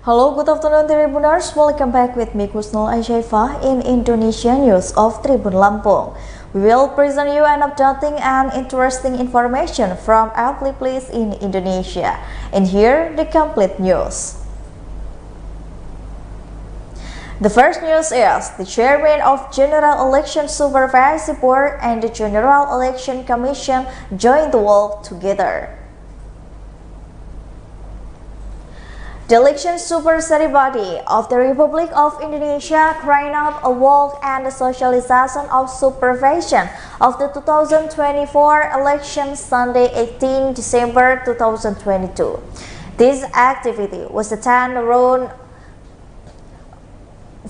Hello, good afternoon Tribuners. Welcome back with me Kusnul Aisyaifah in Indonesia News of Tribun Lampung. We will present you an updating and interesting information from every place in Indonesia. And here the complete news. The first news is the chairman of General Election Supervisory Board and the General Election Commission joined the work together. The election supervisory body of the Republic of Indonesia carried out a walk and the socialization of supervision of the 2024 election Sunday 18 December 2022. This activity was attended around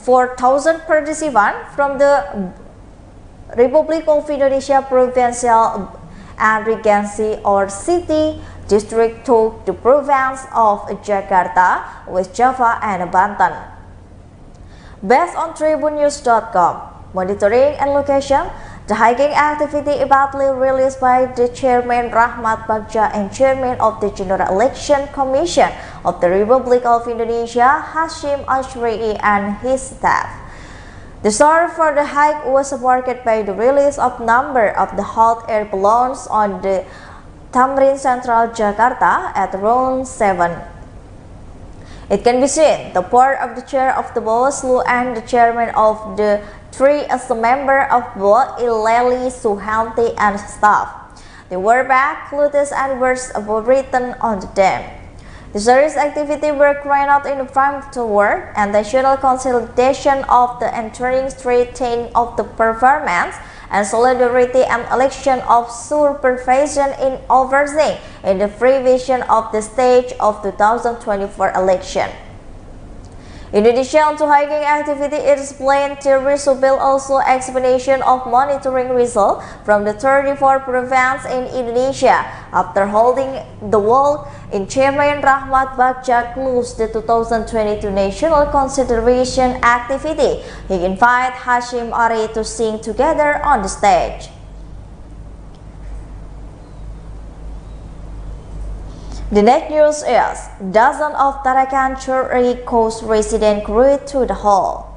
4,000 participants from the Republic of Indonesia provincial and regency or city district to the province of Jakarta, West Java, and Banten. Based on tribunews.com, monitoring and location, the hiking activity abruptly released by the Chairman Rahmat Bagja and Chairman of the General Election Commission of the Republic of Indonesia, Hashim Ashari, and his staff. The source for the hike was supported by the release of number of the hot air balloons on the Tamrin Central Jakarta at around 7. It can be seen the part of the chair of the Bawaslu and the chairman of the three as a member of both Ileli Suhanti and staff. They wore back clothes and words written on them. The serious activity were carried out in the front toward and the national consolidation of the entering straighten of the performance and solidarity and election of supervision in overseeing in the prevision of the stage of 2024 election. In addition to hiking activity, it is planned to resuble also explanation of monitoring result from the 34 provinces in Indonesia. After holding the walk in Chairman Rahmat Bagja closed the 2022 national consideration activity, he invited Hashim Ari to sing together on the stage. The next news is dozens of Tarakan Cherry Coast residents greeted to the hall.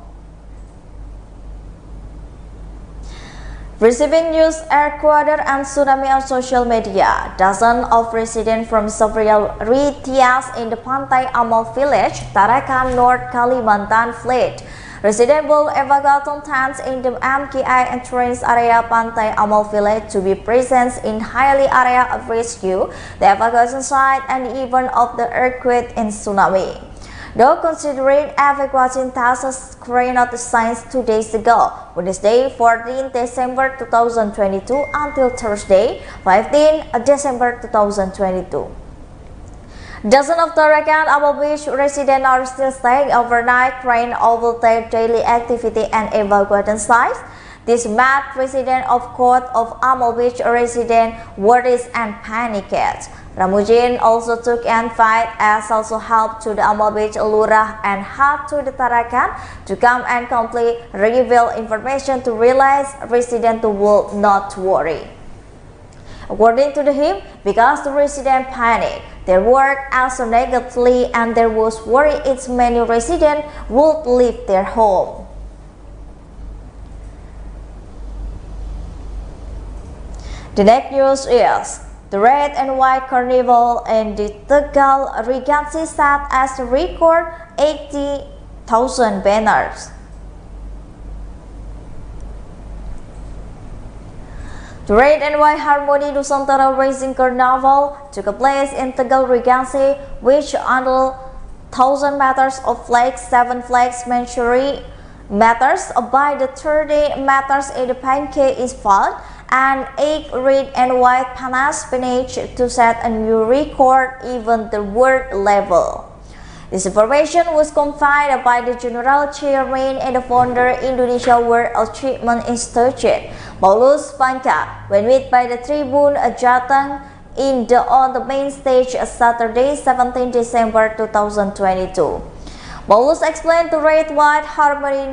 Receiving news air-quadder and tsunami on social media, dozens of residents from several retias in the Pantai Amal village, Tarakan, North Kalimantan fled. Residents will evacuate tents in the MKI entrance area Pantai Amal village to be present in highly area of rescue, the evacuation site, and even of the earthquake and tsunami. Though considering evacuation tasks carried out since 2 days ago, Wednesday 14 December 2022 until Thursday 15 December 2022. Dozens of Tarakan Amal Beach residents are still staying overnight, carrying over their daily activity and evacuation sites. This mad resident of Court of Amal Beach resident worries and panicked. Ramujin also took and fight as also helped to the Amal Beach Lurah and helped to the Tarakan to come and completely reveal information to realize residents will not worry. According to him, because the residents panicked, their work also negatively and there was worry its many residents would leave their home. The next news is the Red and White Carnival in the Tegal Regency set as a record 80,000 banners. The Red and White Harmony Nusantara Racing Carnival took place in Tegal Regency, which under 1,000 meters of flags, 7 flags measuring meters by the 30 meters in the pancake is fought and 8 red and white panas finished to set a new record even the world level. This information was confirmed by the General Chairman and the founder Indonesia World Achievement Institute, Paulus Panca, when met by the Tribune Jateng on the main stage Saturday, 17 December 2022. Paulus explained the Red White Harmony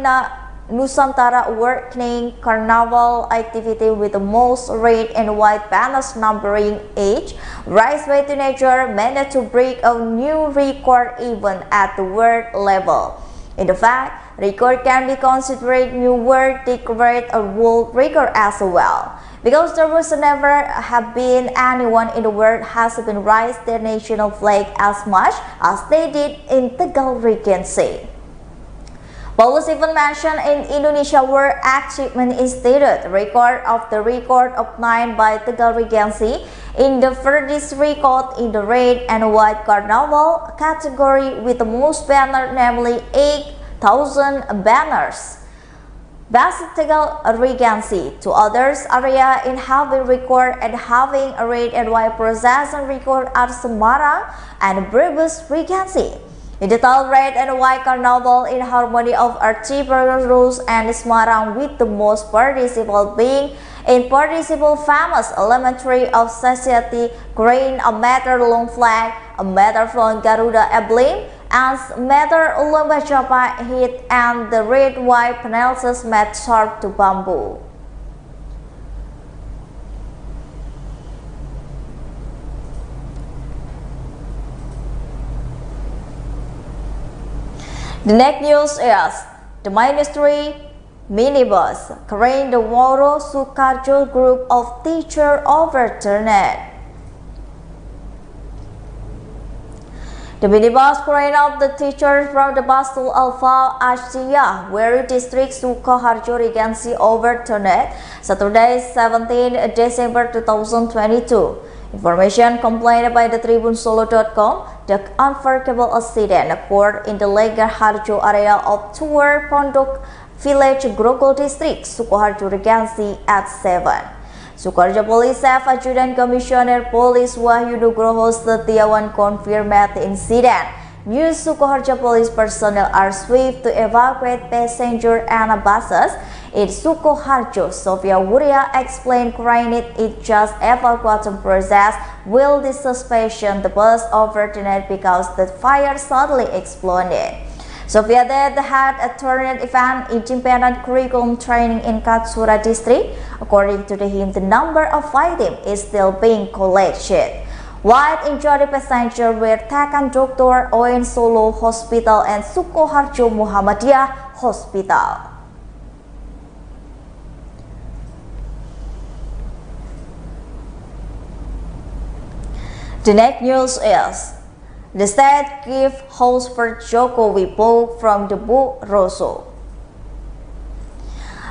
Nusantara Awakening Carnival activity with the most red and white banners numbering 8, raised by teenagers managed to break a new record even at the world level. In fact, record can be considered new world record a world record as well, because there was never have been anyone in the world has been raised their national flag as much as they did in Tegal Regency. Paulus even mentioned in Indonesia World Achievement Institute record of 9 by Tegal Regency in the furthest record in the red and white carnival category with the most banners, namely 8,000 banners. Best Tegal Regency. Two others area in having record and having a red and white procession record are Semarang and Brebes Regency. In the total red and white carnival in harmony of artificial rules and Semarang with the most participle being in participle famous elementary of society carrying a meter-long flag, a meter-long Garuda emblem, and meter-long Majapahit hit and the red-white panels made sharp to bamboo. The next news is the Ministry minibus carrying the Woro Sukarjo group of teachers overturned. The minibus carrying of the teachers from the Bastul Alfa Asia, Weru District, Sukoharjo Regency overturned Saturday, 17 December 2022. Information complained by the TribunSolo.com. The unforgivable accident occurred in the Legar Harjo area of Tuwer Pondok Village, Grogol District, Sukoharjo Regency at 7. Sukoharjo Police Staff Adjutant Commissioner Police Wahyu Nugroho Setiawan confirmed the incident. New Sukoharjo Police personnel are swift to evacuate passengers and buses. In Sukoharjo, Sofia Wuria explained granted it just evacuation process will the suspicion the bus overturned because the fire suddenly exploded. Sofia that had attended event independent curriculum training in Katsura district. According to him, the number of victims is still being collected. While injured passengers were taken to Dr. Owen Solo Hospital and Sukoharjo Muhammadiyah Hospital. The next news is the state gives host for Jokowi book from the book Rosso.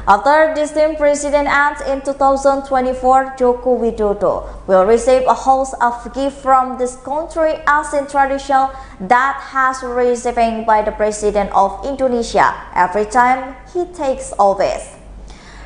After this team president ends in 2024, Joko Widodo will receive a host of gift from this country as in tradition that has received by the president of Indonesia every time he takes office.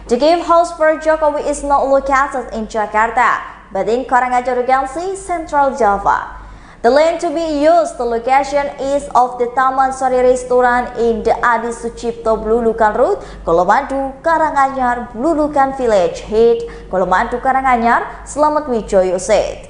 The gift house for Jokowi is not located in Jakarta, but in Karanganyar Regency, Central Java. The land to be used, the location is of the Taman Sari Restaurant in the Adi Sucipto Blulukan Road, Kolomandu, Karanganyar, Blulukan Village, Hit, Kolomandu, Karanganyar, Slamet Wijoyo said.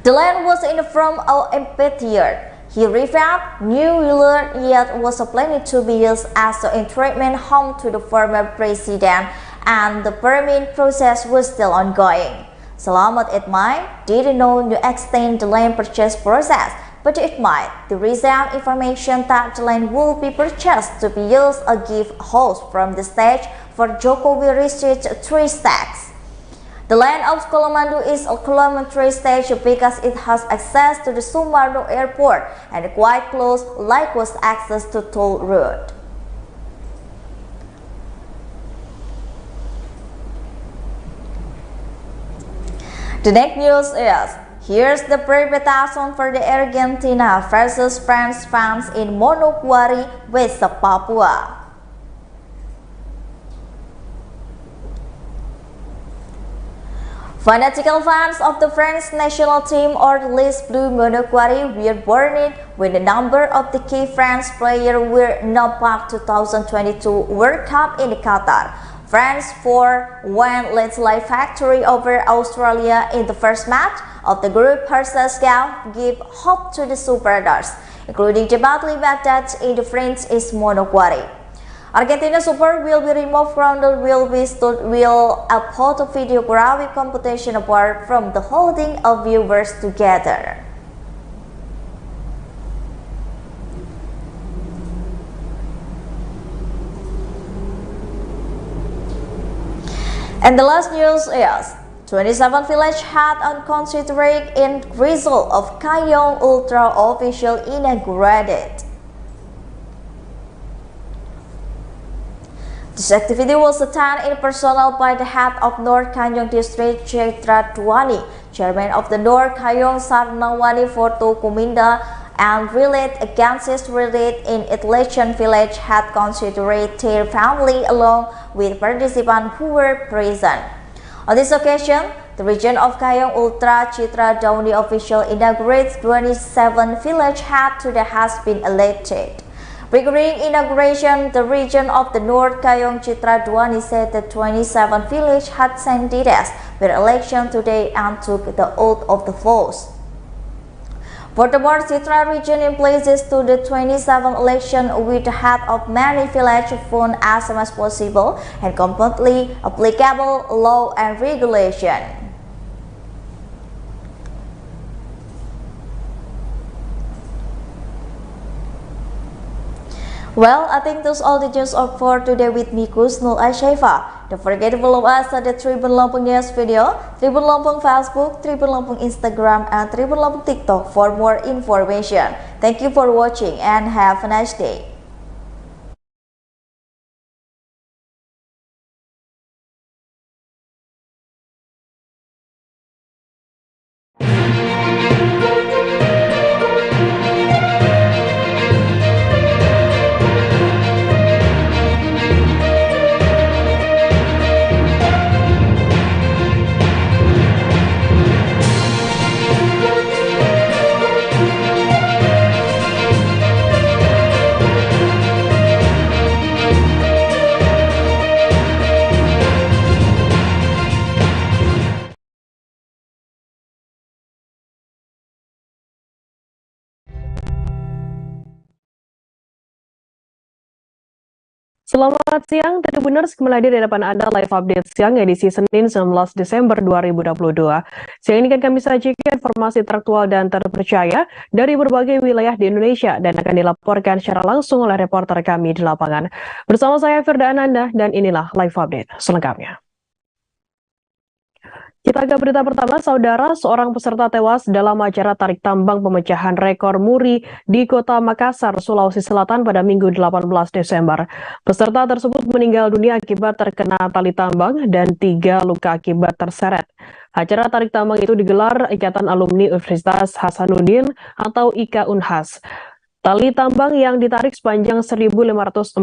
The land was in the form of amphitheater. He revamped New Year yet was planning to be used as an treatment home to the former president, and the permit process was still ongoing. Slamet Itmai didn't know to extend the land purchase process, but it might. The recent information that the land will be purchased to be used a gift house from the stage for Jokowi reached 3 stacks. The land of Kolomandu is a kilometer stage because it has access to the Sumarno airport and quite close, likewise access to toll road. The next news is, here's the presentation for the Argentina versus France fans in Manokwari, West Papua. Fanatical fans of the French national team or the Les Bleus Manokwari were warned when a number of the key French players were not back to 2022 World Cup in Qatar. France 4-1 landslide victory over Australia in the first match of the group herself gave hope to the Superstars, including the badly battered in the French is Manokwari. Argentina Super will be removed from the will a photo videography competition apart from the holding of viewers together. And the last news is 27 village had unconsidered in result of Kayong Ultra official inaugurated. This activity was attended in person by the head of North Kayong District, Citra Dwani, chairman of the North Kayong Sarnawani Forto Kuminda, and related against related in election village had considered their family along with participants who were present. On this occasion, the region of Kayong Ultra Citra Dwani official inaugurates 27 village head to the has been elected. Regarding inauguration, the region of the North Kayong Citra Dwani said the 27 village had candidates were election today and took the oath of the votes. Furthermore, Citra region in places to the 27 election with the head of many villages found as much as possible and completely applicable law and regulation. Well, I think that's all the news for today with me, Kusnul Ashaifa. Don't forget to follow us at the Tribun Lampung News video, Tribun Lampung Facebook, Tribun Lampung Instagram, and Tribun Lampung TikTok for more information. Thank you for watching and have a nice day. Selamat siang, Tribuners, kembali hadir di depan Anda live update siang edisi Senin 19 Desember 2022. Siang ini kami sajikan informasi teraktual dan terpercaya dari berbagai wilayah di Indonesia dan akan dilaporkan secara langsung oleh reporter kami di lapangan. Bersama saya Firda Ananda dan inilah live update selengkapnya. Kita ke berita pertama, saudara, seorang peserta tewas dalam acara tarik tambang pemecahan rekor muri di Kota Makassar, Sulawesi Selatan pada Minggu 18 Desember. Peserta tersebut meninggal dunia akibat terkena tali tambang dan 3 luka akibat terseret. Acara tarik tambang itu digelar Ikatan Alumni Universitas Hasanuddin atau IKA Unhas. Tali tambang yang ditarik sepanjang 1.540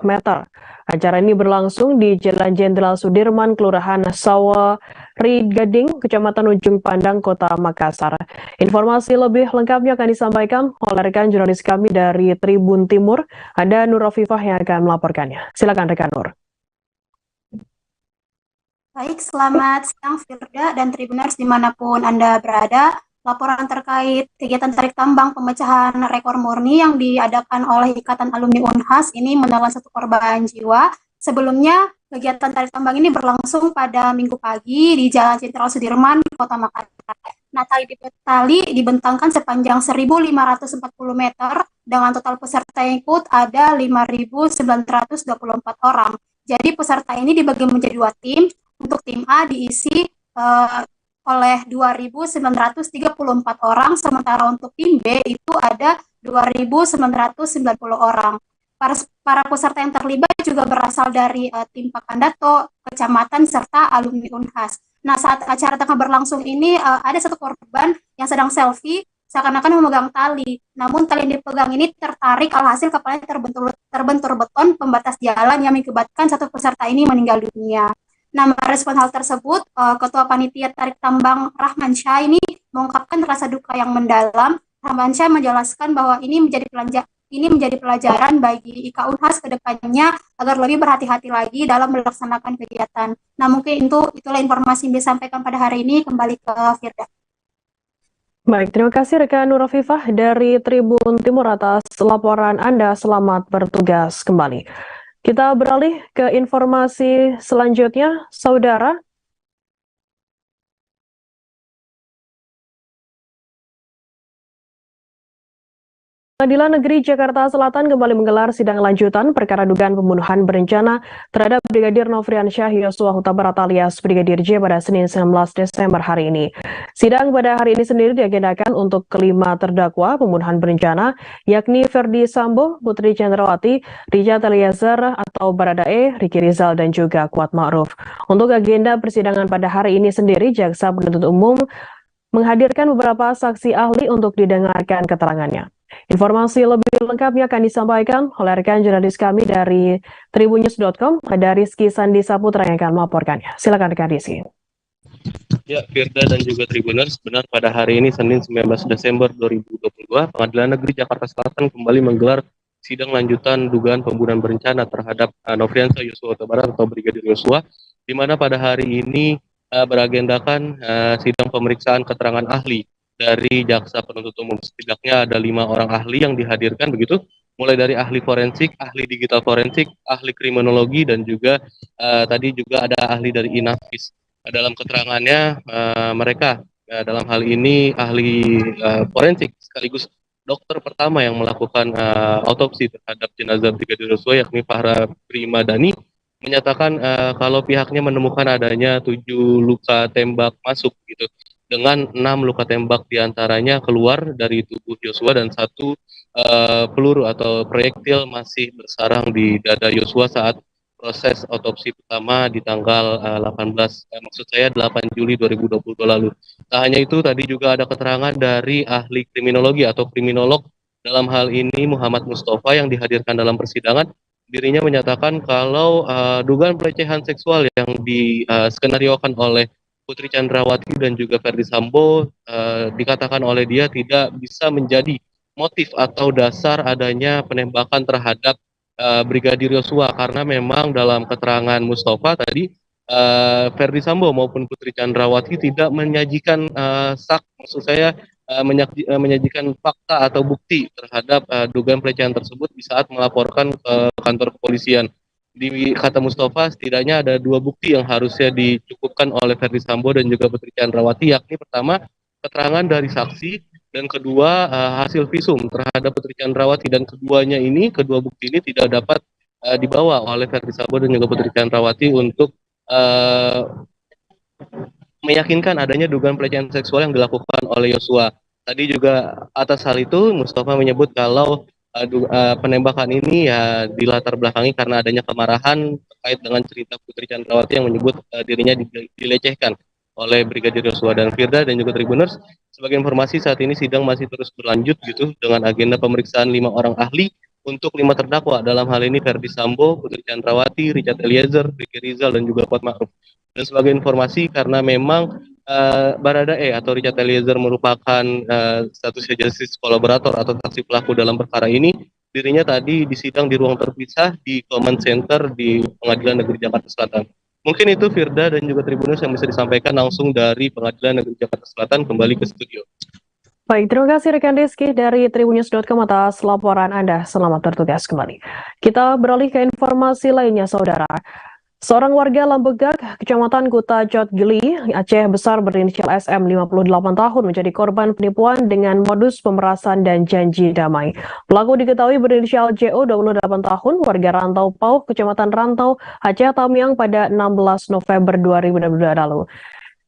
meter. Acara ini berlangsung di Jalan Jenderal Sudirman, Kelurahan Sawari-Gading, Kecamatan Ujung Pandang, Kota Makassar. Informasi lebih lengkapnya akan disampaikan oleh rekan jurnalis kami dari Tribun Timur, ada Nur Afifah yang akan melaporkannya. Silakan rekan Nur. Baik, selamat siang Firda dan Tribuners dimanapun Anda berada. Laporan terkait kegiatan tarik tambang pemecahan rekor murni yang diadakan oleh Ikatan Alumni Unhas ini menelan 1 korban jiwa. Sebelumnya, kegiatan tarik tambang ini berlangsung pada Minggu pagi di Jalan Jenderal Sudirman, Kota Makassar. Nah, tali dibentangkan sepanjang 1.540 meter dengan total peserta yang ikut ada 5.924 orang. Jadi peserta ini dibagi menjadi 2 tim. Untuk tim A diisi oleh 2.934 orang, sementara untuk tim B itu ada 2.990 orang. Para peserta yang terlibat juga berasal dari tim Pakandato, kecamatan, serta alumni Unhas. Nah, saat acara tengah berlangsung ini ada 1 korban yang sedang selfie seakan-akan memegang tali. Namun tali yang dipegang ini tertarik, alhasil kepalanya terbentur beton pembatas jalan yang mengakibatkan 1 peserta ini meninggal dunia. Nah, merespon hal tersebut, Ketua Panitia Tarik Tambang Rahman Syah ini mengungkapkan rasa duka yang mendalam. Rahman Syah menjelaskan bahwa ini menjadi pelajaran bagi IKA Unhas ke depannya agar lebih berhati-hati lagi dalam melaksanakan kegiatan. Nah, mungkin itulah informasi yang disampaikan pada hari ini. Kembali ke Firda. Baik, terima kasih rekan Nur Afifah dari Tribun Timur atas laporan Anda. Selamat bertugas kembali. Kita beralih ke informasi selanjutnya, Saudara. Pengadilan Negeri Jakarta Selatan kembali menggelar sidang lanjutan perkara dugaan pembunuhan berencana terhadap Brigadir Nofriansyah Yosua Huta Barat alias Brigadir J pada Senin 19 Desember hari ini. Sidang pada hari ini sendiri diagendakan untuk kelima terdakwa pembunuhan berencana, yakni Ferdi Sambo, Putri Chandrawati, Richard Eliezer atau Baradae, Ricky Rizal, dan juga Kuat Ma'ruf. Untuk agenda persidangan pada hari ini sendiri, Jaksa Penuntut Umum menghadirkan beberapa saksi ahli untuk didengarkan keterangannya. Informasi lebih lengkapnya akan disampaikan oleh rekan jurnalis kami dari tribunnews.com, ada Rizky Sandi Saputra yang akan melaporkannya. Silakan rekan Rizky. Ya, Firda dan juga Tribuners, benar pada hari ini Senin 19 Desember 2022, Pengadilan Negeri Jakarta Selatan kembali menggelar sidang lanjutan dugaan pembunuhan berencana terhadap Nofriansyah Yosua Huta Barat atau Brigadir Yosua, di mana pada hari ini beragendakan sidang pemeriksaan keterangan ahli dari Jaksa Penuntut Umum. Setidaknya ada 5 orang ahli yang dihadirkan begitu, mulai dari ahli forensik, ahli digital forensik, ahli kriminologi, dan juga tadi juga ada ahli dari Inavis. Dalam keterangannya mereka dalam hal ini ahli forensik sekaligus dokter pertama yang melakukan autopsi terhadap jenazah Brigadir Yosua, yakni Fahra Primadani, menyatakan kalau pihaknya menemukan adanya 7 luka tembak masuk gitu, dengan 6 luka tembak diantaranya keluar dari tubuh Yosua dan 1 peluru atau proyektil masih bersarang di dada Yosua saat proses otopsi pertama di tanggal 8 Juli 2022 lalu. Tak hanya itu, tadi juga ada keterangan dari ahli kriminologi atau kriminolog, dalam hal ini Muhammad Mustafa, yang dihadirkan dalam persidangan. Dirinya menyatakan kalau dugaan pelecehan seksual yang diskenariokan oleh Putri Chandrawati dan juga Ferdi Sambo dikatakan oleh dia tidak bisa menjadi motif atau dasar adanya penembakan terhadap Brigadir Yosua, karena memang dalam keterangan Mustafa tadi Ferdi Sambo maupun Putri Chandrawati tidak menyajikan menyajikan fakta atau bukti terhadap dugaan pelecehan tersebut di saat melaporkan ke kantor kepolisian. Di kata Mustafa, setidaknya ada 2 bukti yang harusnya dicukupkan oleh Ferdi Sambo dan juga Putri Chandrawati, yakni pertama keterangan dari saksi, dan kedua hasil visum terhadap Putri Chandrawati, dan kedua bukti ini tidak dapat dibawa oleh Ferdi Sambo dan juga Putri Chandrawati untuk meyakinkan adanya dugaan pelecehan seksual yang dilakukan oleh Yosua. Tadi juga atas hal itu Mustafa menyebut kalau penembakan ini ya dilatar belakangi karena adanya kemarahan terkait dengan cerita Putri Chandrawati yang menyebut dirinya dilecehkan oleh Brigadir Yosua. Dan Firda dan juga Tribuners, sebagai informasi saat ini sidang masih terus berlanjut gitu dengan agenda pemeriksaan 5 orang ahli untuk 5 terdakwa, dalam hal ini Ferdi Sambo, Putri Chandrawati, Richard Eliezer, Ricky Rizal, dan juga Kuat Ma'ruf. Dan sebagai informasi, karena memang Baradae atau Richard Eliezer merupakan statusnya justice kolaborator atau saksi pelaku dalam perkara ini, dirinya tadi disidang di ruang terpisah di Command Center di Pengadilan Negeri Jakarta Selatan. Mungkin itu Firda dan juga Tribunus yang bisa disampaikan langsung dari Pengadilan Negeri Jakarta Selatan. Kembali ke studio. Baik, terima kasih rekan Rizky dari tribunnews.com atas laporan Anda. Selamat bertugas kembali. Kita beralih ke informasi lainnya, Saudara. Seorang warga Lambegak, Kecamatan Kuta Jot Gili, Aceh Besar berinisial SM 58 tahun menjadi korban penipuan dengan modus pemerasan dan janji damai. Pelaku diketahui berinisial JO 28 tahun, warga Rantau Pauh, Kecamatan Rantau, Aceh Tamiang pada 16 November 2022 lalu.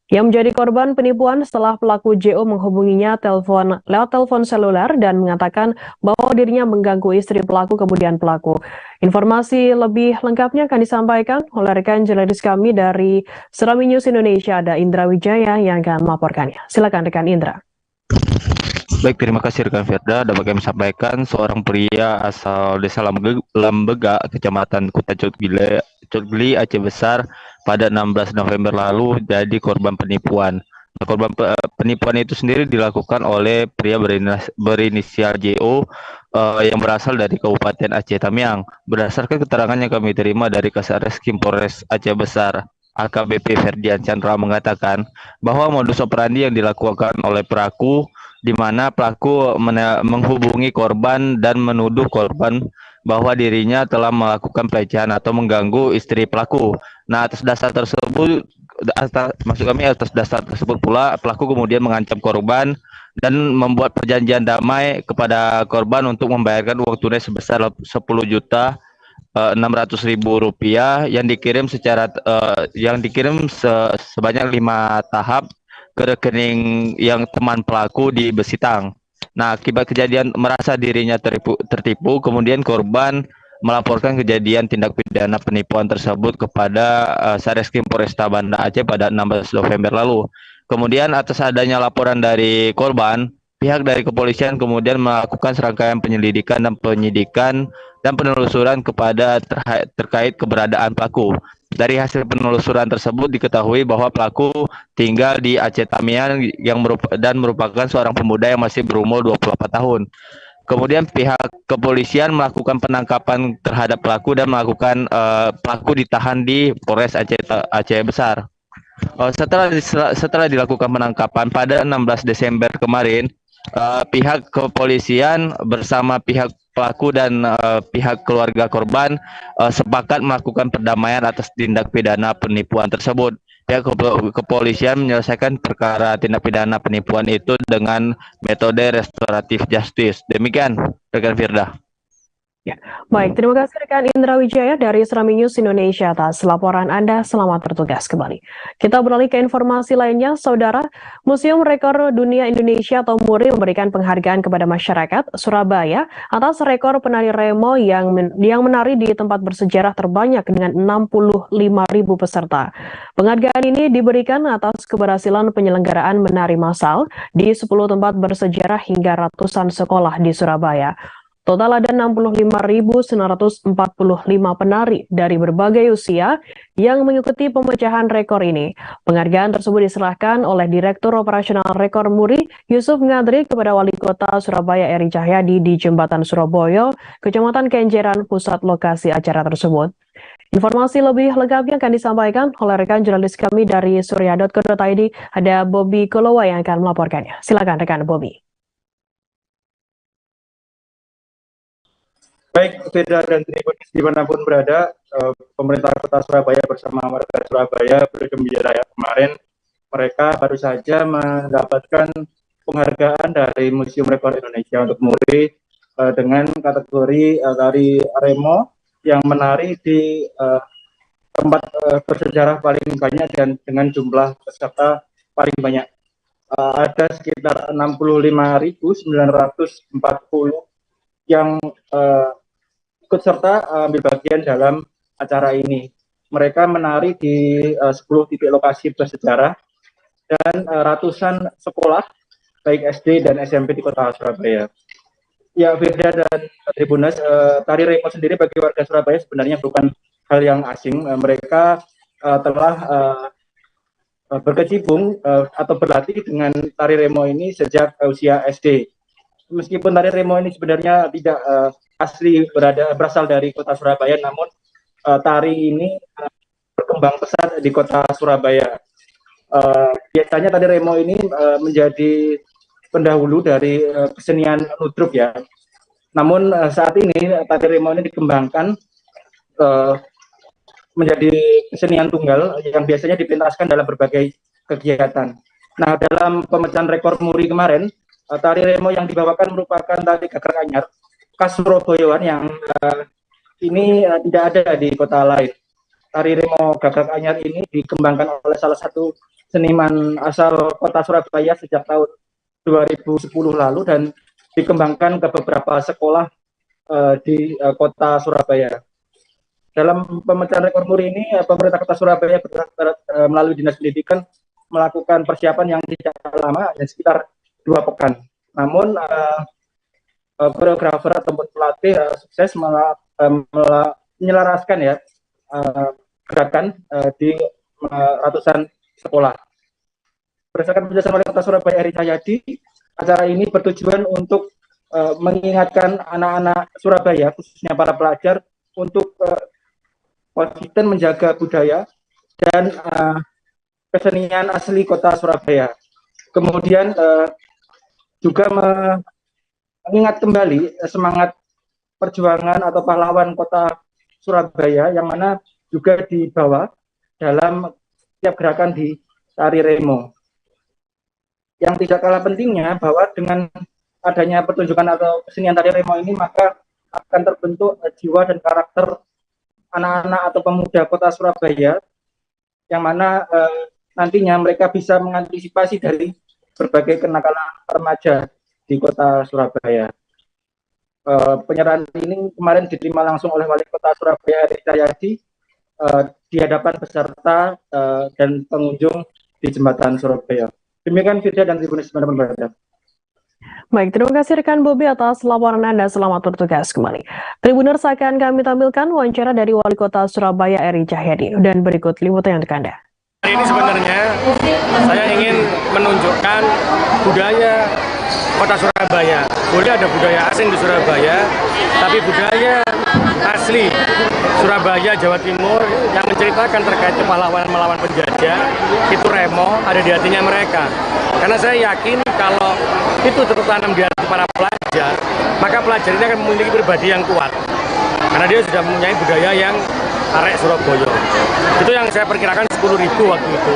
Yang menjadi korban penipuan setelah pelaku JO menghubunginya lewat telepon seluler dan mengatakan bahwa dirinya mengganggu istri pelaku, kemudian pelaku. Informasi lebih lengkapnya akan disampaikan oleh rekan jurnalis kami dari Serami News Indonesia, ada Indra Wijaya yang akan melaporkannya. Silakan rekan Indra. Baik, terima kasih rekan Firda. Dapat kami sampaikan, seorang pria asal desa Lambega, Kecamatan Kuta Jot Gile, Cutgli, Aceh Besar pada 16 November lalu jadi korban penipuan. Nah, korban penipuan itu sendiri dilakukan oleh pria berinisial JO yang berasal dari Kabupaten Aceh Tamiang. Berdasarkan keterangan yang kami terima dari Kasarreskrim Polres Aceh Besar, AKBP Ferdian Chandra mengatakan bahwa modus operandi yang dilakukan oleh pelaku di mana pelaku menghubungi korban dan menuduh korban bahwa dirinya telah melakukan pelecehan atau mengganggu istri pelaku. Nah, atas dasar tersebut pula pelaku kemudian mengancam korban dan membuat perjanjian damai kepada korban untuk membayarkan uang tunai sebesar 10.600.000 rupiah yang dikirim sebanyak 5 tahap ke rekening yang teman pelaku di Besitang. Nah, akibat kejadian merasa dirinya tertipu, kemudian korban melaporkan kejadian tindak pidana penipuan tersebut kepada Satreskrim Polresta Banda Aceh pada 16 November lalu. Kemudian atas adanya laporan dari korban, pihak dari kepolisian kemudian melakukan serangkaian penyelidikan dan penyidikan dan penelusuran terkait keberadaan pelaku. Dari hasil penelusuran tersebut diketahui bahwa pelaku tinggal di Aceh Tamiang dan merupakan seorang pemuda yang masih berumur 24 tahun. Kemudian pihak kepolisian melakukan penangkapan terhadap pelaku dan pelaku ditahan di Polres Aceh Besar. Setelah dilakukan penangkapan pada 16 Desember kemarin, pihak kepolisian bersama pihak pelaku dan pihak keluarga korban sepakat melakukan perdamaian atas tindak pidana penipuan tersebut. Pihak kepolisian menyelesaikan perkara tindak pidana penipuan itu dengan metode restoratif justice. Demikian, rekan Firda. Ya, baik. Terima kasih rekan Indra Wijaya dari Serami News Indonesia atas laporan Anda. Selamat bertugas kembali. Kita beralih ke informasi lainnya, Saudara. Museum Rekor Dunia Indonesia atau MURI memberikan penghargaan kepada masyarakat Surabaya atas rekor penari remo yang menari di tempat bersejarah terbanyak dengan 65.000 peserta. Penghargaan ini diberikan atas keberhasilan penyelenggaraan menari massal di 10 tempat bersejarah hingga ratusan sekolah di Surabaya. Total ada 65.945 penari dari berbagai usia yang mengikuti pemecahan rekor ini. Penghargaan tersebut diserahkan oleh Direktur Operasional Rekor MURI, Yusuf Ngadri, kepada Wali Kota Surabaya Eri Cahyadi di Jembatan Surabaya, Kecamatan Kenjeran, pusat lokasi acara tersebut. Informasi lebih lengkapnya akan disampaikan oleh rekan jurnalis kami dari surya.co.id, ada Bobby Kolowa yang akan melaporkannya. Silakan rekan Bobby. Baik, Firda dan Tribun dimanapun berada, pemerintah Kota Surabaya bersama warga Surabaya bergembira ya. Kemarin mereka baru saja mendapatkan penghargaan dari Museum Rekor Indonesia untuk MURI dengan kategori tari remo yang menari di tempat bersejarah paling banyak dan dengan jumlah peserta paling banyak. Ada sekitar 65.940 yang ikut serta ambil bagian dalam acara ini. Mereka menari di 10 titik lokasi bersejarah dan ratusan sekolah baik SD dan SMP di Kota Surabaya. Ya, Firda dan Tribuners, tari remo sendiri bagi warga Surabaya sebenarnya bukan hal yang asing. Mereka telah berkecimpung atau berlatih dengan tari remo ini sejak usia SD. Meskipun tari remo ini sebenarnya tidak asli berasal dari Kota Surabaya, namun tari ini berkembang pesat di Kota Surabaya. Biasanya tari remo ini menjadi pendahulu dari kesenian ludruk ya. Namun saat ini tari remo ini dikembangkan menjadi kesenian tunggal yang biasanya dipentaskan dalam berbagai kegiatan. Nah, dalam pemecahan rekor MURI kemarin, tari remo yang dibawakan merupakan tari gagak anyar khas Surabayaan yang ini tidak ada di kota lain. Tari remo gagak anyar ini dikembangkan oleh salah satu seniman asal Kota Surabaya sejak tahun 2010 lalu dan dikembangkan ke beberapa sekolah di Kota Surabaya. Dalam pemecahan rekor MURI ini, pemerintah Kota Surabaya melalui Dinas Pendidikan melakukan persiapan yang tidak lama, yang sekitar 2 pekan. Namun koreografer ataupun pelatih sukses menyelaraskan ya gerakan di ratusan sekolah. Berdasarkan penjelasan Wali Kota Surabaya Eri Cahyadi, acara ini bertujuan untuk mengingatkan anak-anak Surabaya, khususnya para pelajar, untuk konsisten menjaga budaya dan kesenian asli Kota Surabaya. Kemudian juga mengingat kembali semangat perjuangan atau pahlawan Kota Surabaya yang mana juga dibawa dalam setiap gerakan di tari remo. Yang tidak kalah pentingnya bahwa dengan adanya pertunjukan atau kesenian tari remo ini, maka akan terbentuk jiwa dan karakter anak-anak atau pemuda Kota Surabaya yang mana nantinya mereka bisa mengantisipasi dari berbagai kenakalan remaja di Kota Surabaya. Penyerahan ini kemarin diterima langsung oleh Wali Kota Surabaya Eri Cahyadi di hadapan peserta dan pengunjung di Jembatan Surabaya. Demikian Firda dan Tribuners dimanapun berada. Baik, terima kasih rekan Bobi atas laporan Anda. Selamat bertugas kembali. Tribuners, akan kami tampilkan wawancara dari Wali Kota Surabaya Eri Cahyadi, dan berikut liputan untuk Anda. Hari ini sebenarnya saya ingin menunjukkan budaya Kota Surabaya. Boleh ada budaya asing di Surabaya, tapi budaya asli Surabaya, Jawa Timur yang menceritakan terkait pahlawan melawan penjajah, itu remo ada di hatinya mereka. Karena saya yakin kalau itu tertanam di hati para pelajar, maka pelajar ini akan memiliki pribadi yang kuat. Karena dia sudah mempunyai budaya yang arek Surabaya. Itu yang saya perkirakan 10.000 waktu itu.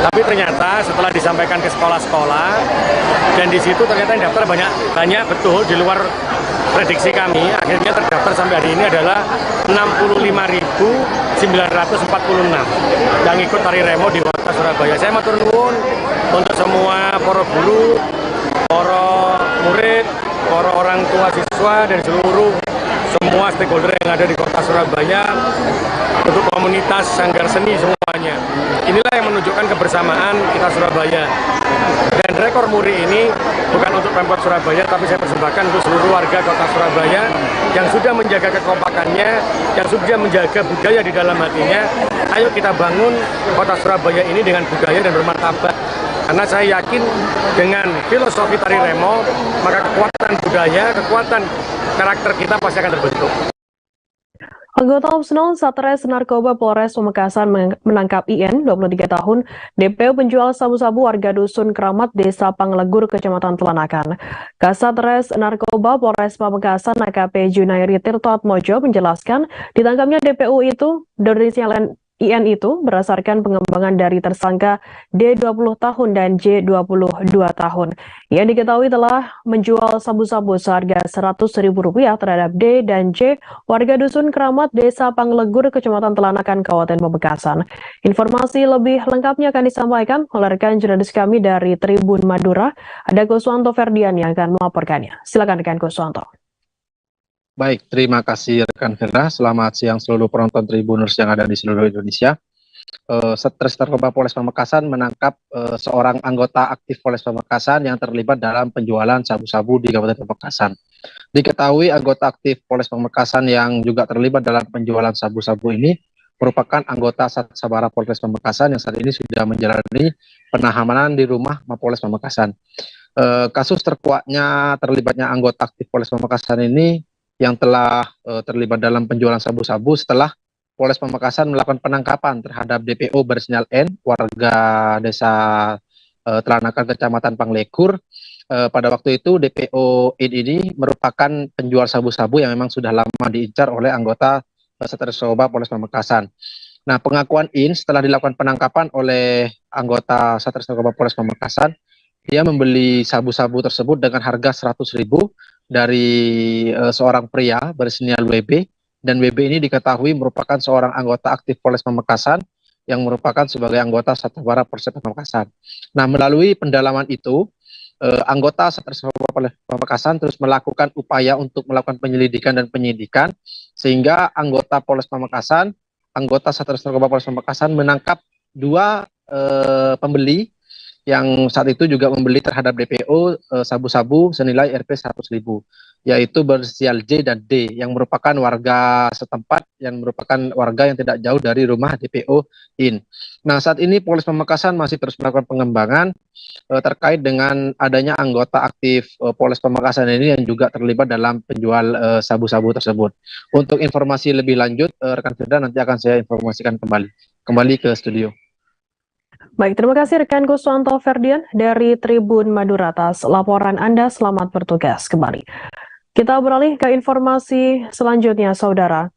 Tapi ternyata setelah disampaikan ke sekolah-sekolah, dan di situ ternyata yang daftar banyak betul di luar prediksi kami. Akhirnya terdaftar sampai hari ini adalah 65.946 yang ikut tari remo di Kota Surabaya. Saya matur nuwun untuk semua para guru, para murid, para orang tua siswa, dan seluruh semua stakeholder yang ada di Kota Surabaya, untuk komunitas sanggar seni semuanya. Inilah yang menunjukkan kebersamaan kita Surabaya. Dan rekor muri ini bukan untuk Pemkot Surabaya, tapi saya persembahkan untuk seluruh warga Kota Surabaya yang sudah menjaga kekompakannya, yang sudah menjaga budaya di dalam hatinya. Ayo kita bangun Kota Surabaya ini dengan budaya dan bermartabat. Karena saya yakin dengan filosofi tari remo, maka kekuatan budaya, kekuatan karakter kita pasti akan terbentuk. Anggota Opsenal Satres Narkoba Polres Pamekasan menangkap IN, 23 tahun, DPO penjual sabu-sabu warga Dusun Keramat, Desa Panglegur, Kecamatan Telanakan. Kasatres Narkoba Polres Pamekasan AKP Junairi Tirtoatmojo menjelaskan ditangkapnya DPO itu dari inisial IN itu berdasarkan pengembangan dari tersangka D 20 tahun dan J 22 tahun. Ia diketahui telah menjual sabu-sabu seharga Rp100.000 terhadap D dan J, warga Dusun Keramat, Desa Panglegur, Kecamatan Telanakan, Kabupaten Pamekasan. Informasi lebih lengkapnya akan disampaikan oleh rekan jurnalis kami dari Tribun Madura, ada Kuswanto Ferdian yang akan melaporkannya. Silakan rekan Kuswanto. Baik, terima kasih rekan Firda. Selamat siang seluruh penonton Tribuners yang ada di seluruh Indonesia. Satres Narkoba Polres Pamekasan menangkap seorang anggota aktif Polres Pamekasan yang terlibat dalam penjualan sabu-sabu di Kabupaten Pamekasan. Diketahui anggota aktif Polres Pamekasan yang juga terlibat dalam penjualan sabu-sabu ini merupakan anggota Sat Sabara Polres Pamekasan yang saat ini sudah menjalani penahanan di rumah Mapolres Pamekasan. Kasus terlibatnya anggota aktif Polres Pamekasan ini yang telah terlibat dalam penjualan sabu-sabu setelah Polres Pamekasan melakukan penangkapan terhadap DPO berinisial N, warga Desa Telanakan, Kecamatan Panglegur. Pada waktu itu DPO N ini merupakan penjual sabu-sabu yang memang sudah lama diincar oleh anggota Satres Narkoba Polres Pamekasan. Nah, pengakuan IN setelah dilakukan penangkapan oleh anggota Satres Narkoba Polres Pamekasan, dia membeli sabu-sabu tersebut dengan harga Rp100.000 dari seorang pria berinisial WB, dan WB ini diketahui merupakan seorang anggota aktif Polres Pamekasan yang merupakan sebagai anggota Sat Sabara Polres Pamekasan. Nah, melalui pendalaman itu, anggota Satres Narkoba Polres Pamekasan terus melakukan upaya untuk melakukan penyelidikan dan penyidikan, sehingga anggota Polres Pamekasan, anggota Satres Narkoba Polres Pamekasan menangkap dua pembeli yang saat itu juga membeli terhadap DPO sabu-sabu senilai Rp100.000. yaitu berinisial J dan D yang merupakan warga setempat, yang merupakan warga yang tidak jauh dari rumah DPO IN. Nah, saat ini Polres Pamekasan masih terus melakukan pengembangan terkait dengan adanya anggota aktif Polres Pamekasan ini yang juga terlibat dalam penjual sabu-sabu tersebut. Untuk informasi lebih lanjut, rekan Firda nanti akan saya informasikan kembali ke studio. Baik, terima kasih rekan Guswanto Ferdian dari Tribun Madura atas laporan Anda. Selamat bertugas kembali. Kita beralih ke informasi selanjutnya, Saudara.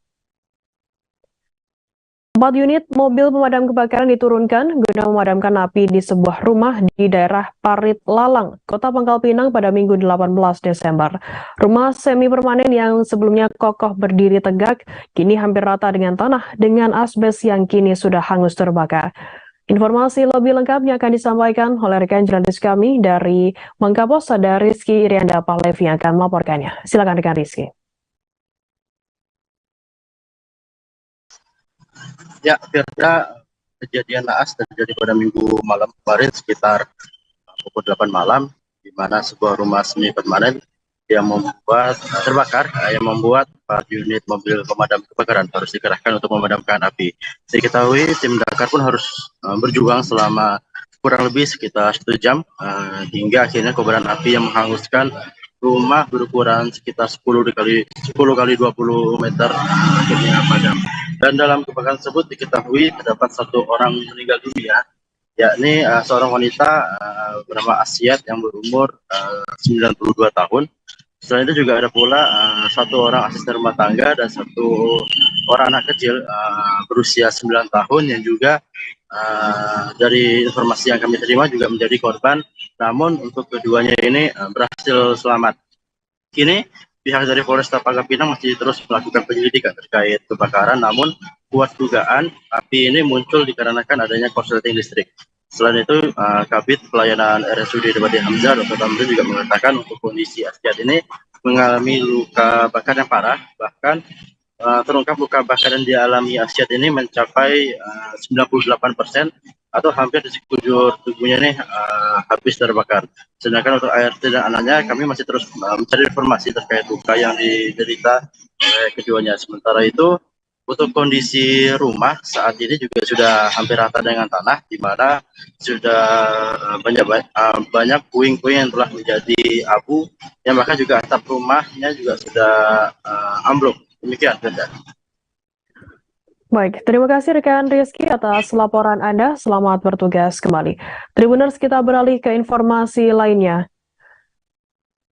4 unit mobil pemadam kebakaran diturunkan guna memadamkan api di sebuah rumah di daerah Parit Lalang, Kota Pangkal Pinang pada Minggu 18 Desember. Rumah semi permanen yang sebelumnya kokoh berdiri tegak, kini hampir rata dengan tanah dengan asbes yang kini sudah hangus terbakar. Informasi lebih lengkapnya akan disampaikan oleh rekan jurnalis kami dari Mangkapos, ada Rizky Irianda Pahlevi yang akan melaporkannya. Silakan rekan Rizky. Ya, Firda, kejadian naas terjadi pada Minggu malam kemarin sekitar pukul 8 malam, di mana sebuah rumah semi permanen yang terbakar, yang membuat 4 unit mobil pemadam kebakaran harus dikerahkan untuk memadamkan api. Diketahui tim damkar pun harus berjuang selama kurang lebih sekitar 1 jam hingga akhirnya kobaran api yang menghanguskan rumah berukuran sekitar 10 kali 20 meter akhirnya padam. Dan dalam kebakaran tersebut diketahui terdapat 1 orang meninggal dunia, yakni seorang wanita bernama Asyat yang berumur 92 tahun. Selain itu juga ada pula 1 orang asisten rumah tangga dan 1 orang anak kecil berusia 9 tahun yang juga dari informasi yang kami terima juga menjadi korban. Namun untuk keduanya ini berhasil selamat. Kini pihak dari Polresta Pangkal Pinang masih terus melakukan penyelidikan terkait kebakaran, namun kuat dugaan api ini muncul dikarenakan adanya korsleting listrik. Selain itu, Kabid Pelayanan RSUD Depati Hamzah Dr. Tamrin juga mengatakan untuk kondisi Asyad ini mengalami luka bakar yang parah, bahkan terungkap luka bakar yang dialami Asyad ini mencapai 98% atau hampir di sekujur tubuhnya ini habis terbakar. Sedangkan untuk ART dan anaknya kami masih terus mencari informasi terkait luka yang diderita oleh keduanya. Sementara itu untuk kondisi rumah saat ini juga sudah hampir rata dengan tanah, di mana sudah banyak puing-puing yang telah menjadi abu, yang bahkan juga atap rumahnya juga sudah ambruk. Demikian, Benda. Baik, terima kasih rekan Rizky atas laporan Anda. Selamat bertugas kembali. Tribuners, kita beralih ke informasi lainnya.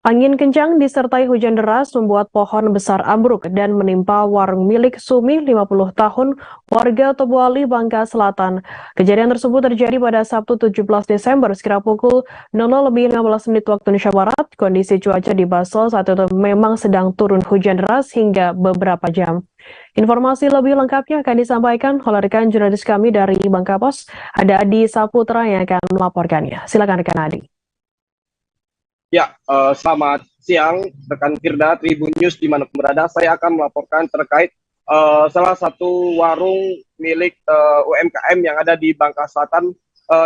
Angin kencang disertai hujan deras membuat pohon besar ambruk dan menimpa warung milik Sumi 50 tahun warga Tobuali, Bangka Selatan. Kejadian tersebut terjadi pada Sabtu 17 Desember sekitar pukul 00.15 waktu Indonesia Barat. Kondisi cuaca di Basel saat itu memang sedang turun hujan deras hingga beberapa jam. Informasi lebih lengkapnya akan disampaikan oleh rekan jurnalis kami dari Bangka Pos, ada Adi Saputra yang akan melaporkannya. Silakan rekan Adi. Ya, selamat siang rekan Firda, Tribun News dimanapun berada. Saya akan melaporkan terkait salah satu warung milik UMKM yang ada di Bangka Selatan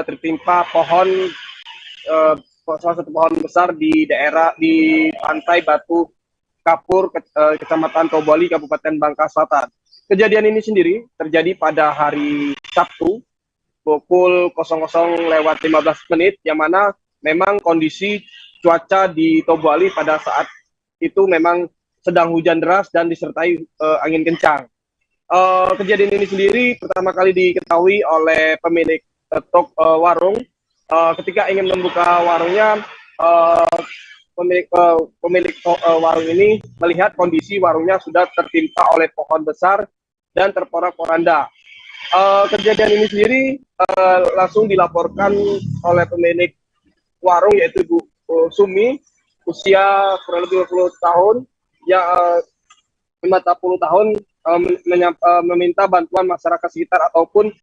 tertimpa salah satu pohon besar di pantai Batu Kapur, Kecamatan Tobuali, Kabupaten Bangka Selatan. Kejadian ini sendiri terjadi pada hari Sabtu pukul 00:15, yang mana memang kondisi cuaca di Tobuali pada saat itu memang sedang hujan deras dan disertai angin kencang. Kejadian ini sendiri pertama kali diketahui oleh pemilik warung ketika ingin membuka warungnya. Pemilik warung ini melihat kondisi warungnya sudah tertimpa oleh pohon besar dan terporak-poranda. Kejadian ini sendiri langsung dilaporkan oleh pemilik warung, yaitu Bu Sumi, usia kurang lebih 20 tahun, ya 50 tahun, meminta bantuan masyarakat sekitar ataupun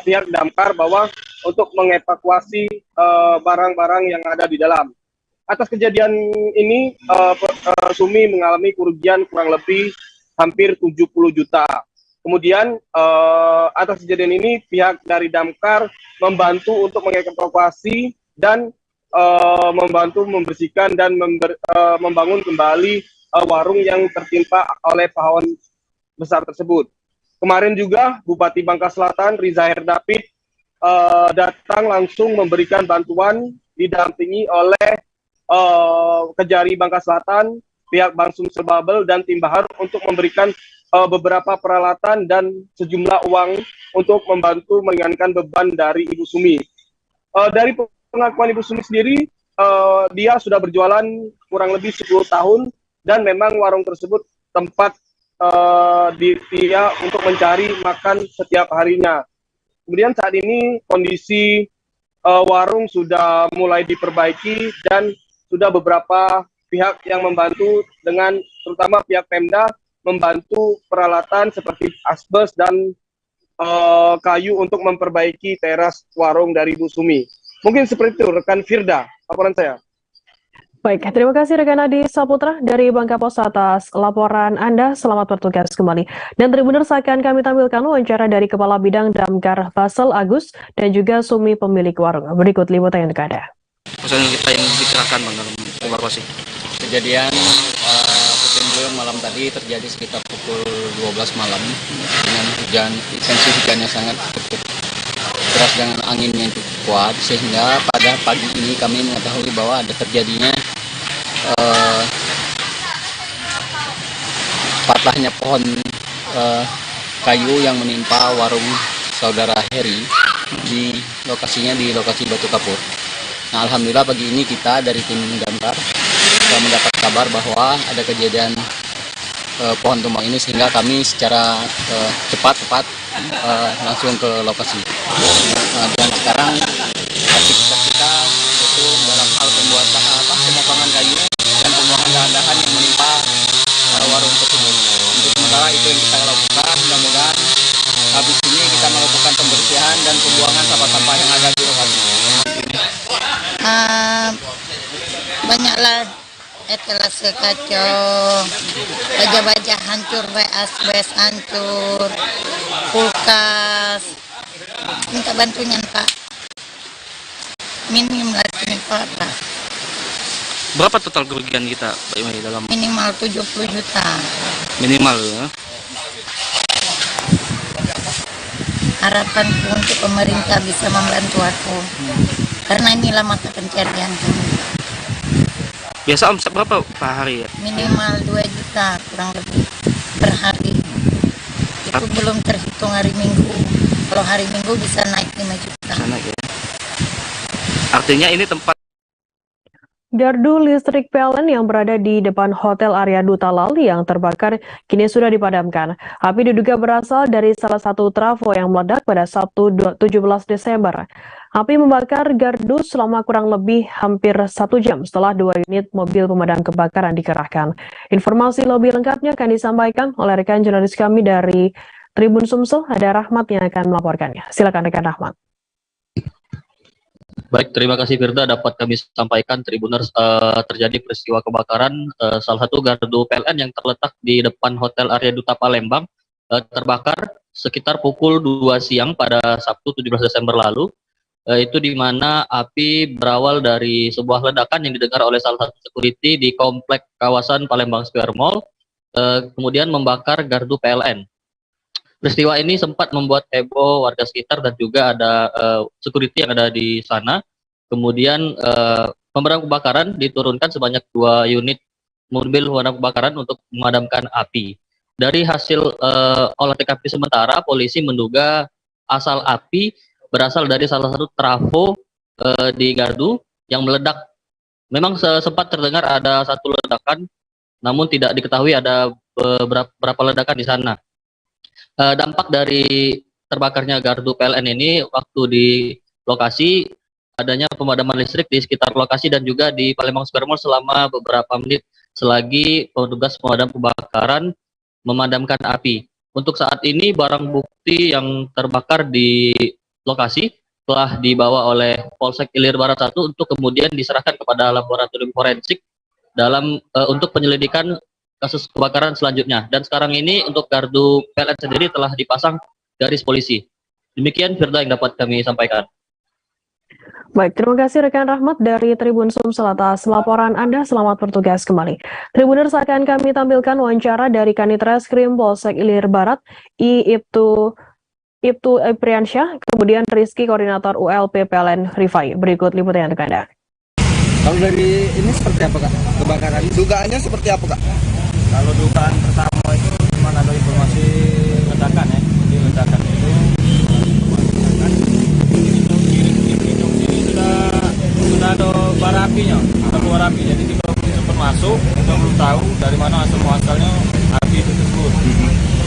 pihak damkar bahwa untuk mengevakuasi barang-barang yang ada di dalam. Atas kejadian ini, Sumi mengalami kerugian kurang lebih hampir 70 juta. Kemudian atas kejadian ini pihak dari damkar membantu untuk mengevakuasi dan membantu membersihkan dan membangun kembali warung yang tertimpa oleh pohon besar tersebut. Kemarin juga Bupati Bangka Selatan Riza Herdapit datang langsung memberikan bantuan didampingi oleh Kejari Bangka Selatan, pihak Bank Sumsel Babel dan tim Bahar untuk memberikan beberapa peralatan dan sejumlah uang untuk membantu meringankan beban dari Ibu Sumi. Dari pengakuan Ibu Sumi sendiri, dia sudah berjualan kurang lebih 10 tahun dan memang warung tersebut tempat dia untuk mencari makan setiap harinya. Kemudian saat ini kondisi warung sudah mulai diperbaiki dan sudah beberapa pihak yang membantu dengan terutama pihak Pemda membantu peralatan seperti asbes dan kayu untuk memperbaiki teras warung dari Bu Sumi. Mungkin seperti itu rekan Firda, laporan saya. Baik, terima kasih rekan Adi Saputra dari Bangka Pos atas laporan Anda. Selamat bertugas kembali. Dan Tribuners akan kami tampilkan wawancara dari Kepala Bidang Damkar Basel Agus dan juga Sumi pemilik warung. Berikut liputan yang ada. Personil kita yang dikerahkan dalam evakuasi. Kejadian puting malam tadi terjadi sekitar pukul 12 malam dengan hujan, intensi hujannya sangat cukup deras dengan angin yang cukup kuat, sehingga pada pagi ini kami mengetahui bahwa ada terjadinya patahnya pohon kayu yang menimpa warung saudara Heri di lokasi Batu Kapur. Nah, alhamdulillah pagi ini kita dari tim damkar mendapat kabar bahwa ada kejadian pohon tumbang ini, sehingga kami secara cepat langsung ke lokasi. Dan sekarang aktivitas kita itu dalam hal pembuatan pemotongan kayu dan pembuangan dahan-dahan yang menimpa warung tersebut. Untuk sementara itu yang kita lakukan. Mudah-mudahan habis ini kita melakukan pembersihan dan pembuangan sampah-sampah yang ada di lokasi. Banyaklah etalase kacau, baja-baja hancur, asbes hancur, kulkas. Minta bantunya Pak. Minim lagi Pak. Berapa total kerugian kita Pak Imai dalam? Minimal 70 juta. Minimal ya. Harapanku untuk pemerintah bisa membantu aku. Karena inilah mata pencarian kami. Biasa omset berapa per hari ya? Minimal 2 juta kurang lebih per hari. Itu belum terhitung hari Minggu. Kalau hari Minggu bisa naik 5 juta. Bisa naik ya. Artinya ini tempat Gardu listrik PLN yang berada di depan Hotel Arya Duta Lali yang terbakar kini sudah dipadamkan. Api diduga berasal dari salah satu trafo yang meledak pada Sabtu 17 Desember. Api membakar gardu selama kurang lebih hampir 1 jam setelah 2 unit mobil pemadam kebakaran dikerahkan. Informasi lebih lengkapnya akan disampaikan oleh rekan jurnalis kami dari Tribun Sumsel, ada Rahmat yang akan melaporkannya. Silakan rekan Rahmat. Baik, terima kasih Firda. Dapat kami sampaikan Tribuners, terjadi peristiwa kebakaran salah satu gardu PLN yang terletak di depan Hotel Arya Duta Palembang terbakar sekitar pukul 2 siang pada Sabtu 17 Desember lalu. Itu di mana api berawal dari sebuah ledakan yang didengar oleh salah satu security di komplek kawasan Palembang Square Mall, kemudian membakar gardu PLN. Peristiwa ini sempat membuat heboh warga sekitar dan juga ada security yang ada di sana. Kemudian pemadam kebakaran diturunkan sebanyak 2 unit mobil pemadam kebakaran untuk memadamkan api. Dari hasil olah TKP sementara, polisi menduga asal api berasal dari salah satu trafo di gardu yang meledak. Memang sempat terdengar ada satu ledakan, namun tidak diketahui ada berapa ledakan di sana. Dampak dari terbakarnya gardu PLN ini waktu di lokasi adanya pemadaman listrik di sekitar lokasi dan juga di Palembang Square Mall selama beberapa menit selagi petugas pemadam kebakaran memadamkan api. Untuk saat ini barang bukti yang terbakar di lokasi telah dibawa oleh Polsek Ilir Barat 1 untuk kemudian diserahkan kepada laboratorium forensik dalam untuk penyelidikan kasus kebakaran selanjutnya. Dan sekarang ini untuk gardu PLN sendiri telah dipasang garis polisi. Demikian Firda yang dapat kami sampaikan. Baik, terima kasih rekan Rahmat dari Tribun Sumsel atas laporan Anda. Selamat bertugas kembali. Tribuners, akan kami tampilkan wawancara dari Kanit Reskrim Polsek Ilir Barat, Ibtu Epriansyah, kemudian Rizky, Koordinator ULP PLN Rifai. Berikut liputannya untuk Anda. Kalau dari ini seperti apa Kak? Kebakaran? Dugaannya seperti apa Kak? Kalau dugaan pertama itu cuma ada informasi ledakan ya. Jadi ledakan itu sudah ada bara apinya, ada luar api. Jadi kita belum sempat masuk, kita belum tahu dari mana asal muasalnya api itu tersebut.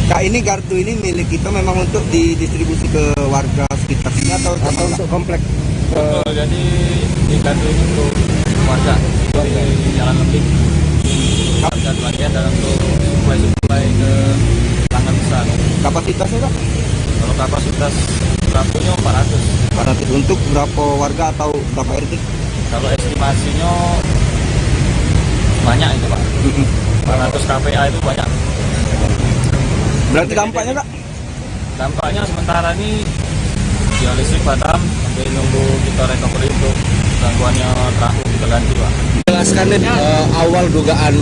Kak, ini gardu ini milik kita memang untuk didistribusi ke warga sekitar sini atau untuk komplek? Betul, jadi di gardu ini untuk warga di Jalan Lembing. Dan bagian dan untuk suplai ke tangan besar. Kapasitasnya Kak? Kalau kapasitas lampunya 400. Untuk berapa warga atau berapa RT? Kalau estimasinya banyak itu Pak. 400 KPA itu banyak. Berarti dampaknya Kak? Dampaknya sementara ini ya listrik padam sampai nunggu kita recovery untuk gangguannya terakhir kita ganti Pak. Jelaskan awal dugaan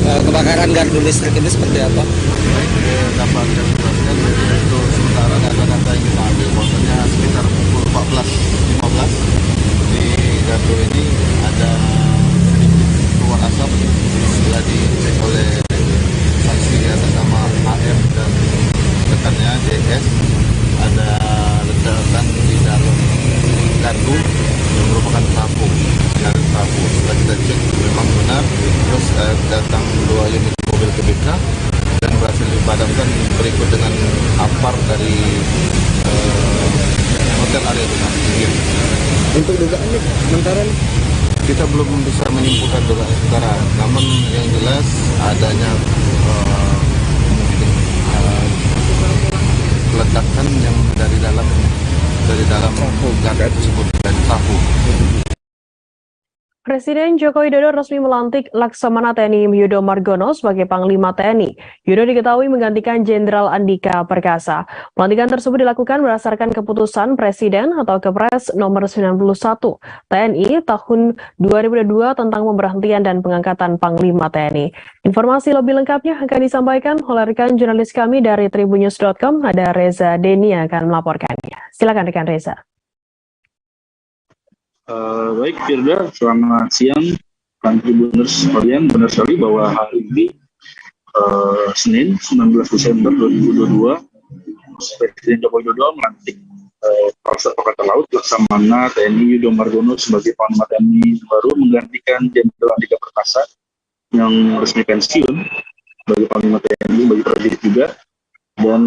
kebakaran gardu listrik ini seperti apa? Dapat kami jelaskan itu sementara data-data yang kita ambil bahwasanya sekitar pukul 14.15 di gardu ini ada sedikit keluar asap setelah dicek oleh saksi atas nama AF dan rekannya JS. Ada ledakan di dalam gardu yang merupakan trafo. Setelah kita cek memang benar, terus datang 2 unit mobil KBK dan berhasil dipadamkan berikut dengan apar dari Hotel Arya Duta. Untuk dugaannya sementara kita belum bisa menyimpulkan dugaan sementara, namun yang jelas adanya ledakan yang dari dalam gardu tersebut dan trafo. Presiden Joko Widodo resmi melantik Laksamana TNI Yudo Margono sebagai Panglima TNI. Yudo diketahui menggantikan Jenderal Andika Perkasa. Pelantikan tersebut dilakukan berdasarkan keputusan Presiden atau Kepres nomor 91 TNI tahun 2002 tentang pemberhentian dan pengangkatan Panglima TNI. Informasi lebih lengkapnya akan disampaikan oleh rekan jurnalis kami dari tribunnews.com, ada Reza Deni yang akan melaporkannya. Silakan rekan Reza. Baik Firda, selamat siang dan Tribuners sekalian. Benar sekali bahwa hari ini Senin 19 Desember 2022 Presiden Joko Widodo melantik Kepala Angkatan Laut Laksamana TNI Yudo Margono sebagai Panglima TNI baru, menggantikan Jenderal Andika Perkasa yang resmi pensiun sebagai Panglima TNI bagi prajurit juga. Dan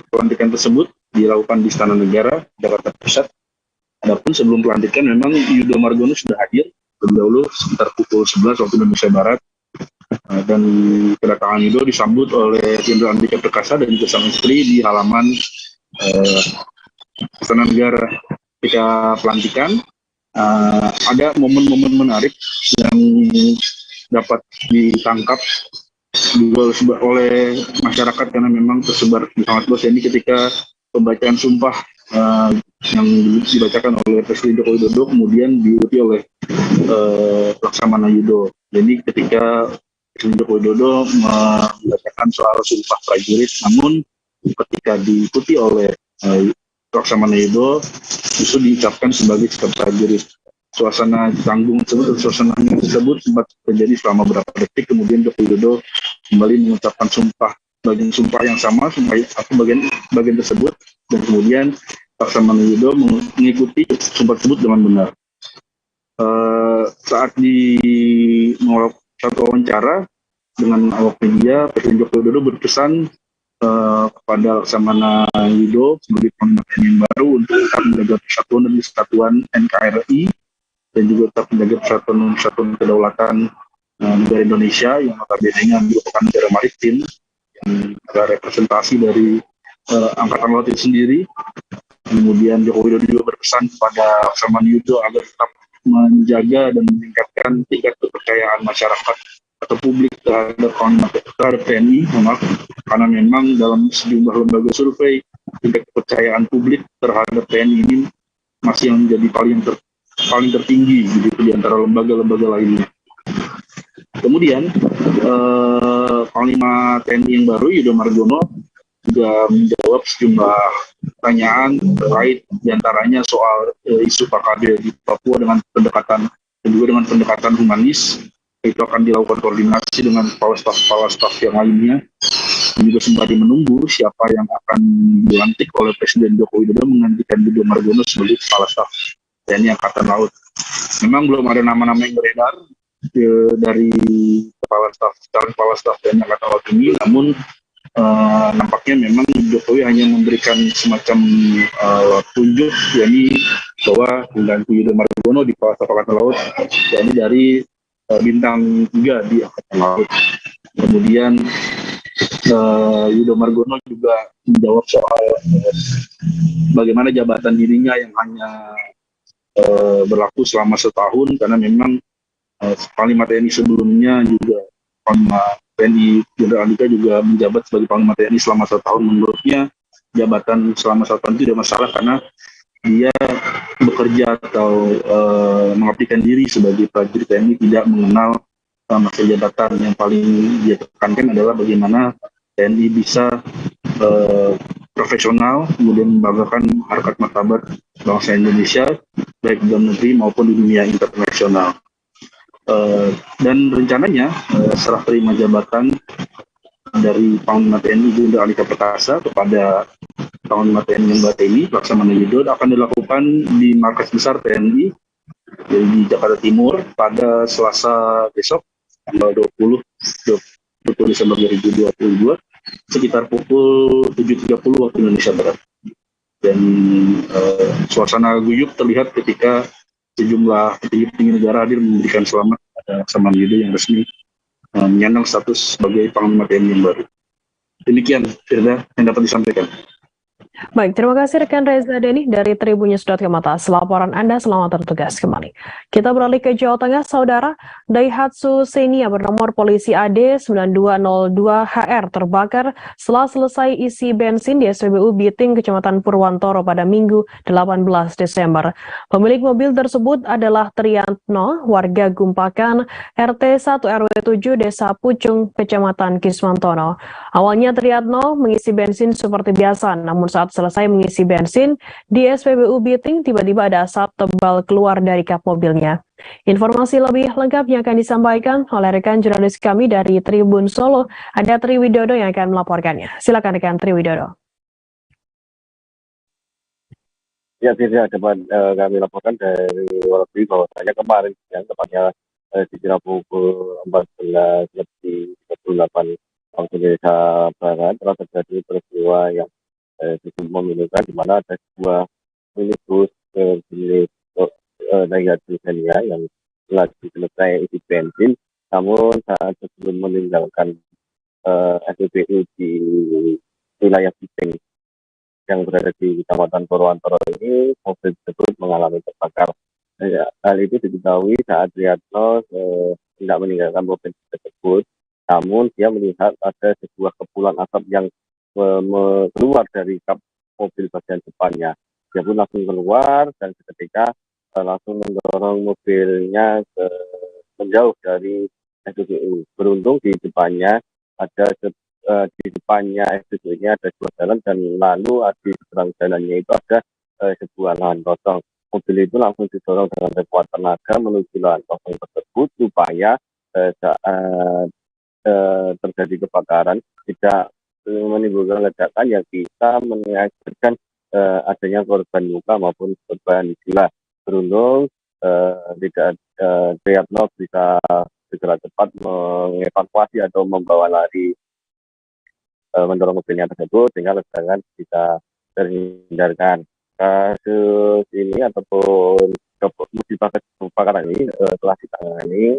pelantikan tersebut dilakukan di Istana Negara, Jakarta Pusat. Adapun sebelum pelantikan memang Yudo Margono sudah hadir lebih dahulu sekitar pukul 11 waktu Indonesia Barat, dan kedatangan Yudo disambut oleh Jenderal Andika Perkasa dan juga sang istri di halaman Istana Negara. Ketika pelantikan ada momen-momen menarik yang dapat ditangkap juga oleh masyarakat karena memang tersebar sangat luas. Ini ketika pembacaan sumpah yang dibacakan oleh Presiden Joko Widodo kemudian diikuti oleh Laksamana Yudo. Jadi ketika Presiden Joko Widodo membacakan soal sumpah prajurit, namun ketika diikuti oleh Laksamana Yudo justru diucapkan sebagai sikap prajurit. Suasana tanggung tersebut, suasana tersebut sempat terjadi selama beberapa detik, kemudian Joko Widodo kembali mengucapkan bagian sumpah yang sama, bagian tersebut, dan kemudian Laksamana Yudo mengikuti sumpah tersebut dengan benar. Saat di satu wawancara dengan awak media, Presiden Joko Widodo berpesan kepada Laksamana Yudo sebagai Panglima TNI yang baru untuk tetap menjaga persatuan dan kesatuan NKRI dan juga tetap menjaga persatuan kedaulatan negara Indonesia yang notabene merupakan negara maritim yang adalah representasi dari Angkatan Laut itu sendiri. Kemudian Joko Widodo juga berpesan kepada Laksamana Yudo agar tetap menjaga dan meningkatkan tingkat kepercayaan masyarakat atau publik terhadap TNI, karena memang dalam sejumlah lembaga survei tingkat kepercayaan publik terhadap TNI ini masih yang menjadi paling tertinggi begitu di antara lembaga-lembaga lainnya. Kemudian Panglima TNI yang baru Yudo Margono juga menjawab sejumlah pertanyaan terkait diantaranya soal isu PKB di Papua dengan pendekatan dan juga dengan pendekatan humanis. Itu akan dilakukan koordinasi dengan kepala staf yang lainnya, dan juga sembari menunggu siapa yang akan dilantik oleh Presiden Joko Widodo menggantikan Yudo Margono sebagai kepala staf TNI Angkatan Laut. Memang belum ada nama-nama yang beredar dari calon kepala staf TNI Angkatan Laut ini, namun nampaknya memang Jokowi hanya memberikan semacam tunjuk, yakni bahwa mengganti Yudo Margono di kepala staf Angkatan Laut, yakni dari bintang 3 di Angkatan Laut. Kemudian Yudo Margono juga menjawab soal bagaimana jabatan dirinya yang hanya berlaku selama setahun, karena memang Panglima TNI sebelumnya juga Panglima TNI Jenderal Andika juga menjabat sebagai Panglima TNI selama 1 tahun. Menurutnya jabatan selama 1 tahun itu tidak masalah karena dia bekerja atau mengabdikan diri sebagai prajurit TNI, tidak mengenal masa jabatan. Yang paling dia tekankan adalah bagaimana TNI bisa profesional, kemudian membanggakan harkat martabat bangsa Indonesia baik di dalam negeri maupun di dunia internasional. Dan rencananya serah terima jabatan dari Panglima TNI Jenderal Andika Perkasa kepada Panglima TNI yang baru ini, Laksamana Yudo, akan dilakukan di markas besar TNI di Jakarta Timur pada Selasa besok, tanggal 20 Desember 2022, sekitar pukul 7.30 waktu Indonesia Barat. Dan suasana guyup terlihat ketika sejumlah petinggi negara hadir memberikan selamat pada Laksamana Yudo yang resmi menyandang status sebagai Panglima TNI yang baru. Demikian, Firda, yang dapat disampaikan. Baik, terima kasih rekan Reza Denny dari Tribunnews.com atas laporan Anda. Selamat bertugas kembali. Kita beralih ke Jawa Tengah, Saudara. Daihatsu Xenia bernomor polisi AD 9202HR terbakar setelah selesai isi bensin di SPBU Biting, Kecamatan Purwantoro pada Minggu 18 Desember. Pemilik mobil tersebut adalah Triantno, warga Gumpakan, RT 1 RW 7 Desa Pucung, Kecamatan Kismantono. Awalnya Triantno mengisi bensin seperti biasa, namun saat selesai mengisi bensin di SPBU Biting, tiba-tiba ada asap tebal keluar dari kap mobilnya. Informasi lebih lengkap yang akan disampaikan oleh rekan jurnalis kami dari Tribun Solo, ada Tri Widodo yang akan melaporkannya. Silakan rekan Tri Widodo. Ya, tidak dapat kami laporkan dari Walabi bahwasanya kemarin yang tepatnya sekira pukul 14.38 waktu Indonesia Barat telah terjadi peristiwa yang cukup memilukan, di mana ada sebuah minibus jenis Daihatsu Xenia yang lagi selesai isi bensin, namun saat sebelum meninggalkan SPBU di wilayah Biting yang berada di Kecamatan Purwantoro ini, mobil tersebut mengalami terbakar. Hal itu diketahui saat Triantno tidak meninggalkan mobil tersebut, namun dia melihat ada sebuah kepulan asap yang keluar dari kap mobil bagian depannya. Dia pun langsung keluar dan seketika langsung mendorong mobilnya menjauh dari SPBU. Beruntung di depannya SPBU ini ada 2 jalan, dan lalu di seberang jalannya itu ada sebuah lahan kosong. Mobil itu langsung didorong dengan sekuat tenaga menuju lahan kosong tersebut supaya saat terjadi kebakaran tidak menimbulkan ledakan yang bisa mengakibatkan adanya korban luka maupun korban jiwa. Beruntung tidak Triantno bisa segera cepat mengevakuasi atau membawa lari mendorong mobilnya tersebut sehingga ledakan bisa terhindarkan. Kasus ini ataupun musibah kebakaran ini telah ditangani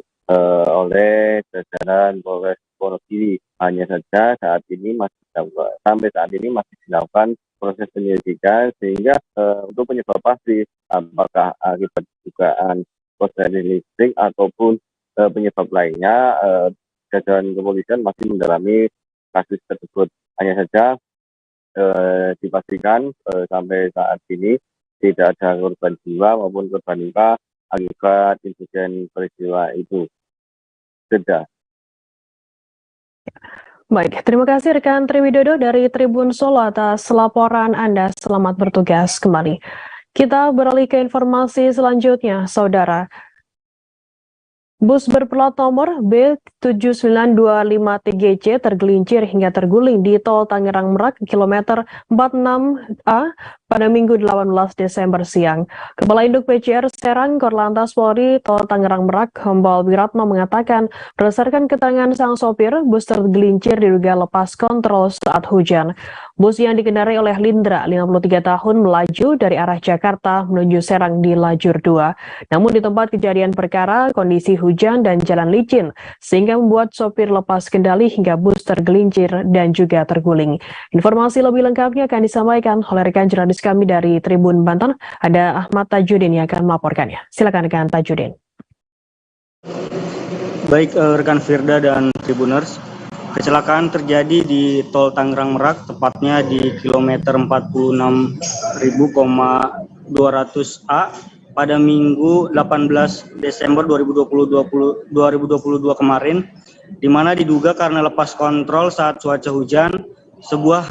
oleh jajaran Polres Wonogiri. Hanya saja sampai saat ini masih dilakukan proses penyelidikan, sehingga untuk penyebab pasti apakah akibat dugaan korsleting listrik ataupun penyebab lainnya, jajaran kepolisian masih mendalami kasus tersebut. Hanya saja dipastikan sampai saat ini tidak ada korban jiwa maupun korban luka akibat insiden peristiwa itu. Sudah. Baik, terima kasih rekan Triwidodo dari Tribun Solo atas laporan Anda. Selamat bertugas kembali. Kita beralih ke informasi selanjutnya, Saudara. Bus berplat nomor B7925TGC tergelincir hingga terguling di tol Tangerang Merak kilometer 46A pada Minggu 18 Desember siang. Kepala Induk PCR Serang Korlantas Polri Tol Tangerang Merak, Hombal Wiratno mengatakan, berdasarkan keterangan sang sopir, bus tergelincir diduga lepas kontrol saat hujan. Bus yang dikendarai oleh Lindra, 53 tahun, melaju dari arah Jakarta menuju Serang di lajur 2. Namun di tempat kejadian perkara, kondisi hujan dan jalan licin, sehingga membuat sopir lepas kendali hingga bus tergelincir dan juga terguling. Informasi lebih lengkapnya akan disampaikan oleh rekan jurnalis kami dari Tribun Banten, ada Ahmad Tajudin yang akan melaporkannya. Silakan rekan Tajudin. Baik rekan Firda dan Tribuners, kecelakaan terjadi di Tol Tangerang Merak, tepatnya di kilometer 46.200A pada Minggu 18 Desember 2022 kemarin, di mana diduga karena lepas kontrol saat cuaca hujan, sebuah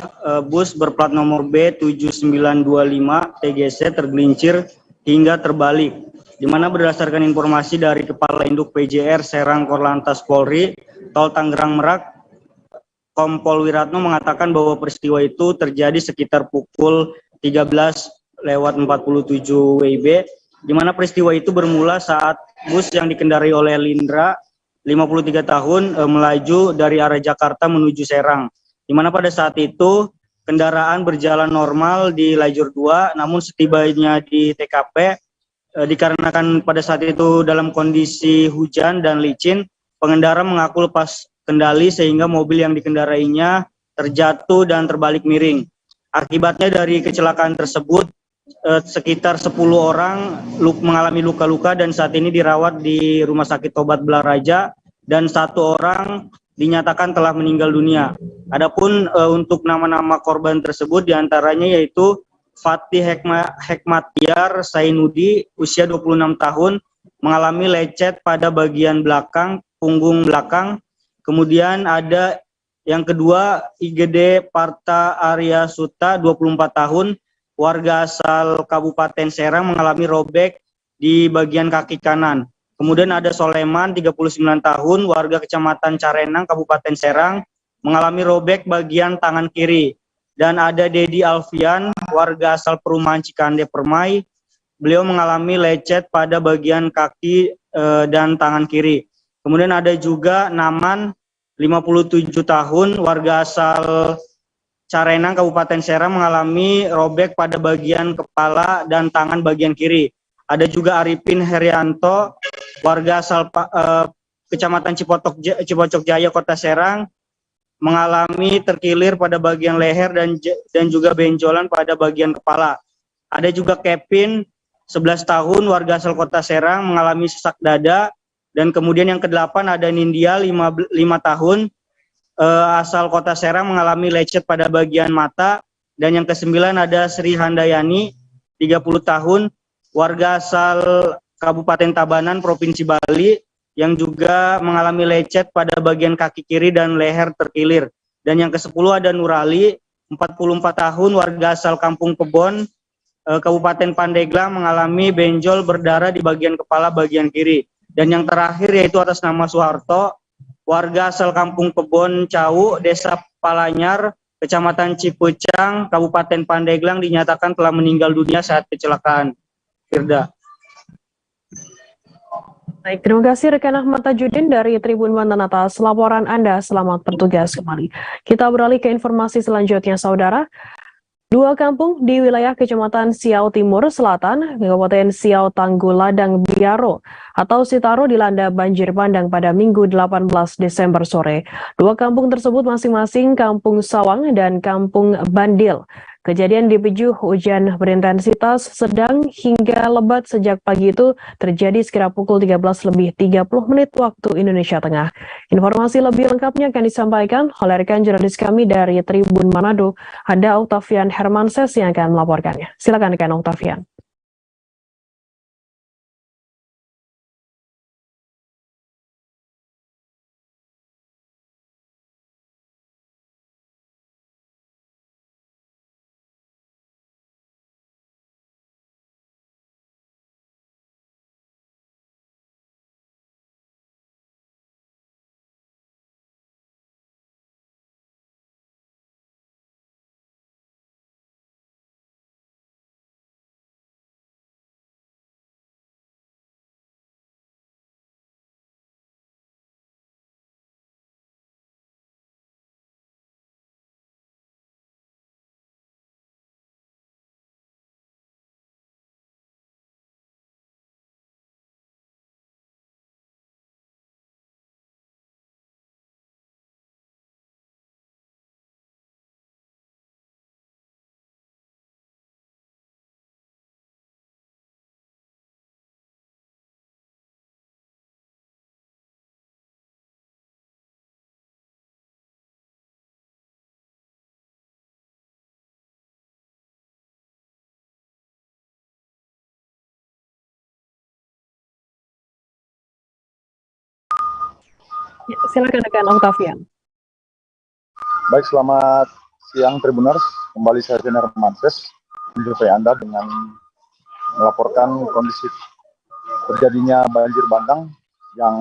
bus berplat nomor B7925TGC tergelincir hingga terbalik, di mana berdasarkan informasi dari Kepala Induk PJR Serang Korlantas Polri Tol Tangerang Merak, Kompol Wiratno mengatakan bahwa peristiwa itu terjadi sekitar pukul 13:47 WIB, di mana peristiwa itu bermula saat bus yang dikendarai oleh Lindra, 53 tahun, melaju dari arah Jakarta menuju Serang, di mana pada saat itu kendaraan berjalan normal di lajur 2, namun setibanya di TKP, dikarenakan pada saat itu dalam kondisi hujan dan licin, pengendara mengaku lepas kendali sehingga mobil yang dikendarainya terjatuh dan terbalik miring. Akibatnya dari kecelakaan tersebut, sekitar 10 orang mengalami luka-luka dan saat ini dirawat di Rumah Sakit Tobat Belaraja, dan 1 orang dinyatakan telah meninggal dunia. Adapun untuk nama-nama korban tersebut diantaranya yaitu Fatih Hekmatyar Sainudi, usia 26 tahun, mengalami lecet pada bagian belakang, punggung belakang. Kemudian ada yang kedua, IGD Parta Arya Suta, 24 tahun, warga asal Kabupaten Serang, mengalami robek di bagian kaki kanan. Kemudian ada Soleman, 39 tahun, warga Kecamatan Carenang, Kabupaten Serang, mengalami robek bagian tangan kiri. Dan ada Dedi Alfian, warga asal Perumahan Cikande Permai, beliau mengalami lecet pada bagian kaki dan tangan kiri. Kemudian ada juga Naman, 57 tahun, warga asal Carenang, Kabupaten Serang, mengalami robek pada bagian kepala dan tangan bagian kiri. Ada juga Arifin Herianto, warga asal Kecamatan Cipocok Jaya, Kota Serang, mengalami terkilir pada bagian leher dan juga benjolan pada bagian kepala. Ada juga Kevin, 11 tahun, warga asal Kota Serang, mengalami sesak dada. Dan kemudian yang ke-8 ada Nindya, 5 tahun, asal Kota Serang, mengalami lecet pada bagian mata. Dan yang ke-9 ada Sri Handayani, 30 tahun, warga asal Kabupaten Tabanan, Provinsi Bali, yang juga mengalami lecet pada bagian kaki kiri dan leher terkilir. Dan yang ke-10 ada Nurali, 44 tahun, warga asal Kampung Kebon, Kabupaten Pandeglang, mengalami benjol berdarah di bagian kepala bagian kiri. Dan yang terakhir yaitu atas nama Soeharto, warga asal Kampung Kebon Cau, Desa Palanyar, Kecamatan Cipucang, Kabupaten Pandeglang, dinyatakan telah meninggal dunia saat kecelakaan. Firda. Baik, terima kasih rekan Ahmad Tajudin dari Tribun Banten atas laporan Anda. Selamat bertugas kembali. Kita beralih ke informasi selanjutnya, Saudara. 2 kampung di wilayah Kecamatan Siau Timur Selatan, Kabupaten Siau Tangguladang Biaro atau Sitaro dilanda banjir bandang pada Minggu 18 Desember sore. 2 kampung tersebut masing-masing Kampung Sawang dan Kampung Bandil. Kejadian dipicu hujan berintensitas sedang hingga lebat sejak pagi itu terjadi sekira pukul 13:30 waktu Indonesia Tengah. Informasi lebih lengkapnya akan disampaikan oleh rekan jurnalis kami dari Tribun Manado, ada Octavian Hermanses yang akan melaporkannya. Silakan rekan Octavian. Ya, silakan rekan Octavian. Baik, selamat siang Tribuners. Kembali saya Jenar Manses menjumpai Anda dengan melaporkan kondisi terjadinya banjir bandang yang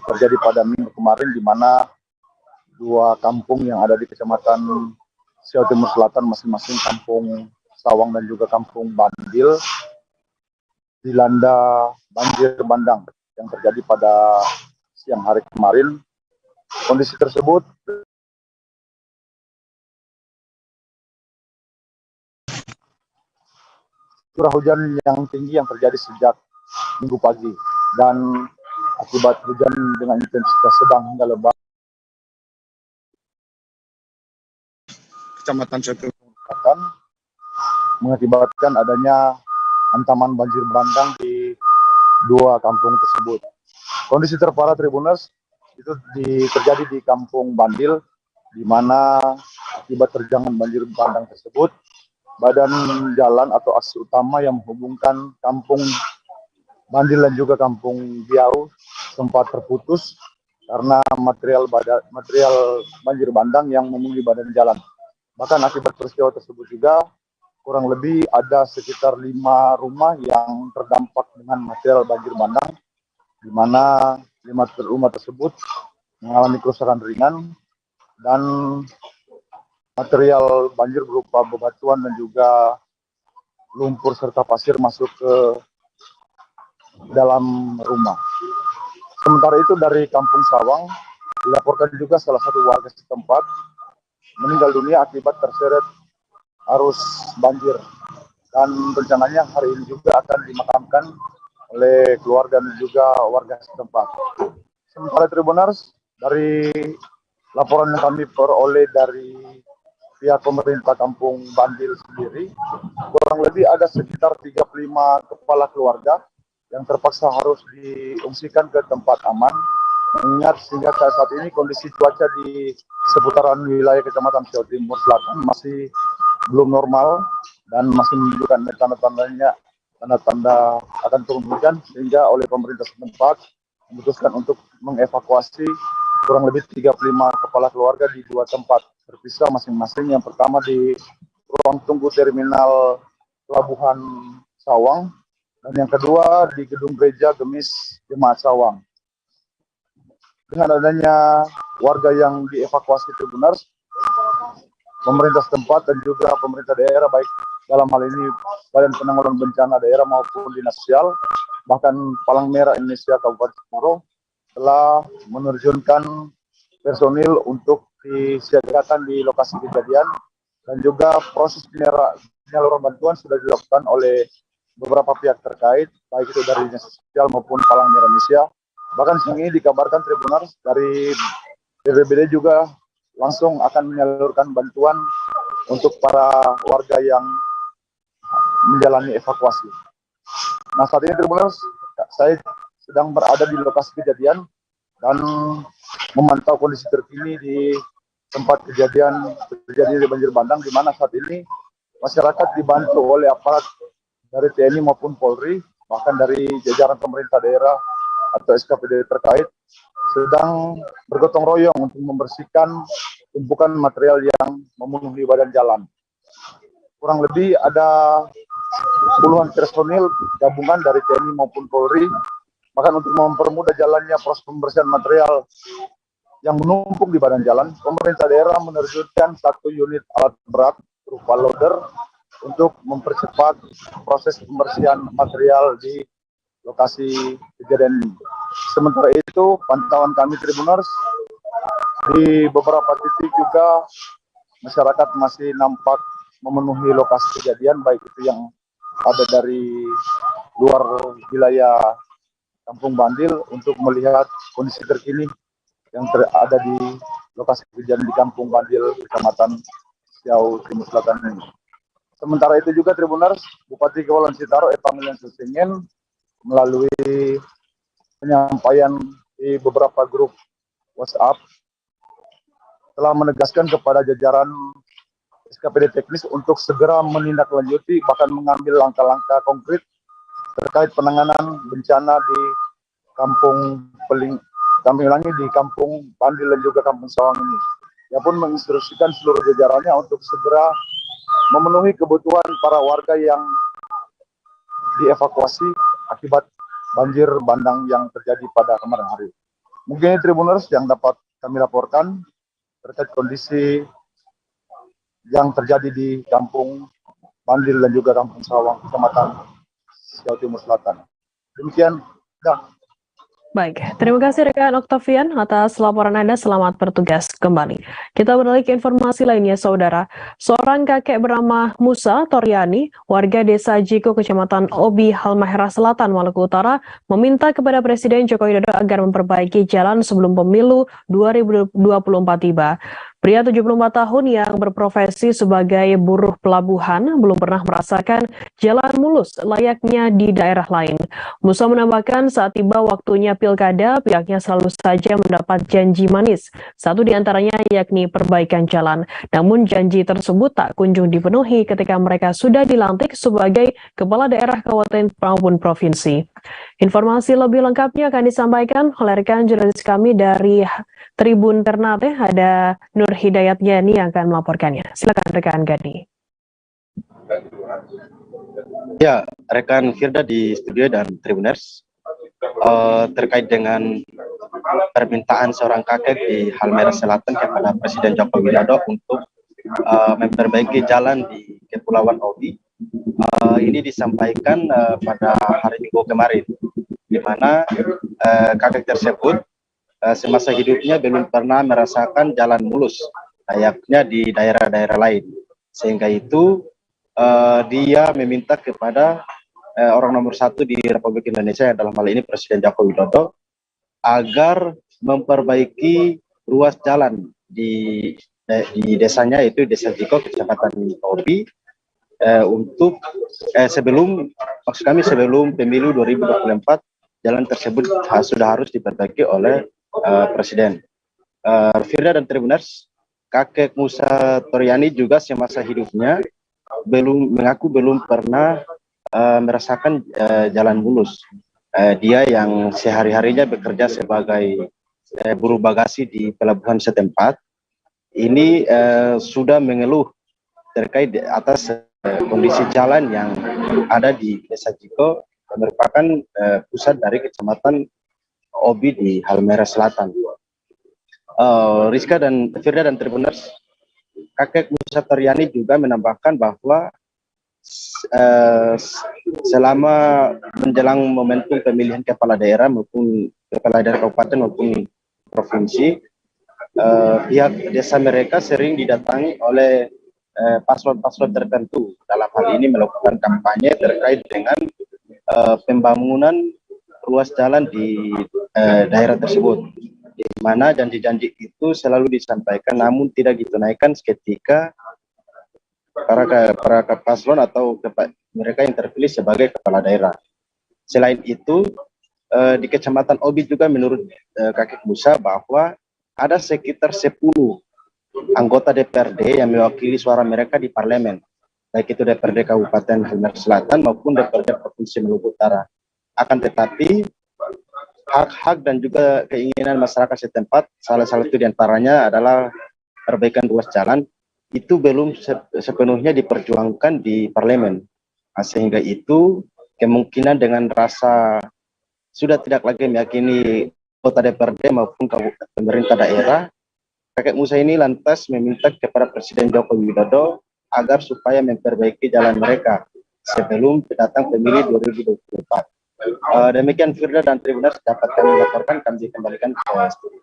terjadi pada minggu kemarin, di mana dua kampung yang ada di Kecamatan Siau Timur Selatan, masing-masing Kampung Sawang dan juga Kampung Bandil, dilanda banjir bandang yang terjadi pada siang hari kemarin. Kondisi tersebut curah hujan yang tinggi yang terjadi sejak minggu pagi, dan akibat hujan dengan intensitas sedang hingga lebat Kecamatan Siau Selatan mengakibatkan adanya ancaman banjir bandang di dua kampung tersebut. Kondisi terparah Tribuners itu terjadi di Kampung Bandil, di mana akibat terjangan banjir bandang tersebut, badan jalan atau akses utama yang menghubungkan Kampung Bandil dan juga Kampung Biau sempat terputus karena material banjir bandang yang memenuhi badan jalan. Bahkan akibat peristiwa tersebut juga kurang lebih ada sekitar 5 rumah yang terdampak dengan material banjir bandang, di mana 5 rumah tersebut mengalami kerusakan ringan dan material banjir berupa bebatuan dan juga lumpur serta pasir masuk ke dalam rumah. Sementara itu dari Kampung Sawang dilaporkan juga salah satu warga setempat meninggal dunia akibat terseret arus banjir, dan rencananya hari ini juga akan dimakamkan oleh keluarga dan juga warga setempat. Sementara Tribuners, dari laporan yang kami peroleh dari pihak pemerintah Kampung Bandil sendiri, kurang lebih ada sekitar 35 kepala keluarga yang terpaksa harus diungsikan ke tempat aman. Mengingat sehingga saat ini kondisi cuaca di seputaran wilayah Kecamatan Siau Timur Selatan masih belum normal dan masih menunjukkan tanda-tanda akan turun hujan, sehingga oleh pemerintah setempat memutuskan untuk mengevakuasi kurang lebih 35 kepala keluarga di 2 tempat terpisah masing-masing. Yang pertama di ruang tunggu terminal Pelabuhan Sawang, dan yang kedua di gedung gereja Gemis Jemaat Sawang. Dengan adanya warga yang dievakuasi Tribuners, pemerintah setempat dan juga pemerintah daerah, baik dalam hal ini Badan Penanggulangan Bencana Daerah maupun Dinas Sosial, bahkan Palang Merah Indonesia Kabupaten Jember, telah menerjunkan personil untuk disiagakan di lokasi kejadian, dan juga proses penyaluran bantuan sudah dilakukan oleh beberapa pihak terkait, baik itu dari Dinas Sosial maupun Palang Merah Indonesia. Bahkan siang ini dikabarkan Tribuners dari BPBD juga langsung akan menyalurkan bantuan untuk para warga yang menjalani evakuasi. Nah, saat ini Tribuners, saya sedang berada di lokasi kejadian dan memantau kondisi terkini di tempat kejadian terjadi banjir bandang, di mana saat ini masyarakat dibantu oleh aparat dari TNI maupun Polri, bahkan dari jajaran pemerintah daerah atau SKPD terkait, sedang bergotong royong untuk membersihkan tumpukan material yang memenuhi badan jalan. Kurang lebih ada puluhan personil gabungan dari TNI maupun Polri, bahkan untuk mempermudah jalannya proses pembersihan material yang menumpuk di badan jalan, pemerintah daerah menerjunkan 1 unit alat berat berupa loader untuk mempercepat proses pembersihan material di lokasi kejadian ini. Sementara itu, pantauan kami Tribuners, di beberapa titik juga masyarakat masih nampak memenuhi lokasi kejadian, baik itu yang ada dari luar wilayah Kampung Bandil untuk melihat kondisi terkini yang ada di lokasi kejadian di Kampung Bandil, Kecamatan Siau Timur Selatan ini. Sementara itu juga Tribuners, Bupati Kepulauan Sitaro Epamilian Susingen melalui penyampaian di beberapa grup WhatsApp telah menegaskan kepada jajaran SKPD teknis untuk segera menindaklanjuti, bahkan mengambil langkah-langkah konkret terkait penanganan bencana di Kampung kami ulangi di Kampung Bandil dan juga Kampung Sawang ini. Ia pun menginstruksikan seluruh jajarannya untuk segera memenuhi kebutuhan para warga yang dievakuasi akibat banjir bandang yang terjadi pada kemarin hari. Mungkin Tribuners yang dapat kami laporkan terkait kondisi yang terjadi di Kampung Bandil dan juga Kampung Sawang, Kecamatan Siau Timur Selatan. Demikian, Baik, terima kasih rekan Octavian atas laporan Anda. Selamat bertugas kembali. Kita beralih ke informasi lainnya, Saudara. Seorang kakek bernama Musa Toryani, warga desa Jiko, Kecamatan Obi, Halmahera Selatan, Maluku Utara, meminta kepada Presiden Joko Widodo agar memperbaiki jalan sebelum pemilu 2024 tiba. Pria 74 tahun yang berprofesi sebagai buruh pelabuhan belum pernah merasakan jalan mulus layaknya di daerah lain. Musa menambahkan saat tiba waktunya pilkada, pihaknya selalu saja mendapat janji manis. Satu di antaranya yakni perbaikan jalan. Namun janji tersebut tak kunjung dipenuhi ketika mereka sudah dilantik sebagai kepala daerah kabupaten maupun provinsi. Informasi lebih lengkapnya akan disampaikan oleh rekan jurnalis kami dari Tribun Ternate, ada Nur Hidayat Yani yang akan melaporkannya. Silakan rekan Gani. Ya, rekan Firda di studio dan Tribuners, terkait dengan permintaan seorang kakek di Halmahera Selatan kepada Presiden Joko Widodo untuk memperbaiki jalan di Kepulauan Obi. Ini disampaikan pada hari Minggu kemarin, di mana kakek tersebut semasa hidupnya belum pernah merasakan jalan mulus layaknya di daerah-daerah lain, sehingga itu dia meminta kepada orang nomor satu di Republik Indonesia, yang dalam hal ini Presiden Joko Widodo, agar memperbaiki ruas jalan di desanya, yaitu Desa Jiko, Kecamatan Obi, untuk sebelum pemilu 2024 jalan tersebut sudah harus diperbaiki oleh Presiden. Firda dan Tribuners, kakek Musa Toryani juga semasa hidupnya mengaku belum pernah merasakan jalan mulus. Dia yang sehari-harinya bekerja sebagai buruh bagasi di pelabuhan setempat, ini sudah mengeluh terkait atas kondisi jalan yang ada di Desa Jiko, yang merupakan pusat dari Kecamatan Obi di Halmahera Selatan. Rizka dan Firda dan Tribuners, kakek Musa Toryani juga menambahkan bahwa selama menjelang momentum pemilihan kepala daerah maupun kepala daerah kabupaten maupun provinsi, pihak desa mereka sering didatangi oleh paslon-paslon tertentu, dalam hal ini melakukan kampanye terkait dengan pembangunan ruas jalan di daerah tersebut, di mana janji-janji itu selalu disampaikan namun tidak ditunaikan ketika para paslon atau mereka yang terpilih sebagai kepala daerah. Selain itu, di Kecamatan Obi juga menurut kakek Musa bahwa ada sekitar 10 anggota DPRD yang mewakili suara mereka di parlemen, baik itu DPRD Kabupaten Halmahera Selatan maupun DPRD Provinsi Maluku Utara. Akan tetapi hak-hak dan juga keinginan masyarakat setempat, salah satu diantaranya adalah perbaikan ruas jalan, itu belum sepenuhnya diperjuangkan di parlemen. Sehingga itu kemungkinan dengan rasa sudah tidak lagi meyakini kota DPRD maupun pemerintah daerah, kakek Musa ini lantas meminta kepada Presiden Joko Widodo agar supaya memperbaiki jalan mereka sebelum datang pemilu 2024. Demikian Firda dan Tribuners dapat kami laporkan, kami kembalikan ke studio.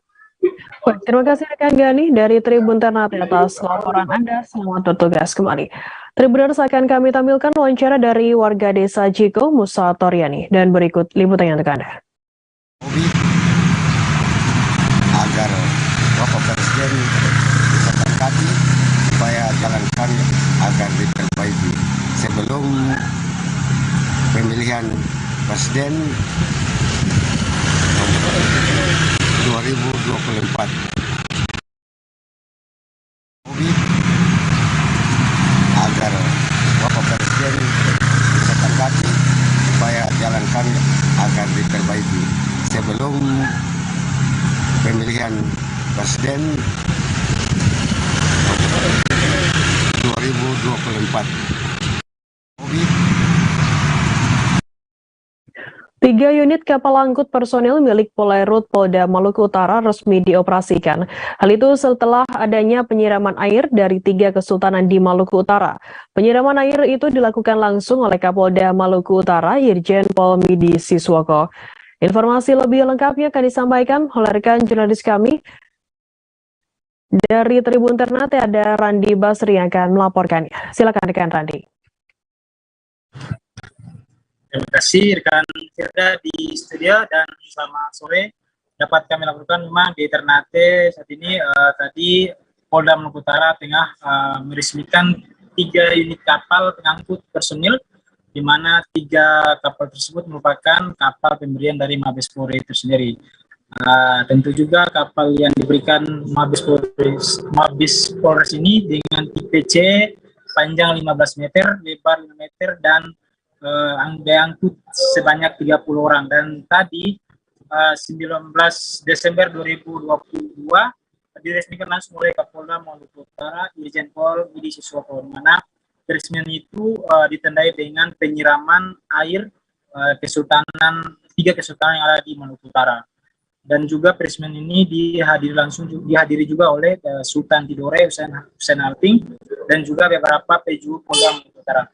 Baik, terima kasih rekan Gani dari Tribun Ternate atas laporan Anda. Selamat bertugas kembali. Tribuners, akan kami tampilkan wawancara dari warga desa Jiko, Musa Toryani, dan berikut liputannya untuk Anda. Agar Bapak Presiden bisa kaki supaya jalan kami agar diperbaiki sebelum pemilihan Presiden 2024. Agar Bapak Presiden bisa kaki supaya jalan kami agar diperbaiki sebelum pemilihan presiden 2024. 3 unit kapal angkut personil milik Polairut Polda Maluku Utara resmi dioperasikan. Hal itu setelah adanya penyiraman air dari 3 kesultanan di Maluku Utara. Penyiraman air itu dilakukan langsung oleh Kapolda Maluku Utara, Irjen Pol Midi Siswoko. Informasi lebih lengkapnya akan disampaikan oleh rekan jurnalis kami dari Tribun Ternate, ada Randi Basri yang akan melaporkannya. Silakan rekan Randi. Terima kasih rekan Firda di studio dan selamat sore. Dapat kami laporkan memang di Ternate saat ini tadi Polda Maluku Utara tengah meresmikan 3 unit kapal pengangkut personil, di mana 3 kapal tersebut merupakan kapal pemberian dari Mabes Polri itu sendiri. Tentu juga kapal yang diberikan Mabes Polres ini dengan tipe C, panjang 15 meter, lebar 5 meter, dan diangkut sebanyak 30 orang. Dan tadi 19 Desember 2022 diresmikan langsung oleh Kapolda Maluku Utara, Irjen Pol Midi Siswoko, di mana peresmian itu ditandai dengan penyiraman air kesultanan 3 kesultanan yang ada di Maluku Utara. Dan juga peresmian ini dihadiri juga oleh Sultan Tidore Hussein Alping dan juga beberapa PJU Polda Maluku Utara.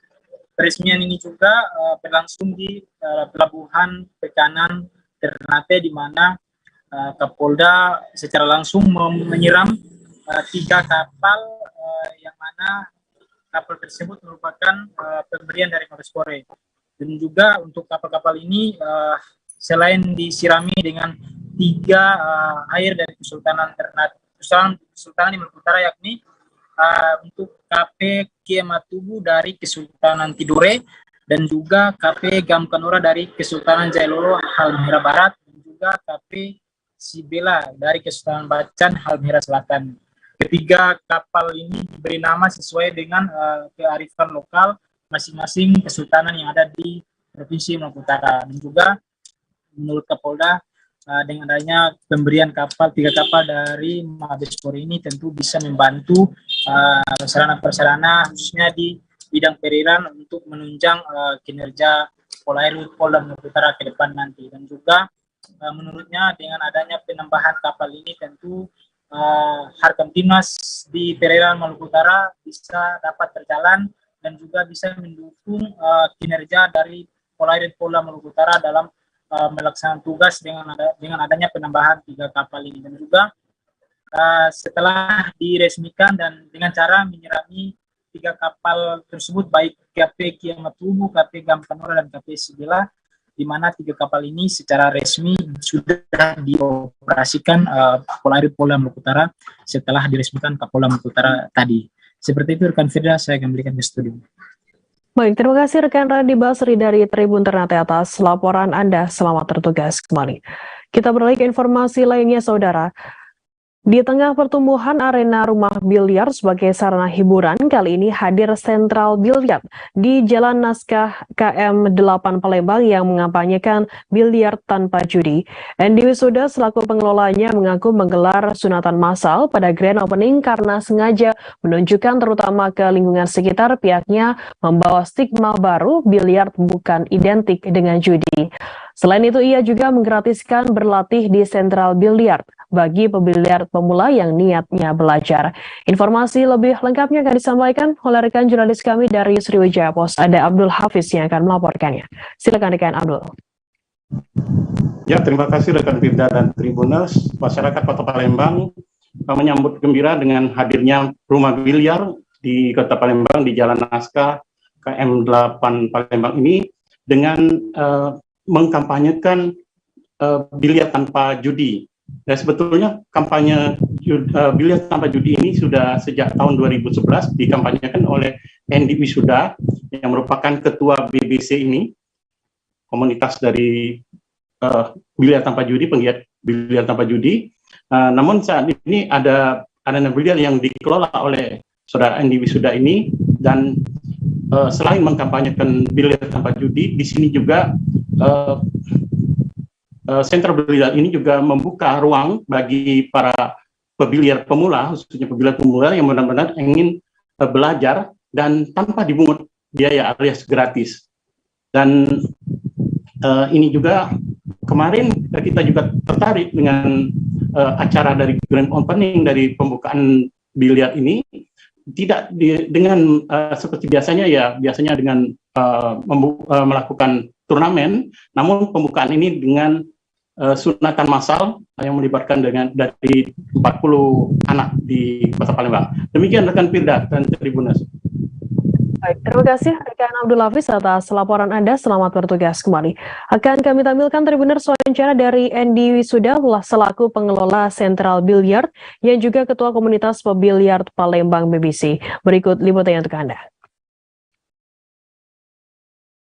Peresmian ini juga berlangsung di Pelabuhan Pekanan Ternate, di mana Kapolda secara langsung menyiram 3 kapal yang mana kapal tersebut merupakan pemberian dari Mabes Polri. Dan juga untuk kapal-kapal ini selain disirami dengan 3 air dari Kesultanan Ternate, Kesultanan di Maluku Utara, yakni untuk KP Kiamatubu dari Kesultanan Tidore, dan juga KP Gamkanora dari Kesultanan Jailolo Halmahera Barat, dan juga KP Sibela dari Kesultanan Bacan Halmahera Selatan. Ketiga kapal ini diberi nama sesuai dengan kearifan lokal masing-masing kesultanan yang ada di Provinsi Maluku Utara. Dan juga menurut Kapolda, dengan adanya pemberian 3 kapal dari Mabes Polri ini tentu bisa membantu sarana-prasarana khususnya di bidang perairan untuk menunjang kinerja Polairut Polda Maluku Utara ke depan nanti. Dan juga menurutnya dengan adanya penambahan kapal ini tentu Harkamtibnas di perairan Maluku Utara bisa dapat berjalan dan juga bisa mendukung kinerja dari Polairut Polda Maluku Utara dalam melaksanakan tugas dengan adanya penambahan 3 kapal ini. Dan juga setelah diresmikan dan dengan cara menyirami 3 kapal tersebut, baik KP Kiamatubu, KP Gamkanora, dan KP Sibela, di mana 3 kapal ini secara resmi sudah dioperasikan Polairut Polda Maluku Utara setelah diresmikan Kapolda Maluku Utara tadi. Seperti itu rekan Firda, saya akan berikan ke studio. Baik, terima kasih rekan Randi Basri dari Tribun Ternate atas laporan Anda. Selamat bertugas kembali. Kita beralih ke informasi lainnya, Saudara. Di tengah pertumbuhan arena rumah biliar sebagai sarana hiburan, kali ini hadir Sentral Biliar di Jalan Naskah KM 8 Palembang yang mengampanyekan biliar tanpa judi. Endi Wisuda selaku pengelolanya mengaku menggelar sunatan massal pada grand opening karena sengaja menunjukkan terutama ke lingkungan sekitar pihaknya membawa stigma baru biliar bukan identik dengan judi. Selain itu, ia juga menggratiskan berlatih di Sentral Biliar bagi pembiliar pemula yang niatnya belajar. Informasi lebih lengkapnya akan disampaikan oleh rekan jurnalis kami dari Sriwijaya Pos, ada Abdul Hafiz yang akan melaporkannya. Silakan rekan Abdul. Ya, terima kasih rekan Firda dan Tribuners. Masyarakat Kota Palembang menyambut gembira dengan hadirnya rumah biliar di Kota Palembang di Jalan Naskah KM 8 Palembang ini dengan mengkampanyekan biliar tanpa judi. Dan sebetulnya kampanye biliar tanpa judi ini sudah sejak tahun 2011 dikampanyekan oleh Endi Wisuda yang merupakan ketua BBC ini, komunitas dari biliar tanpa judi, penggiat biliar tanpa judi. Namun saat ini ada arena biliar yang dikelola oleh saudara Endi Wisuda ini, dan selain mengkampanyekan biliar tanpa judi, di sini juga Center biliar ini juga membuka ruang bagi para pebiliar pemula, khususnya pebiliar pemula yang benar-benar ingin belajar dan tanpa dipungut biaya alias gratis. Dan ini juga kemarin kita juga tertarik dengan acara dari grand opening dari pembukaan biliar ini, tidak dengan seperti biasanya dengan melakukan turnamen, namun pembukaan ini dengan sunatan massal yang melibatkan dari 40 anak di Kota Palembang. Demikian rekan Firda dan Tribuners. Baik, terima kasih rekan Abdul Hafiz atas laporan Anda. Selamat bertugas kembali. Akan kami tampilkan Tribuners wawancara dari Andy Wisuda selaku pengelola Sentral Billiard yang juga Ketua Komunitas Pebiliar Palembang BBC. Berikut liputannya untuk Anda.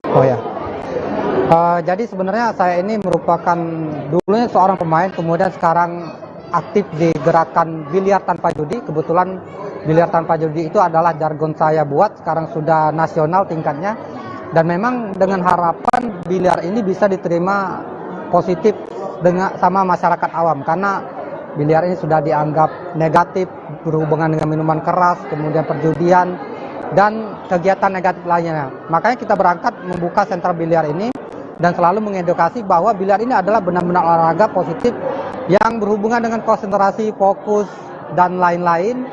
Oh ya. Jadi sebenarnya saya ini merupakan dulunya seorang pemain, kemudian sekarang aktif di gerakan biliar tanpa judi. Kebetulan biliar tanpa judi itu adalah jargon saya buat, sekarang sudah nasional tingkatnya. Dan memang dengan harapan biliar ini bisa diterima positif sama masyarakat awam, karena biliar ini sudah dianggap negatif, berhubungan dengan minuman keras, kemudian perjudian, dan kegiatan negatif lainnya. Makanya kita berangkat membuka sentral biliar ini dan selalu mengedukasi bahwa biliar ini adalah benar-benar olahraga positif yang berhubungan dengan konsentrasi, fokus, dan lain-lain.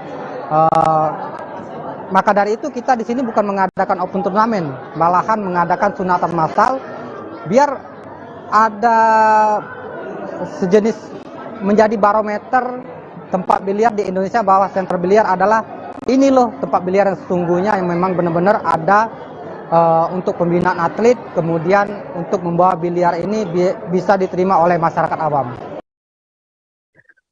Maka dari itu kita di sini bukan mengadakan open turnamen, malahan mengadakan sunatan massal biar ada sejenis menjadi barometer tempat biliar di Indonesia, bahwa sentral biliar adalah ini loh tempat biliar yang sesungguhnya yang memang benar-benar ada untuk pembinaan atlet, kemudian untuk membawa biliar ini bisa diterima oleh masyarakat awam.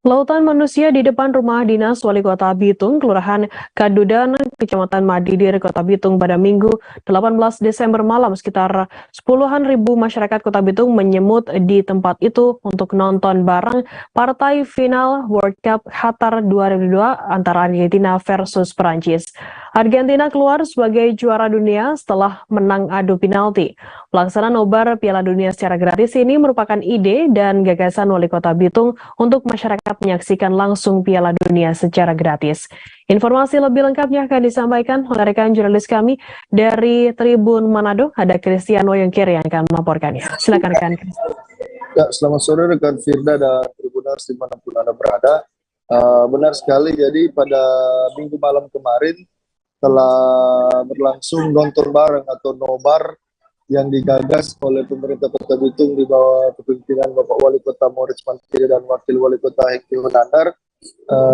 Lautan manusia di depan rumah dinas Wali Kota Bitung, Kelurahan Kadudan, Kecamatan Madidir, Kota Bitung pada Minggu 18 Desember malam. Sekitar 10-an ribu masyarakat Kota Bitung menyemut di tempat itu untuk nonton bareng partai final World Cup Qatar 2022 antara Argentina versus Perancis. Argentina keluar sebagai juara dunia setelah menang adu penalti. Pelaksanaan nobar Piala Dunia secara gratis ini merupakan ide dan gagasan Wali Kota Bitung untuk masyarakat menyaksikan langsung Piala Dunia secara gratis. Informasi lebih lengkapnya akan disampaikan oleh rekan jurnalis kami dari Tribun Manado. Ada Cristiano Yongkir yang akan melaporkannya. Silakan rekan. Ya, selamat sore rekan Firda dan Tribuners dimanapun Anda berada. Benar sekali, jadi pada minggu malam kemarin telah berlangsung nonton bareng atau nobar yang digagas oleh pemerintah Kota Bitung di bawah kepemimpinan Bapak Wali Kota Moritz Mantiri dan Wakil Wali Kota Hengki Honandar,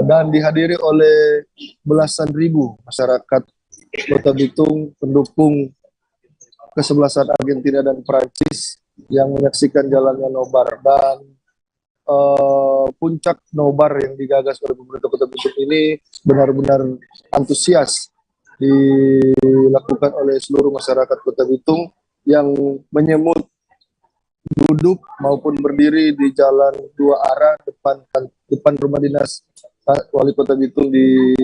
dan dihadiri oleh belasan ribu masyarakat Kota Bitung pendukung kesebelasan Argentina dan Perancis yang menyaksikan jalannya nobar. Dan puncak nobar yang digagas oleh pemerintah Kota Bitung ini benar-benar antusias dilakukan oleh seluruh masyarakat Kota Bitung yang menyemut duduk maupun berdiri di jalan dua arah depan rumah dinas Wali Kota Bitung di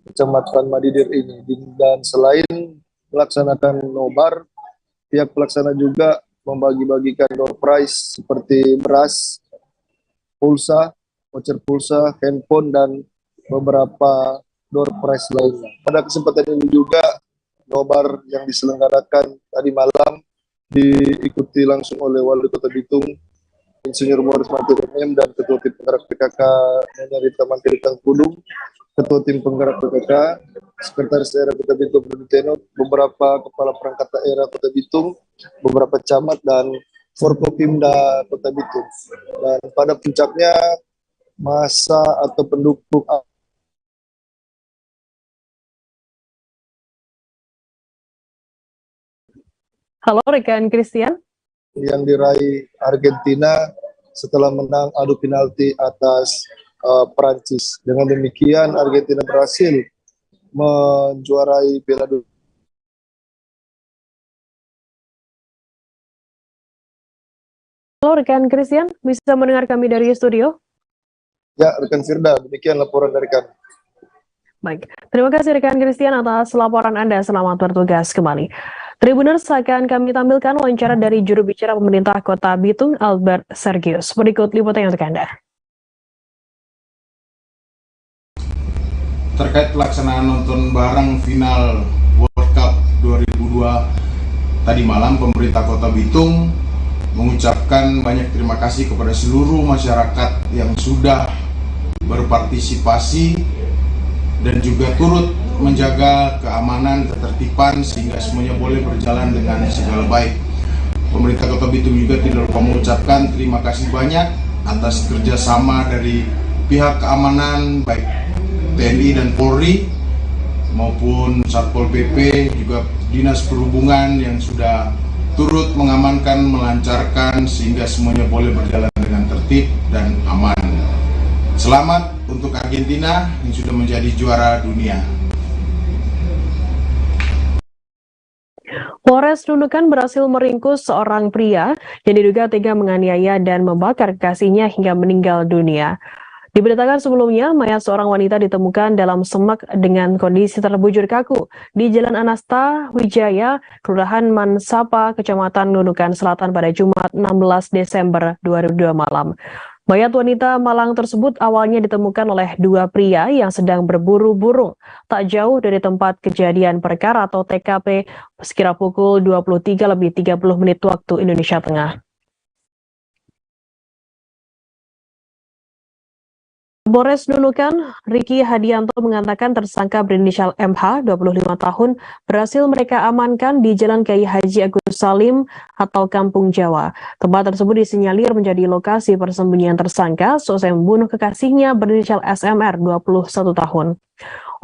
Kecamatan Madidir ini. Dan selain melaksanakan nobar, pihak pelaksana juga membagi-bagikan door prize seperti beras, pulsa, voucher pulsa, handphone, dan beberapa door prize lainnya. Pada kesempatan ini juga nobar yang diselenggarakan tadi malam diikuti langsung oleh Wali Kota Bitung, Insinyur Moritz Mantiri MM, dan Ketua Tim Penggerak PKK Nyonya Rita Mantiri Tangkudung, Ketua Tim Penggerak PKK, Sekretaris Daerah Kota Bitung Budi Tenot, beberapa Kepala Perangkat Daerah Kota Bitung, beberapa camat, dan Forkopimda Kota Bitung. Dan pada puncaknya masa atau pendukung Halo rekan Christian. Yang diraih Argentina setelah menang adu penalti atas Perancis. Dengan demikian Argentina berhasil menjuarai Piala Dunia. Halo rekan Christian, bisa mendengar kami dari studio? Ya, rekan Firda, demikian laporan dari kami. Baik, terima kasih rekan Christian atas laporan Anda. Selamat bertugas kembali. Tribuners, akan kami tampilkan wawancara dari juru bicara pemerintah Kota Bitung, Albert Sergius. Berikut liputannya untuk Anda. Terkait pelaksanaan nonton bareng final World Cup 2002 tadi malam, pemerintah Kota Bitung mengucapkan banyak terima kasih kepada seluruh masyarakat yang sudah berpartisipasi dan juga turut menjaga keamanan, ketertiban sehingga semuanya boleh berjalan dengan segala baik. Pemerintah Kota Bitung juga tidak lupa mengucapkan terima kasih banyak atas kerjasama dari pihak keamanan baik TNI dan Polri maupun Satpol PP, juga Dinas Perhubungan yang sudah turut mengamankan, melancarkan sehingga semuanya boleh berjalan dengan tertib dan aman. Selamat untuk Argentina yang sudah menjadi juara dunia. Polres Nunukan berhasil meringkus seorang pria yang diduga tega menganiaya dan membakar kekasihnya hingga meninggal dunia. Diberitakan sebelumnya, mayat seorang wanita ditemukan dalam semak dengan kondisi terbujur kaku di Jalan Anasta Wijaya, Kelurahan Mansapa, Kecamatan Nunukan Selatan pada Jumat 16 Desember 2002 malam. Mayat wanita malang tersebut awalnya ditemukan oleh dua pria yang sedang berburu burung tak jauh dari tempat kejadian perkara atau TKP sekira pukul 23:30 waktu Indonesia Tengah. Polres Nunukan, Riki Hadianto mengatakan tersangka berinisial MH, 25 tahun, berhasil mereka amankan di Jalan Kiai Haji Agus Salim atau Kampung Jawa. Tempat tersebut disinyalir menjadi lokasi persembunyian tersangka seusai membunuh kekasihnya berinisial SMR, 21 tahun.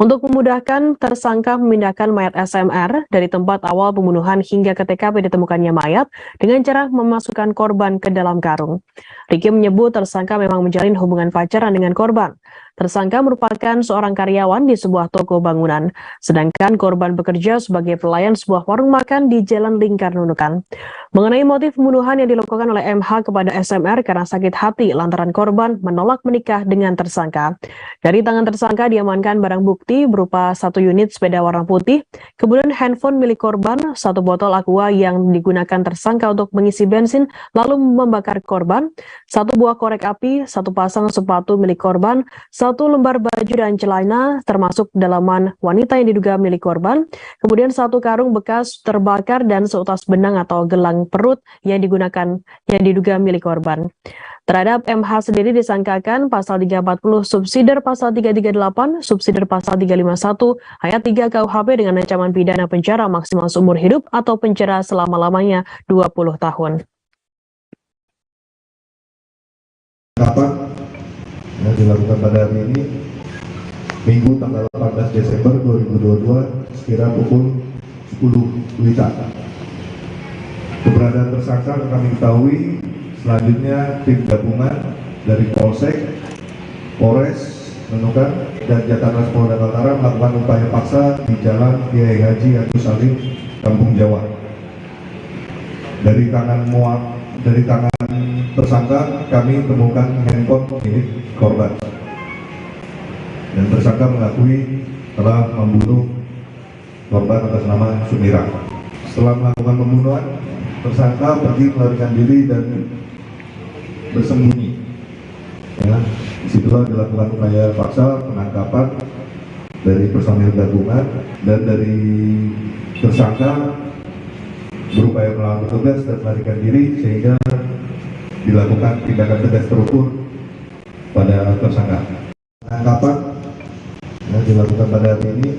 Untuk memudahkan, tersangka memindahkan mayat SMR dari tempat awal pembunuhan hingga ke TKP ditemukannya mayat dengan cara memasukkan korban ke dalam karung. Riki menyebut tersangka memang menjalin hubungan pacaran dengan korban. Tersangka merupakan seorang karyawan di sebuah toko bangunan, sedangkan korban bekerja sebagai pelayan sebuah warung makan di Jalan Lingkar Nunukan. Mengenai motif pembunuhan yang dilakukan oleh MH kepada SMR karena sakit hati lantaran korban menolak menikah dengan tersangka. Dari tangan tersangka diamankan barang bukti berupa 1 unit sepeda warna putih, kemudian handphone milik korban, 1 botol aqua yang digunakan tersangka untuk mengisi bensin lalu membakar korban, 1 buah korek api, 1 pasang sepatu milik korban, 1 lembar baju dan celana termasuk dalaman wanita yang diduga milik korban, kemudian 1 karung bekas terbakar dan seutas benang atau gelang perut yang diduga milik korban. Terhadap MH sendiri disangkakan pasal 340 subsidiar pasal 338, subsidiar pasal 351, ayat 3 KUHP dengan ancaman pidana penjara maksimal seumur hidup atau penjara selama-lamanya 20 tahun. Yang dilakukan pada hari ini, Minggu tanggal 18 Desember 2022, sekira pukul 10 WITA. Keberadaan tersangka kami ketahui. Selanjutnya tim gabungan dari Polsek, Polres Nunukan, dan Jatanas Polda Kaltara melakukan upaya paksa di Jalan Kiai Haji Agus Salim, Kampung Jawa. Dari tangan tersangka kami temukan handphone milik korban. Dan tersangka mengakui telah membunuh korban atas nama Sumirah. Setelah melakukan pembunuhan, tersangka pergi melarikan diri dan bersembunyi. Ya, disitulah dilakukan upaya paksa penangkapan dari personil gabungan dan dari tersangka berupaya melawan petugas dan melarikan diri sehingga dilakukan tindakan tegas terukur pada tersangka. Penangkapan yang dilakukan pada hari ini,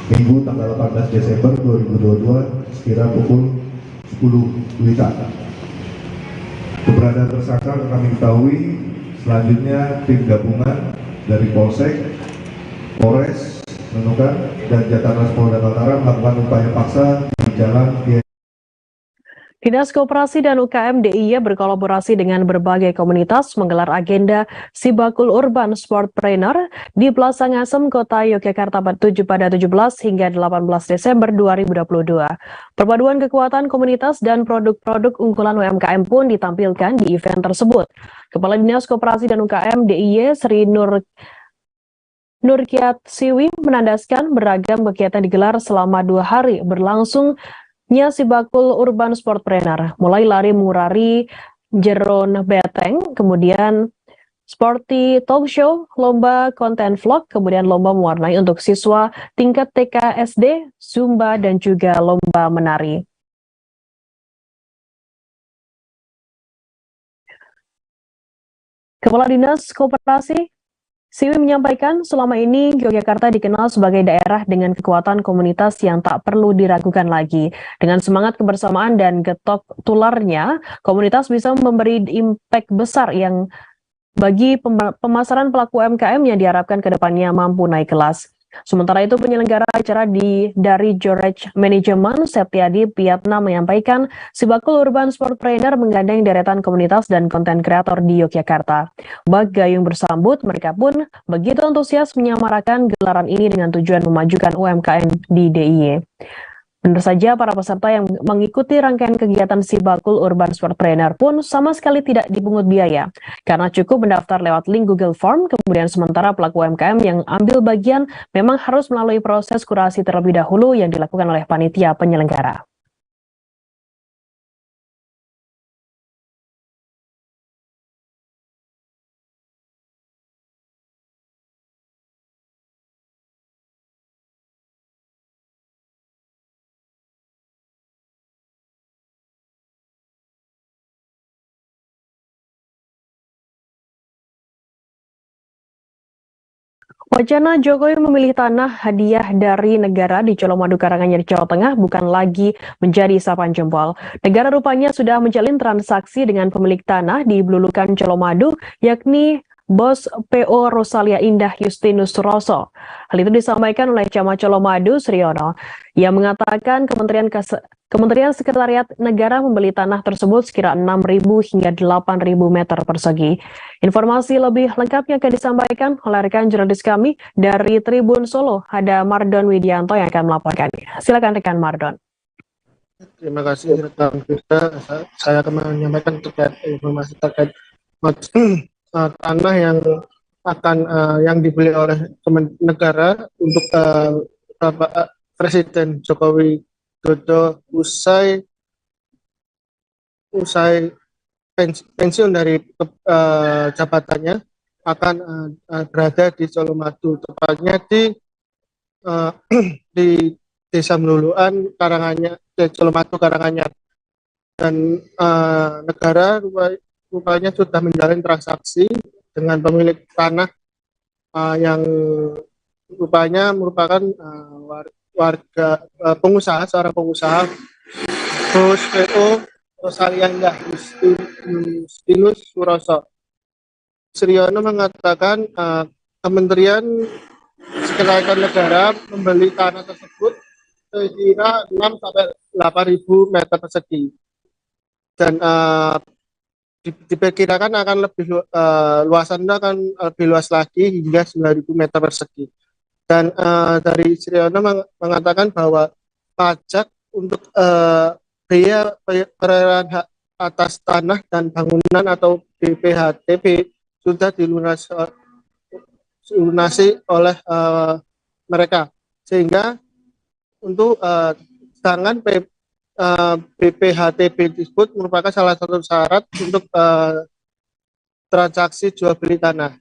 Minggu tanggal 18 Desember 2022, sekira pukul 10 WITA. Keberadaan tersangka kami ketahui. Selanjutnya tim gabungan dari Polsek, Polres Nunukan, dan Jatanas Polda Kaltara melakukan upaya paksa di Jalan Kiai. Dinas Koperasi dan UKM DIY berkolaborasi dengan berbagai komunitas menggelar agenda Sibakul Urban Sportpreneur di Plaza Ngasem, Kota Yogyakarta pada 17 hingga 18 Desember 2022. Perpaduan kekuatan komunitas dan produk-produk unggulan UMKM pun ditampilkan di event tersebut. Kepala Dinas Koperasi dan UKM DIY Sri Nur Nurkiat Siwi menandaskan beragam kegiatan digelar selama 2 hari berlangsungnya Sibakul Urban Sportpreneur, mulai lari murari Jeron Beteng, kemudian Sporty Talk Show, lomba konten vlog, kemudian lomba mewarnai untuk siswa tingkat TK SD, Zumba, dan juga lomba menari. Kepala Dinas Koperasi Siwi menyampaikan selama ini Yogyakarta dikenal sebagai daerah dengan kekuatan komunitas yang tak perlu diragukan lagi. Dengan semangat kebersamaan dan getok tularnya, komunitas bisa memberi impact besar yang bagi pemasaran pelaku UMKM yang diharapkan ke depannya mampu naik kelas. Sementara itu, penyelenggara acara dari George Management, Septiadi Piatna menyampaikan, Sibakul Urban Sportpreneur menggandeng deretan komunitas dan konten kreator di Yogyakarta. Bak gayung bersambut, mereka pun begitu antusias menyamarakan gelaran ini dengan tujuan memajukan UMKM di DIY. Benar saja, para peserta yang mengikuti rangkaian kegiatan Sibakul Urban Sportpreneur pun sama sekali tidak dipungut biaya, karena cukup mendaftar lewat link Google Form, kemudian sementara pelaku UMKM yang ambil bagian memang harus melalui proses kurasi terlebih dahulu yang dilakukan oleh panitia penyelenggara. Wacana Jokowi memilih tanah hadiah dari negara di Colomadu Karanganyar, Jawa Tengah bukan lagi menjadi isapan jempol. Negara rupanya sudah menjalin transaksi dengan pemilik tanah di Blulukan Colomadu, yakni Bos PO Rosalia Indah Justinus Suroso. Hal itu disampaikan oleh Camat Colomadu, Sriono. Ia mengatakan Kementerian Sekretariat Negara membeli tanah tersebut sekira 6.000 hingga 8.000 meter persegi. Informasi lebih lengkapnya akan disampaikan oleh rekan jurnalis kami dari Tribun Solo. Ada Mardon Widianto yang akan melaporkannya. Silakan rekan Mardon. Terima kasih rekan Firda. Saya akan menyampaikan terkait informasi terkait tanah yang akan yang dibeli oleh negara untuk Bapak Presiden Jokowi Dodo usai pensiun dari jabatannya akan berada di Colomadu, tepatnya di Desa Meluluan, Karanganyar, Colomadu Karanganyar, dan negara rupanya sudah menjalin transaksi dengan pemilik tanah yang rupanya merupakan seorang pengusaha, Bos PO Rosalia Indah Justinus Suroso. Sriono mengatakan Kementerian Sekretariat Negara membeli tanah tersebut sekira 6 sampai 8.000 meter persegi, dan diperkirakan akan lebih luasannya akan lebih luas lagi hingga 9.000 meter persegi. Dan dari Sriono mengatakan bahwa pajak untuk biaya perolehan hak atas tanah dan bangunan atau BPHTB sudah dilunasi oleh mereka, sehingga untuk sedangkan BPHTB tersebut merupakan salah satu syarat untuk transaksi jual beli tanah.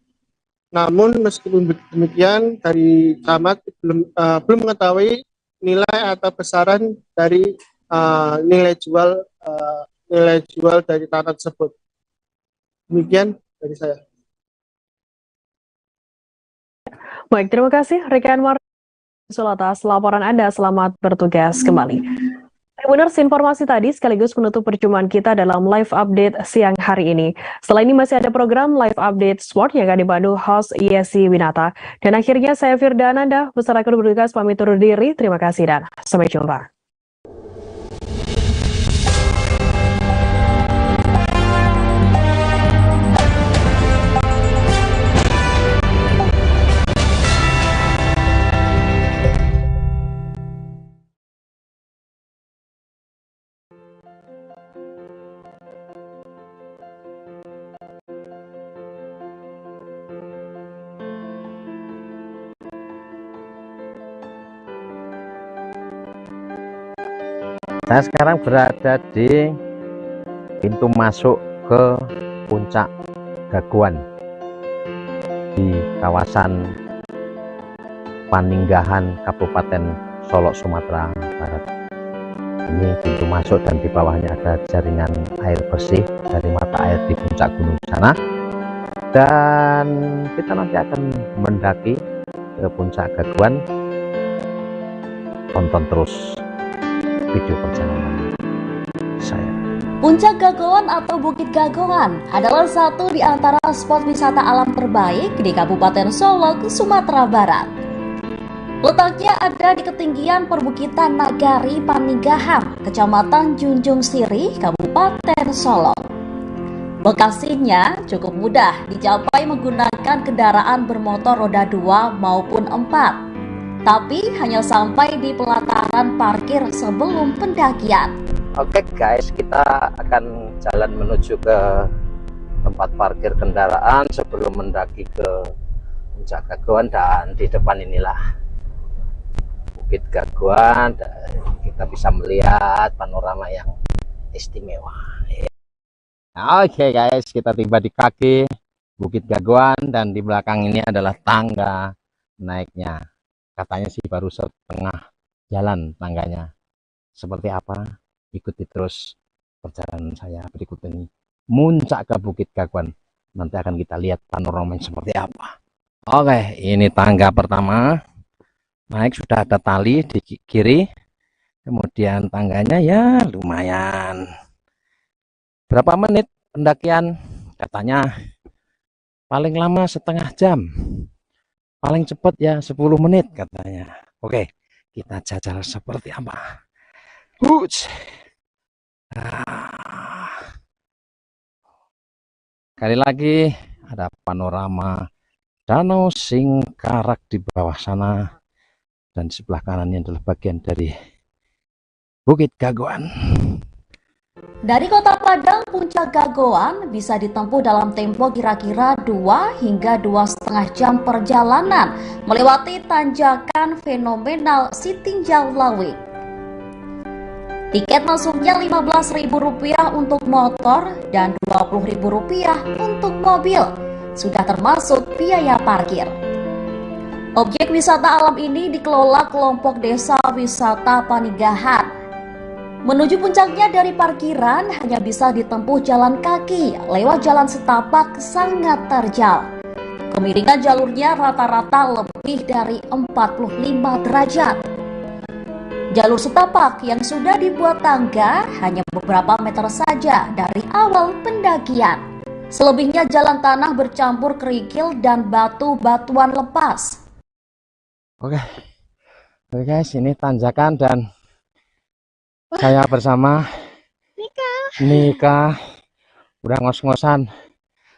Namun meskipun demikian, dari camat belum mengetahui nilai atau besaran dari nilai jual dari tanah tersebut. Demikian dari saya. Baik, terima kasih rekan Marsul atas laporan Anda. Selamat bertugas kembali. Tribuners, informasi tadi sekaligus menutup perjumpaan kita dalam live update siang hari ini. Setelah ini masih ada program live update sport yang akan dipandu host Yesi Winata. Dan akhirnya saya Firda Ananda, beserta kru bertugas pamit undur diri. Terima kasih dan sampai jumpa. Saya sekarang berada di pintu masuk ke puncak Gaguan di kawasan Paninggahan, Kabupaten Solok, Sumatera Barat. Ini pintu masuk dan di bawahnya ada jaringan air bersih dari mata air di puncak gunung sana. Dan kita nanti akan mendaki ke puncak Gaguan. Tonton terus video perjalanan saya. Puncak Gagoan atau Bukit Gagoan adalah satu di antara spot wisata alam terbaik di Kabupaten Solok, Sumatera Barat. Letaknya ada di ketinggian perbukitan Nagari Paninggahan, Kecamatan Junjung Sirih, Kabupaten Solok. Lokasinya cukup mudah dicapai menggunakan kendaraan bermotor roda 2 maupun 4, tapi hanya sampai di pelataran parkir sebelum pendakian. Oke guys, kita akan jalan menuju ke tempat parkir kendaraan sebelum mendaki ke puncak Gaguan, dan di depan inilah Bukit Gaguan, dan kita bisa melihat panorama yang istimewa. Oke guys, kita tiba di kaki Bukit Gaguan dan di belakang ini adalah tangga naiknya. Katanya sih baru setengah jalan tangganya. Seperti apa? Ikuti terus perjalanan saya berikut ini. Muncak ke Bukit Gaguan. Nanti akan kita lihat panoramanya seperti apa. Oke, ini tangga pertama. Naik sudah ada tali di kiri. Kemudian tangganya ya lumayan. Berapa menit pendakian? Katanya paling lama setengah jam. Paling cepat ya 10 menit katanya. Oke, kita jajal seperti apa. Kali lagi ada panorama Danau Singkarak di bawah sana, dan di sebelah kanannya adalah bagian dari Bukit Gaguan. Dari Kota Padang, Puncak Gagoan bisa ditempuh dalam tempo kira-kira 2 hingga 2,5 jam perjalanan melewati tanjakan fenomenal Sitinjau Lawik. Tiket masuknya Rp15.000 untuk motor dan Rp20.000 untuk mobil. Sudah termasuk biaya parkir. Objek wisata alam ini dikelola kelompok Desa Wisata Paninggahan. Menuju puncaknya dari parkiran hanya bisa ditempuh jalan kaki lewat jalan setapak sangat terjal. Kemiringan jalurnya rata-rata lebih dari 45 derajat. Jalur setapak yang sudah dibuat tangga hanya beberapa meter saja dari awal pendakian. Selebihnya jalan tanah bercampur kerikil dan batu-batuan lepas. Oke guys, ini tanjakan dan saya bersama Nika udah ngos-ngosan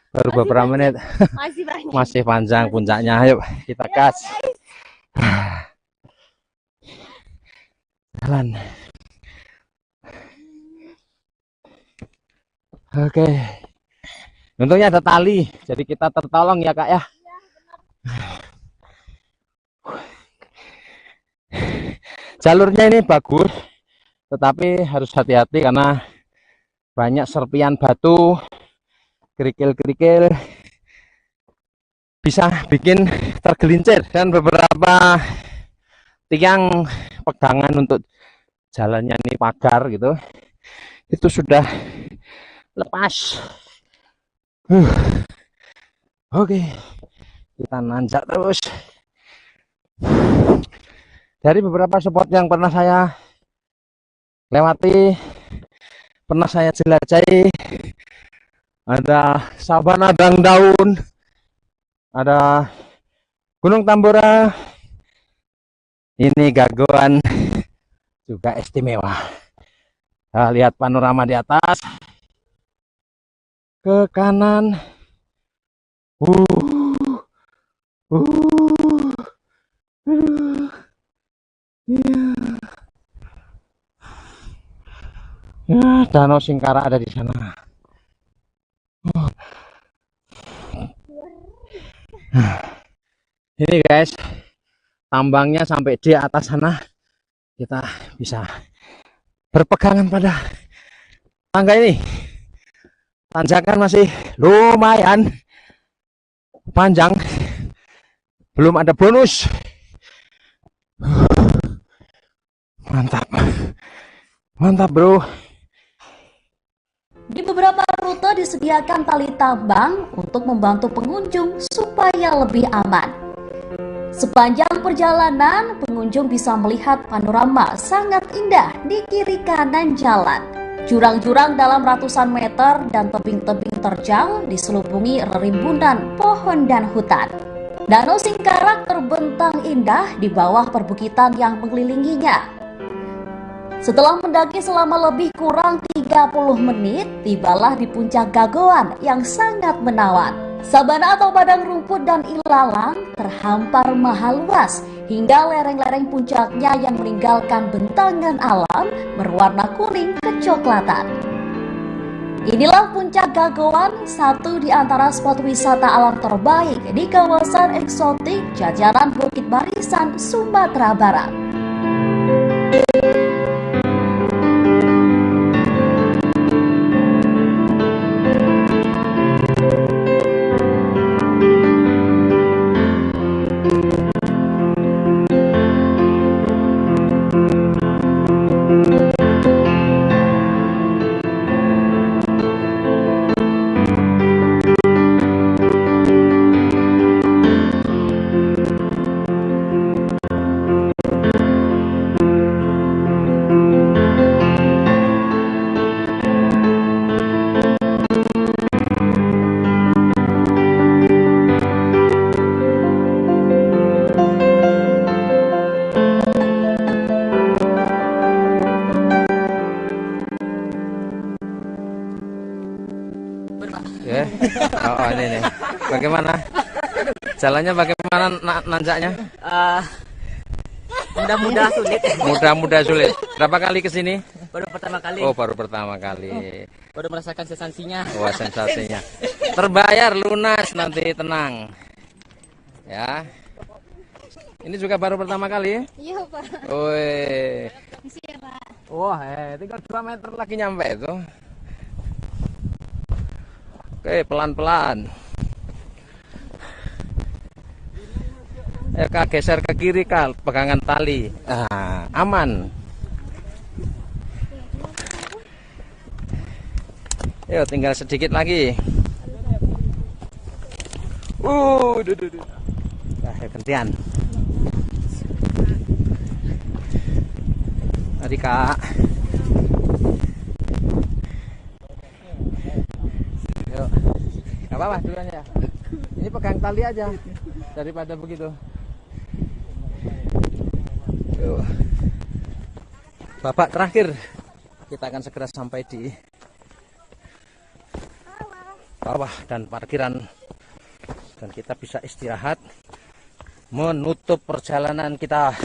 baru beberapa menit. Masih panjang puncaknya. Ayo kita gas. Jalan. Oke. Untungnya ada tali, jadi kita tertolong ya kak ya. Jalurnya ini bagus, tetapi harus hati-hati karena banyak serpian batu, kerikil-kerikil, bisa bikin tergelincir, dan beberapa tiang pegangan untuk jalannya ini pagar gitu, itu sudah lepas. Oke, kita nanjak terus. Dari beberapa spot yang pernah saya lewati, pernah saya jelajahi, ada Sabana Dang Daun, ada Gunung Tambora, ini Gagoan juga istimewa. Nah, lihat panorama di atas, ke kanan, ya, Danau Singkarak ada di sana. Ini guys, tambangnya sampai di atas sana, kita bisa berpegangan pada tangga ini. Tanjakan masih lumayan panjang, belum ada bonus. Mantap, mantap bro. Di beberapa rute disediakan tali tambang untuk membantu pengunjung supaya lebih aman. Sepanjang perjalanan, pengunjung bisa melihat panorama sangat indah di kiri kanan jalan. Jurang-jurang dalam ratusan meter dan tebing-tebing terjal diselubungi rimbunan pohon dan hutan. Danau Singkarak terbentang indah di bawah perbukitan yang mengelilinginya. Setelah mendaki selama lebih kurang 30 menit, tibalah di puncak Gagoan yang sangat menawan. Sabana atau padang rumput dan ilalang terhampar maha luas hingga lereng-lereng puncaknya yang meninggalkan bentangan alam berwarna kuning kecoklatan. Inilah puncak Gagoan, satu di antara spot wisata alam terbaik di kawasan eksotik jajaran Bukit Barisan, Sumatera Barat. Ya, oh ini nih. Bagaimana? Jalannya bagaimana nanjaknya? Mudah-mudah sulit. Mudah-mudah sulit. Berapa kali ke sini? Baru pertama kali. Oh, baru pertama kali. Baru merasakan sensasinya. Wah, sensasinya. Terbayar lunas nanti, tenang. Ya. Ini juga baru pertama kali? Iya, Pak. Woi. Makasih ya, Pak. Wah, tinggal 2 meter lagi nyampe itu. Oke, pelan-pelan. Kak, geser ke kiri, Kak, pegangan tali. Aman. Yuk, tinggal sedikit lagi. Gantian. Mari, Kak. Yuk. Gak apa-apa duluan ya. Ini pegang tali aja daripada begitu. Yuk. Babak terakhir. Kita akan segera sampai di bawah dan parkiran, dan kita bisa istirahat menutup perjalanan kita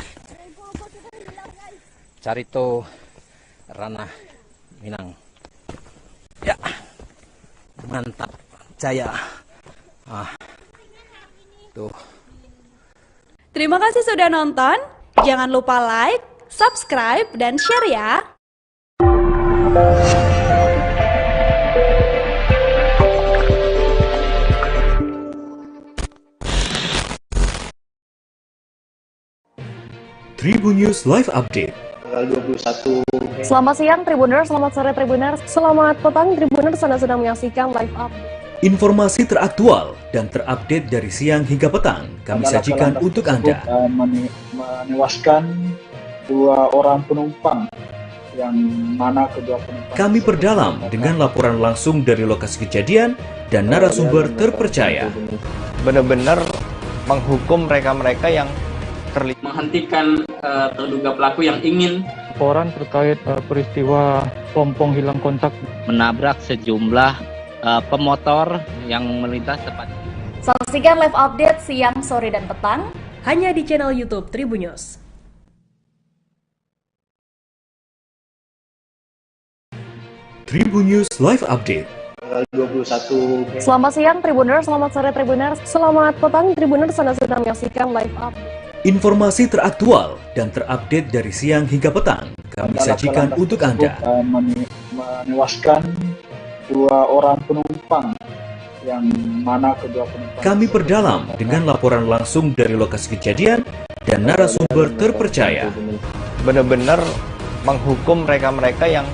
Carito Ranah Minang. Ya, mantap, jaya. Tuh. Terima kasih sudah nonton. Jangan lupa like, subscribe, dan share ya. Tribun News Live Update. Tanggal 21. Selamat siang Tribuners, selamat sore Tribuners, selamat petang Tribuners, Anda sedang menyaksikan live update. Informasi teraktual dan terupdate dari siang hingga petang kami sajikan untuk Anda. Menewaskan 2 orang penumpang, yang mana kedua penumpang Kami perdalam dengan laporan langsung dari lokasi kejadian dan narasumber terpercaya. Benar-benar menghukum mereka-mereka yang terlibat, menghentikan terduga pelaku yang ingin laporan terkait peristiwa pompong hilang kontak menabrak sejumlah pemotor yang melintas tepat. Saksikan live update siang, sore, dan petang hanya di channel YouTube Tribun News. Tribun News Live Update. Tanggal 21. Selamat siang Tribuners, selamat sore Tribuners, selamat petang Tribuners, Anda sedang menyaksikan live update. Informasi teraktual dan terupdate dari siang hingga petang kami sajikan untuk Anda. Menewaskan 2 orang penumpang yang mana kedua penumpang Kami perdalam dengan laporan langsung dari lokasi kejadian dan narasumber terpercaya. Benar-benar menghukum mereka-mereka yang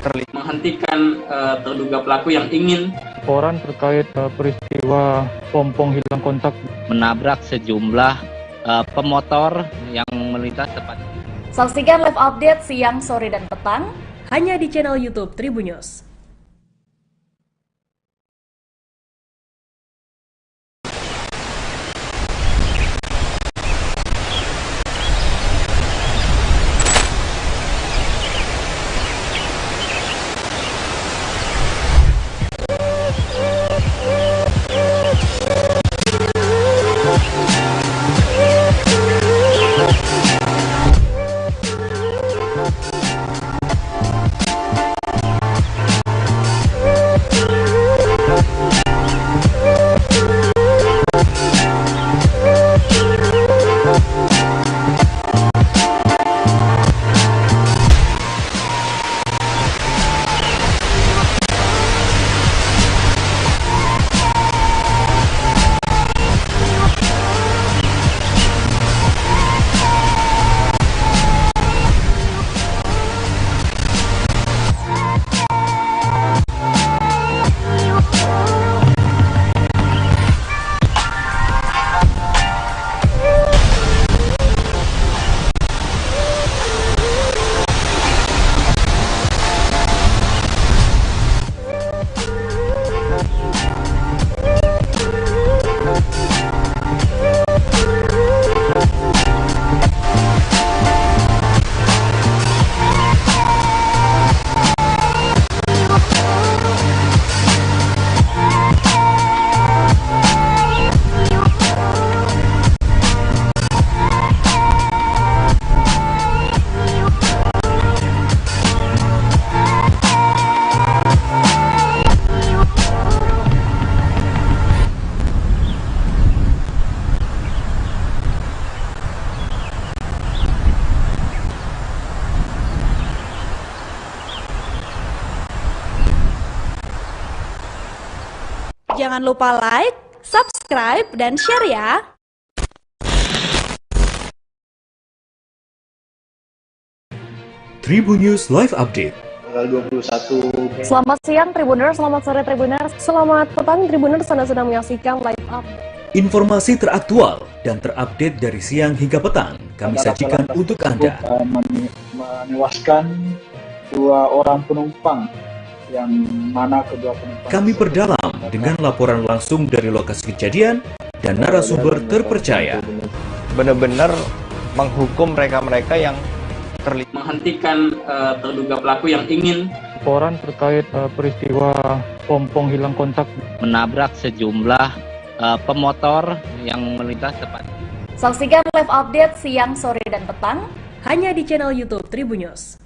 terlibat, menghentikan terduga pelaku yang ingin Laporan terkait peristiwa pompong hilang kontak menabrak sejumlah pemotor yang melintas tepat. Saksikan live update siang, sore, dan petang hanya di channel YouTube Tribun News. Jangan lupa like, subscribe, dan share ya. Tribun News Live Update. Tanggal 21. Selamat siang Tribuners, selamat sore Tribuners, selamat petang Tribuners, Anda sedang menyaksikan live update. Informasi teraktual dan terupdate dari siang hingga petang kami sajikan untuk Anda. Menewaskan 2 orang penumpang yang mana kedua penumpang Kami perdalam dengan laporan langsung dari lokasi kejadian dan narasumber terpercaya. benar-benar menghukum mereka-mereka yang terlibat, menghentikan terduga pelaku yang ingin laporan terkait peristiwa pompong hilang kontak Menabrak sejumlah pemotor yang melintas tepat. Saksikan live update siang, sore, dan petang hanya di channel YouTube Tribun News.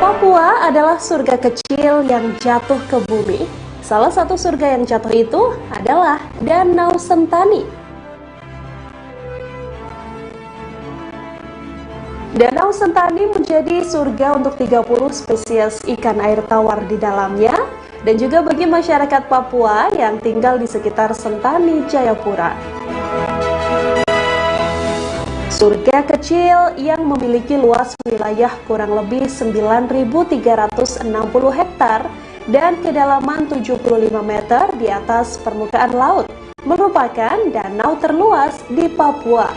Papua adalah surga kecil yang jatuh ke bumi. Salah satu surga yang jatuh itu adalah Danau Sentani. Danau Sentani menjadi surga untuk 30 spesies ikan air tawar di dalamnya dan juga bagi masyarakat Papua yang tinggal di sekitar Sentani, Jayapura. Surga kecil yang memiliki luas wilayah kurang lebih 9.360 hektar dan kedalaman 75 meter di atas permukaan laut, merupakan danau terluas di Papua.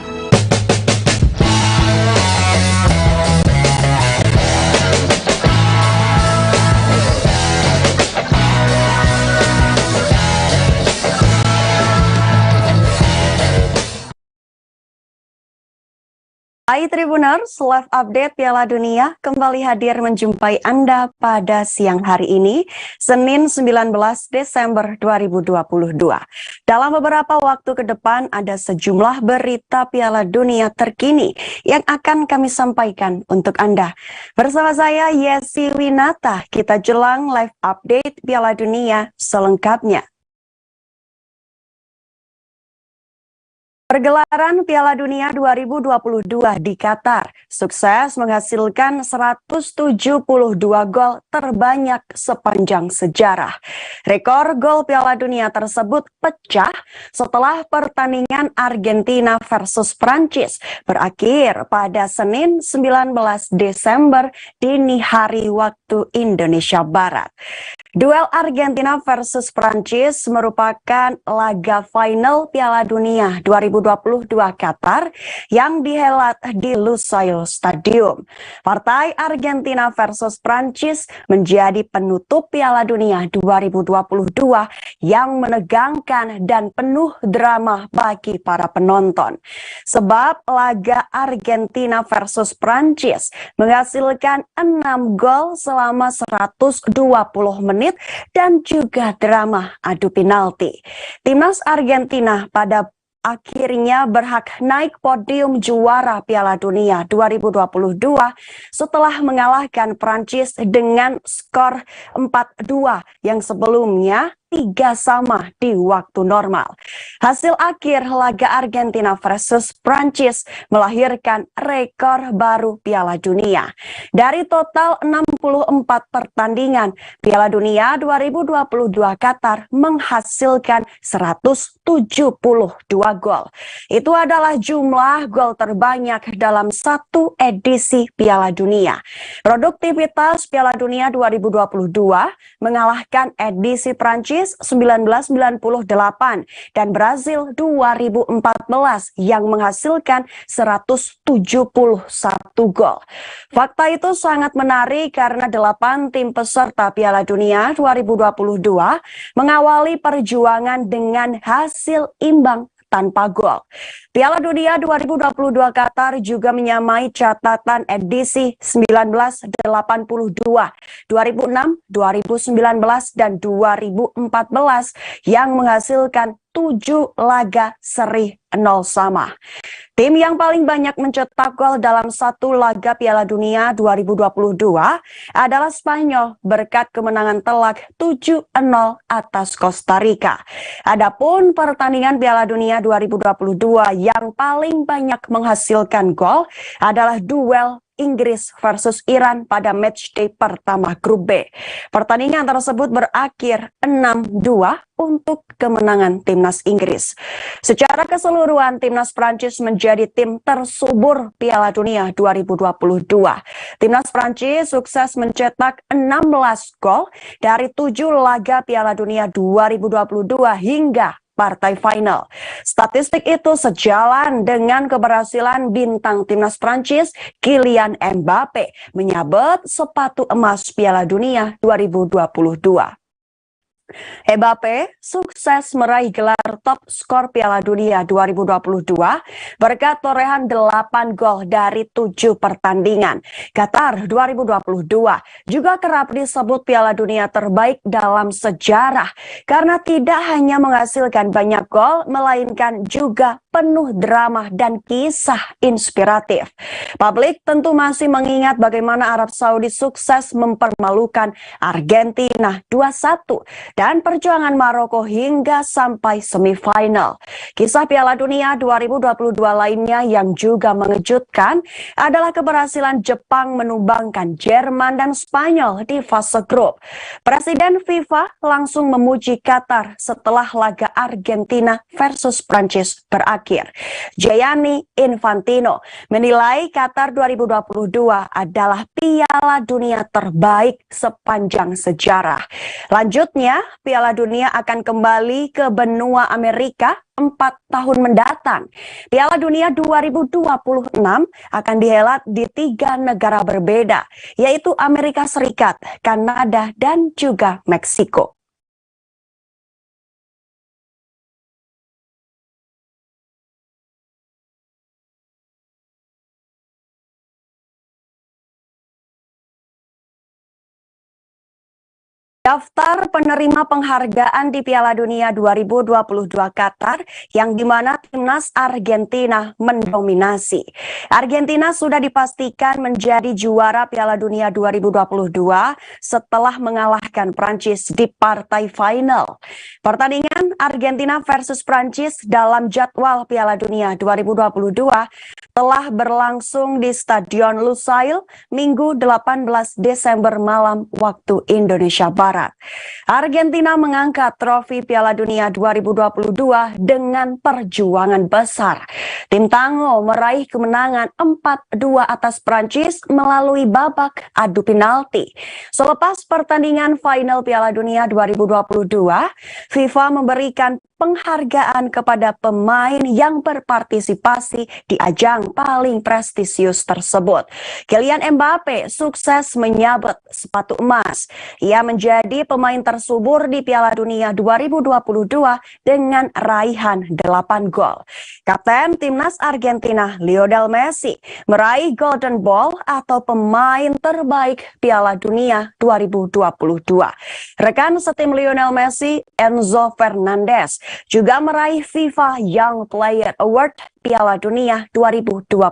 Hai Tribuners, live update Piala Dunia kembali hadir menjumpai Anda pada siang hari ini, Senin 19 Desember 2022. Dalam beberapa waktu ke depan ada sejumlah berita Piala Dunia terkini yang akan kami sampaikan untuk Anda. Bersama saya Yesi Winata, kita jelang live update Piala Dunia selengkapnya. Pergelaran Piala Dunia 2022 di Qatar sukses menghasilkan 172 gol terbanyak sepanjang sejarah. Rekor gol Piala Dunia tersebut pecah setelah pertandingan Argentina versus Prancis berakhir pada Senin 19 Desember dini hari waktu Indonesia Barat. Duel Argentina versus Prancis merupakan laga final Piala Dunia 2022 Qatar yang dihelat di Lusail Stadium. Partai Argentina versus Prancis menjadi penutup Piala Dunia 2022 yang menegangkan dan penuh drama bagi para penonton. Sebab laga Argentina versus Prancis menghasilkan 6 gol selama 120 menit dan juga drama adu penalti. Timnas Argentina pada akhirnya berhak naik podium juara Piala Dunia 2022 setelah mengalahkan Prancis dengan skor 4-2 yang sebelumnya 3-3 di waktu normal. Hasil akhir laga Argentina versus Prancis melahirkan rekor baru Piala Dunia. Dari total 64 pertandingan, Piala Dunia 2022 Qatar menghasilkan 172 gol. Itu adalah jumlah gol terbanyak dalam satu edisi Piala Dunia. Produktivitas Piala Dunia 2022 mengalahkan edisi Prancis 1998 dan Brazil 2014 yang menghasilkan 171 gol. Fakta itu sangat menarik karena 8 tim peserta Piala Dunia 2022 mengawali perjuangan dengan hasil imbang tanpa gol. Piala Dunia 2022 Qatar juga menyamai catatan edisi 1982, 2006, 2019, dan 2014 yang menghasilkan 7 laga seri 0-0. Tim yang paling banyak mencetak gol dalam satu laga Piala Dunia 2022 adalah Spanyol berkat kemenangan telak 7-0 atas Costa Rica. Adapun pertandingan Piala Dunia 2022 yang paling banyak menghasilkan gol adalah duel Inggris versus Iran pada matchday pertama grup B. Pertandingan tersebut berakhir 6-2 untuk kemenangan timnas Inggris. Secara keseluruhan, timnas Prancis menjadi tim tersubur Piala Dunia 2022. Timnas Prancis sukses mencetak 16 gol dari 7 laga Piala Dunia 2022 hingga partai final. Statistik itu sejalan dengan keberhasilan bintang timnas Prancis Kylian Mbappe menyabet sepatu emas Piala Dunia 2022. Mbappe sukses meraih gelar top skor Piala Dunia 2022 berkat torehan 8 gol dari 7 pertandingan. Qatar 2022 juga kerap disebut Piala Dunia terbaik dalam sejarah karena tidak hanya menghasilkan banyak gol, melainkan juga penuh drama dan kisah inspiratif. Publik tentu masih mengingat bagaimana Arab Saudi sukses mempermalukan Argentina 2-1 dan perjuangan Maroko hingga sampai semifinal. Kisah Piala Dunia 2022 lainnya yang juga mengejutkan adalah keberhasilan Jepang menumbangkan Jerman dan Spanyol di fase grup. Presiden FIFA langsung memuji Qatar setelah laga Argentina versus Prancis berakhir. Gianni Infantino menilai Qatar 2022 adalah Piala Dunia terbaik sepanjang sejarah. Lanjutnya, Piala Dunia akan kembali ke benua Amerika 4 tahun mendatang. Piala Dunia 2026 akan dihelat di 3 negara berbeda, yaitu Amerika Serikat, Kanada, dan juga Meksiko. Daftar penerima penghargaan di Piala Dunia 2022 Qatar yang dimana timnas Argentina mendominasi. Argentina sudah dipastikan menjadi juara Piala Dunia 2022 setelah mengalahkan Prancis di partai final. Pertandingan Argentina versus Prancis dalam jadwal Piala Dunia 2022 telah berlangsung di Stadion Lusail Minggu 18 Desember malam waktu Indonesia Barat. Argentina mengangkat trofi Piala Dunia 2022 dengan perjuangan besar. Tim Tango meraih kemenangan 4-2 atas Prancis melalui babak adu penalti. Selepas pertandingan final Piala Dunia 2022, FIFA memberikan penghargaan kepada pemain yang berpartisipasi di ajang paling prestisius tersebut. Kylian Mbappe sukses menyabet sepatu emas. Ia menjadi pemain tersubur di Piala Dunia 2022 dengan raihan 8 gol. Kapten timnas Argentina Lionel Messi meraih Golden Ball atau pemain terbaik Piala Dunia 2022. Rekan setim Lionel Messi, Enzo Fernandez, juga meraih FIFA Young Player Award Piala Dunia 2022.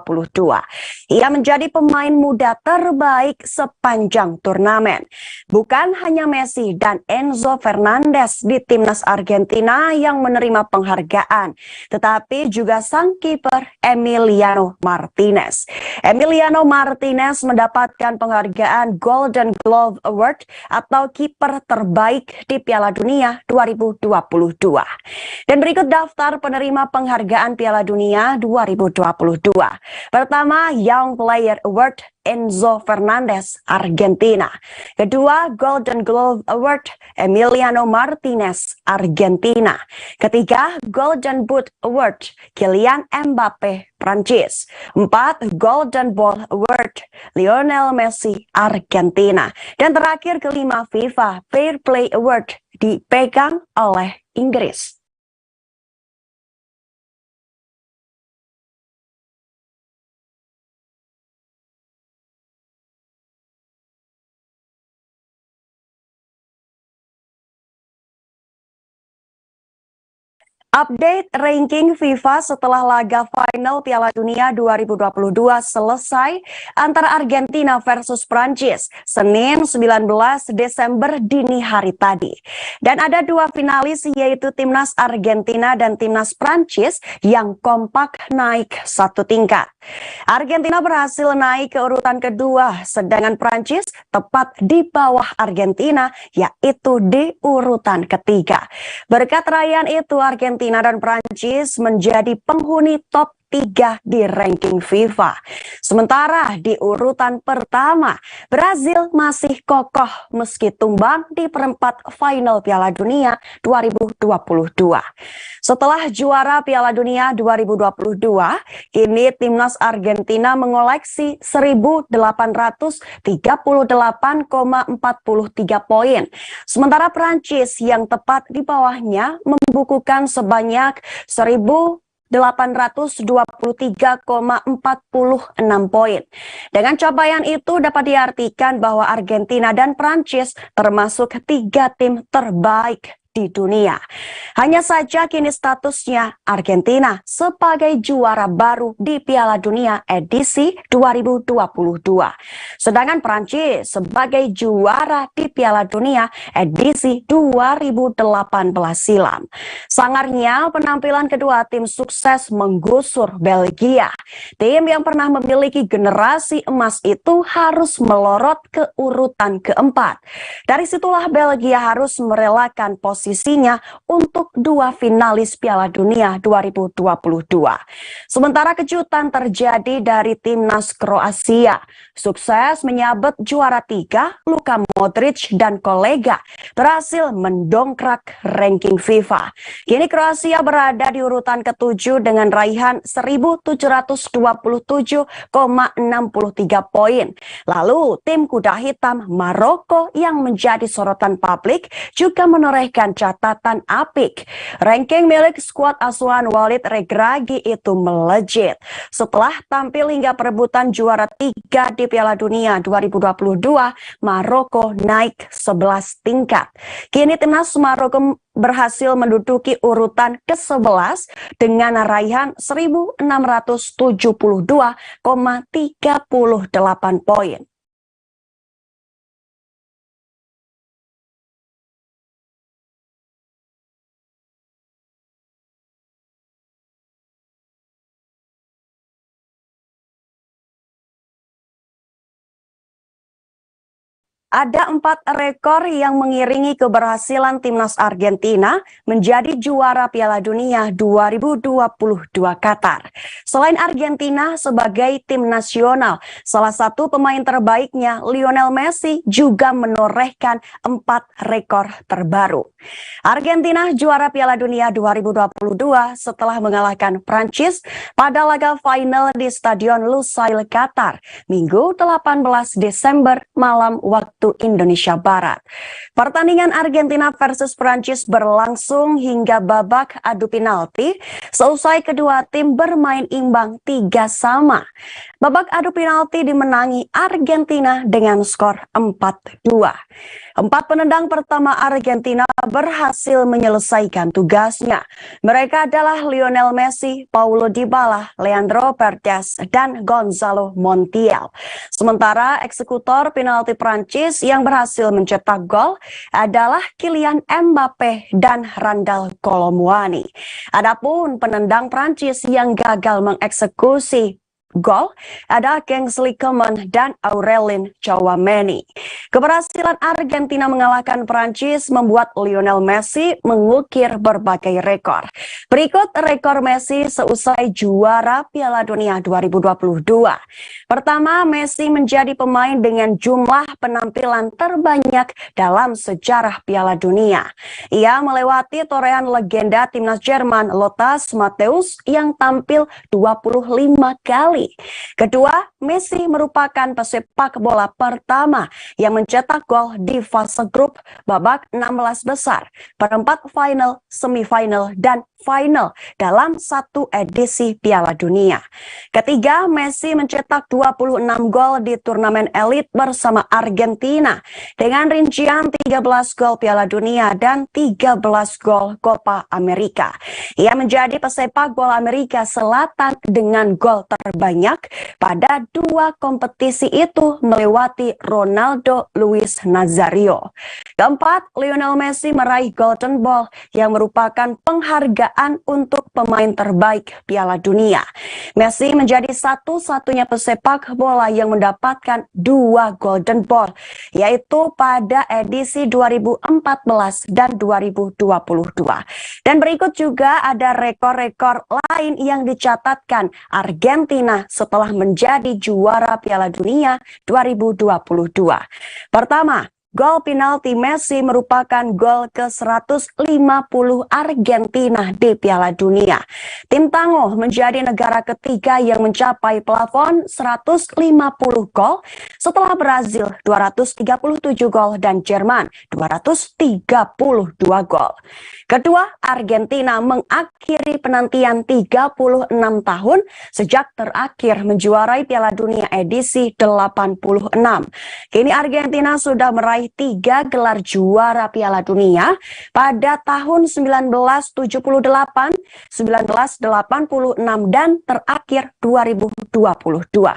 Ia menjadi pemain muda terbaik sepanjang turnamen. Bukan hanya Messi dan Enzo Fernandez di timnas Argentina yang menerima penghargaan, tetapi juga sang kiper Emiliano Martinez. Emiliano Martinez mendapatkan penghargaan Golden Glove Award atau kiper terbaik di Piala Dunia 2022. Dan berikut daftar penerima penghargaan Piala Dunia 2022. Pertama, Young Player Award Enzo Fernandez, Argentina. Kedua, Golden Glove Award Emiliano Martinez, Argentina. Ketiga, Golden Boot Award Kylian Mbappe, Prancis. 4, Golden Ball Award Lionel Messi, Argentina. Dan terakhir kelima, FIFA Fair Play Award dipegang oleh Inggris. Update ranking FIFA setelah laga final Piala Dunia 2022 selesai antara Argentina versus Prancis Senin 19 Desember dini hari tadi. Dan ada dua finalis yaitu timnas Argentina dan timnas Prancis yang kompak naik satu tingkat. Argentina berhasil naik ke urutan kedua, sedangkan Prancis tepat di bawah Argentina yaitu di urutan ketiga. Berkat raihan itu Argentina dan Prancis menjadi penghuni top 3 di ranking FIFA. Sementara di urutan pertama, Brazil masih kokoh meski tumbang di perempat final Piala Dunia 2022. Setelah juara Piala Dunia 2022, kini timnas Argentina mengoleksi 1.838,43 poin. Sementara Prancis yang tepat di bawahnya membukukan sebanyak 1.823,46 poin. Dengan capaian itu dapat diartikan bahwa Argentina dan Prancis termasuk 3 tim terbaik di dunia. Hanya saja kini statusnya Argentina sebagai juara baru di Piala Dunia edisi 2022. Sedangkan Prancis sebagai juara di Piala Dunia edisi 2018 silam. Sangarnya penampilan kedua tim sukses menggusur Belgia. Tim yang pernah memiliki generasi emas itu harus melorot ke urutan keempat. Dari situlah Belgia harus merelakan posisinya untuk 2 finalis Piala Dunia 2022. Sementara kejutan terjadi dari timnas Kroasia. Sukses menyabet juara 3, Luka Modric dan kolega berhasil mendongkrak ranking FIFA. Kini Kroasia berada di urutan ke-7 dengan raihan 1.727,63 poin. Lalu tim kuda hitam Maroko yang menjadi sorotan publik juga menorehkan catatan apik. Ranking milik skuad asuhan Walid Regragui itu melejit setelah tampil hingga perebutan juara 3 di Piala Dunia 2022. Maroko naik 11 tingkat. Kini timnas Maroko berhasil menduduki urutan ke-11 dengan raihan 1.672,38 poin. Ada 4 rekor yang mengiringi keberhasilan timnas Argentina menjadi juara Piala Dunia 2022 Qatar. Selain Argentina sebagai tim nasional, salah satu pemain terbaiknya Lionel Messi juga menorehkan 4 rekor terbaru. Argentina juara Piala Dunia 2022 setelah mengalahkan Prancis pada laga final di Stadion Lusail, Qatar, Minggu 18 Desember malam waktu Indonesia Barat. Pertandingan Argentina versus Prancis berlangsung hingga babak adu penalti. Seusai kedua tim bermain imbang 3-3. Babak adu penalti dimenangi Argentina dengan skor 4-2. 4 penendang pertama Argentina berhasil menyelesaikan tugasnya. Mereka adalah Lionel Messi, Paulo Dybala, Leandro Paredes, dan Gonzalo Montiel. Sementara eksekutor penalti Prancis yang berhasil mencetak gol adalah Kylian Mbappe dan Randal Kolo Muani. Adapun penendang Prancis yang gagal mengeksekusi gol ada Kingsley Coman dan Aurelien Tchouameni. Keberhasilan Argentina mengalahkan Prancis membuat Lionel Messi mengukir berbagai rekor. Berikut rekor Messi seusai juara Piala Dunia 2022. Pertama, Messi menjadi pemain dengan jumlah penampilan terbanyak dalam sejarah Piala Dunia. Ia melewati torehan legenda timnas Jerman Lothar Matthäus yang tampil 25 kali. Kedua, Messi merupakan pesepak bola pertama yang mencetak gol di fase grup babak 16 besar, perempat final, semifinal, dan final dalam satu edisi Piala Dunia. Ketiga, Messi mencetak 26 gol di turnamen elit bersama Argentina dengan rincian 13 gol Piala Dunia dan 13 gol Copa America. Ia menjadi pesepak bola Amerika Selatan dengan gol terbanyak pada 2 kompetisi itu melewati Ronaldo Luis Nazario. Keempat, Lionel Messi meraih Golden Ball yang merupakan penghargaan untuk pemain terbaik Piala Dunia. Messi menjadi satu-satunya pesepak bola yang mendapatkan 2 Golden Ball, yaitu pada edisi 2014 dan 2022. Dan berikut juga ada rekor-rekor lain yang dicatatkan Argentina setelah menjadi juara Piala Dunia 2022. Pertama, gol penalti Messi merupakan gol ke-150 Argentina di Piala Dunia. Tim tangguh menjadi negara ketiga yang mencapai plafon 150 gol setelah Brazil 237 gol dan Jerman 232 gol. Kedua, Argentina mengakhiri penantian 36 tahun sejak terakhir menjuarai Piala Dunia edisi 86. Kini Argentina sudah meraih 3 gelar juara Piala Dunia pada tahun 1978, 1986, dan terakhir 2022.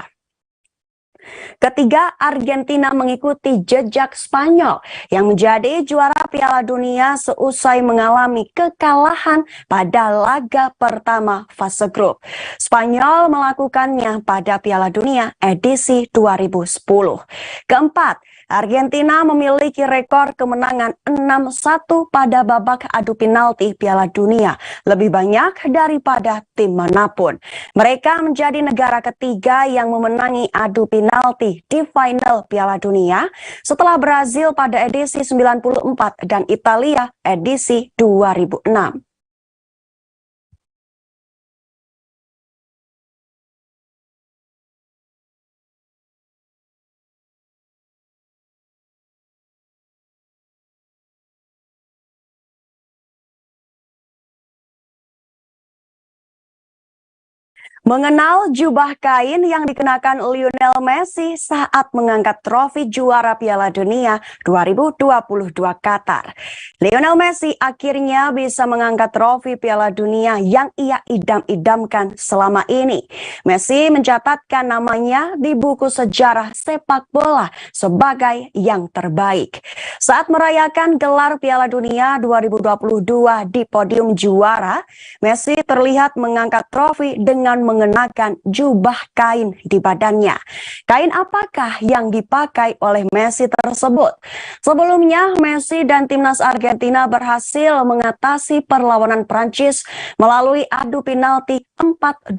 Ketiga, Argentina mengikuti jejak Spanyol yang menjadi juara Piala Dunia seusai mengalami kekalahan pada laga pertama fase grup. Spanyol melakukannya pada Piala Dunia edisi 2010. Keempat, Argentina memiliki rekor kemenangan 6-1 pada babak adu penalti Piala Dunia, lebih banyak daripada tim manapun. Mereka menjadi negara ketiga yang memenangi adu penalti di final Piala Dunia setelah Brazil pada edisi 94 dan Italia edisi 2006. Mengenal jubah kain yang dikenakan Lionel Messi saat mengangkat trofi juara Piala Dunia 2022 Qatar. Lionel Messi akhirnya bisa mengangkat trofi Piala Dunia yang ia idam-idamkan selama ini. Messi mencatatkan namanya di buku sejarah sepak bola sebagai yang terbaik. Saat merayakan gelar Piala Dunia 2022 di podium juara, Messi terlihat mengangkat trofi dengan mengenakan jubah kain di badannya. Kain apakah yang dipakai oleh Messi tersebut? Sebelumnya, Messi dan timnas Argentina berhasil mengatasi perlawanan Prancis melalui adu penalti 4-2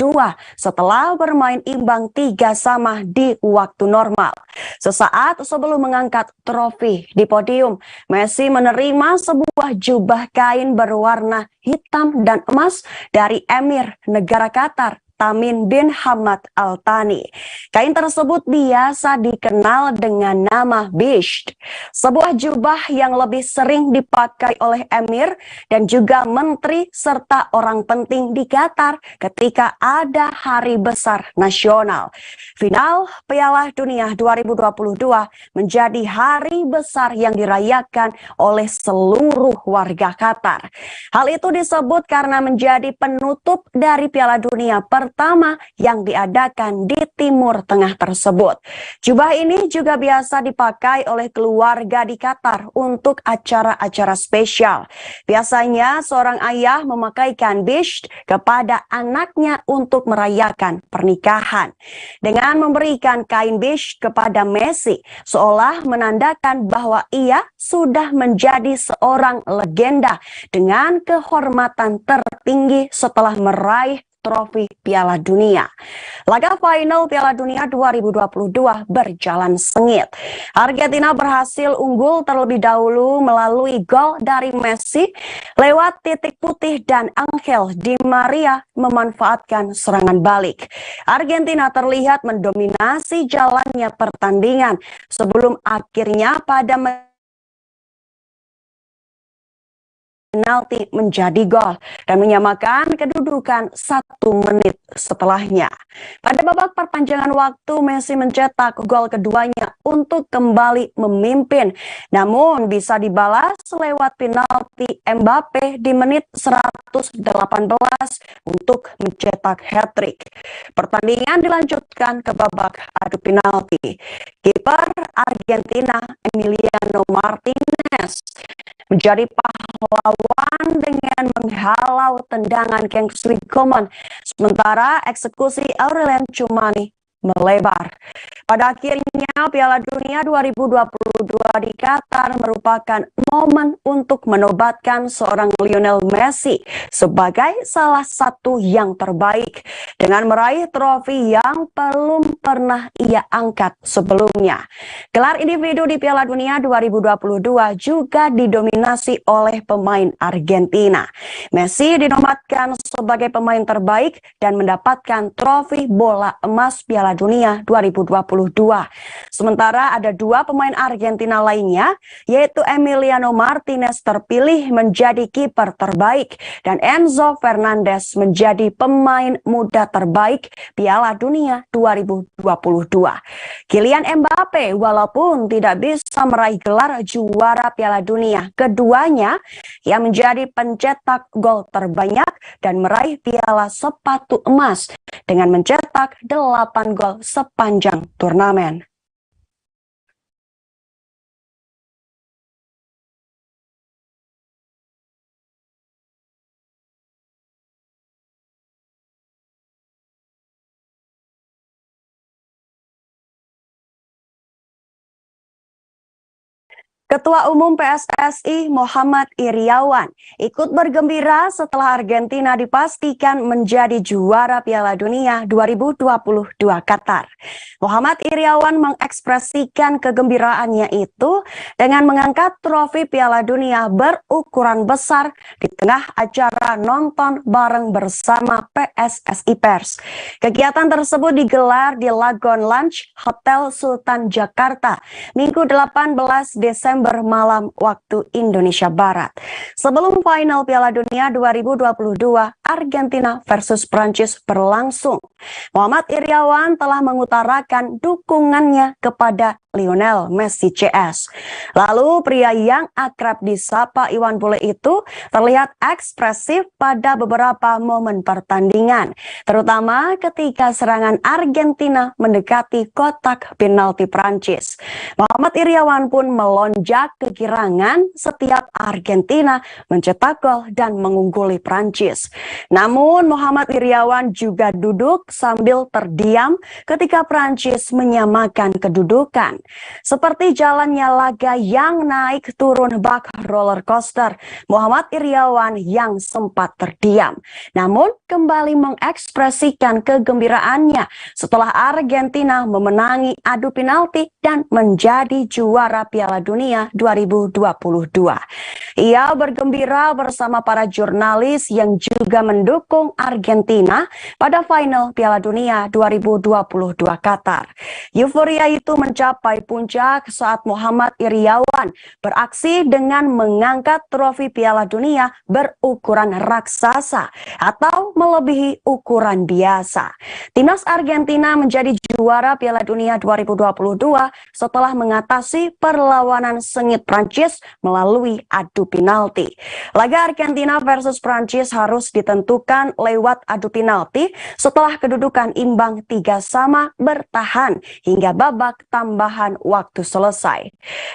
setelah bermain imbang 3-3 di waktu normal. Sesaat sebelum mengangkat trofi di podium, Messi menerima sebuah jubah kain berwarna hitam dan emas dari Emir Negara Qatar, Tamim bin Hamad Al Thani. Kain tersebut biasa dikenal dengan nama Bisht, sebuah jubah yang lebih sering dipakai oleh emir dan juga menteri serta orang penting di Qatar ketika ada hari besar nasional. Final Piala Dunia 2022 menjadi hari besar yang dirayakan oleh seluruh warga Qatar. Hal itu disebut karena menjadi penutup dari Piala Dunia pertama yang diadakan di Timur Tengah tersebut. Jubah ini juga biasa dipakai oleh keluarga di Qatar untuk acara-acara spesial. Biasanya seorang ayah memakaikan bisht kepada anaknya untuk merayakan pernikahan. Dengan memberikan kain bisht kepada Messi, seolah menandakan bahwa ia sudah menjadi seorang legenda dengan kehormatan tertinggi setelah meraih trofi Piala Dunia. Laga final Piala Dunia 2022 berjalan sengit. Argentina berhasil unggul terlebih dahulu melalui gol dari Messi lewat titik putih dan Angel Di Maria memanfaatkan serangan balik. Argentina terlihat mendominasi jalannya pertandingan sebelum akhirnya pada penalti menjadi gol dan menyamakan kedudukan 1 menit setelahnya. Pada babak perpanjangan waktu, Messi mencetak gol keduanya untuk kembali memimpin, namun bisa dibalas lewat penalti Mbappe di menit 118 untuk mencetak hat-trick. Pertandingan dilanjutkan ke babak adu penalti. Kiper Argentina Emiliano Martinez menjadi pahlawan dengan menghalau tendangan Kingsley Coman, sementara eksekusi Aurelien Tchouameni melebar. Pada akhirnya Piala Dunia 2022 di Qatar merupakan momen untuk menobatkan seorang Lionel Messi sebagai salah satu yang terbaik dengan meraih trofi yang belum pernah ia angkat sebelumnya. Gelar individu di Piala Dunia 2022 juga didominasi oleh pemain Argentina. Messi dinobatkan sebagai pemain terbaik dan mendapatkan trofi bola emas Piala Dunia 2022. Sementara ada 2 pemain Argentina lainnya, yaitu Emiliano Martinez terpilih menjadi kiper terbaik dan Enzo Fernandez menjadi pemain muda terbaik Piala Dunia 2022. Kylian Mbappe walaupun tidak bisa meraih gelar juara Piala Dunia keduanya, ia menjadi pencetak gol terbanyak dan meraih piala sepatu emas dengan mencetak 8 gol sepanjang turnamen. Ketua Umum PSSI Muhammad Iriawan ikut bergembira setelah Argentina dipastikan menjadi juara Piala Dunia 2022 Qatar. Muhammad Iriawan mengekspresikan kegembiraannya itu dengan mengangkat trofi Piala Dunia berukuran besar di tengah acara nonton bareng bersama PSSI Pers. Kegiatan tersebut digelar di Lagon Lounge Hotel Sultan Jakarta Minggu 18 Desember malam waktu Indonesia Barat. Sebelum final Piala Dunia 2022 Argentina versus Prancis berlangsung, Muhammad Iriawan telah mengutarakan dukungannya kepada Lionel Messi CS. Lalu pria yang akrab disapa Iwan Bule itu terlihat ekspresif pada beberapa momen pertandingan, terutama ketika serangan Argentina mendekati kotak penalti Prancis. Muhammad Iriawan pun melonjak kegirangan setiap Argentina mencetak gol dan mengungguli Prancis. Namun Muhammad Iriawan juga duduk sambil terdiam ketika Prancis menyamakan kedudukan. Seperti jalannya laga yang naik turun bak roller coaster, Muhammad Iriawan yang sempat terdiam, namun kembali mengekspresikan kegembiraannya setelah Argentina memenangi adu penalti dan menjadi juara Piala Dunia 2022. Ia bergembira bersama para jurnalis yang juga mendukung Argentina pada final Piala Dunia 2022 Qatar. Euforia itu mencapai puncak saat Muhammad Iriawan beraksi dengan mengangkat trofi Piala Dunia berukuran raksasa atau melebihi ukuran biasa. Timnas Argentina menjadi juara Piala Dunia 2022 setelah mengatasi perlawanan sengit Prancis melalui adu penalti. Laga Argentina versus Prancis harus ditentukan lewat adu penalti setelah kedudukan imbang 3-3 bertahan hingga babak tambahan waktu selesai.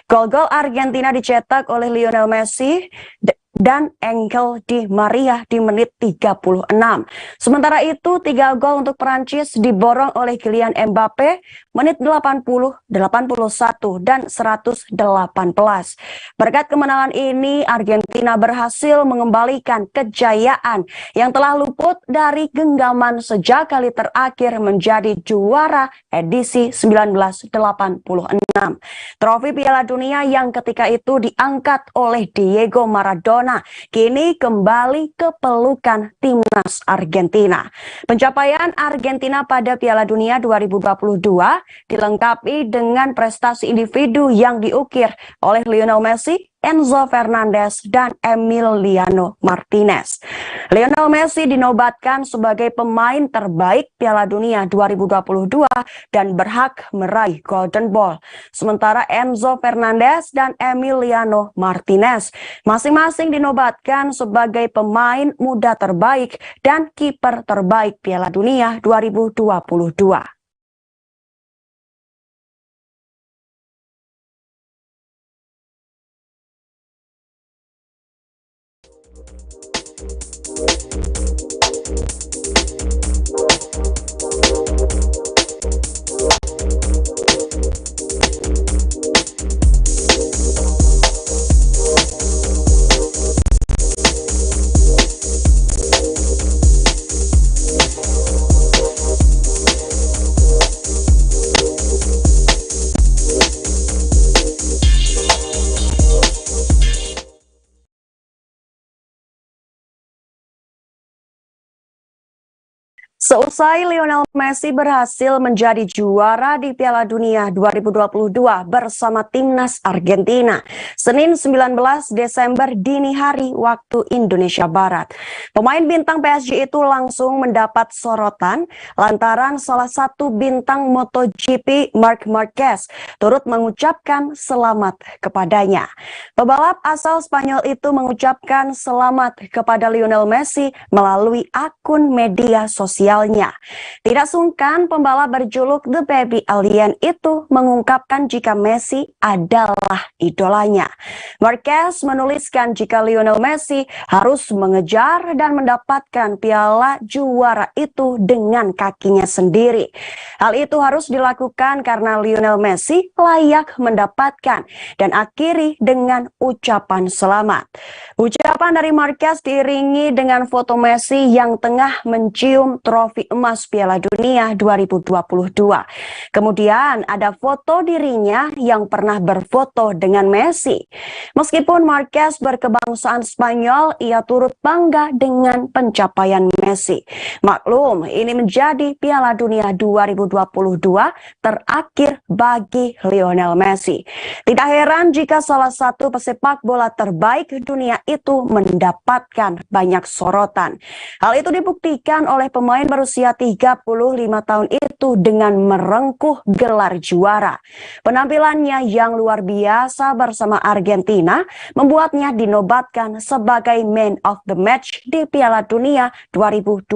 Gol-gol Argentina dicetak oleh Lionel Messi dan Angel Di Maria di menit 36. Sementara itu 3 gol untuk Prancis diborong oleh Kylian Mbappe menit 80, 81, dan 118. Berkat kemenangan ini Argentina berhasil mengembalikan kejayaan yang telah luput dari genggaman sejak kali terakhir menjadi juara edisi 1986. Trofi Piala Dunia yang ketika itu diangkat oleh Diego Maradona kini kembali ke pelukan timnas Argentina. Pencapaian Argentina pada Piala Dunia 2022 dilengkapi dengan prestasi individu yang diukir oleh Lionel Messi, Enzo Fernandez, dan Emiliano Martinez. Lionel Messi dinobatkan sebagai pemain terbaik Piala Dunia 2022 dan berhak meraih Golden Ball. Sementara Enzo Fernandez dan Emiliano Martinez masing-masing dinobatkan sebagai pemain muda terbaik dan kiper terbaik Piala Dunia 2022. Seusai Lionel Messi berhasil menjadi juara di Piala Dunia 2022 bersama timnas Argentina, Senin 19 Desember dini hari waktu Indonesia Barat. Pemain bintang PSG itu langsung mendapat sorotan lantaran salah satu bintang MotoGP Marc Marquez turut mengucapkan selamat kepadanya. Pebalap asal Spanyol itu mengucapkan selamat kepada Lionel Messi melalui akun media sosial. Tidak sungkan pembalap berjuluk The Baby Alien itu mengungkapkan jika Messi adalah idolanya. Marquez menuliskan jika Lionel Messi harus mengejar dan mendapatkan piala juara itu dengan kakinya sendiri. Hal itu harus dilakukan karena Lionel Messi layak mendapatkan, dan akhiri dengan ucapan selamat. Ucapan dari Marquez diiringi dengan foto Messi yang tengah mencium trofi emas Piala Dunia 2022. Kemudian ada foto dirinya yang pernah berfoto dengan Messi. Meskipun Marquez berkebangsaan Spanyol, ia turut bangga dengan pencapaian Messi. Maklum, ini menjadi Piala Dunia 2022 terakhir bagi Lionel Messi. Tidak heran jika salah satu pesepak bola terbaik dunia itu mendapatkan banyak sorotan. Hal itu dibuktikan oleh pemain berusia 35 tahun itu dengan merengkuh gelar juara. Penampilannya yang luar biasa bersama Argentina membuatnya dinobatkan sebagai Man of the Match di Piala Dunia 2022.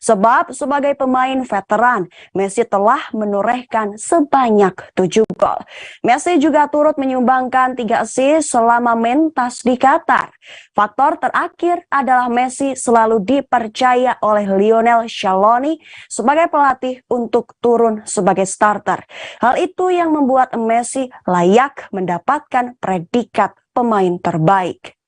Sebab sebagai pemain veteran, Messi telah menorehkan sebanyak 7 gol. Messi juga turut menyumbangkan 3 assist selama mentas di Qatar. Faktor terakhir adalah Messi selalu dipercaya oleh Lionel Scaloni sebagai pelatih untuk turun sebagai starter. Hal itu yang membuat Messi layak mendapatkan predikat pemain terbaik.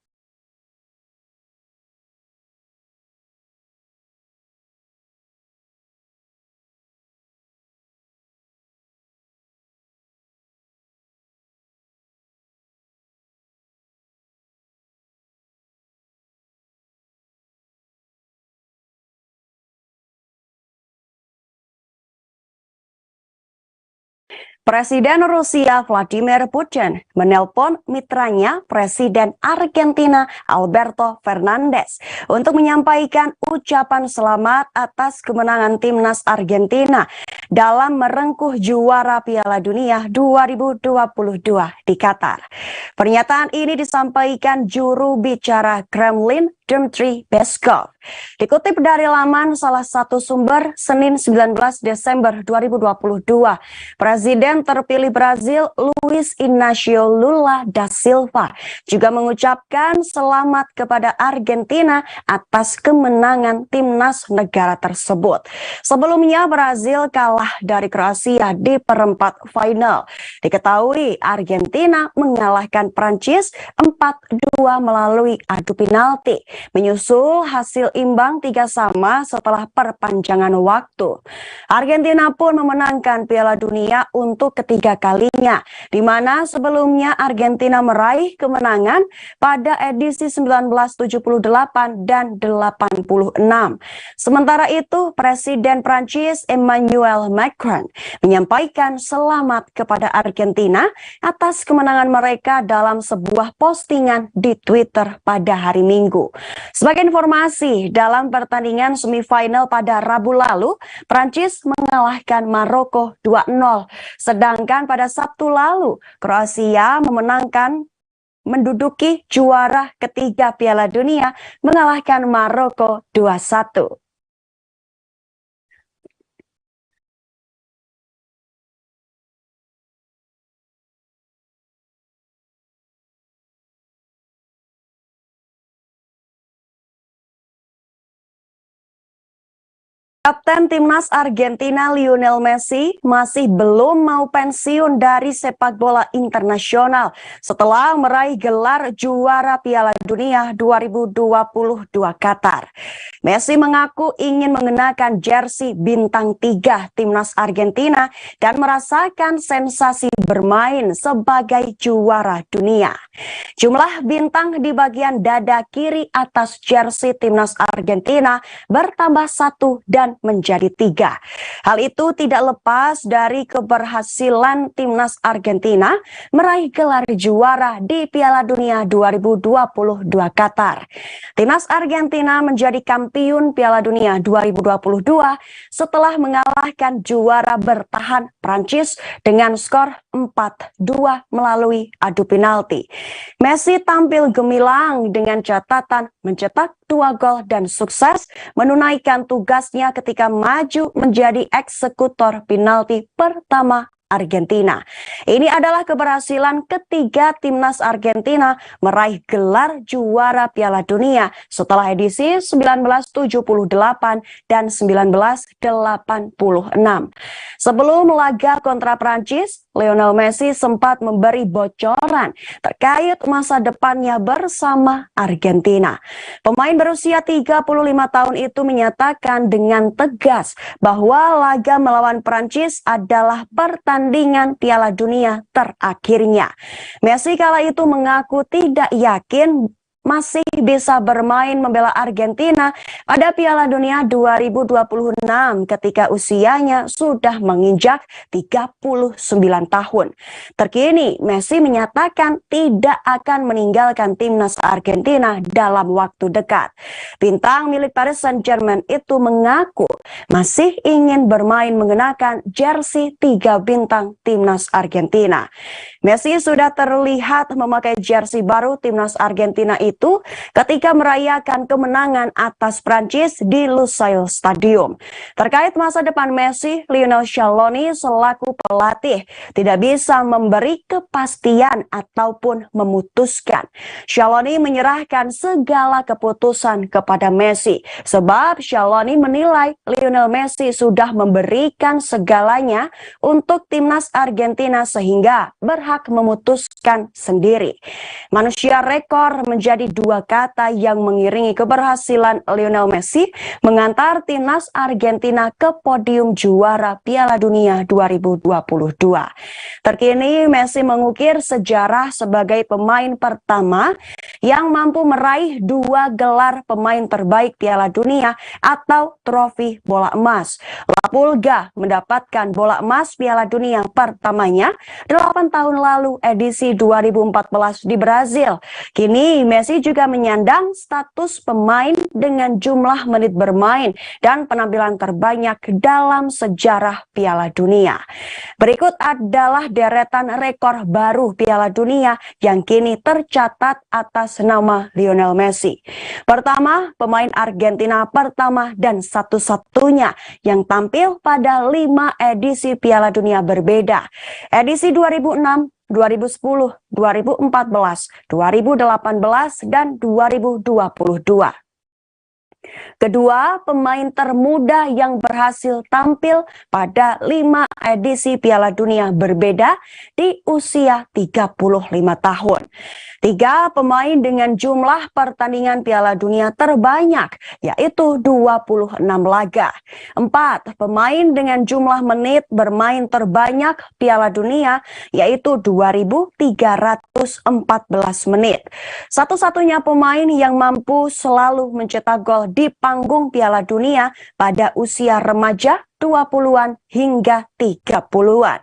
Presiden Rusia Vladimir Putin menelpon mitranya Presiden Argentina Alberto Fernandez untuk menyampaikan ucapan selamat atas kemenangan timnas Argentina dalam merengkuh juara Piala Dunia 2022 di Qatar. Pernyataan ini disampaikan juru bicara Kremlin Dmitry Peskov. Dikutip dari laman salah satu sumber Senin 19 Desember 2022, Presiden terpilih Brazil Luiz Inácio Lula da Silva juga mengucapkan selamat kepada Argentina atas kemenangan timnas negara tersebut. Sebelumnya Brazil kalah dari Kroasia di perempat final. Diketahui Argentina mengalahkan Prancis 4-2 melalui adu penalti, menyusul hasil imbang 3-3 setelah perpanjangan waktu. Argentina pun memenangkan Piala Dunia untuk ketiga kalinya, di mana sebelumnya Argentina meraih kemenangan pada edisi 1978 dan 86. Sementara itu, Presiden Prancis Emmanuel Macron menyampaikan selamat kepada Argentina atas kemenangan mereka dalam sebuah postingan di Twitter pada hari Minggu. Sebagai informasi, dalam pertandingan semifinal pada Rabu lalu, Prancis mengalahkan Maroko 2-0. Sedangkan pada Sabtu lalu, Kroasia menduduki juara ketiga Piala Dunia mengalahkan Maroko 2-1. Kapten timnas Argentina Lionel Messi masih belum mau pensiun dari sepak bola internasional setelah meraih gelar juara Piala Dunia 2022 Qatar. Messi mengaku ingin mengenakan jersey bintang 3 timnas Argentina dan merasakan sensasi bermain sebagai juara dunia. Jumlah bintang di bagian dada kiri atas jersey timnas Argentina bertambah 1 dan menjadi 3. Hal itu tidak lepas dari keberhasilan timnas Argentina meraih gelar juara di Piala Dunia 2022 Qatar. Timnas Argentina menjadi kampiun Piala Dunia 2022 setelah mengalahkan juara bertahan Prancis dengan skor 4-2 melalui adu penalti. Messi tampil gemilang dengan catatan mencetak 2 gol dan sukses menunaikan tugasnya ketika maju menjadi eksekutor penalti pertama Argentina. Ini adalah keberhasilan ketiga timnas Argentina meraih gelar juara Piala Dunia setelah edisi 1978 dan 1986. Sebelum laga kontra Prancis, Lionel Messi sempat memberi bocoran terkait masa depannya bersama Argentina. Pemain berusia 35 tahun itu menyatakan dengan tegas bahwa laga melawan Prancis adalah pertandingan Piala Dunia terakhirnya. Messi kala itu mengaku tidak yakin masih bisa bermain membela Argentina pada Piala Dunia 2026 ketika usianya sudah menginjak 39 tahun. Terkini, Messi menyatakan tidak akan meninggalkan timnas Argentina dalam waktu dekat. Bintang milik Paris Saint-Germain itu mengaku masih ingin bermain mengenakan jersey 3 bintang timnas Argentina. Messi sudah terlihat memakai jersey baru timnas Argentina itu ketika merayakan kemenangan atas Prancis di Lusail Stadium. Terkait masa depan Messi, Lionel Scaloni selaku pelatih tidak bisa memberi kepastian ataupun memutuskan. Scaloni menyerahkan segala keputusan kepada Messi sebab Scaloni menilai Lionel Messi sudah memberikan segalanya untuk timnas Argentina sehingga berhak memutuskan sendiri. Manusia rekor menjadi dua kata yang mengiringi keberhasilan Lionel Messi mengantar timnas Argentina ke podium juara Piala Dunia 2022. Terkini Messi mengukir sejarah sebagai pemain pertama yang mampu meraih 2 gelar pemain terbaik Piala Dunia atau trofi bola emas. La Pulga mendapatkan bola emas Piala Dunia pertamanya 8 tahun lalu edisi 2014 di Brazil. Kini Messi juga menyandang status pemain dengan jumlah menit bermain dan penampilan terbanyak dalam sejarah Piala Dunia. Berikut adalah deretan rekor baru Piala Dunia yang kini tercatat atas nama Lionel Messi. Pertama, pemain Argentina pertama dan satu-satunya yang tampil pada 5 edisi Piala Dunia berbeda. Edisi 2006, 2010, 2014, 2018, dan 2022. Kedua, pemain termuda yang berhasil tampil pada 5 edisi Piala Dunia berbeda di usia 35 tahun. 3 pemain dengan jumlah pertandingan Piala Dunia terbanyak, yaitu 26 laga. 4 pemain dengan jumlah menit bermain terbanyak Piala Dunia, yaitu 2.314 menit. Satu-satunya pemain yang mampu selalu mencetak gol di panggung Piala Dunia pada usia remaja 20-an hingga 30-an.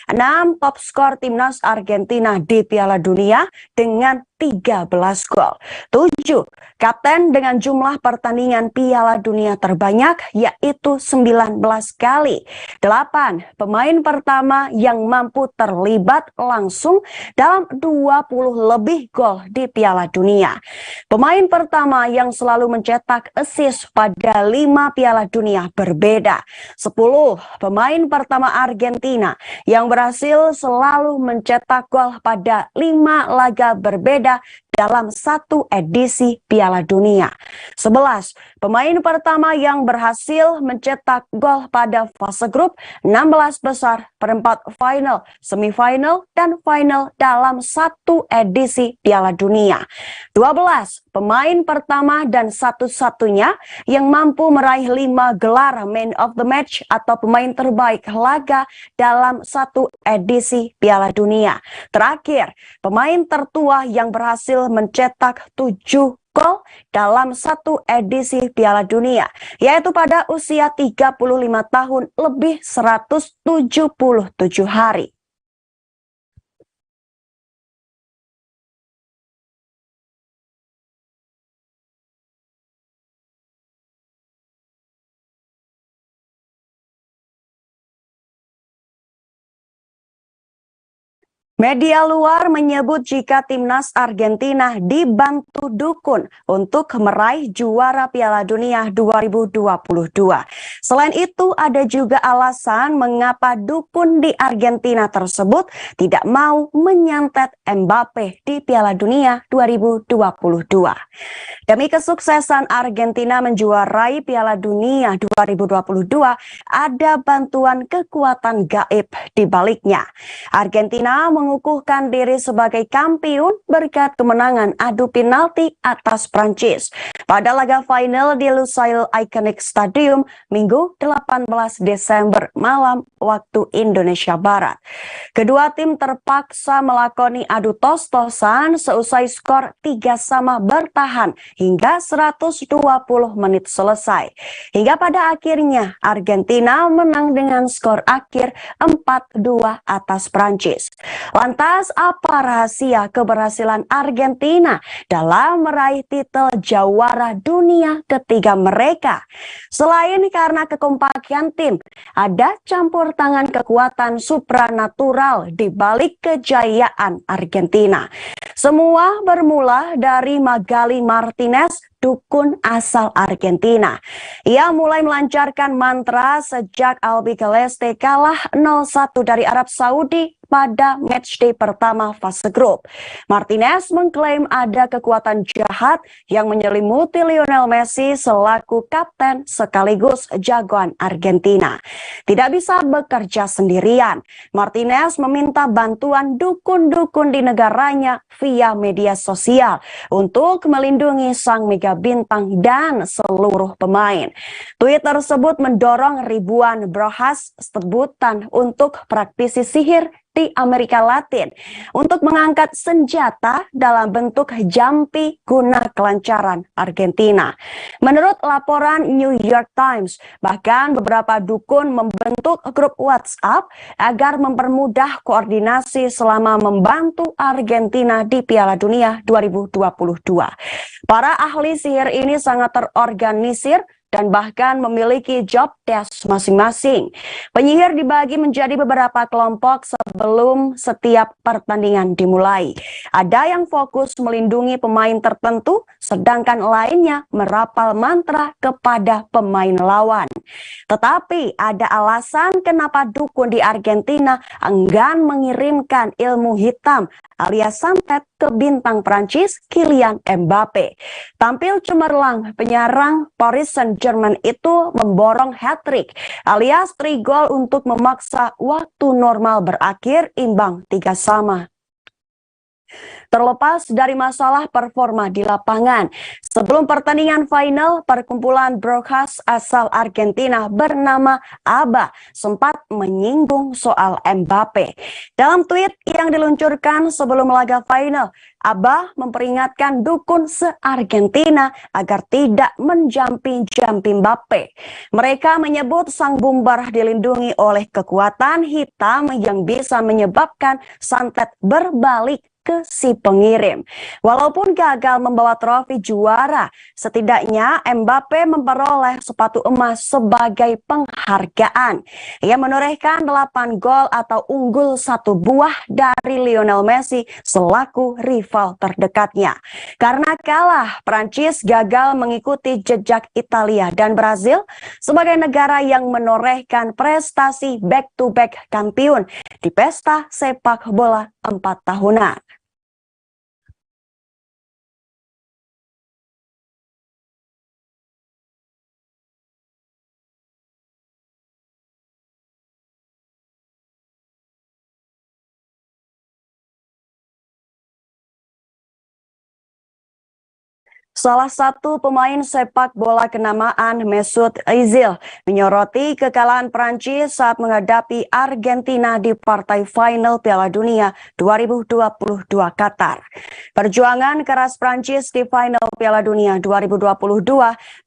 6 top skor timnas Argentina di Piala Dunia dengan 13 gol. 7 kapten dengan jumlah pertandingan Piala Dunia terbanyak yaitu 19 kali. 8 pemain pertama yang mampu terlibat langsung dalam 20 lebih gol di Piala Dunia. Pemain pertama yang selalu mencetak assist pada 5 Piala Dunia berbeda. 10 pemain pertama Argentina yang berhasil selalu mencetak gol pada 5 laga berbeda dalam 1 edisi Piala Dunia. 11 pemain pertama yang berhasil mencetak gol pada fase grup 16 besar, perempat final, semifinal, dan final dalam 1 edisi Piala Dunia. 12 pemain pertama dan satu-satunya yang mampu meraih 5 gelar Man of the Match atau pemain terbaik laga dalam 1 edisi Piala Dunia. Terakhir, pemain tertua yang berhasil mencetak 7 gol dalam 1 edisi Piala Dunia, yaitu pada usia 35 tahun lebih 177 hari. Media luar menyebut jika timnas Argentina dibantu dukun untuk meraih juara Piala Dunia 2022. Selain itu, ada juga alasan mengapa dukun di Argentina tersebut tidak mau menyantet Mbappe di Piala Dunia 2022. Demi kesuksesan Argentina menjuarai Piala Dunia 2022, ada bantuan kekuatan gaib di baliknya. Argentina mengukuhkan diri sebagai kampiun berkat kemenangan adu penalti atas Prancis pada laga final di Lusail Iconic Stadium Minggu 18 Desember malam waktu Indonesia Barat. Kedua tim terpaksa melakoni adu tos-tosan seusai skor 3-3 bertahan hingga 120 menit selesai. Hingga pada akhirnya Argentina menang dengan skor akhir 4-2 atas Prancis. Lantas apa rahasia keberhasilan Argentina dalam meraih titel jawara dunia ketiga mereka? Selain karena kekompakan tim, ada campur tangan kekuatan supranatural di balik kejayaan Argentina. Semua bermula dari Magali Martinez, dukun asal Argentina. Ia mulai melancarkan mantra sejak Albi Celeste kalah 0-1 dari Arab Saudi pada matchday pertama fase grup. Martinez mengklaim ada kekuatan jahat yang menyelimuti Lionel Messi selaku kapten sekaligus jagoan Argentina. Tidak bisa bekerja sendirian. Martinez meminta bantuan dukun-dukun di negaranya via media sosial untuk melindungi sang mega bintang dan seluruh pemain. Tweet tersebut mendorong ribuan brohas sebutan untuk praktisi sihir di Amerika Latin untuk mengangkat senjata dalam bentuk jampi guna kelancaran Argentina. Menurut laporan New York Times, bahkan beberapa dukun membentuk grup WhatsApp agar mempermudah koordinasi selama membantu Argentina di Piala Dunia 2022. Para ahli sihir ini sangat terorganisir dan bahkan memiliki job desk masing-masing. Penyihir dibagi menjadi beberapa kelompok sebelum setiap pertandingan dimulai. Ada yang fokus melindungi pemain tertentu, sedangkan lainnya merapal mantra kepada pemain lawan. Tetapi ada alasan kenapa dukun di Argentina enggan mengirimkan ilmu hitam alias santet ke bintang Prancis Kylian Mbappe. Tampil cemerlang, penyerang Paris Saint-Germain itu memborong hat-trick alias 3 gol untuk memaksa waktu normal berakhir imbang 3-3. Terlepas dari masalah performa di lapangan, sebelum pertandingan final, perkumpulan broadcast asal Argentina bernama ABA sempat menyinggung soal Mbappe. Dalam tweet yang diluncurkan sebelum laga final, ABA memperingatkan dukun se-Argentina agar tidak menjampi-jampi Mbappe. Mereka menyebut sang bumbar dilindungi oleh kekuatan hitam yang bisa menyebabkan santet berbalik ke si pengirim. Walaupun gagal membawa trofi juara, setidaknya Mbappe memperoleh sepatu emas sebagai penghargaan. Ia menorehkan 8 gol atau unggul 1 buah dari Lionel Messi selaku rival terdekatnya. Karena kalah, Prancis gagal mengikuti jejak Italia dan Brazil sebagai negara yang menorehkan prestasi back-to-back kampiun di pesta sepak bola 4 tahunan. Salah satu pemain sepak bola kenamaan Mesut Ozil menyoroti kekalahan Prancis saat menghadapi Argentina di partai final Piala Dunia 2022 Qatar. Perjuangan keras Prancis di final Piala Dunia 2022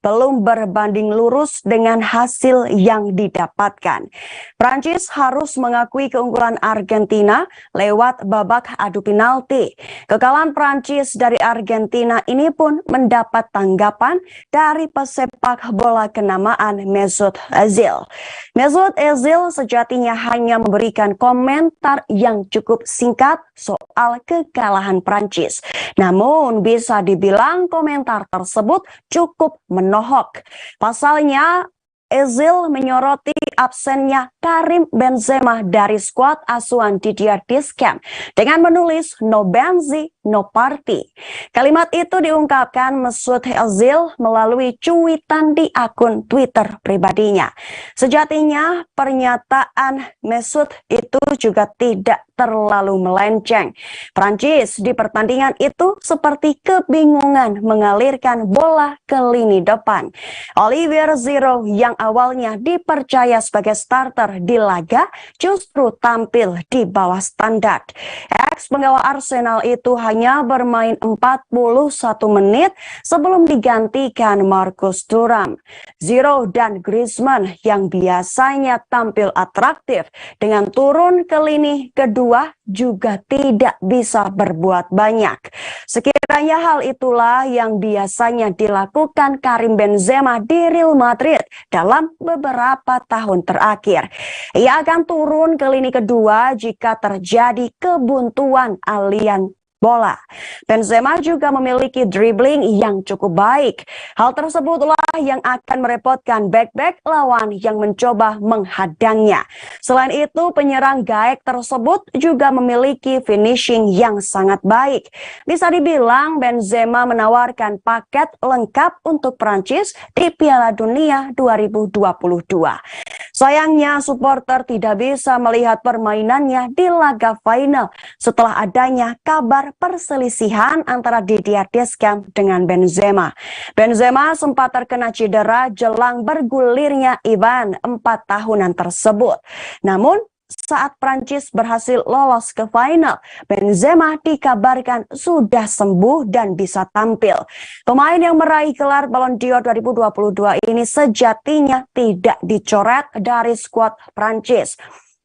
belum berbanding lurus dengan hasil yang didapatkan. Prancis harus mengakui keunggulan Argentina lewat babak adu penalti. Kekalahan Prancis dari Argentina ini pun mendapat tanggapan dari pesepak bola kenamaan Mesut Ozil. Mesut Ozil sejatinya hanya memberikan komentar yang cukup singkat soal kekalahan Prancis. Namun bisa dibilang komentar tersebut cukup menohok. Pasalnya, Ozil menyoroti absennya Karim Benzema dari skuad asuhan Didier Deschamps dengan menulis "No Benzi, no party. Kalimat itu diungkapkan Mesut Ozil melalui cuitan di akun Twitter pribadinya. Sejatinya pernyataan Mesut itu juga tidak terlalu melenceng. Prancis di pertandingan itu seperti kebingungan mengalirkan bola ke lini depan. Olivier Giroud yang awalnya dipercaya sebagai starter di laga justru tampil di bawah standar. Ex penggawa Arsenal itu hanya bermain 41 menit sebelum digantikan Marcus Thuram. Giroud dan Griezmann yang biasanya tampil atraktif dengan turun ke lini kedua juga tidak bisa berbuat banyak. Sekiranya hal itulah yang biasanya dilakukan Karim Benzema di Real Madrid dalam beberapa tahun terakhir. Ia akan turun ke lini kedua jika terjadi kebuntuan aliran bola. Benzema juga memiliki dribbling yang cukup baik. Hal tersebutlah yang akan merepotkan bek-bek lawan yang mencoba menghadangnya. Selain itu, penyerang Gaek tersebut juga memiliki finishing yang sangat baik. Bisa dibilang Benzema menawarkan paket lengkap untuk Prancis di Piala Dunia 2022. Sayangnya supporter tidak bisa melihat permainannya di laga final setelah adanya kabar perselisihan antara Didier Deschamps dengan Benzema. Benzema sempat terkena cedera jelang bergulirnya event 4 tahunan tersebut. Namun saat Prancis berhasil lolos ke final, Benzema dikabarkan sudah sembuh dan bisa tampil. Pemain yang meraih gelar Ballon d'Or 2022 ini sejatinya tidak dicoret dari skuad Prancis.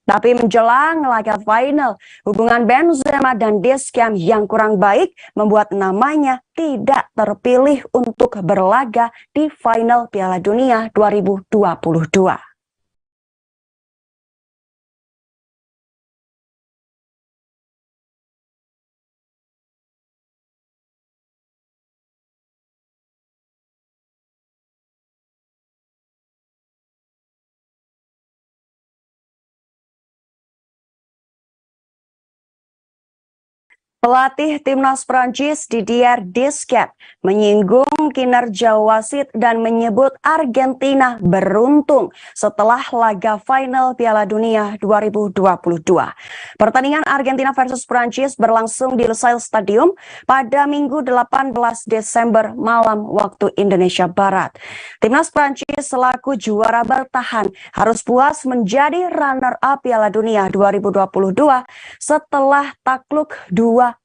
Tapi menjelang laga final, hubungan Benzema dan Deschamps yang kurang baik membuat namanya tidak terpilih untuk berlaga di final Piala Dunia 2022. Pelatih timnas Prancis Didier Deschamps menyinggung kinerja wasit dan menyebut Argentina beruntung setelah laga final Piala Dunia 2022. Pertandingan Argentina versus Prancis berlangsung di Lusail Stadium pada Minggu 18 Desember malam waktu Indonesia Barat. Timnas Prancis selaku juara bertahan harus puas menjadi runner-up Piala Dunia 2022 setelah takluk 2-4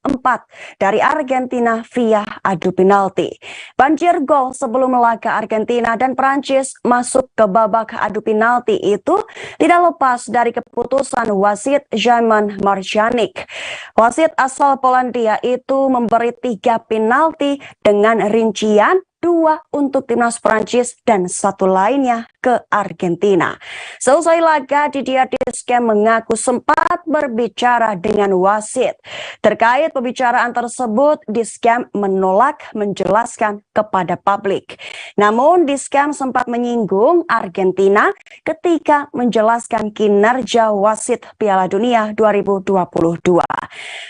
dari Argentina via adu penalti. Banjir gol sebelum laga Argentina dan Prancis masuk ke babak adu penalti itu tidak lepas dari keputusan wasit Szymon Marcianek. Wasit asal Polandia itu memberi 3 penalti dengan rincian 2 untuk timnas Prancis dan 1 lainnya ke Argentina. Selesai laga, Didier Deschamps mengaku sempat berbicara dengan wasit. Terkait pembicaraan tersebut, Deschamps menolak menjelaskan kepada publik. Namun Deschamps sempat menyinggung Argentina ketika menjelaskan kinerja wasit Piala Dunia 2022.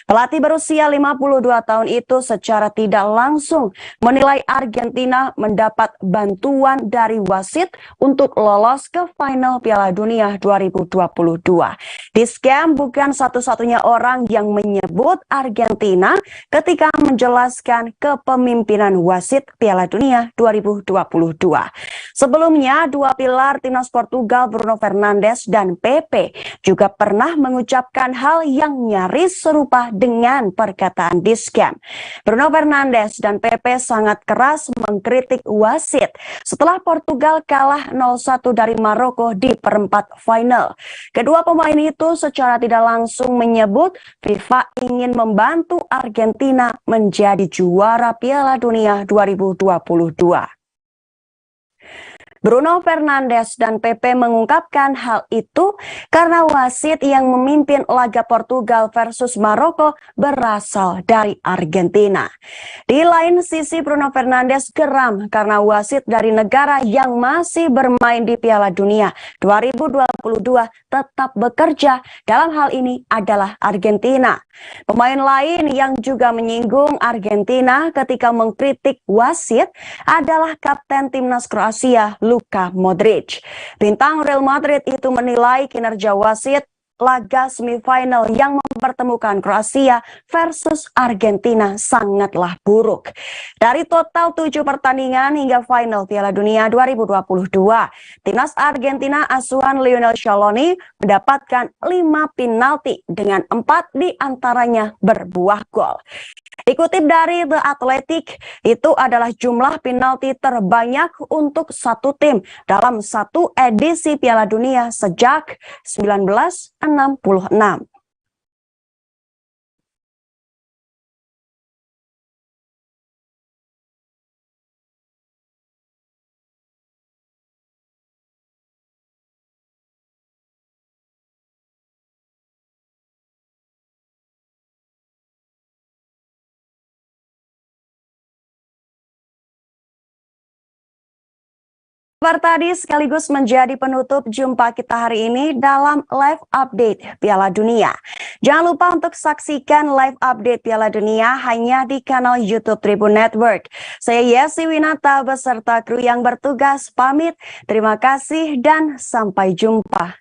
Pelatih berusia 52 tahun itu secara tidak langsung menilai Argentina mendapat bantuan dari wasit untuk lolos ke final Piala Dunia 2022. Deschamps bukan satu-satunya orang yang menyebut Argentina ketika menjelaskan kepemimpinan wasit Piala Dunia 2022. Sebelumnya, 2 pilar timnas Portugal Bruno Fernandes dan Pepe juga pernah mengucapkan hal yang nyaris serupa dengan perkataan Deschamps. Bruno Fernandes dan Pepe sangat keras mengkritik wasit setelah Portugal kalah 0-1 dari Maroko di perempat final. Kedua pemain itu secara tidak langsung menyebut FIFA ingin membantu Argentina menjadi juara Piala Dunia 2022. Bruno Fernandes dan Pepe mengungkapkan hal itu karena wasit yang memimpin laga Portugal versus Maroko berasal dari Argentina. Di lain sisi, Bruno Fernandes geram karena wasit dari negara yang masih bermain di Piala Dunia 2022 tetap bekerja. Dalam hal ini adalah Argentina. Pemain lain yang juga menyinggung Argentina ketika mengkritik wasit adalah kapten timnas Kroasia, Luka Modric. Bintang Real Madrid itu menilai kinerja wasit laga semifinal yang mempertemukan Kroasia versus Argentina sangatlah buruk. Dari total 7 pertandingan hingga final Piala Dunia 2022, timnas Argentina asuhan Lionel Scaloni mendapatkan 5 penalti dengan 4 diantaranya berbuah gol. Dikutip dari The Athletic, itu adalah jumlah penalti terbanyak untuk satu tim dalam satu edisi Piala Dunia sejak 1966. Kabar tadi sekaligus menjadi penutup jumpa kita hari ini dalam live update Piala Dunia. Jangan lupa untuk saksikan live update Piala Dunia hanya di kanal YouTube Tribun Network. Saya Yesi Winata beserta kru yang bertugas pamit. Terima kasih dan sampai jumpa.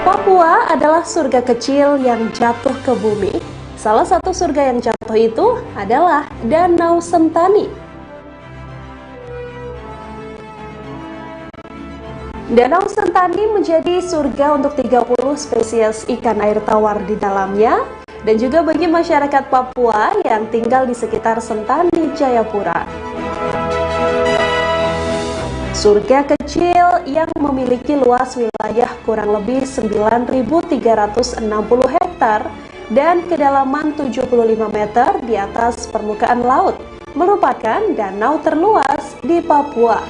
Papua adalah surga kecil yang jatuh ke bumi. Salah satu surga yang jatuh itu adalah Danau Sentani. Danau Sentani menjadi surga untuk 30 spesies ikan air tawar di dalamnya dan juga bagi masyarakat Papua yang tinggal di sekitar Sentani, Jayapura. Surga kecil yang memiliki luas wilayah kurang lebih 9.360 hektar dan kedalaman 75 meter di atas permukaan laut, merupakan danau terluas di Papua.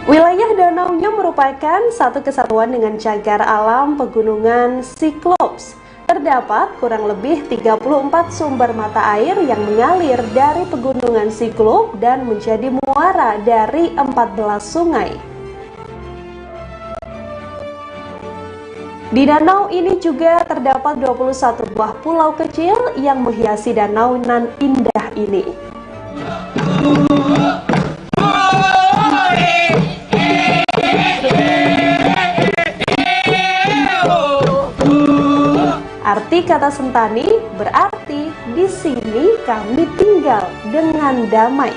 Wilayah danaunya merupakan satu kesatuan dengan cagar alam pegunungan Cyclops. Terdapat kurang lebih 34 sumber mata air yang mengalir dari pegunungan Cyclops dan menjadi muara dari 14 sungai. Di danau ini juga terdapat 21 buah pulau kecil yang menghiasi danau nan indah ini. Arti kata Sentani berarti di sini kami tinggal dengan damai.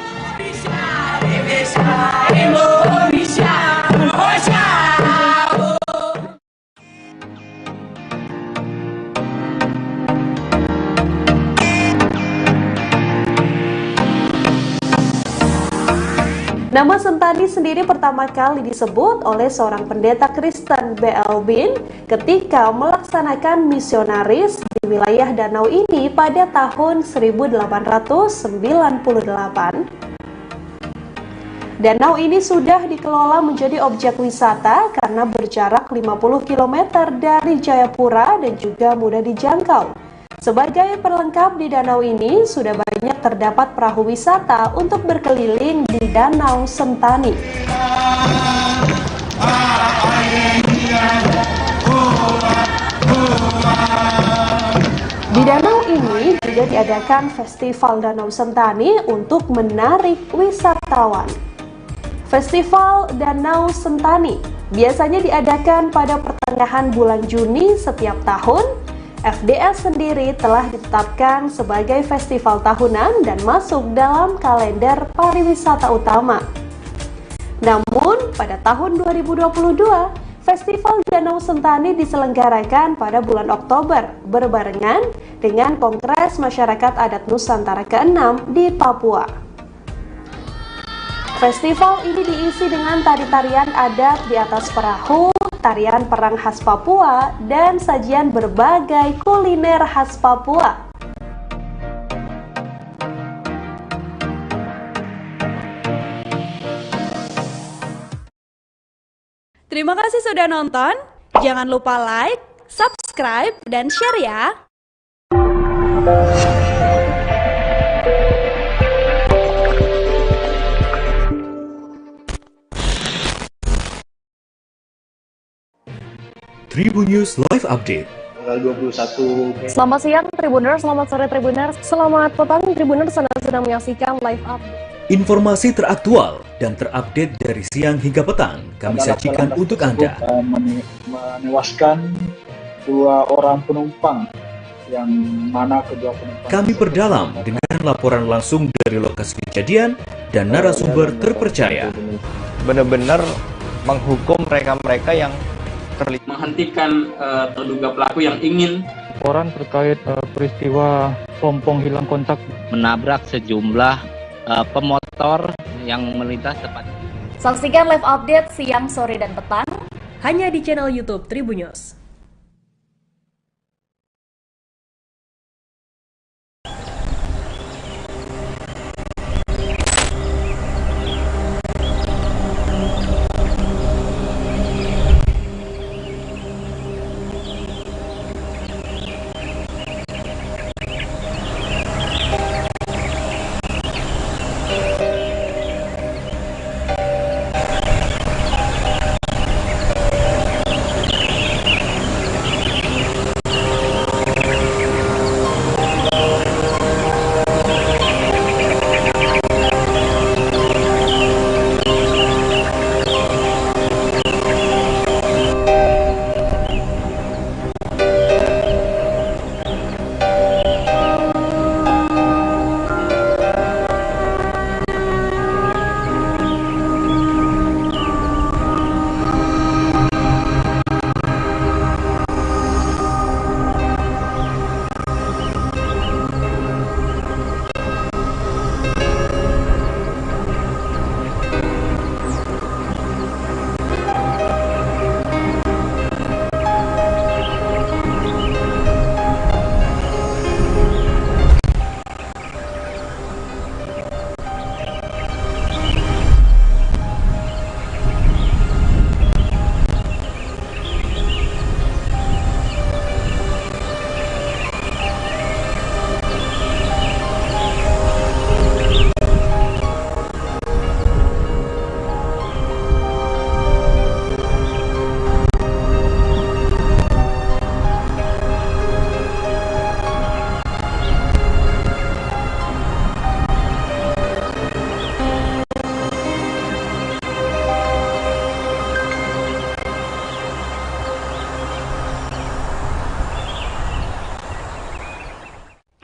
Nama Sentani sendiri pertama kali disebut oleh seorang pendeta Kristen B.L. Bean ketika melaksanakan misionaris di wilayah danau ini pada tahun 1898. Danau ini sudah dikelola menjadi objek wisata karena berjarak 50 km dari Jayapura dan juga mudah dijangkau. Sebagai perlengkap di danau ini, sudah banyak terdapat perahu wisata untuk berkeliling di Danau Sentani. Di danau ini juga diadakan Festival Danau Sentani untuk menarik wisatawan. Festival Danau Sentani biasanya diadakan pada pertengahan bulan Juni setiap tahun. FDS sendiri telah ditetapkan sebagai festival tahunan dan masuk dalam kalender pariwisata utama. Namun, pada tahun 2022, Festival Danau Sentani diselenggarakan pada bulan Oktober berbarengan dengan Kongres Masyarakat Adat Nusantara ke-6 di Papua. Festival ini diisi dengan tari-tarian adat di atas perahu, tarian perang khas Papua, dan sajian berbagai kuliner khas Papua. Terima kasih sudah nonton. Jangan lupa like, subscribe, dan share ya. Tribun News Live Update. Tanggal 21. Selamat siang Tribuners, selamat sore Tribuners, selamat petang Tribuners, Anda sedang menyaksikan live update. Informasi teraktual dan terupdate dari siang hingga petang kami sajikan untuk Anda. Menewaskan 2 orang penumpang, yang mana kedua penumpang Kami perdalam dengan laporan langsung dari lokasi kejadian dan narasumber terpercaya. Benar-benar menghukum mereka-mereka yang terlibat, menghentikan terduga pelaku yang ingin Laporan terkait peristiwa pompong hilang kontak menabrak sejumlah pemotor yang melintas tepat. Saksikan live update siang, sore, dan petang hanya di channel YouTube Tribun News.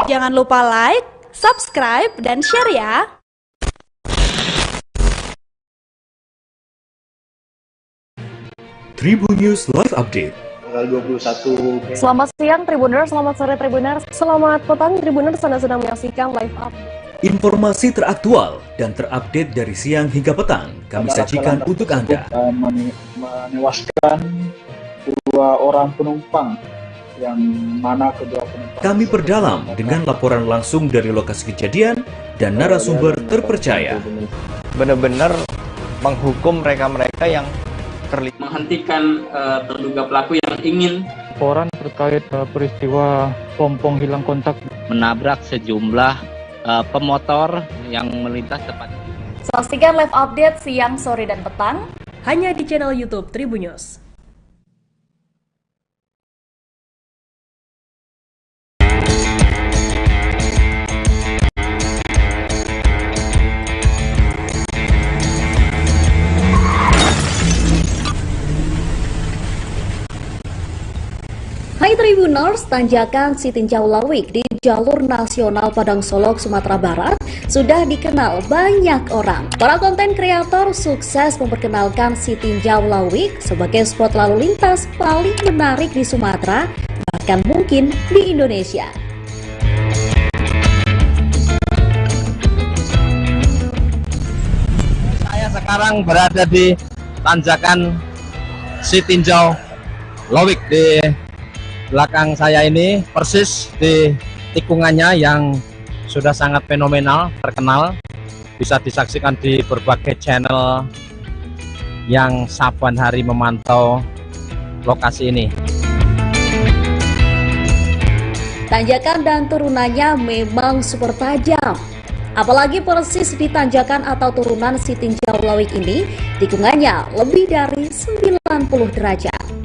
Jangan lupa like, subscribe, dan share ya. Tribun News Live Update. Tanggal 21. Selamat siang Tribuners, selamat sore Tribuners, selamat petang Tribuners, Anda sedang menyaksikan live update. Informasi teraktual dan terupdate dari siang hingga petang kami sajikan untuk Anda. Menewaskan 2 orang penumpang, yang mana kedua penumpang Kami perdalam dengan laporan langsung dari lokasi kejadian dan narasumber terpercaya. benar-benar menghukum mereka-mereka yang terlibat, menghentikan terduga pelaku yang ingin Laporan terkait peristiwa pompong hilang kontak menabrak sejumlah pemotor yang melintas tepat. Saksikan live update siang, sore, dan petang hanya di channel YouTube Tribun News. Tribuners, tanjakan Sitinjau Lawik di jalur nasional Padang Solok, Sumatera Barat sudah dikenal banyak orang. Para konten kreator sukses memperkenalkan Sitinjau Lawik sebagai spot lalu lintas paling menarik di Sumatera, bahkan mungkin di Indonesia. Saya sekarang berada di tanjakan Sitinjau Lawik. Di belakang saya ini persis di tikungannya yang sudah sangat fenomenal, terkenal, bisa disaksikan di berbagai channel yang saban hari memantau lokasi ini. Tanjakan dan turunannya memang super tajam. Apalagi persis di tanjakan atau turunan Sitinjau Lawik ini, tikungannya lebih dari 90 derajat.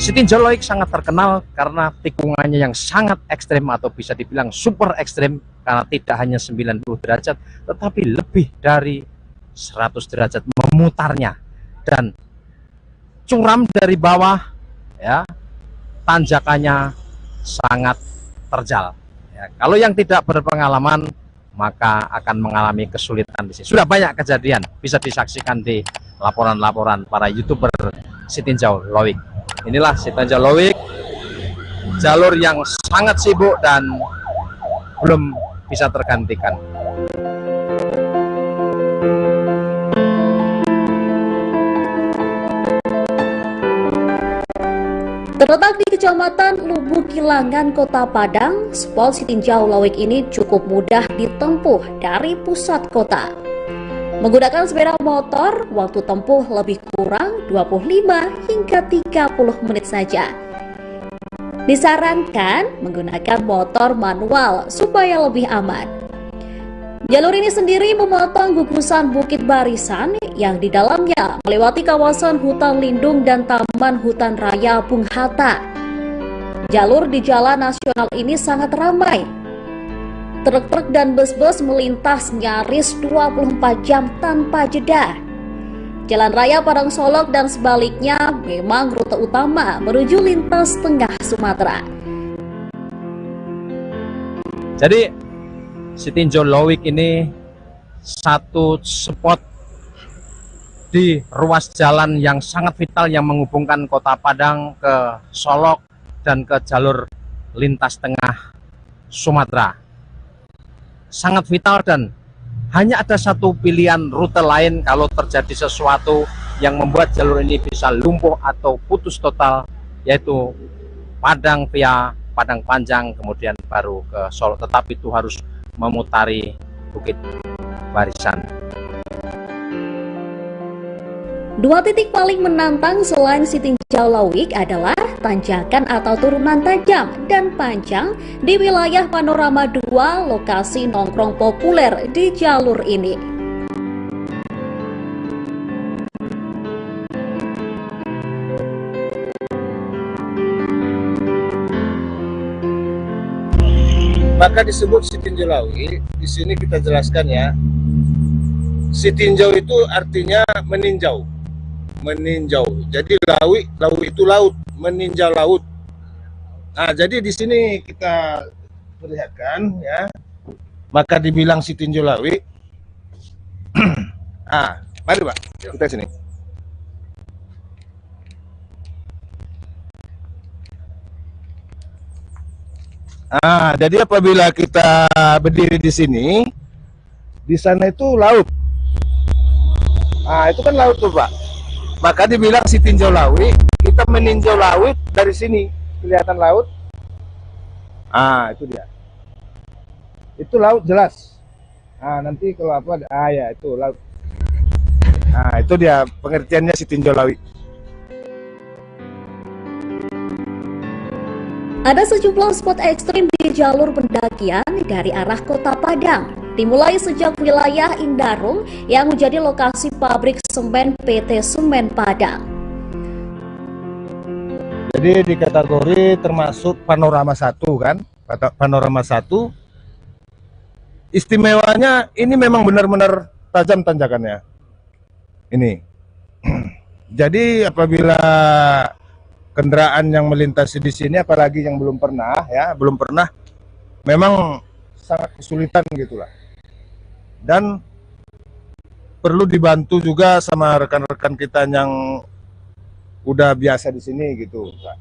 Sitinjau Lawik sangat terkenal karena tikungannya yang sangat ekstrem atau bisa dibilang super ekstrem, karena tidak hanya 90 derajat tetapi lebih dari 100 derajat memutarnya, dan curam dari bawah, ya, tanjakannya sangat terjal. Ya, kalau yang tidak berpengalaman maka akan mengalami kesulitan di sini. Sudah banyak kejadian, bisa disaksikan di laporan-laporan para YouTuber Sitinjau Lawik. Inilah Sitinjau Lawik, jalur yang sangat sibuk dan belum bisa tergantikan. Terletak di Kecamatan Lubuk Kilangan, Kota Padang, spot Sitinjau Lawik ini cukup mudah ditempuh dari pusat kota. Menggunakan sepeda motor, waktu tempuh lebih kurang 25 hingga 30 menit saja. Disarankan menggunakan motor manual supaya lebih aman. Jalur ini sendiri memotong gugusan Bukit Barisan yang di dalamnya melewati kawasan hutan lindung dan Taman Hutan Raya Bung Hatta. Jalur di jalan nasional ini sangat ramai. Truk-truk dan bus-bus melintas nyaris 24 jam tanpa jeda. Jalan Raya Padang Solok dan sebaliknya memang rute utama menuju lintas tengah Sumatera. Jadi Sitinjau Lawik ini satu spot di ruas jalan yang sangat vital yang menghubungkan Kota Padang ke Solok dan ke jalur lintas tengah Sumatera. Sangat vital, dan hanya ada satu pilihan rute lain kalau terjadi sesuatu yang membuat jalur ini bisa lumpuh atau putus total, yaitu Padang via Padang Panjang kemudian baru ke Solok, tetapi itu harus memutari Bukit Barisan. Dua titik paling menantang selain Sitinjau Lawik adalah tanjakan atau turunan tajam dan panjang di wilayah Panorama 2, lokasi nongkrong populer di jalur ini. Maka disebut Sitinjau Lawik. Di sini kita jelaskan ya. Sitinjau itu artinya meninjau. Meninjau. Jadi Lawik itu laut, meninjau laut. Nah, jadi di sini kita perlihatkan ya. Maka dibilang Sitinjau Lawik. Mari Pak, kita sini. Jadi apabila kita berdiri di sini, di sana itu laut. Itu kan laut tuh Pak. Maka dibilang Sitinjau Lawik, kita meninjau laut dari sini. Kelihatan laut. Itu dia. Itu laut jelas. Nanti kalau apa, ya itu laut. Itu dia pengertiannya Sitinjau Lawik. Ada sejumlah spot ekstrim di jalur pendakian dari arah Kota Padang, dimulai sejak wilayah Indarung yang menjadi lokasi pabrik semen PT Semen Padang. Jadi di kategori termasuk Panorama 1 kan, Panorama 1. Istimewanya ini memang benar-benar tajam tanjakannya. Ini. Jadi apabila kendaraan yang melintasi di sini, apalagi yang belum pernah, memang sangat kesulitan gitulah. Dan perlu dibantu juga sama rekan-rekan kita yang udah biasa di sini gitu, Pak.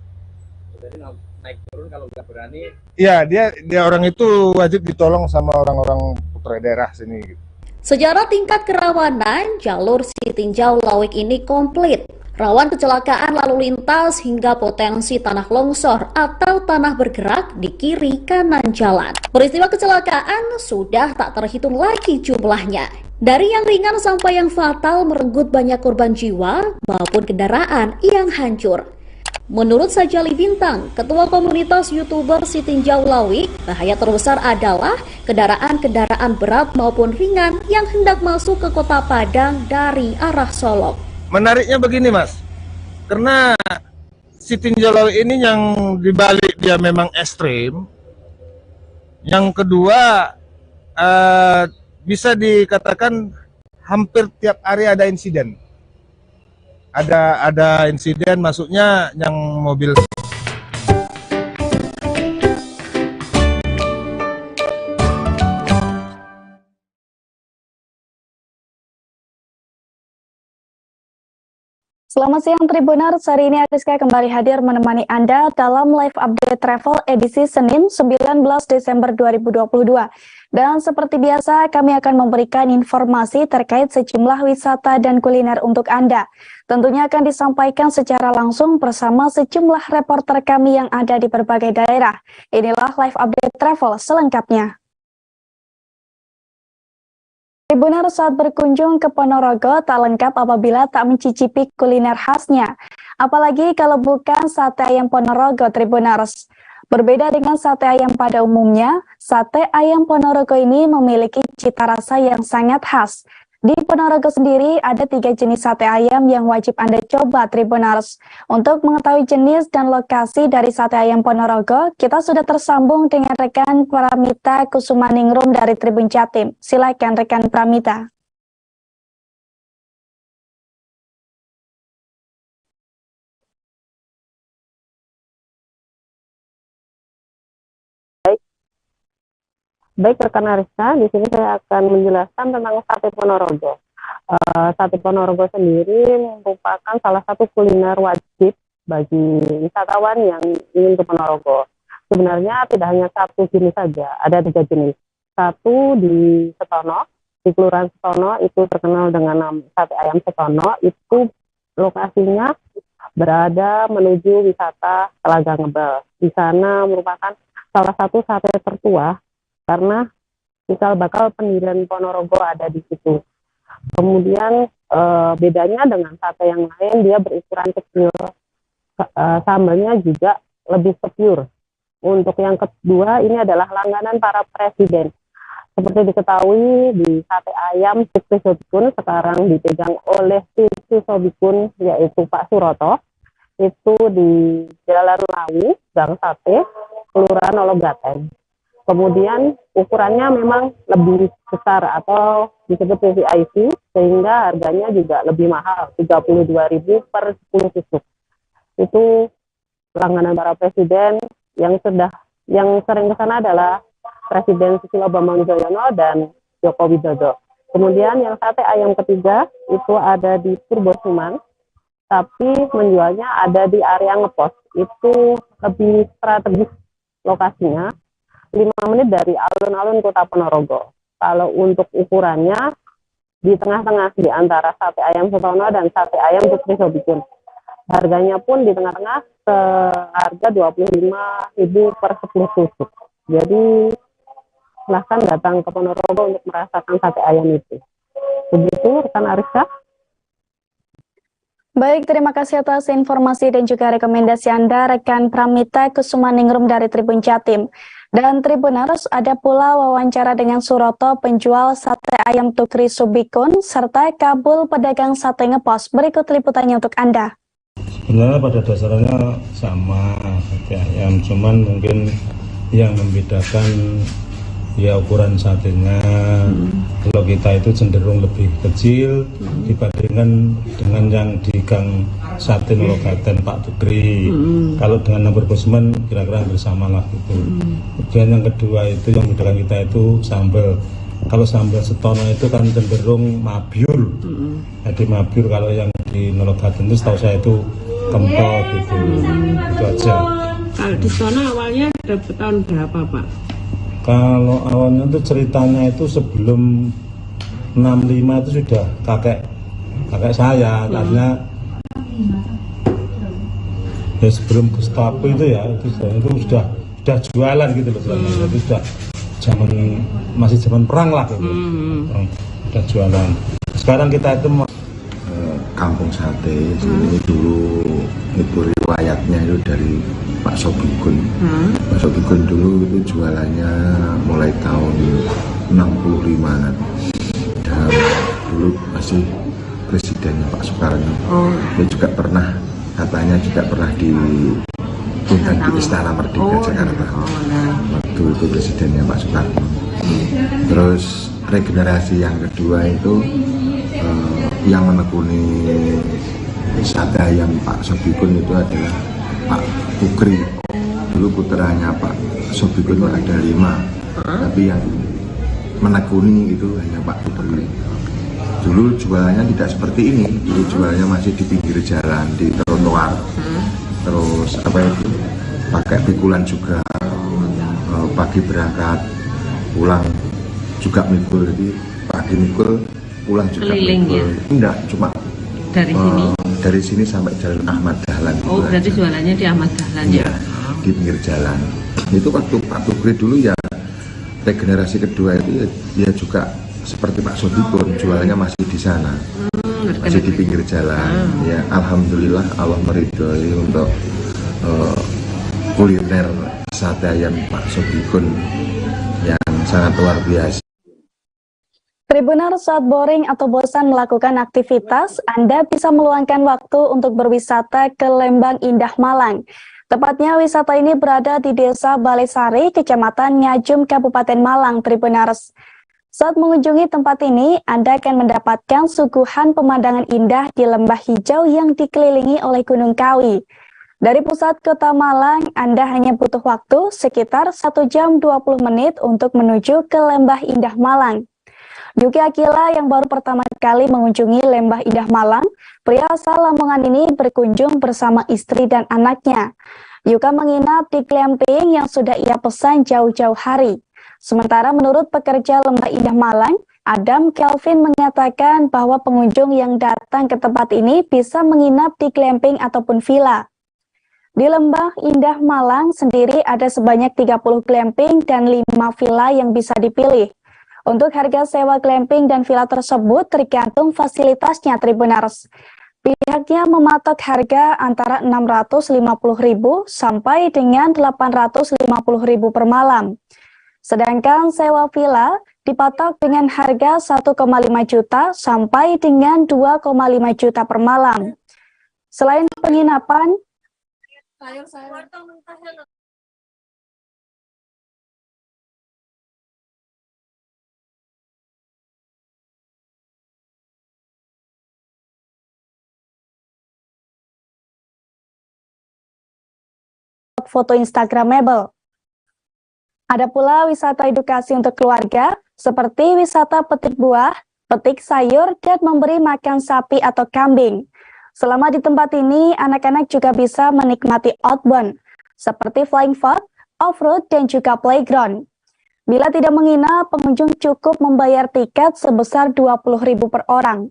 Jadi naik turun kalau nggak berani. Iya, dia orang itu wajib ditolong sama orang-orang putra daerah sini. Gitu. Secara tingkat kerawanan, jalur Sitinjau Lawik ini komplit. Rawan kecelakaan lalu lintas hingga potensi tanah longsor atau tanah bergerak di kiri kanan jalan. Peristiwa kecelakaan sudah tak terhitung lagi jumlahnya. Dari yang ringan sampai yang fatal merenggut banyak korban jiwa maupun kendaraan yang hancur. Menurut Sajali Bintang, Ketua Komunitas YouTuber Sitinjau Lawik, bahaya terbesar adalah kendaraan-kendaraan berat maupun ringan yang hendak masuk ke Kota Padang dari arah Solok. Menariknya begini, Mas, karena Sitinjau Lawik ini yang dibalik dia memang ekstrim. Yang kedua, bisa dikatakan hampir tiap hari ada insiden. Ada insiden, maksudnya yang mobil. Selamat siang Tribuners, hari ini Ariska kembali hadir menemani Anda dalam live update travel edisi Senin 19 Desember 2022. Dan seperti biasa kami akan memberikan informasi terkait sejumlah wisata dan kuliner untuk Anda. Tentunya akan disampaikan secara langsung bersama sejumlah reporter kami yang ada di berbagai daerah. Inilah live update travel selengkapnya. Tribuners, saat berkunjung ke Ponorogo tak lengkap apabila tak mencicipi kuliner khasnya. Apalagi kalau bukan sate ayam Ponorogo, Tribuners. Berbeda dengan sate ayam pada umumnya, sate ayam Ponorogo ini memiliki cita rasa yang sangat khas. Di Ponorogo sendiri ada 3 jenis sate ayam yang wajib Anda coba, Tribuners. Untuk mengetahui jenis dan lokasi dari sate ayam Ponorogo, kita sudah tersambung dengan rekan Pramita Kusumaningrum dari Tribun Jatim. Silakan rekan Pramita. Baik rekan Ariska, di sini saya akan menjelaskan tentang sate Ponorogo. Sate Ponorogo sendiri merupakan salah satu kuliner wajib bagi wisatawan yang ingin ke Ponorogo. Sebenarnya tidak hanya satu jenis saja, ada 3 jenis. Satu di Setono, di Kelurahan Setono itu terkenal dengan nama sate ayam Setono. Itu lokasinya berada menuju wisata Telaga Ngebel. Di sana merupakan salah satu sate tertua karena cikal bakal pendirian Ponorogo ada di situ. Kemudian bedanya dengan sate yang lain, dia berukuran kecil, sambalnya juga lebih sepure. Untuk yang kedua, ini adalah langganan para presiden. Seperti diketahui, di sate ayam Sukri Sobikun sekarang dipegang oleh Sukri Sobikun, yaitu Pak Suroto. Itu di Jalan Lawu, Gang Sate, Kelurahan Ologaten. Kemudian ukurannya memang lebih besar atau disebut VVIP, sehingga harganya juga lebih mahal, 32.000 per 10 tusuk. Itu langganan para presiden yang sering ke sana adalah Presiden Susilo Bambang Yudhoyono dan Joko Widodo. Kemudian yang sate ayam ketiga itu ada di Purbosuman, tapi menjualnya ada di area ngepos. Itu lebih strategis lokasinya, 5 menit dari alun-alun Kota Ponorogo. Kalau untuk ukurannya di tengah-tengah di antara sate ayam Setono dan sate ayam Sukri Sobikun. Harganya pun di tengah-tengah seharga 25.000 per 10 tusuk. Jadi silahkan datang ke Ponorogo untuk merasakan sate ayam itu. Begitu rekan Ariska. Baik, terima kasih atas informasi dan juga rekomendasi Anda, rekan Pramita Kusumaningrum dari Tribun Jatim. Dan Tribuners, ada pula wawancara dengan Suroto, penjual sate ayam Sukri Sobikun, serta Kabul, pedagang sate ngepos. Berikut liputannya untuk Anda. Sebenarnya pada dasarnya sama sate ayam, cuman mungkin yang membedakan ya ukuran satenya. Kalau kita itu cenderung lebih kecil dibandingkan dengan yang di Gang Sate Nologaten Pak Tukri. Kalau dengan nomor Bosman kira-kira hampir sama lah gitu. Kemudian yang kedua itu yang bedakan kita itu sambal. Kalau sambal Setono itu kan cenderung mabyur. Jadi mabyur, kalau yang di Nologaten itu setahu saya itu kempot gitu. Itu aja. Kalau di sana awalnya dapat tahun berapa, Pak? Kalau awalnya itu ceritanya itu sebelum 65 itu sudah kakek saya, karena ya sebelum Gestapo itu ya itu sudah jualan gitu loh, itu sudah masih zaman perang lah gitu. Sudah jualan. Sekarang kita itu Kampung Sate ini dulu itu riwayatnya itu dari Pak Sobigun. Pak Sobigun dulu itu jualannya mulai tahun 65-an. Dan dulu masih presidennya Pak Soekarno. Dia juga katanya pernah diundang di Istana Merdeka Jakarta. Waktu itu presidennya Pak Soekarno. Terus regenerasi yang kedua itu yang menekuni sate ayam Pak Sobigun itu adalah Pak Tukri. Dulu putranya Pak Sobigun ada 5, tapi yang menekuni itu hanya Pak Tukri. Dulu jualannya tidak seperti ini, dulu jualannya masih di pinggir jalan, di trotoar. Terus pakai pikulan juga, pagi berangkat, pulang juga mikul. Jadi pagi mikul, pulang juga mikul. Enggak, cuma dari sini sampai Jalan Ahmad Dahlan. Oh, berarti jualannya di Ahmad Dahlan ya? Di pinggir jalan. Itu waktu Pak Tukri dulu ya, regenerasi kedua itu ya juga seperti Pak Sobigun, jualannya masih di sana, masih di pinggir jalan. Ya, alhamdulillah Allah meridhoi untuk kuliner sate ayam Pak Sobigun yang sangat luar biasa. Tribuner, saat boring atau bosan melakukan aktivitas, Anda bisa meluangkan waktu untuk berwisata ke Lembang Indah Malang. Tepatnya wisata ini berada di Desa Balesari, Kecamatan Ngajum, Kabupaten Malang, Tribuners. Saat mengunjungi tempat ini, Anda akan mendapatkan suguhan pemandangan indah di lembah hijau yang dikelilingi oleh Gunung Kawi. Dari pusat kota Malang, Anda hanya butuh waktu sekitar 1 jam 20 menit untuk menuju ke Lembah Indah Malang. Yuki Akila yang baru pertama kali mengunjungi Lembah Indah Malang, pria asal Lamongan ini berkunjung bersama istri dan anaknya. Yuka menginap di glamping yang sudah ia pesan jauh-jauh hari. Sementara menurut pekerja Lembah Indah Malang, Adam Kelvin mengatakan bahwa pengunjung yang datang ke tempat ini bisa menginap di glamping ataupun villa. Di Lembah Indah Malang sendiri ada sebanyak 30 glamping dan 5 villa yang bisa dipilih. Untuk harga sewa glamping dan villa tersebut tergantung fasilitasnya, Tribuners. Pihaknya mematok harga antara 650.000 sampai dengan 850.000 per malam. Sedangkan sewa villa dipatok dengan harga 1,5 juta sampai dengan 2,5 juta per malam. Selain penginapan, foto Instagramable. Ada pula wisata edukasi untuk keluarga, seperti wisata petik buah, petik sayur, dan memberi makan sapi atau kambing. Selama di tempat ini, anak-anak juga bisa menikmati outbound, seperti flying fox, off-road, dan juga playground. Bila tidak menginap, pengunjung cukup membayar tiket sebesar 20.000 per orang.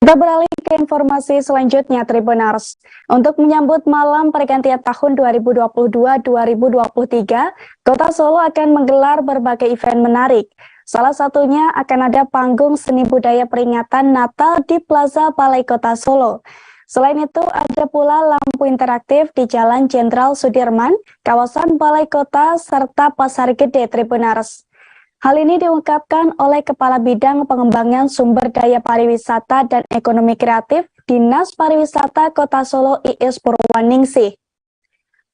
Kita beralih ke informasi selanjutnya, Tribuners. Untuk menyambut malam pergantian tahun 2022-2023, Kota Solo akan menggelar berbagai event menarik. Salah satunya akan ada panggung seni budaya peringatan Natal di Plaza Balai Kota Solo. Selain itu, ada pula lampu interaktif di Jalan Jenderal Sudirman, kawasan Balai Kota, serta Pasar Gede, Tribuners. Hal ini diungkapkan oleh Kepala Bidang Pengembangan Sumber Daya Pariwisata dan Ekonomi Kreatif Dinas Pariwisata Kota Solo Iis Purwaningsih.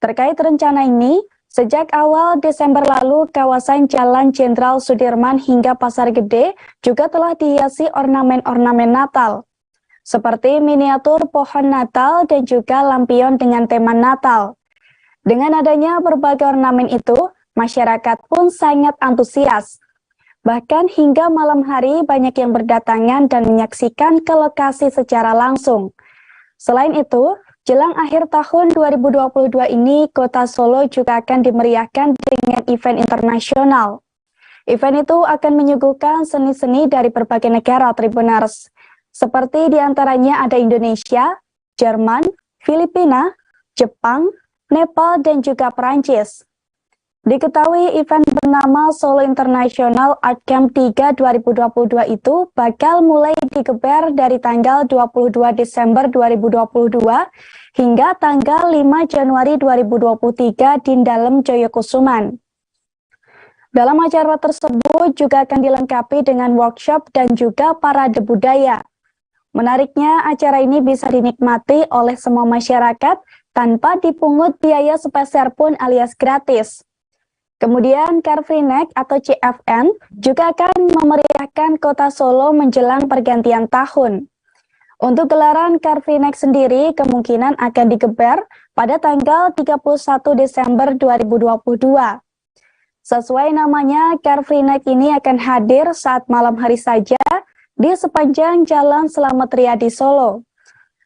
Terkait rencana ini, sejak awal Desember lalu, kawasan Jalan Jenderal Sudirman hingga Pasar Gede juga telah dihiasi ornamen-ornamen Natal, seperti miniatur pohon Natal dan juga lampion dengan tema Natal. Dengan adanya berbagai ornamen itu, masyarakat pun sangat antusias. Bahkan hingga malam hari banyak yang berdatangan dan menyaksikan ke lokasi secara langsung. Selain itu, jelang akhir tahun 2022 ini, Kota Solo juga akan dimeriahkan dengan event internasional. Event itu akan menyuguhkan seni-seni dari berbagai negara, Tribuners. Seperti diantaranya ada Indonesia, Jerman, Filipina, Jepang, Nepal, dan juga Perancis. Diketahui event bernama Solo International Art Camp 3 2022 itu bakal mulai digeber dari tanggal 22 Desember 2022 hingga tanggal 5 Januari 2023 di Dalem Joyokusuman. Dalam acara tersebut juga akan dilengkapi dengan workshop dan juga parade budaya. Menariknya, acara ini bisa dinikmati oleh semua masyarakat tanpa dipungut biaya sepeser pun alias gratis. Kemudian Car Free Night atau CFN juga akan memeriahkan Kota Solo menjelang pergantian tahun. Untuk gelaran Car Free Night sendiri kemungkinan akan digeber pada tanggal 31 Desember 2022. Sesuai namanya, Car Free Night ini akan hadir saat malam hari saja di sepanjang Jalan Slamet Riyadi Solo.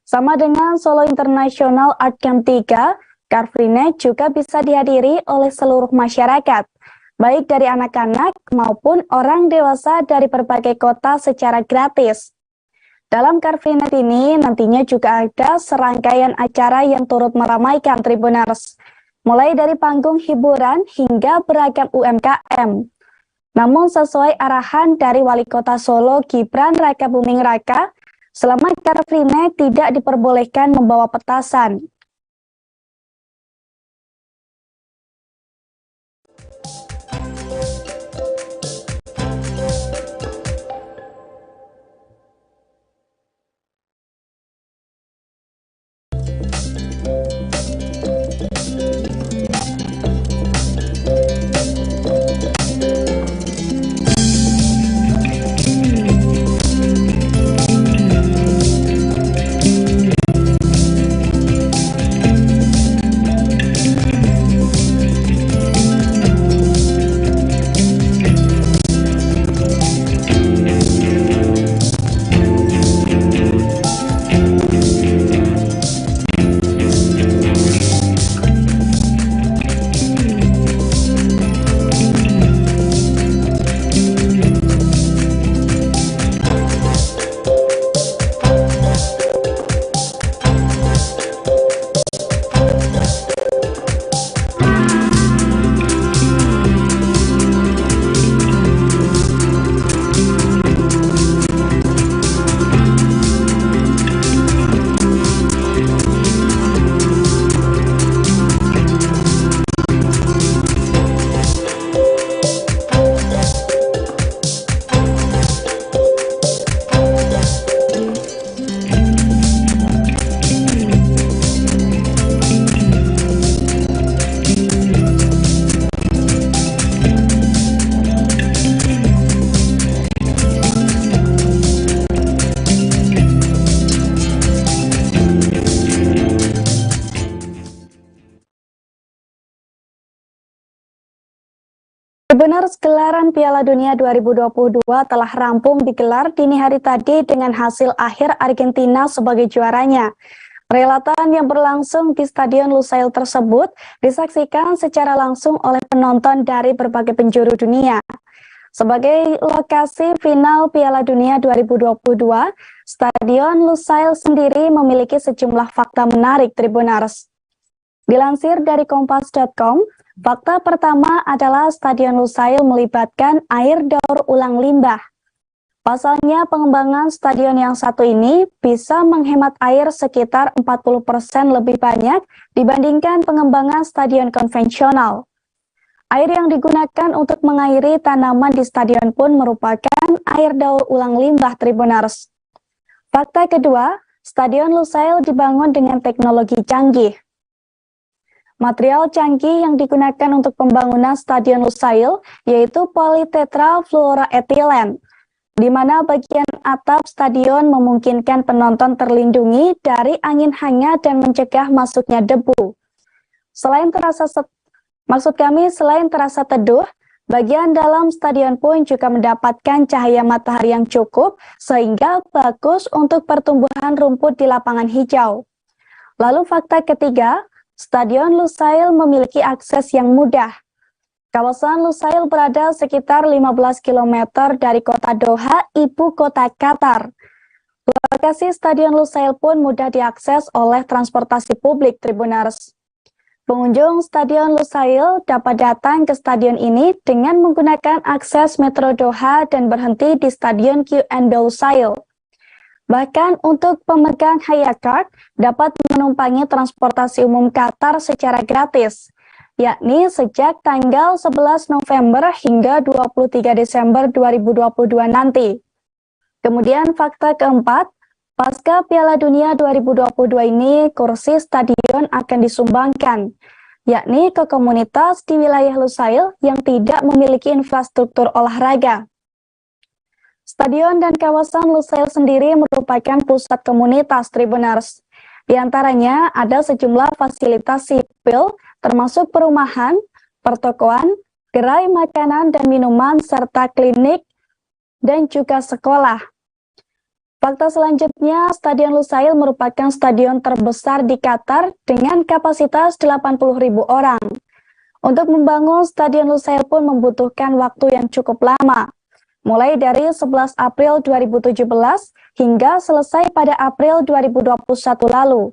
Sama dengan Solo International Art Camp 3, Car Free Night juga bisa dihadiri oleh seluruh masyarakat, baik dari anak-anak maupun orang dewasa dari berbagai kota secara gratis. Dalam Car Free Night ini nantinya juga ada serangkaian acara yang turut meramaikan Tribuners, mulai dari panggung hiburan hingga beragam UMKM. Namun sesuai arahan dari Wali Kota Solo Gibran Rakabuming Raka, selama Car Free Night tidak diperbolehkan membawa petasan. Benar, gelaran Piala Dunia 2022 telah rampung digelar dini hari tadi dengan hasil akhir Argentina sebagai juaranya. Perhelatan yang berlangsung di Stadion Lusail tersebut disaksikan secara langsung oleh penonton dari berbagai penjuru dunia. Sebagai lokasi final Piala Dunia 2022, Stadion Lusail sendiri memiliki sejumlah fakta menarik Tribuners. Dilansir dari Kompas.com, fakta pertama adalah Stadion Lusail melibatkan air daur ulang limbah. Pasalnya, pengembangan stadion yang satu ini bisa menghemat air sekitar 40% lebih banyak dibandingkan pengembangan stadion konvensional. Air yang digunakan untuk mengairi tanaman di stadion pun merupakan air daur ulang limbah Tribuners. Fakta kedua, Stadion Lusail dibangun dengan teknologi canggih. Material canggih yang digunakan untuk pembangunan Stadion Lusail yaitu politetrafluoroetilen, di mana bagian atap stadion memungkinkan penonton terlindungi dari angin hangat dan mencegah masuknya debu. Selain terasa teduh, bagian dalam stadion pun juga mendapatkan cahaya matahari yang cukup sehingga bagus untuk pertumbuhan rumput di lapangan hijau. Lalu fakta ketiga, Stadion Lusail memiliki akses yang mudah. Kawasan Lusail berada sekitar 15 km dari kota Doha, ibu kota Qatar. Lokasi Stadion Lusail pun mudah diakses oleh transportasi publik Tribuners. Pengunjung Stadion Lusail dapat datang ke stadion ini dengan menggunakan akses Metro Doha dan berhenti di Stadion QNB Lusail. Bahkan untuk pemegang Haya Card dapat menumpangi transportasi umum Qatar secara gratis, yakni sejak tanggal 11 November hingga 23 Desember 2022 nanti. Kemudian fakta keempat, pasca Piala Dunia 2022 ini kursi stadion akan disumbangkan, yakni ke komunitas di wilayah Lusail yang tidak memiliki infrastruktur olahraga. Stadion dan kawasan Lusail sendiri merupakan pusat komunitas Tribuners. Di antaranya ada sejumlah fasilitas sipil termasuk perumahan, pertokoan, gerai makanan dan minuman, serta klinik dan juga sekolah. Fakta selanjutnya, Stadion Lusail merupakan stadion terbesar di Qatar dengan kapasitas 80.000 orang. Untuk membangun Stadion Lusail pun membutuhkan waktu yang cukup lama, mulai dari 11 April 2017 hingga selesai pada April 2021 lalu.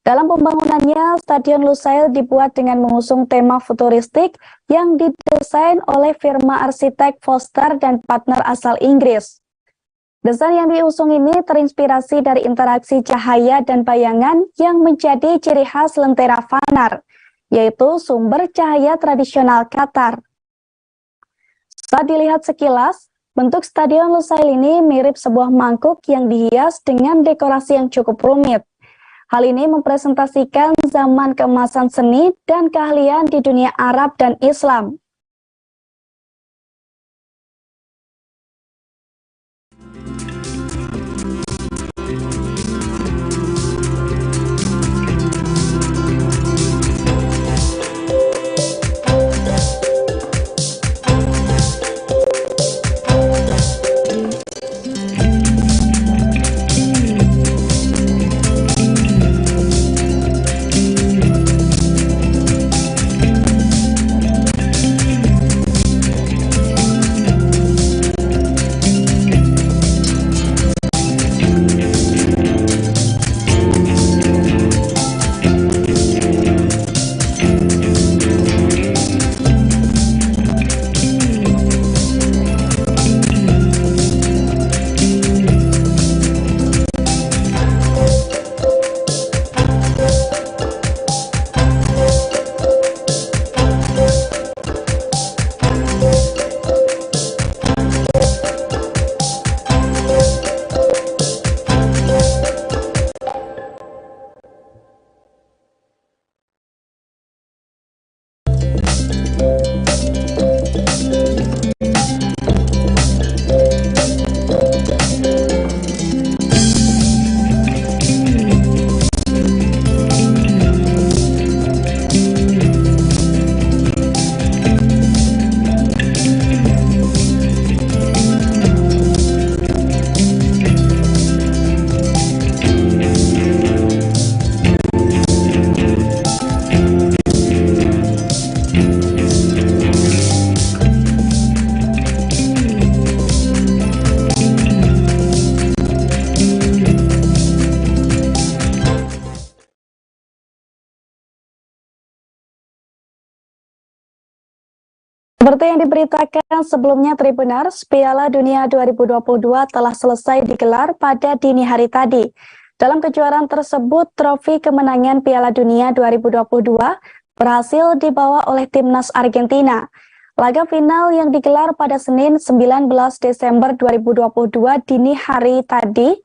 Dalam pembangunannya, Stadion Lusail dibuat dengan mengusung tema futuristik yang didesain oleh firma arsitek Foster dan partner asal Inggris. Desain yang diusung ini terinspirasi dari interaksi cahaya dan bayangan yang menjadi ciri khas Lentera Fanar, yaitu sumber cahaya tradisional Qatar. Saat dilihat sekilas, bentuk Stadion Lusail ini mirip sebuah mangkuk yang dihias dengan dekorasi yang cukup rumit. Hal ini mempresentasikan zaman keemasan seni dan keahlian di dunia Arab dan Islam. Seperti yang diberitakan sebelumnya Tribuners, Piala Dunia 2022 telah selesai digelar pada dini hari tadi. Dalam kejuaraan tersebut, trofi kemenangan Piala Dunia 2022 berhasil dibawa oleh timnas Argentina. Laga final yang digelar pada Senin 19 Desember 2022 dini hari tadi,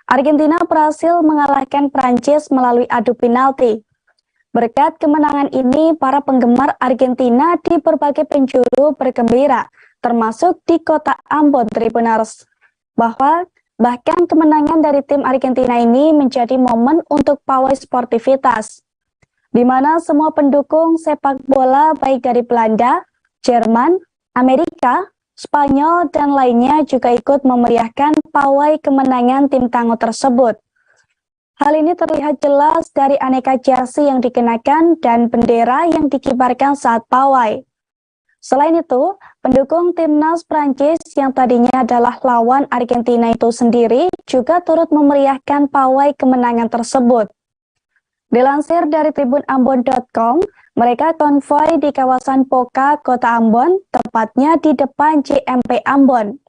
Argentina berhasil mengalahkan Prancis melalui adu penalti. Berkat kemenangan ini, para penggemar Argentina di berbagai penjuru bergembira, termasuk di kota Ambon, Tribuners. Bahkan kemenangan dari tim Argentina ini menjadi momen untuk pawai sportivitas, di mana semua pendukung sepak bola baik dari Belanda, Jerman, Amerika, Spanyol, dan lainnya juga ikut memeriahkan pawai kemenangan tim tangguh tersebut. Hal ini terlihat jelas dari aneka jersey yang dikenakan dan bendera yang dikibarkan saat pawai. Selain itu, pendukung timnas Prancis yang tadinya adalah lawan Argentina itu sendiri juga turut memeriahkan pawai kemenangan tersebut. Dilansir dari tribunambon.com, mereka konvoi di kawasan Poka, Kota Ambon, tepatnya di depan JMP Ambon.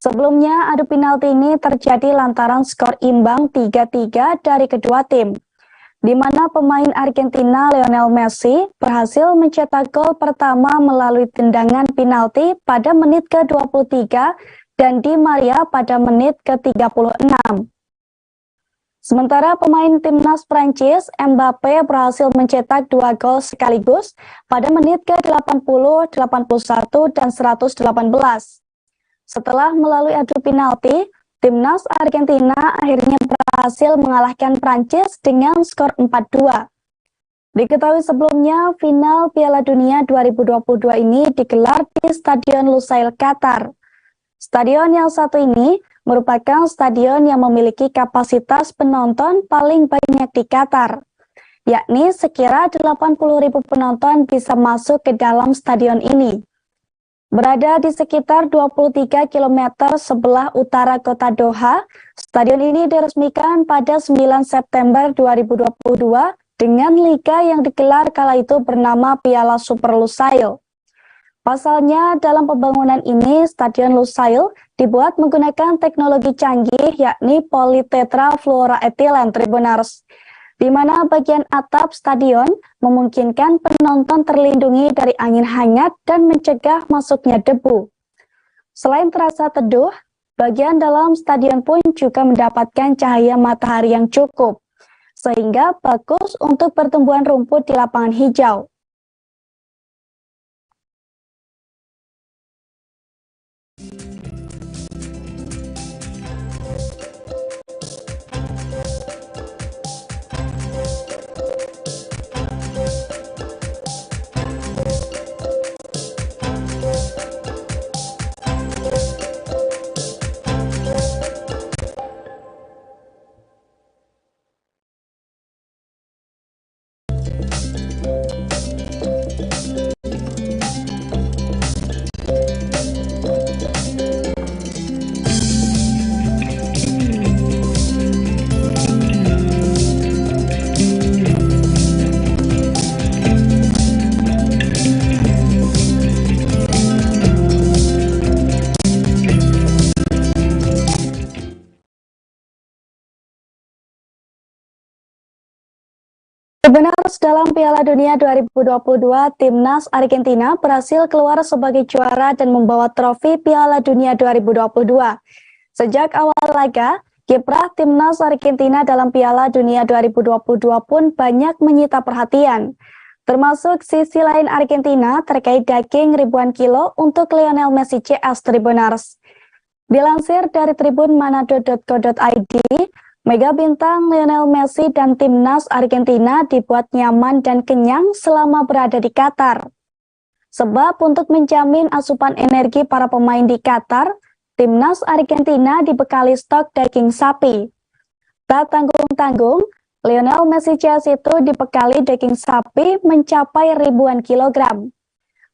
Sebelumnya, adu penalti ini terjadi lantaran skor imbang 3-3 dari kedua tim, di mana pemain Argentina Lionel Messi berhasil mencetak gol pertama melalui tendangan penalti pada menit ke-23 dan Di Maria pada menit ke-36. Sementara pemain timnas Prancis, Mbappe berhasil mencetak 2 gol sekaligus pada menit ke-80, 81, dan 118. Setelah melalui adu penalti, timnas Argentina akhirnya berhasil mengalahkan Prancis dengan skor 4-2. Diketahui sebelumnya, final Piala Dunia 2022 ini digelar di Stadion Lusail, Qatar. Stadion yang satu ini merupakan stadion yang memiliki kapasitas penonton paling banyak di Qatar, yakni sekira 80.000 penonton bisa masuk ke dalam stadion ini. Berada di sekitar 23 km sebelah utara kota Doha, stadion ini diresmikan pada 9 September 2022 dengan liga yang digelar kala itu bernama Piala Super Lusail. Pasalnya, dalam pembangunan ini, Stadion Lusail dibuat menggunakan teknologi canggih yakni politetrafluoroetilen, Tribuners, di mana bagian atap stadion memungkinkan penonton terlindungi dari angin hangat dan mencegah masuknya debu. Selain terasa teduh, bagian dalam stadion pun juga mendapatkan cahaya matahari yang cukup, sehingga bagus untuk pertumbuhan rumput di lapangan hijau. Tribuners, dalam Piala Dunia 2022, timnas Argentina berhasil keluar sebagai juara dan membawa trofi Piala Dunia 2022. Sejak awal laga, kiprah timnas Argentina dalam Piala Dunia 2022 pun banyak menyita perhatian, termasuk sisi lain Argentina terkait daging ribuan kilo untuk Lionel Messi CS, Tribuners. Dilansir dari tribunmanado.co.id, mega bintang Lionel Messi dan timnas Argentina dibuat nyaman dan kenyang selama berada di Qatar. Sebab untuk menjamin asupan energi para pemain di Qatar, timnas Argentina dibekali stok daging sapi. Tak tanggung-tanggung, Lionel Messi CS itu dibekali daging sapi mencapai ribuan kilogram.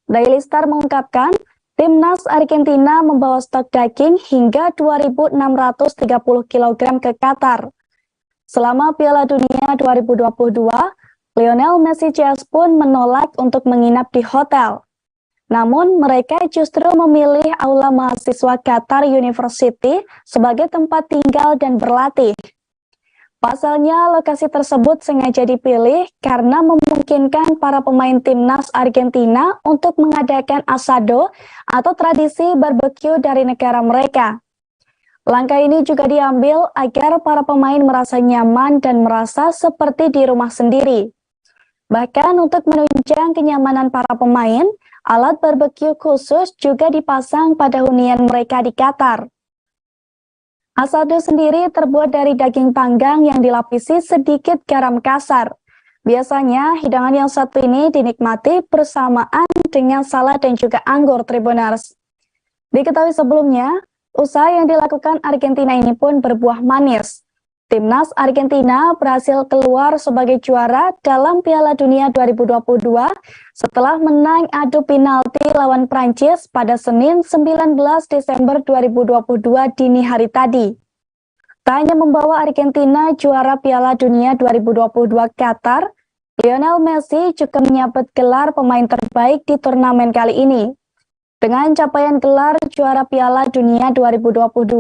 Daily Star mengungkapkan, timnas Argentina membawa stok daging hingga 2.630 kg ke Qatar. Selama Piala Dunia 2022, Lionel Messi CS pun menolak untuk menginap di hotel. Namun mereka justru memilih Aula Mahasiswa Qatar University sebagai tempat tinggal dan berlatih. Pasalnya, lokasi tersebut sengaja dipilih karena memungkinkan para pemain timnas Argentina untuk mengadakan asado atau tradisi barbeque dari negara mereka. Langkah ini juga diambil agar para pemain merasa nyaman dan merasa seperti di rumah sendiri. Bahkan untuk menunjang kenyamanan para pemain, alat barbeque khusus juga dipasang pada hunian mereka di Qatar. Asado sendiri terbuat dari daging panggang yang dilapisi sedikit garam kasar. Biasanya, hidangan yang satu ini dinikmati bersamaan dengan salad dan juga anggur Tribuners. Diketahui sebelumnya, usaha yang dilakukan Argentina ini pun berbuah manis. Timnas Argentina berhasil keluar sebagai juara dalam Piala Dunia 2022 setelah menang adu penalti lawan Prancis pada Senin 19 Desember 2022 dini hari tadi. Tak hanya membawa Argentina juara Piala Dunia 2022 Qatar, Lionel Messi juga menyabet gelar pemain terbaik di turnamen kali ini. Dengan capaian gelar juara Piala Dunia 2022,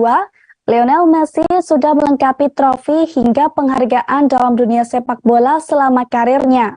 Lionel Messi sudah melengkapi trofi hingga penghargaan dalam dunia sepak bola selama karirnya.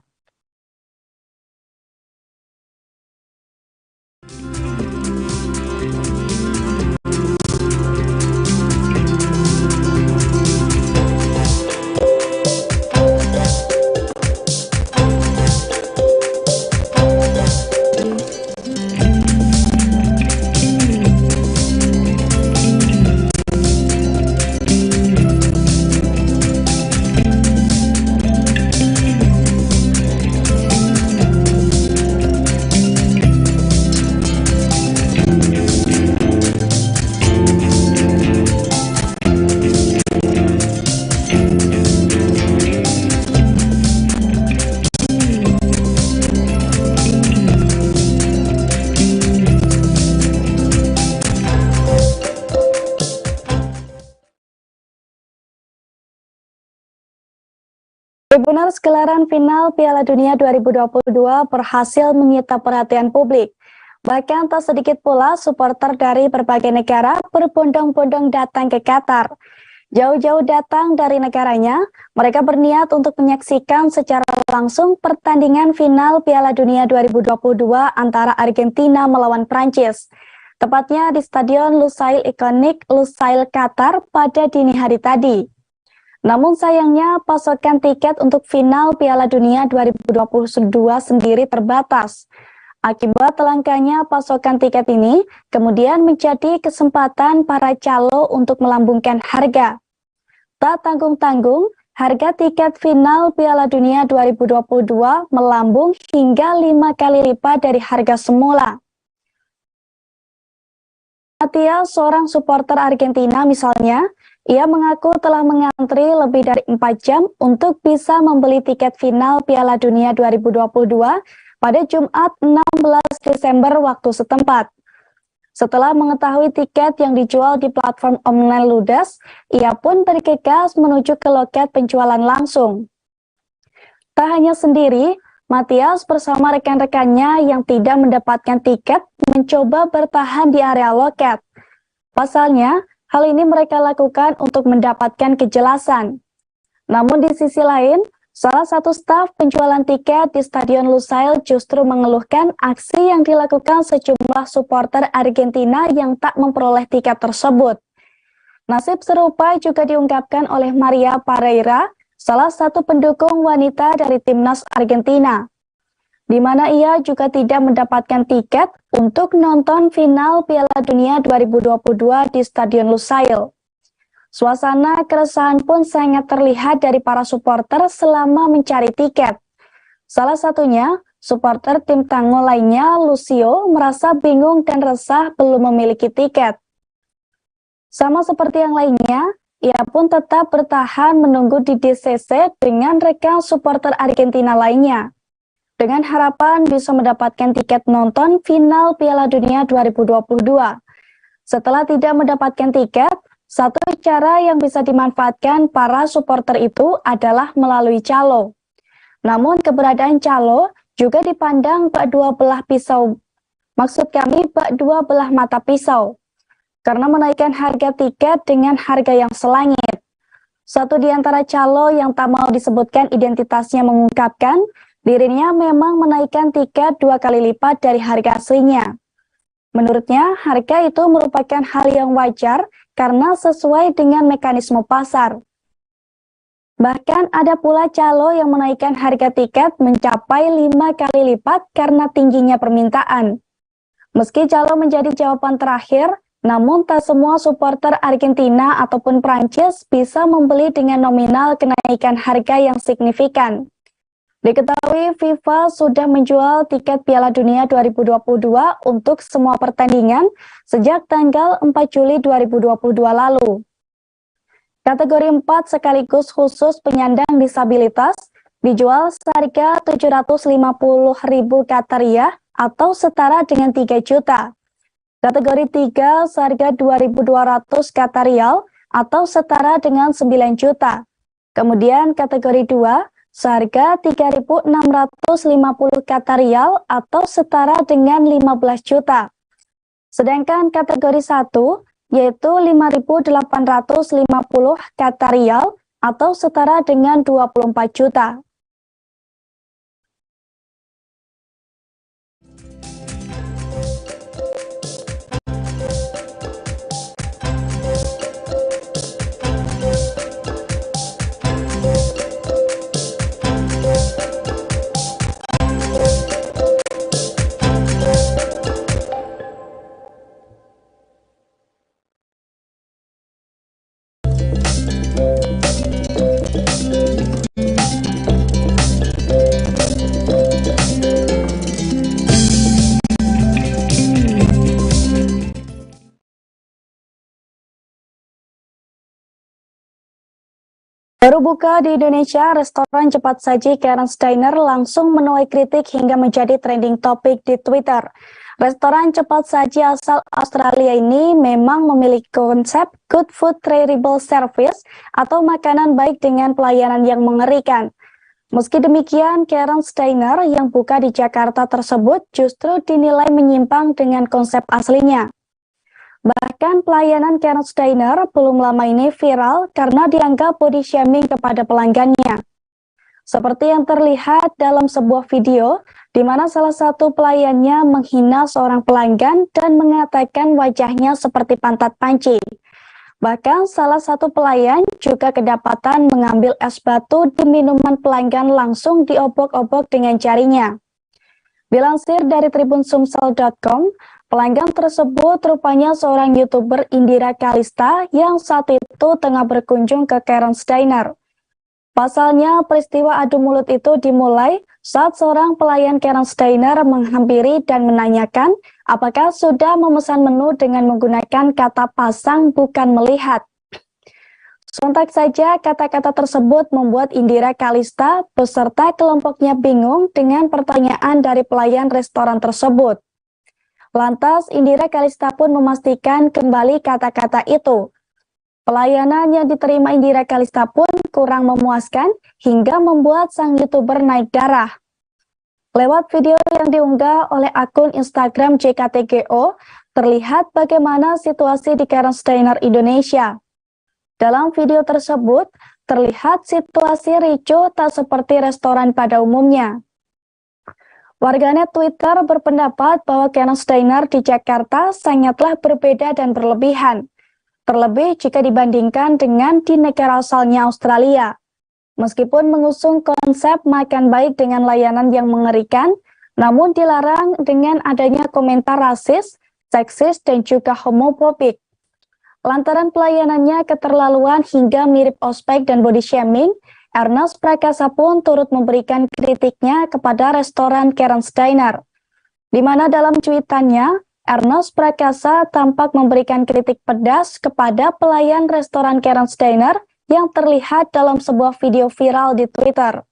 Tribuners, gelaran final Piala Dunia 2022 berhasil menyita perhatian publik. Bahkan tak sedikit pula supporter dari berbagai negara berbondong-bondong datang ke Qatar. Jauh-jauh datang dari negaranya, mereka berniat untuk menyaksikan secara langsung pertandingan final Piala Dunia 2022 antara Argentina melawan Prancis. Tepatnya di Stadion Lusail ikonik Lusail Qatar pada dini hari tadi. Namun sayangnya pasokan tiket untuk final Piala Dunia 2022 sendiri terbatas. Akibat langkanya pasokan tiket ini, kemudian menjadi kesempatan para calo untuk melambungkan harga. Tak tanggung-tanggung, harga tiket final Piala Dunia 2022 melambung hingga 5 kali lipat dari harga semula. Matias, seorang supporter Argentina misalnya, ia mengaku telah mengantri lebih dari 4 jam untuk bisa membeli tiket final Piala Dunia 2022 pada Jumat 16 Desember waktu setempat. Setelah mengetahui tiket yang dijual di platform online ludes, ia pun bergegas menuju ke loket penjualan langsung. Tak hanya sendiri, Matias bersama rekan-rekannya yang tidak mendapatkan tiket mencoba bertahan di area loket. Pasalnya, hal ini mereka lakukan untuk mendapatkan kejelasan. Namun di sisi lain, salah satu staf penjualan tiket di Stadion Lusail justru mengeluhkan aksi yang dilakukan sejumlah supporter Argentina yang tak memperoleh tiket tersebut. Nasib serupa juga diungkapkan oleh Maria Pereira, salah satu pendukung wanita dari timnas Argentina, di mana ia juga tidak mendapatkan tiket untuk nonton final Piala Dunia 2022 di Stadion Lusail. Suasana keresahan pun sangat terlihat dari para supporter selama mencari tiket. Salah satunya, supporter tim Tango lainnya, Lucio, merasa bingung dan resah belum memiliki tiket. Sama seperti yang lainnya, ia pun tetap bertahan menunggu di DCC dengan rekan supporter Argentina lainnya, dengan harapan bisa mendapatkan tiket nonton final Piala Dunia 2022. Setelah tidak mendapatkan tiket, satu cara yang bisa dimanfaatkan para supporter itu adalah melalui calo. Namun keberadaan calo juga dipandang kedua belah pisau Maksud kami bak dua belah mata pisau, karena menaikkan harga tiket dengan harga yang selangit. Satu di antara calo yang tak mau disebutkan identitasnya mengungkapkan, dirinya memang menaikkan tiket 2 kali lipat dari harga aslinya. Menurutnya, harga itu merupakan hal yang wajar karena sesuai dengan mekanisme pasar. Bahkan ada pula calo yang menaikkan harga tiket mencapai 5 kali lipat karena tingginya permintaan. Meski calo menjadi jawaban terakhir, namun tak semua supporter Argentina ataupun Prancis bisa membeli dengan nominal kenaikan harga yang signifikan. Diketahui FIFA sudah menjual tiket Piala Dunia 2022 untuk semua pertandingan sejak tanggal 4 Juli 2022 lalu. Kategori 4 sekaligus khusus penyandang disabilitas dijual seharga 750.000 Qatariah atau setara dengan 3 juta. Kategori 3 seharga 2.200 Qatarial atau setara dengan 9 juta. Kemudian kategori 2 seharga 3.650 Qatarial atau setara dengan 15 juta. Sedangkan kategori 1 yaitu 5.850 Qatarial atau setara dengan 24 juta. Baru buka di Indonesia, restoran cepat saji Karen's Diner langsung menuai kritik hingga menjadi trending topik di Twitter. Restoran cepat saji asal Australia ini memang memiliki konsep good food terrible service atau makanan baik dengan pelayanan yang mengerikan. Meski demikian, Karen's Diner yang buka di Jakarta tersebut justru dinilai menyimpang dengan konsep aslinya. Bahkan pelayanan Karen's Diner belum lama ini viral karena dianggap body shaming kepada pelanggannya. Seperti yang terlihat dalam sebuah video, di mana salah satu pelayannya menghina seorang pelanggan dan mengatakan wajahnya seperti pantat panci. Bahkan salah satu pelayan juga kedapatan mengambil es batu di minuman pelanggan langsung diobok-obok dengan jarinya. Dilansir dari tribunsumsel.com, pelanggan tersebut rupanya seorang YouTuber Indira Kalista yang saat itu tengah berkunjung ke Karen's Diner. Pasalnya, peristiwa adu mulut itu dimulai saat seorang pelayan Karen's Diner menghampiri dan menanyakan apakah sudah memesan menu dengan menggunakan kata pasang bukan melihat. Sontak saja kata-kata tersebut membuat Indira Kalista beserta kelompoknya bingung dengan pertanyaan dari pelayan restoran tersebut. Lantas Indira Kalista pun memastikan kembali kata-kata itu. Pelayanan yang diterima Indira Kalista pun kurang memuaskan hingga membuat sang YouTuber naik darah. Lewat video yang diunggah oleh akun Instagram JKTGO, terlihat bagaimana situasi di Karen's Diner Indonesia. Dalam video tersebut, terlihat situasi ricuh tak seperti restoran pada umumnya. Warganet Twitter berpendapat bahwa Karen's Diner di Jakarta sangatlah berbeda dan berlebihan. Terlebih jika dibandingkan dengan di negara asalnya Australia. Meskipun mengusung konsep makan baik dengan layanan yang mengerikan, namun dilarang dengan adanya komentar rasis, seksis, dan juga homofobik. Lantaran pelayanannya keterlaluan hingga mirip ospek dan body shaming, Ernest Prakasa pun turut memberikan kritiknya kepada restoran Karen's Diner. Di mana dalam cuitannya, Ernest Prakasa tampak memberikan kritik pedas kepada pelayan restoran Karen's Diner yang terlihat dalam sebuah video viral di Twitter.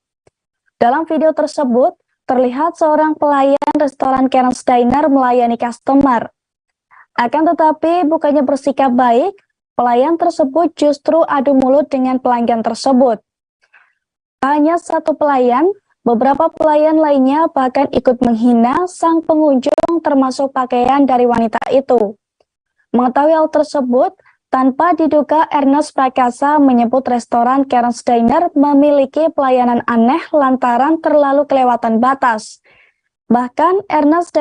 Dalam video tersebut, terlihat seorang pelayan restoran Karen's Diner melayani customer. Akan tetapi, bukannya bersikap baik, pelayan tersebut justru adu mulut dengan pelanggan tersebut. Hanya satu pelayan, beberapa pelayan lainnya bahkan ikut menghina sang pengunjung barang termasuk pakaian dari wanita itu. Mengetahui hal tersebut, tanpa diduga Ernest Prakasa menyebut restoran Karen's Diner memiliki pelayanan aneh lantaran terlalu kelewatan batas. Bahkan Ernest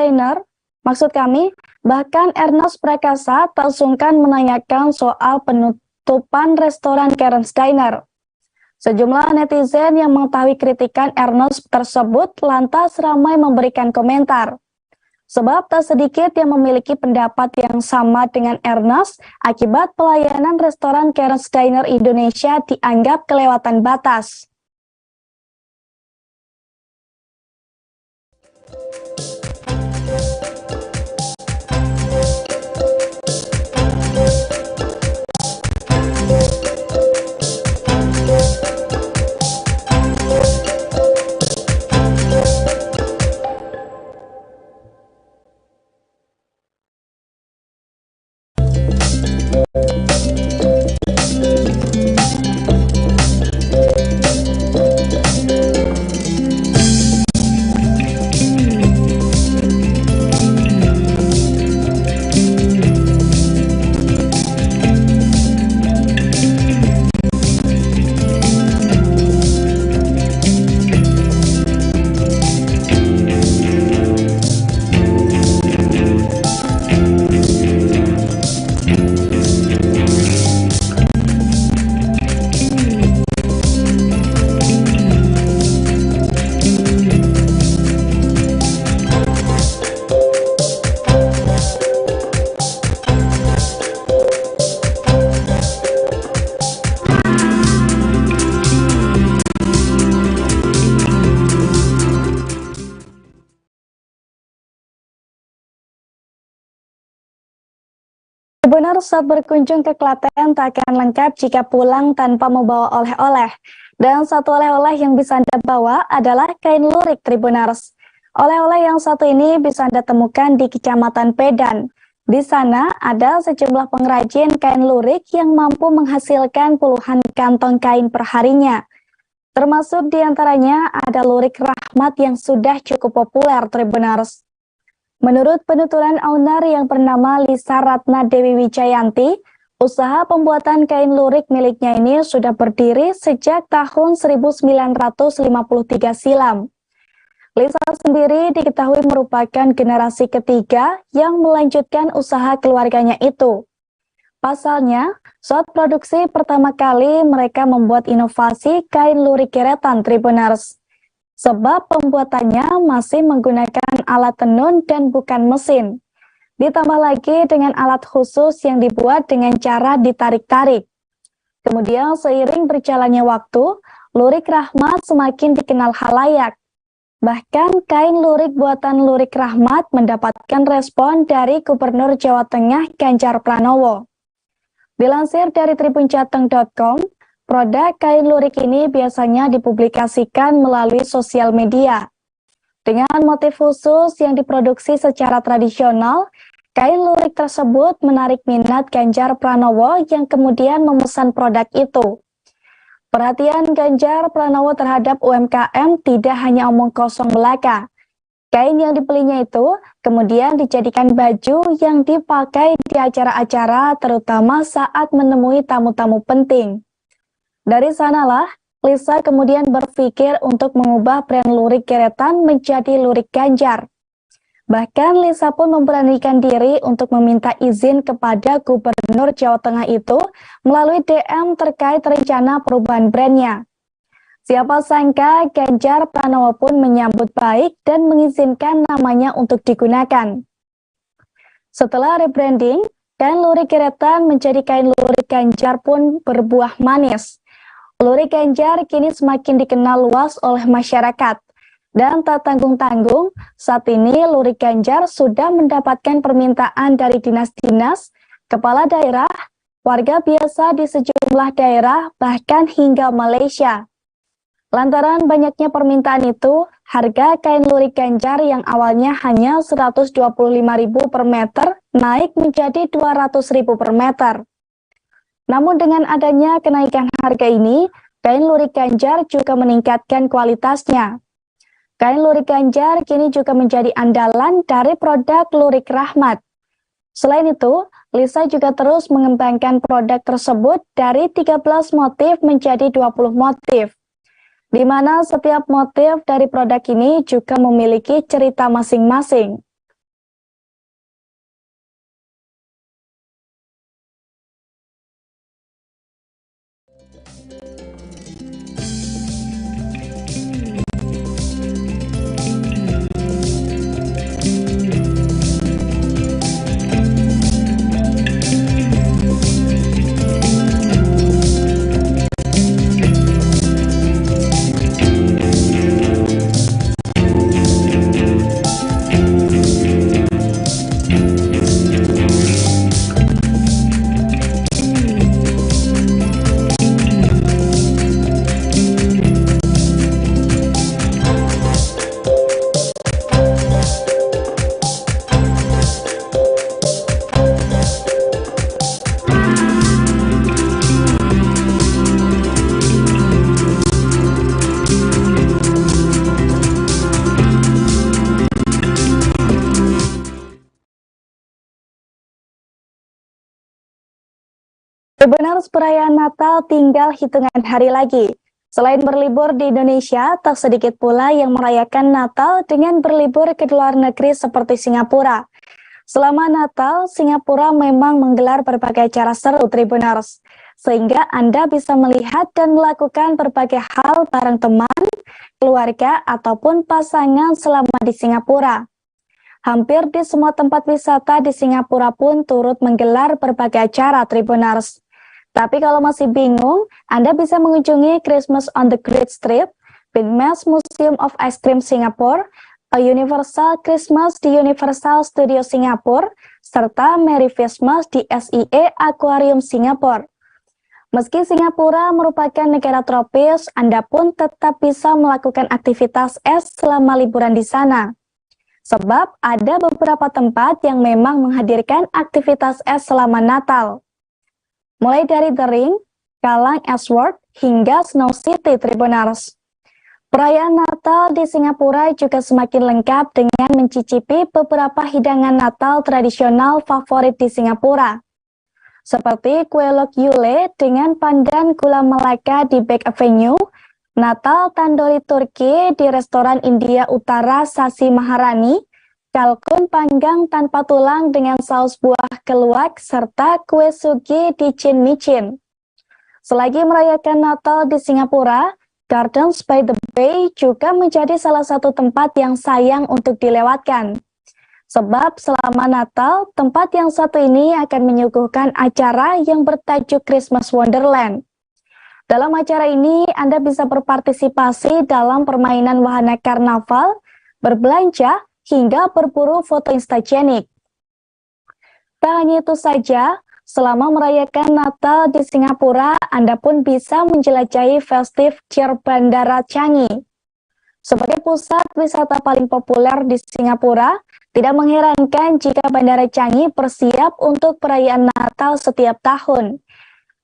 Prakasa tak sungkan menanyakan soal penutupan restoran Karen's Diner. Sejumlah netizen yang mengetahui kritikan Ernest tersebut lantas ramai memberikan komentar. Sebab tak sedikit yang memiliki pendapat yang sama dengan Ernest akibat pelayanan restoran Karen's Diner Indonesia dianggap kelewatan batas. Benar, saat berkunjung ke Klaten tak akan lengkap jika pulang tanpa membawa oleh-oleh. Dan satu oleh-oleh yang bisa Anda bawa adalah kain lurik Tribuners. Oleh-oleh yang satu ini bisa Anda temukan di Kecamatan Pedan. Di sana ada sejumlah pengrajin kain lurik yang mampu menghasilkan puluhan kantong kain perharinya. Termasuk diantaranya ada lurik Rahmat yang sudah cukup populer Tribuners. Menurut penuturan owner yang bernama Lisa Ratna Dewi Wijayanti, usaha pembuatan kain lurik miliknya ini sudah berdiri sejak tahun 1953 silam. Lisa sendiri diketahui merupakan generasi ketiga yang melanjutkan usaha keluarganya itu. Pasalnya, saat produksi pertama kali mereka membuat inovasi kain lurik keretan Tribuners. Sebab pembuatannya masih menggunakan alat tenun dan bukan mesin. Ditambah lagi dengan alat khusus yang dibuat dengan cara ditarik-tarik. Kemudian seiring berjalannya waktu, lurik Rahmat semakin dikenal halayak. Bahkan kain lurik buatan lurik Rahmat mendapatkan respon dari Gubernur Jawa Tengah Ganjar Pranowo. Dilansir dari tribunjateng.com, produk kain lurik ini biasanya dipublikasikan melalui sosial media. Dengan motif khusus yang diproduksi secara tradisional, kain lurik tersebut menarik minat Ganjar Pranowo yang kemudian memesan produk itu. Perhatian Ganjar Pranowo terhadap UMKM tidak hanya omong kosong belaka. Kain yang dibelinya itu kemudian dijadikan baju yang dipakai di acara-acara terutama saat menemui tamu-tamu penting. Dari sanalah, Lisa kemudian berpikir untuk mengubah brand lurik keretan menjadi lurik Ganjar. Bahkan Lisa pun memberanikan diri untuk meminta izin kepada Gubernur Jawa Tengah itu melalui DM terkait rencana perubahan brandnya. Siapa sangka Ganjar Pranowo pun menyambut baik dan mengizinkan namanya untuk digunakan. Setelah rebranding, kain lurik keretan menjadi kain lurik Ganjar pun berbuah manis. Lurik Ganjar kini semakin dikenal luas oleh masyarakat. Dan tak tanggung-tanggung, saat ini lurik Ganjar sudah mendapatkan permintaan dari dinas-dinas, kepala daerah, warga biasa di sejumlah daerah, bahkan hingga Malaysia. Lantaran banyaknya permintaan itu, harga kain lurik Ganjar yang awalnya hanya Rp125.000 per meter naik menjadi Rp200.000 per meter. Namun dengan adanya kenaikan harga ini, kain lurik Ganjar juga meningkatkan kualitasnya. Kain lurik Ganjar kini juga menjadi andalan dari produk lurik Rahmat. Selain itu, Lisa juga terus mengembangkan produk tersebut dari 13 motif menjadi 20 motif, di mana setiap motif dari produk ini juga memiliki cerita masing-masing. Benar, perayaan Natal tinggal hitungan hari lagi. Selain berlibur di Indonesia, tak sedikit pula yang merayakan Natal dengan berlibur ke luar negeri seperti Singapura. Selama Natal, Singapura memang menggelar berbagai acara seru Tribuners, sehingga Anda bisa melihat dan melakukan berbagai hal bareng teman, keluarga, ataupun pasangan selama di Singapura. Hampir di semua tempat wisata di Singapura pun turut menggelar berbagai acara Tribuners. Tapi kalau masih bingung, Anda bisa mengunjungi Christmas on the Great Street, Big Mass Museum of Ice Cream Singapore, A Universal Christmas di Universal Studio Singapore, serta Merry Christmas di SEA Aquarium Singapore. Meski Singapura merupakan negara tropis, Anda pun tetap bisa melakukan aktivitas es selama liburan di sana. Sebab ada beberapa tempat yang memang menghadirkan aktivitas es selama Natal. Mulai dari The Ring, Kallang Ashworth, hingga Snow City Tribuners. Perayaan Natal di Singapura juga semakin lengkap dengan mencicipi beberapa hidangan Natal tradisional favorit di Singapura. Seperti kue lok Yule dengan pandan gula Melaka di Back Avenue, Natal Tandoori Turki di restoran India Utara Sasi Maharani, kalkun panggang tanpa tulang dengan saus buah keluak, serta kue sugi di Chin Michin. Selagi merayakan Natal di Singapura, Gardens by the Bay juga menjadi salah satu tempat yang sayang untuk dilewatkan. Sebab selama Natal, tempat yang satu ini akan menyuguhkan acara yang bertajuk Christmas Wonderland. Dalam acara ini, Anda bisa berpartisipasi dalam permainan wahana karnaval, berbelanja, hingga berburu foto instagenik. Tak hanya itu saja, selama merayakan Natal di Singapura, Anda pun bisa menjelajahi festif Tier Bandara Changi. Sebagai pusat wisata paling populer di Singapura, tidak mengherankan jika Bandara Changi bersiap untuk perayaan Natal setiap tahun.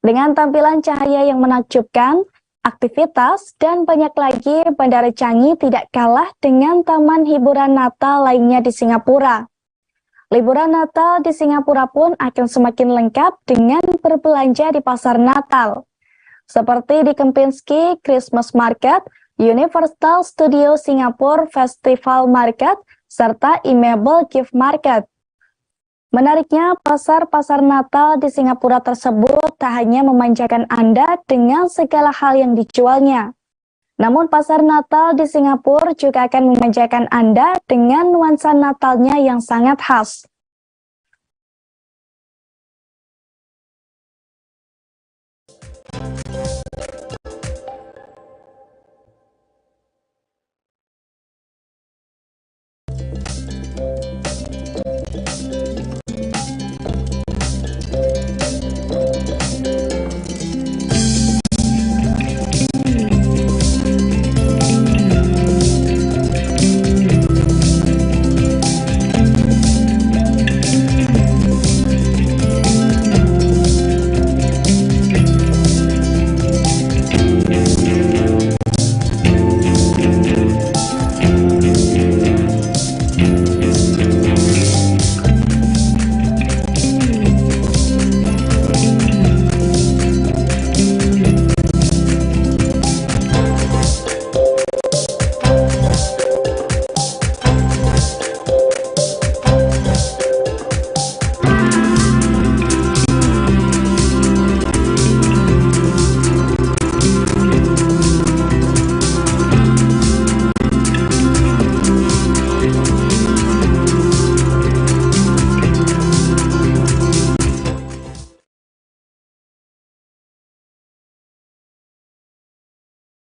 Dengan tampilan cahaya yang menakjubkan, aktivitas, dan banyak lagi, Bandara Changi tidak kalah dengan taman hiburan Natal lainnya di Singapura. Liburan Natal di Singapura pun akan semakin lengkap dengan berbelanja di pasar Natal. Seperti di Kempinski Christmas Market, Universal Studio Singapore Festival Market, serta Imable Gift Market. Menariknya, pasar-pasar Natal di Singapura tersebut tak hanya memanjakan Anda dengan segala hal yang dijualnya. Namun pasar Natal di Singapura juga akan memanjakan Anda dengan nuansa Natalnya yang sangat khas.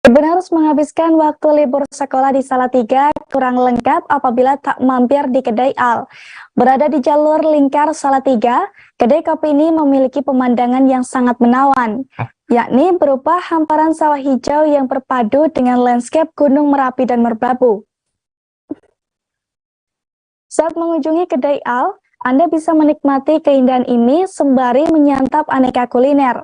Tribuners menghabiskan waktu libur sekolah di Salatiga kurang lengkap apabila tak mampir di kedai Al. Berada di jalur lingkar Salatiga, kedai kopi ini memiliki pemandangan yang sangat menawan, yakni berupa hamparan sawah hijau yang berpadu dengan landscape Gunung Merapi dan Merbabu. Saat mengunjungi kedai Al, Anda bisa menikmati keindahan ini sembari menyantap aneka kuliner.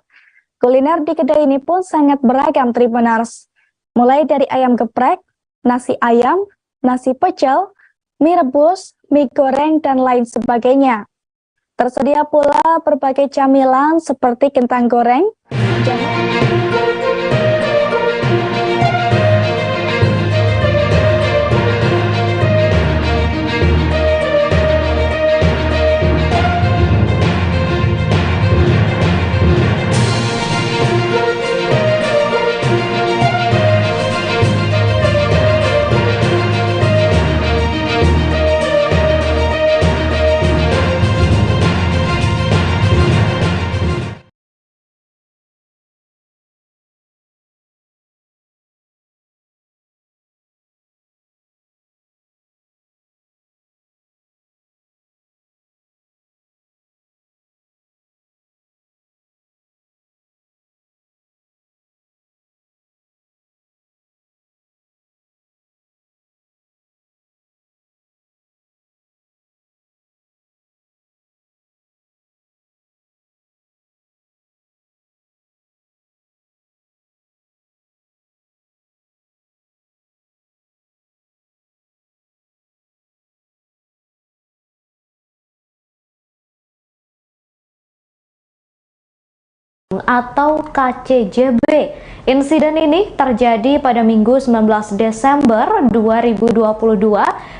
Kuliner di kedai ini pun sangat beragam, Tribuners. Mulai dari ayam geprek, nasi ayam, nasi pecel, mie rebus, mie goreng, dan lain sebagainya. Tersedia pula berbagai camilan seperti kentang goreng, atau KCJB. Insiden ini terjadi pada Minggu 19 Desember 2022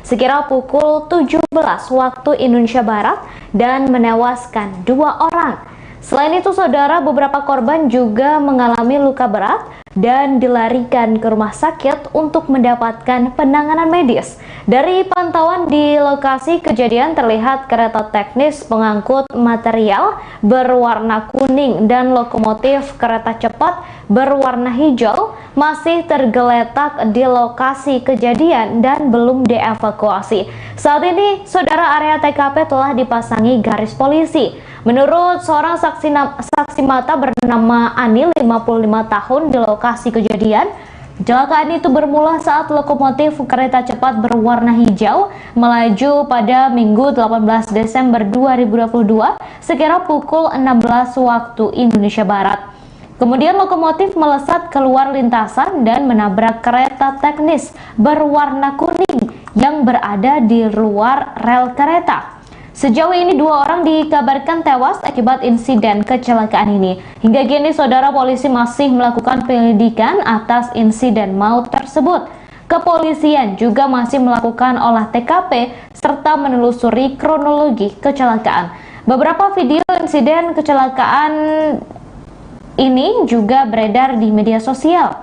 sekira pukul 17 waktu Indonesia Barat dan menewaskan 2 orang. Selain itu, saudara, beberapa korban juga mengalami luka berat dan dilarikan ke rumah sakit untuk mendapatkan penanganan medis. Dari pantauan di lokasi kejadian terlihat kereta teknis pengangkut material berwarna kuning dan lokomotif kereta cepat berwarna hijau masih tergeletak di lokasi kejadian dan belum dievakuasi. Saat ini, saudara, area TKP telah dipasangi garis polisi. Menurut seorang saksi mata bernama Ani, 55 tahun, di lokasi kejadian, kecelakaan itu bermula saat lokomotif kereta cepat berwarna hijau melaju pada Minggu 18 Desember 2022 sekira pukul 16 waktu Indonesia Barat. Kemudian lokomotif melesat keluar lintasan dan menabrak kereta teknis berwarna kuning yang berada di luar rel kereta. Sejauh ini 2 orang dikabarkan tewas akibat insiden kecelakaan ini. Hingga kini, saudara, polisi masih melakukan penyelidikan atas insiden maut tersebut. Kepolisian juga masih melakukan olah TKP serta menelusuri kronologi kecelakaan. Beberapa video insiden kecelakaan ini juga beredar di media sosial.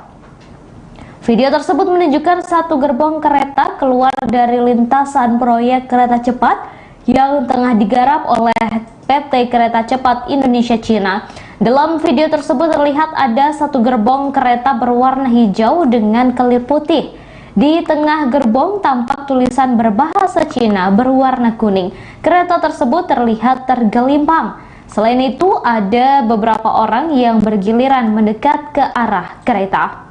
Video tersebut menunjukkan satu gerbong kereta keluar dari lintasan proyek kereta cepat yang tengah digarap oleh PT Kereta Cepat Indonesia Cina. Dalam video tersebut terlihat ada satu gerbong kereta berwarna hijau dengan kelir putih. Di tengah gerbong tampak tulisan berbahasa Cina berwarna kuning. Kereta tersebut terlihat tergelimpang. Selain itu, ada beberapa orang yang bergiliran mendekat ke arah kereta.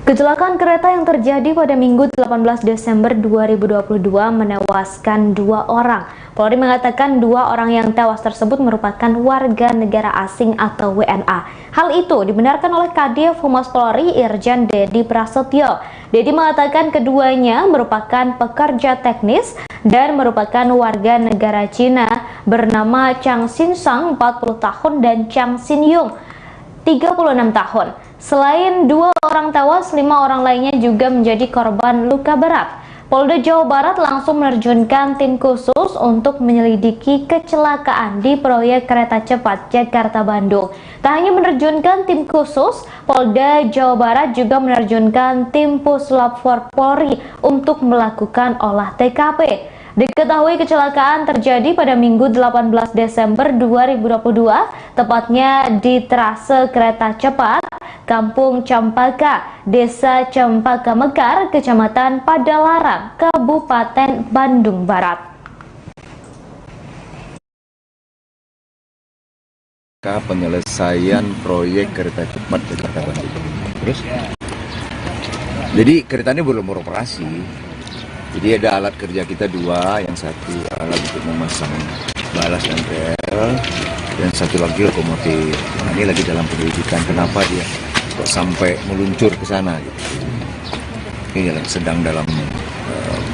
Kecelakaan kereta yang terjadi pada Minggu 18 Desember 2022 menewaskan 2 orang. Polri mengatakan 2 orang yang tewas tersebut merupakan warga negara asing atau WNA. Hal itu dibenarkan oleh Kadif Humas Polri Irjen Dedi Prasetyo. Dedi mengatakan keduanya merupakan pekerja teknis dan merupakan warga negara Cina bernama Chang Xinsang 40 tahun dan Chang Xinyung 36 tahun. Selain 2 orang tewas, tewas, 5 orang lainnya juga menjadi korban luka berat. Polda Jawa Barat langsung menerjunkan tim khusus untuk menyelidiki kecelakaan di proyek kereta cepat Jakarta-Bandung. Tak hanya menerjunkan tim khusus, Polda Jawa Barat juga menerjunkan tim Puslap 4 Polri untuk melakukan olah TKP. Diketahui kecelakaan terjadi pada Minggu 18 Desember 2022, tepatnya di trase kereta cepat Kampung Campaka, Desa Cempaka Mekar, Kecamatan Padalarang, Kabupaten Bandung Barat. Penyelesaian proyek kereta cepat Jakarta Bandung. Terus, jadi kereta ini belum beroperasi. Jadi ada alat kerja kita 2, yang satu alat untuk memasang balas dan rel, dan satu lagi lokomotif. Nah, ini lagi dalam penyelidikan kenapa dia kok sampai meluncur ke sana. Gitu. Ini sedang dalam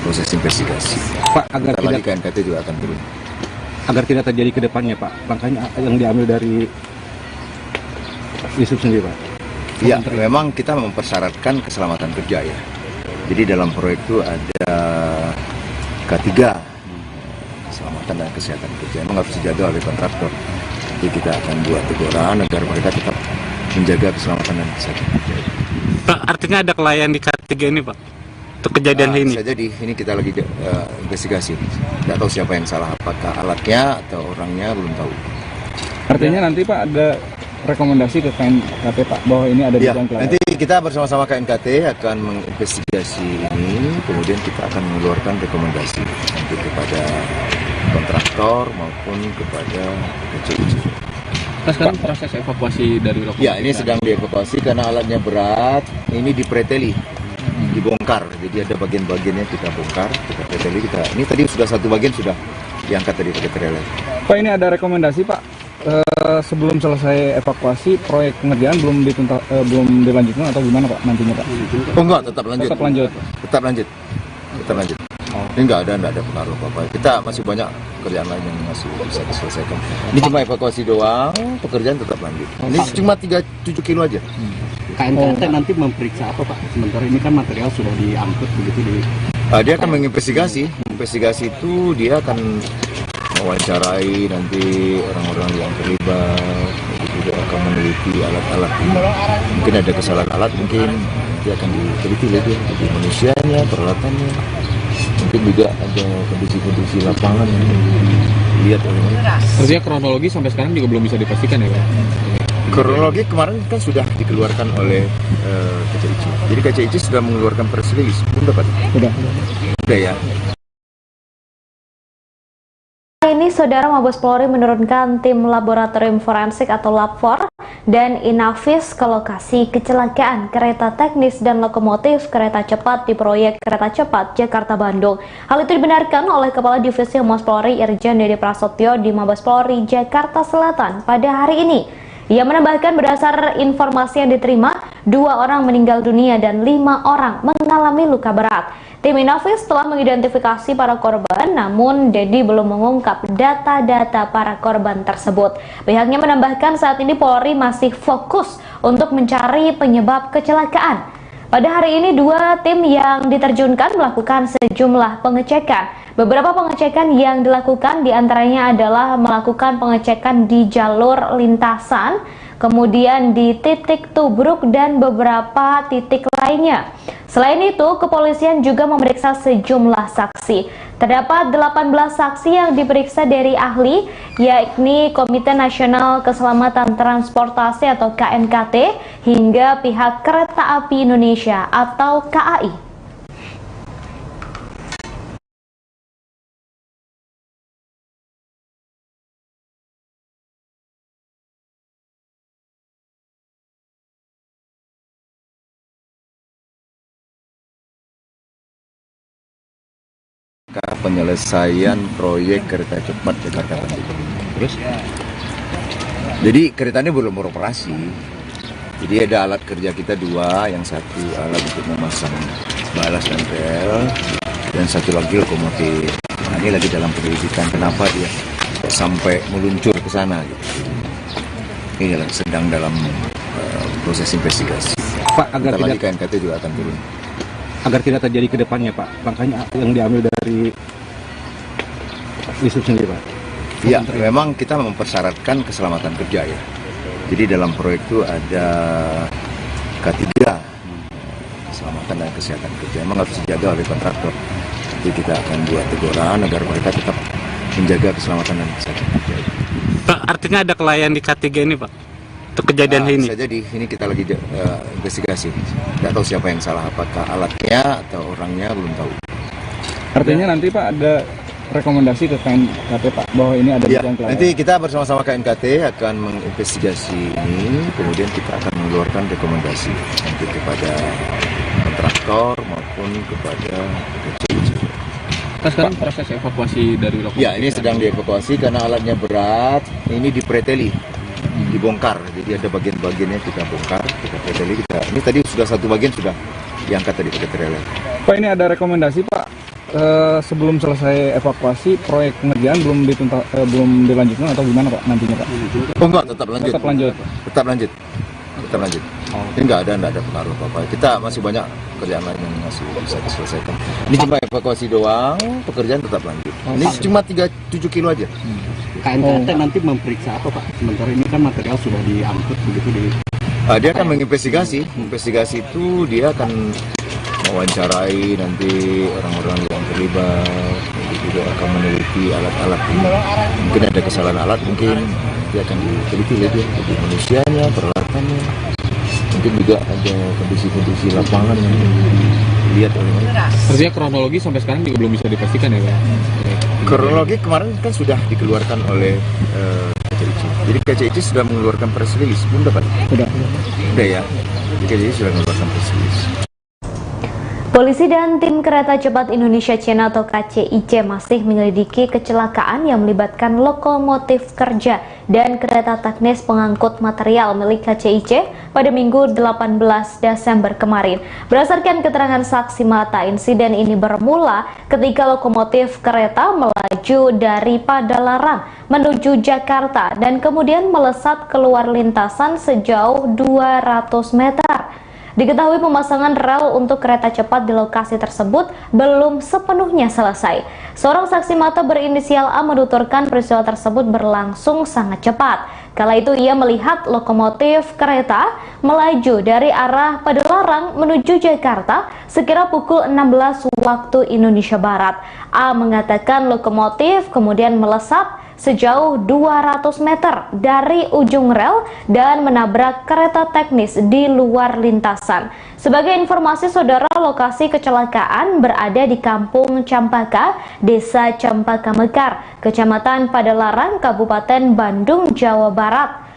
proses investigasi. Pak, agar tidak KNKT juga akan turun. Agar tidak terjadi ke depannya, Pak, langkahnya yang diambil dari Disub sendiri, Pak. Iya, memang kita mempersyaratkan keselamatan kerja ya. Jadi dalam proyek itu ada K3, keselamatan dan kesehatan kerja. Memang harus dijaga oleh kontraktor. Jadi kita akan buat teguran agar mereka tetap menjaga keselamatan dan kesehatan kerja. Pak, artinya ada kelalaian di K3 ini, Pak, untuk kejadian ini? Bisa jadi, ini kita lagi investigasi. Tidak tahu siapa yang salah, apakah alatnya atau orangnya, belum tahu. Artinya nanti Pak ada rekomendasi ke KNKT, Pak, bahwa ini ada ya, dugaan kelalaian? Nanti kita bersama-sama KNKT akan menginvestigasi ini, kemudian kita akan mengeluarkan rekomendasi nanti kepada kontraktor maupun kepada KCIC. Nah, sekarang proses evakuasi dari lokomotif? Ya, ini sedang dievakuasi karena alatnya berat, ini dipreteli, dibongkar, jadi ada bagian-bagiannya kita bongkar, kita preteli, ini tadi sudah satu bagian sudah diangkat dari pakai trailer. Pak, ini ada rekomendasi, Pak, sebelum selesai evakuasi proyek pengerjaan belum dilanjutkan atau gimana, Pak, nantinya, Pak? Oh enggak, tetap lanjut. Tetap lanjut. Tetap lanjut. Tetap lanjut. Oh. Ini enggak ada pengaruh apa-apa. Kita masih banyak pekerjaan lain yang masih bisa diselesaikan. Ini cuma evakuasi doang, pekerjaan tetap lanjut. Ini cuma 7 kilo aja. KNKT nanti memeriksa apa, Pak? Sementara ini kan material sudah diangkut begitu di. Dia akan menginvestigasi. Investigasi itu dia akan mewawancarai nanti orang-orang yang terlibat, juga akan meneliti alat-alat. Mungkin ada kesalahan alat, mungkin nanti akan diteliti lagi dari manusianya, peralatannya. Mungkin juga ada kondisi-kondisi lapangan yang dilihat oleh mereka. Artinya kronologi sampai sekarang juga belum bisa dipastikan ya, Pak? Kronologi kemarin kan sudah dikeluarkan oleh KCIC. Jadi KCIC sudah mengeluarkan press release, belum dapat? Udah ya. Ini Saudara, Mabes Polri menurunkan tim laboratorium forensik atau Lab4 dan Inavis ke lokasi kecelakaan kereta teknis dan lokomotif kereta cepat di proyek kereta cepat Jakarta-Bandung. Hal itu dibenarkan oleh Kepala Divisi Humas Polri Irjen Dede Prasetyo di Mabes Polri Jakarta Selatan pada hari ini. Ia menambahkan berdasar informasi yang diterima, 2 orang meninggal dunia dan 5 orang mengalami luka berat. Tim Inavis telah mengidentifikasi para korban, namun Dedi belum mengungkap data-data para korban tersebut. Pihaknya menambahkan saat ini Polri masih fokus untuk mencari penyebab kecelakaan. Pada hari ini 2 tim yang diterjunkan melakukan sejumlah pengecekan. Beberapa pengecekan yang dilakukan diantaranya adalah melakukan pengecekan di jalur lintasan, kemudian di titik tubruk dan beberapa titik lainnya. Selain itu, kepolisian juga memeriksa sejumlah saksi. Terdapat 18 saksi yang diperiksa dari ahli, yakni Komite Nasional Keselamatan Transportasi atau KNKT hingga pihak Kereta Api Indonesia atau KAI. Penyelesaian proyek kereta cepat Jakarta Bandung. Terus, jadi kereta ini belum beroperasi. Jadi ada alat kerja kita 2, yang satu alat untuk memasang balas dan rel, dan satu lagi lokomotif. Nah, ini lagi dalam penyelidikan kenapa dia sampai meluncur ke sana. Gitu. Ini sedang dalam proses investigasi. Pak, agar Bentar lagi tidak KNKT juga akan turun. agar tidak terjadi ke depannya, Pak. Langkahnya yang diambil dari Wisub sendiri, Pak. Ya, memang kita mempersyaratkan keselamatan kerja ya. Jadi dalam proyek itu ada K3, keselamatan dan kesehatan kerja. Memang harus dijaga oleh kontraktor. Jadi kita akan buat teguran agar mereka tetap menjaga keselamatan dan kesehatan kerja. Pak, artinya ada kelainan di K3 ini, Pak? Untuk kejadian ini? Bisa jadi, ini kita lagi investigasi. Tidak tahu siapa yang salah, apakah alatnya atau orangnya, belum tahu. Artinya nanti Pak ada rekomendasi ke KNKT Pak bahwa ini ada Ya, dugaan kelainan. nanti kita bersama-sama KNKT akan menginvestigasi ini, kemudian kita akan mengeluarkan rekomendasi nanti kepada kontraktor maupun kepada KCIC. Sekarang proses evakuasi dari lokasi. Ya, ini sedang dievakuasi karena alatnya berat. Ini dipreteli, dibongkar. Jadi ada bagian-bagiannya kita bongkar, kita preteli. Ini tadi sudah satu bagian sudah diangkat tadi pakai trailer. Pak, ini ada rekomendasi Pak. Sebelum selesai evakuasi, proyek pengerjaan belum dilanjutkan atau gimana Pak nantinya Pak? Oh enggak, tetap lanjut. Tetap lanjut. Tetap lanjut. Tetap lanjut. Ini enggak ada pengaruh apa-apa. Kita masih banyak kerjaan lain yang masih bisa diselesaikan. Ini cuma evakuasi doang, pekerjaan tetap lanjut. Ini cuma 7 kilo aja. KNKT nanti memeriksa apa Pak? Sementara ini kan material sudah diangkut begitu di. Dia akan menginvestigasi. Investigasi itu dia akan mewawancarai nanti orang-orang yang terlibat, juga akan meneliti alat-alat ini. Mungkin ada kesalahan alat, mungkin dia akan diteliti lagi jadi manusianya, peralatannya. Mungkin juga ada kondisi-kondisi lapangan yang dilihat oleh mereka. Artinya kronologi sampai sekarang juga belum bisa dipastikan ya Pak? Kronologi kemarin kan sudah dikeluarkan oleh KCIC. Jadi KCIC sudah mengeluarkan press release, belum dapat? Udah ya. KCIC sudah mengeluarkan press release. Polisi dan tim kereta cepat Indonesia Cina atau KCIC masih menyelidiki kecelakaan yang melibatkan lokomotif kerja dan kereta teknis pengangkut material milik KCIC pada Minggu 18 Desember kemarin. Berdasarkan keterangan saksi mata, insiden ini bermula ketika lokomotif kereta melaju dari Padalarang menuju Jakarta dan kemudian melesat keluar lintasan sejauh 200 meter. Diketahui pemasangan rel untuk kereta cepat di lokasi tersebut belum sepenuhnya selesai. Seorang saksi mata berinisial A menuturkan peristiwa tersebut berlangsung sangat cepat. Kala itu ia melihat lokomotif kereta melaju dari arah Padalarang menuju Jakarta sekira pukul 16 waktu Indonesia Barat. A mengatakan lokomotif kemudian melesat sejauh 200 meter dari ujung rel dan menabrak kereta teknis di luar lintasan. Sebagai informasi saudara, lokasi kecelakaan berada di Kampung Campaka, Desa Campaka Mekar, Kecamatan Padalarang, Kabupaten Bandung, Jawa Barat.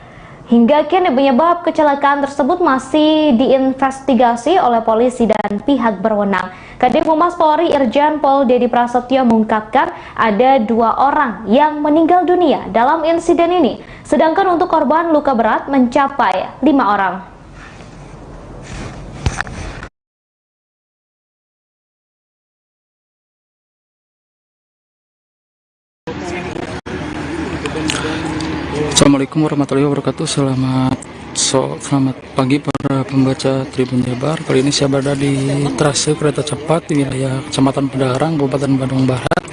Hingga kini penyebab kecelakaan tersebut masih diinvestigasi oleh polisi dan pihak berwenang. Kadif Humas Polri Irjen Pol Dedi Prasetyo mengungkapkan ada 2 orang yang meninggal dunia dalam insiden ini, sedangkan untuk korban luka berat mencapai 5 orang. Assalamualaikum warahmatullahi wabarakatuh. Selamat pagi para pembaca Tribun Jabar. Kali ini saya berada di trase kereta cepat di wilayah Kecamatan Padalarang, Kabupaten Bandung Barat.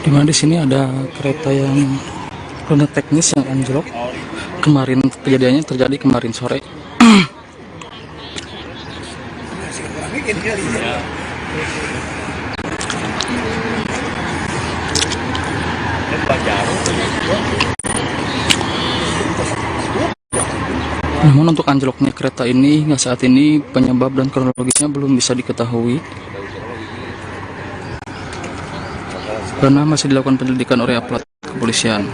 Di mana di sini ada kereta yang rute teknis yang anjlok. Kemarin kejadiannya terjadi kemarin sore. Namun untuk anjloknya kereta ini hingga saat ini penyebab dan kronologisnya belum bisa diketahui karena masih dilakukan penyelidikan oleh aparat kepolisian.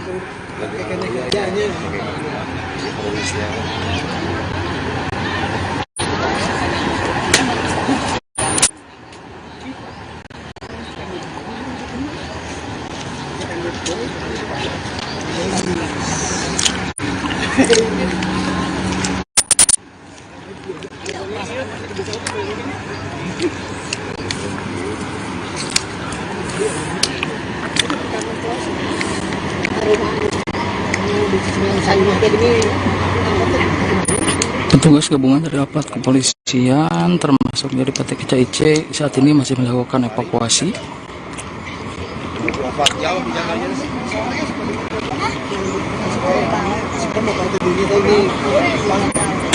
Petugas gabungan dari aparat kepolisian termasuk dari PT KCIC saat ini masih melakukan evakuasi.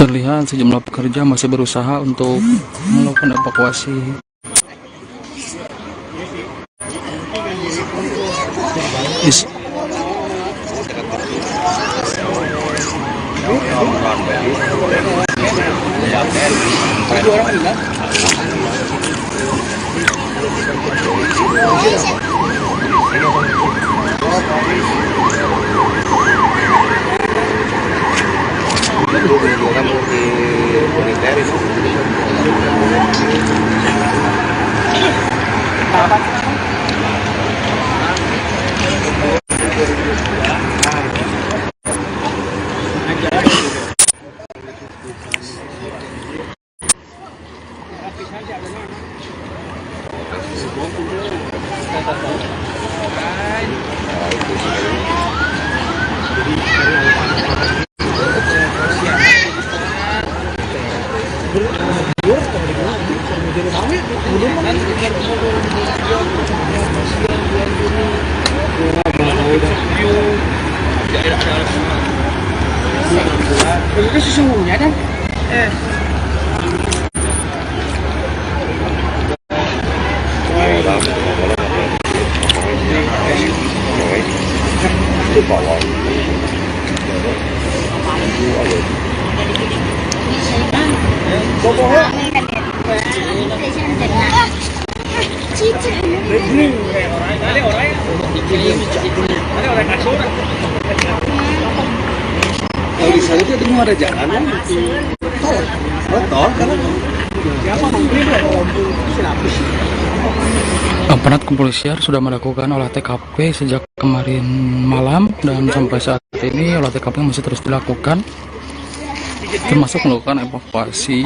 Terlihat sejumlah pekerja masih berusaha untuk melakukan evakuasi. Sesungguhnya kan kalau di sana itu ada jalan kan? Tol kan? Aparat kepolisian sudah melakukan olah TKP sejak kemarin malam dan sampai saat ini olah TKP masih terus dilakukan, termasuk melakukan evakuasi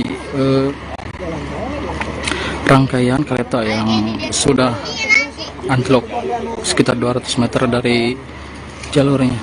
rangkaian kereta yang sudah anjlok sekitar 200 meter dari jalurnya.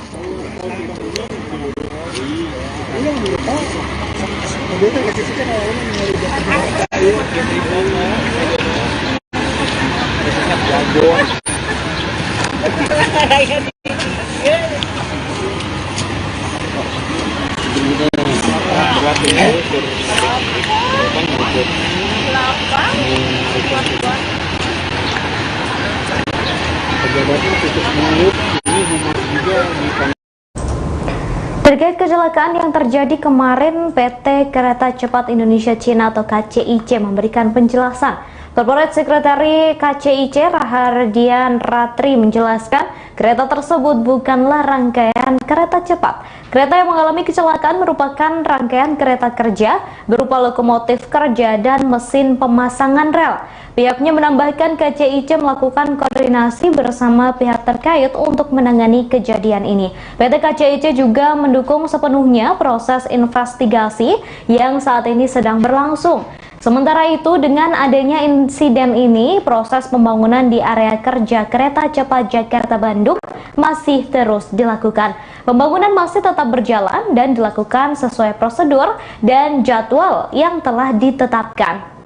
Terkait kecelakaan yang terjadi kemarin, PT Kereta Cepat Indonesia Cina atau KCIC memberikan penjelasan. Corporate Secretary KCIC Rahardian Ratri menjelaskan kereta tersebut bukanlah rangkaian kereta cepat. Kereta yang mengalami kecelakaan merupakan rangkaian kereta kerja berupa lokomotif kerja dan mesin pemasangan rel. Pihaknya menambahkan KCIC melakukan koordinasi bersama pihak terkait untuk menangani kejadian ini. PT KCIC juga mendukung sepenuhnya proses investigasi yang saat ini sedang berlangsung. Sementara itu, dengan adanya insiden ini, proses pembangunan di area kerja kereta cepat Jakarta-Bandung masih terus dilakukan. Pembangunan masih tetap berjalan dan dilakukan sesuai prosedur dan jadwal yang telah ditetapkan.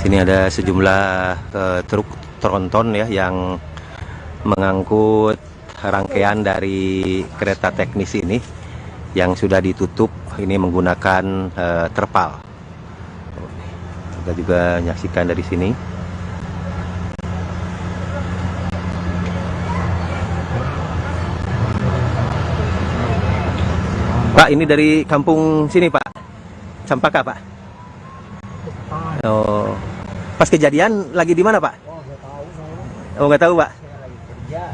Sini ada sejumlah truk tronton ya yang mengangkut rangkaian dari kereta teknis ini yang sudah ditutup ini menggunakan terpal. Kita juga menyaksikan dari sini. Pak, ini dari kampung sini Pak, Campaka Pak. Oh, pas kejadian lagi di mana Pak? Oh, nggak tahu Pak.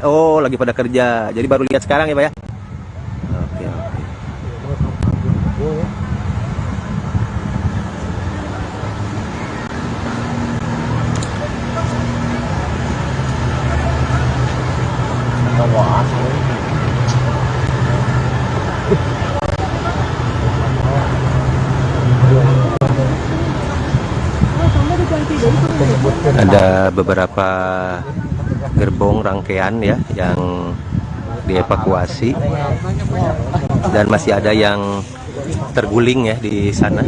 Oh, lagi pada kerja. Jadi baru lihat sekarang ya Pak ya? Oke, oke. Ada beberapa gerbong rangkaian ya yang dievakuasi dan masih ada yang terguling ya di sana.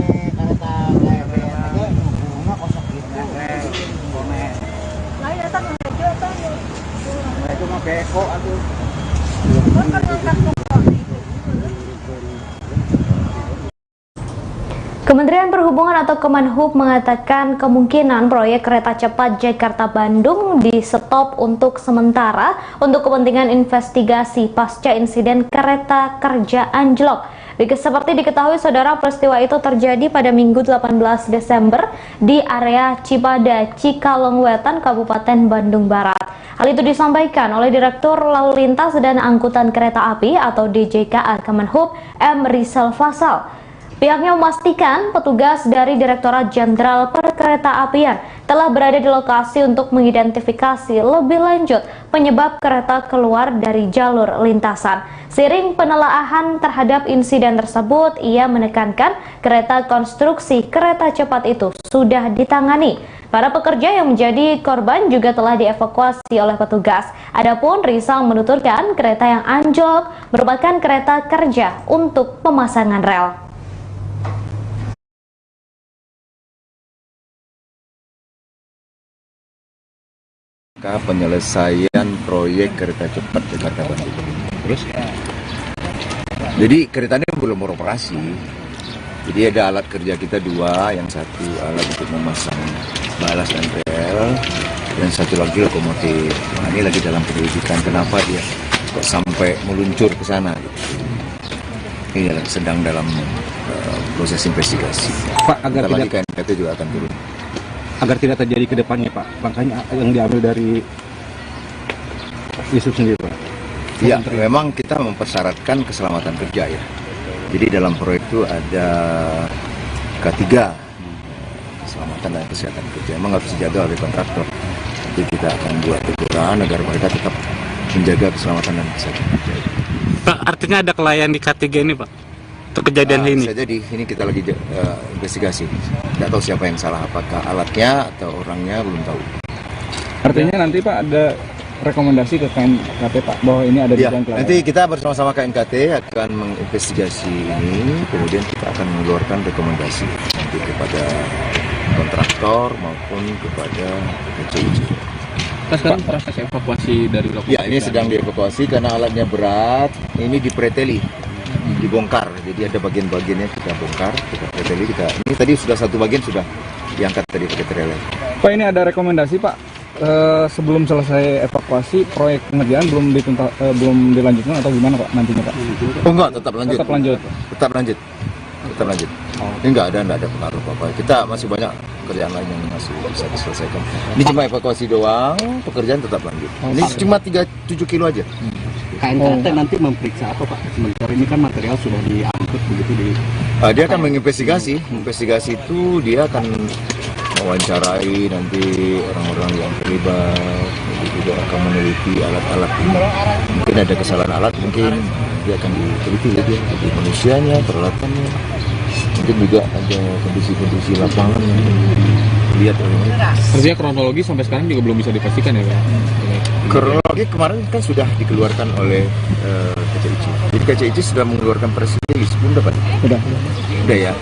Kementerian Perhubungan atau Kemenhub mengatakan kemungkinan proyek kereta cepat Jakarta-Bandung di stop untuk sementara untuk kepentingan investigasi pasca insiden kereta kerja anjlok. Seperti diketahui saudara, peristiwa itu terjadi pada Minggu 18 Desember di area Cipada, Cikalongwetan, Kabupaten Bandung Barat. Hal itu disampaikan oleh Direktur Lalu Lintas dan Angkutan Kereta Api atau DJKA Kemenhub M. Rizal Fasal. Pihaknya memastikan petugas dari Direktorat Jenderal Perkeretaapian telah berada di lokasi untuk mengidentifikasi lebih lanjut penyebab kereta keluar dari jalur lintasan. Seiring penelaahan terhadap insiden tersebut, ia menekankan kereta konstruksi kereta cepat itu sudah ditangani. Para pekerja yang menjadi korban juga telah dievakuasi oleh petugas. Adapun Rizal menuturkan kereta yang anjlok merupakan kereta kerja untuk pemasangan rel. Penyelesaian proyek kereta cepat Jakarta Bandung. Terus, jadi keretanya belum beroperasi. Jadi ada alat kerja kita dua, yang satu alat untuk memasang balas dan rel, dan satu lagi lokomotif. Nah, ini lagi dalam penyelidikan kenapa dia kok sampai meluncur ke sana. Ini sedang dalam proses investigasi. Pak, agar lagi KNKT juga akan turun. Agar tidak terjadi ke depannya, Pak, makanya yang diambil dari isu sendiri, Pak. Iya, memang kita mempersyaratkan keselamatan kerja ya. Jadi dalam proyek itu ada K3, keselamatan dan kesehatan kerja. Memang harus dijaga oleh kontraktor. Jadi kita akan buat teguran agar mereka tetap menjaga keselamatan dan kesehatan kerja. Pak, artinya ada kelainan di K3 ini, Pak? Untuk kejadian ini? Jadi ini kita lagi investigasi. Tidak tahu siapa yang salah, apakah alatnya atau orangnya, belum tahu. Artinya nanti Pak ada rekomendasi ke KNKT Pak bahwa ini ada dugaan kelainan. Nanti kita bersama-sama KNKT akan menginvestigasi ini, kemudian kita akan mengeluarkan rekomendasi nanti kepada kontraktor maupun kepada KCIC. Kita sekarang proses evakuasi dari lokasi. Ya, ini sedang dievakuasi karena alatnya berat. Ini dipreteli, dibongkar. Jadi ada bagian-bagiannya kita bongkar, kita preteli. Ini tadi sudah satu bagian sudah diangkat tadi pakai trailer. Pak, ini ada rekomendasi Pak. Sebelum selesai evakuasi, proyek pengerjaan belum dilanjutkan atau gimana Pak nantinya Pak? Oh enggak, tetap lanjut. Tetap lanjut. Tetap lanjut. Tetap lanjut. Ini enggak ada pengaruh apa-apa. Kita masih banyak pekerjaan lain yang masih bisa diselesaikan. Ini cuma evakuasi doang, pekerjaan tetap lanjut. Ini cuma 7 kilo aja. KNKT nanti memeriksa apa Pak? Sementara ini kan material sudah diangkut begitu di. Dia akan menginvestigasi. Investigasi itu dia akan mewawancarai nanti orang-orang yang terlibat, juga akan meneliti alat-alat ini. Mungkin ada kesalahan alat, mungkin dia akan diteliti lagi, jadi manusianya, peralatannya. Mungkin juga ada kondisi-kondisi lapangan yang dilihat oleh mereka. Artinya kronologi sampai sekarang juga belum bisa dipastikan ya Pak? Kronologi kemarin kan sudah dikeluarkan oleh KCIC. Jadi KCIC sudah mengeluarkan press release, belum dapat? Udah ya.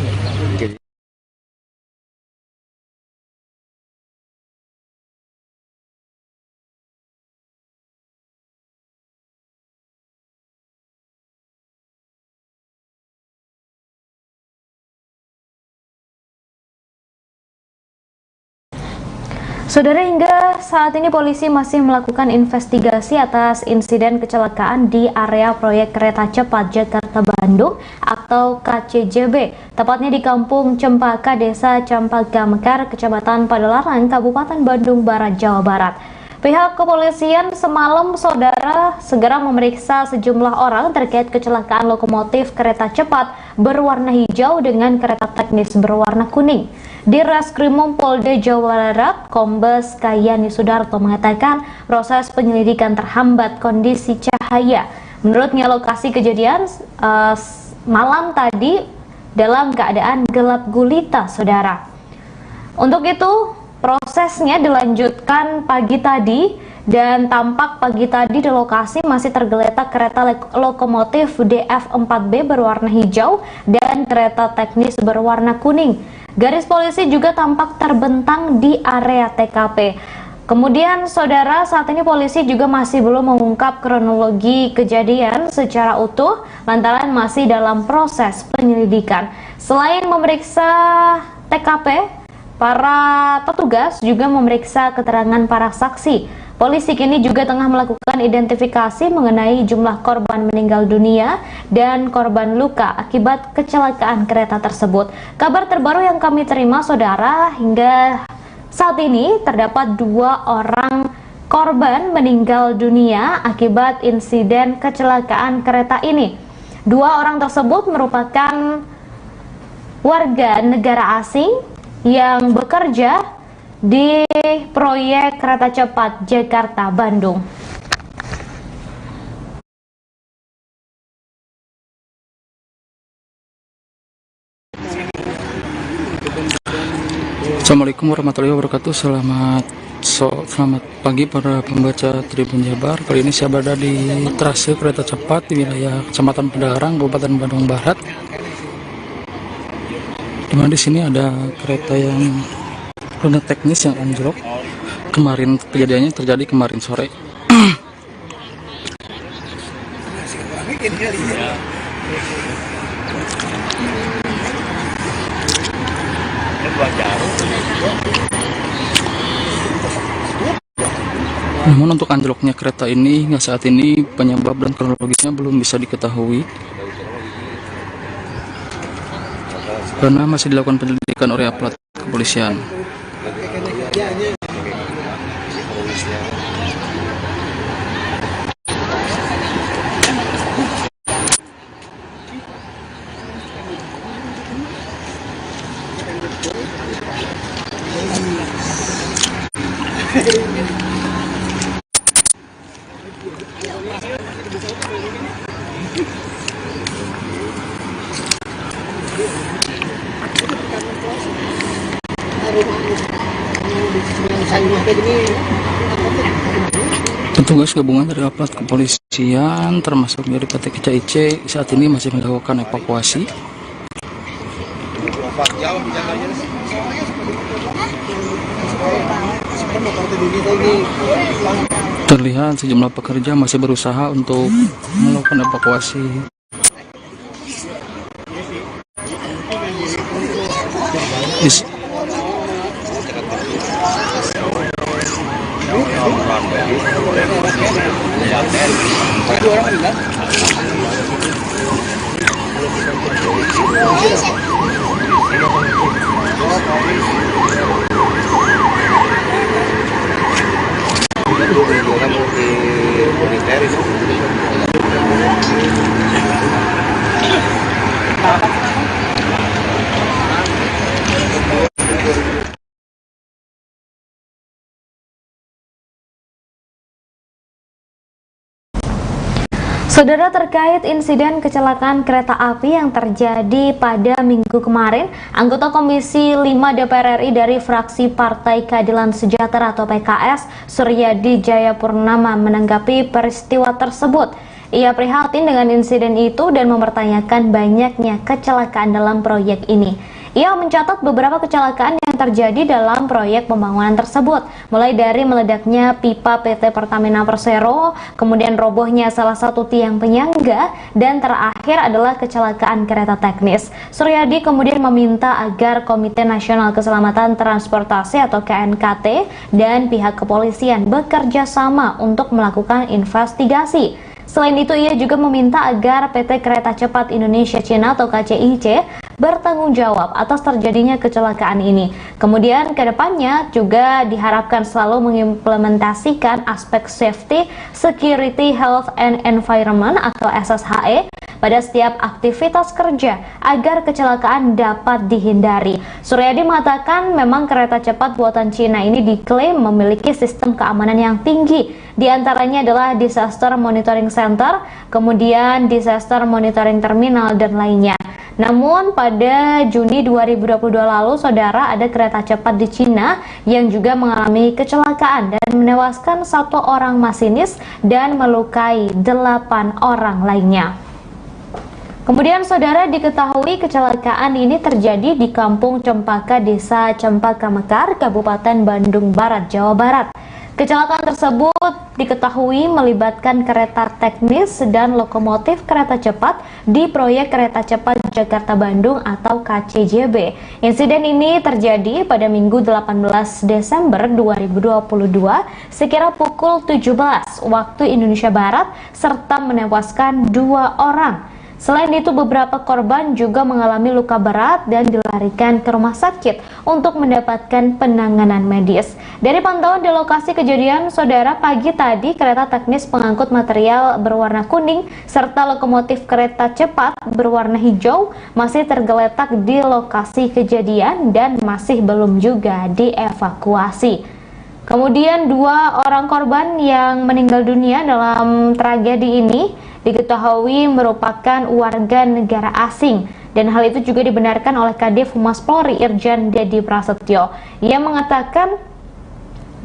Saudara, hingga saat ini polisi masih melakukan investigasi atas insiden kecelakaan di area proyek kereta cepat Jakarta-Bandung atau KCJB, tepatnya di Kampung Cempaka, Desa Cempaka Mekar, Kecamatan Padalarang, Kabupaten Bandung Barat, Jawa Barat. Pihak kepolisian semalam, saudara, segera memeriksa sejumlah orang terkait kecelakaan lokomotif kereta cepat berwarna hijau dengan kereta teknis berwarna kuning. Di Reskrimum Polda Jawa Barat, Kombes Kayani Sudarto mengatakan proses penyelidikan terhambat kondisi cahaya. Menurutnya lokasi kejadian malam tadi dalam keadaan gelap gulita, saudara. Untuk itu, Prosesnya dilanjutkan pagi tadi dan tampak pagi tadi di lokasi masih tergeletak kereta lokomotif DF4B berwarna hijau dan kereta teknis berwarna kuning. Garis polisi juga tampak terbentang di area TKP. Kemudian saudara, saat ini polisi juga masih belum mengungkap kronologi kejadian secara utuh lantaran masih dalam proses penyelidikan. Selain memeriksa TKP, para petugas juga memeriksa keterangan para saksi. Polisi kini juga tengah melakukan identifikasi mengenai jumlah korban meninggal dunia dan korban luka akibat kecelakaan kereta tersebut. Kabar terbaru yang kami terima saudara, hingga saat ini terdapat 2 orang korban meninggal dunia akibat insiden kecelakaan kereta ini. 2 orang tersebut merupakan warga negara asing yang bekerja di proyek kereta cepat Jakarta-Bandung. Assalamualaikum warahmatullahi wabarakatuh. Selamat pagi para pembaca Tribun Jabar. Kali ini saya berada di trase kereta cepat di wilayah Kecamatan Pedarang, Kabupaten Bandung Barat. Dimana di sini ada kereta yang rute teknis yang anjlok. Kemarin kejadiannya terjadi kemarin sore. Namun untuk anjloknya kereta ini hingga saat ini penyebab dan kronologisnya belum bisa diketahui karena masih dilakukan penyelidikan oleh aparat kepolisian. Petugas gabungan dari aparat kepolisian termasuk dari PT KCIC saat ini masih melakukan evakuasi. Terlihat sejumlah pekerja masih berusaha untuk melakukan evakuasi. Saudara, terkait insiden kecelakaan kereta api yang terjadi pada Minggu kemarin, anggota Komisi 5 DPR RI dari fraksi Partai Keadilan Sejahtera atau PKS, Suryadi Jayapurnama menanggapi peristiwa tersebut. Ia prihatin dengan insiden itu dan mempertanyakan banyaknya kecelakaan dalam proyek ini. Ia mencatat beberapa kecelakaan yang terjadi dalam proyek pembangunan tersebut, mulai dari meledaknya pipa PT Pertamina Persero, kemudian robohnya salah satu tiang penyangga, dan terakhir adalah kecelakaan kereta teknis. Suryadi kemudian meminta agar Komite Nasional Keselamatan Transportasi atau KNKT dan pihak kepolisian bekerja sama untuk melakukan investigasi. Selain itu, ia juga meminta agar PT Kereta Cepat Indonesia Cina atau KCIC bertanggung jawab atas terjadinya kecelakaan ini. Kemudian kedepannya juga diharapkan selalu mengimplementasikan aspek safety, security, health and environment atau SSHE pada setiap aktivitas kerja agar kecelakaan dapat dihindari. Suryadi mengatakan memang kereta cepat buatan Cina ini diklaim memiliki sistem keamanan yang tinggi. Di antaranya adalah Disaster Monitoring Center, kemudian Disaster Monitoring Terminal, dan lainnya. Namun pada Juni 2022 lalu, saudara, ada kereta cepat di Cina yang juga mengalami kecelakaan dan menewaskan 1 orang masinis dan melukai 8 orang lainnya. Kemudian saudara, diketahui kecelakaan ini terjadi di Kampung Cempaka, Desa Cempaka Mekar, Kabupaten Bandung Barat, Jawa Barat. Kecelakaan tersebut diketahui melibatkan kereta teknis dan lokomotif kereta cepat di proyek kereta cepat Jakarta-Bandung atau KCJB. Insiden ini terjadi pada Minggu 18 Desember 2022 sekira pukul 17 waktu Indonesia Barat serta menewaskan 2 orang. Selain itu, beberapa korban juga mengalami luka berat dan dilarikan ke rumah sakit untuk mendapatkan penanganan medis. Dari pantauan di lokasi kejadian, saudara, pagi tadi kereta teknis pengangkut material berwarna kuning serta lokomotif kereta cepat berwarna hijau masih tergeletak di lokasi kejadian dan masih belum juga dievakuasi. Kemudian 2 orang korban yang meninggal dunia dalam tragedi ini diketahui merupakan warga negara asing, dan hal itu juga dibenarkan oleh Kadif Humas Polri Irjen Dedi Prasetyo. Ia mengatakan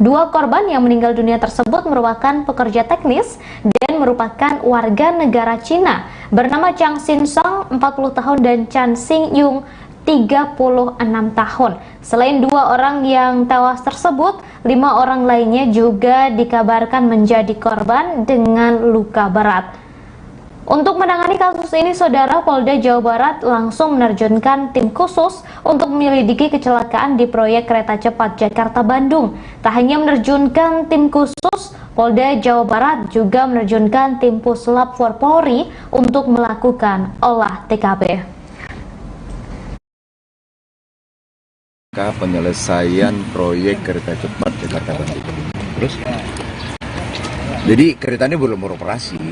2 korban yang meninggal dunia tersebut merupakan pekerja teknis dan merupakan warga negara Cina bernama Chang Sin Song 40 tahun dan Chan Sing Yung 36 tahun. Selain 2 orang yang tewas tersebut, 5 orang lainnya juga dikabarkan menjadi korban dengan luka berat. Untuk menangani kasus ini, saudara, Polda Jawa Barat langsung menerjunkan tim khusus untuk menyelidiki kecelakaan di proyek kereta cepat Jakarta-Bandung. Tak hanya menerjunkan tim khusus, Polda Jawa Barat juga menerjunkan tim Puslap 4 Polri untuk melakukan olah TKP. Penyelesaian proyek kereta cepat Jakarta-Bandung. Terus? Jadi kereta ini belum beroperasi.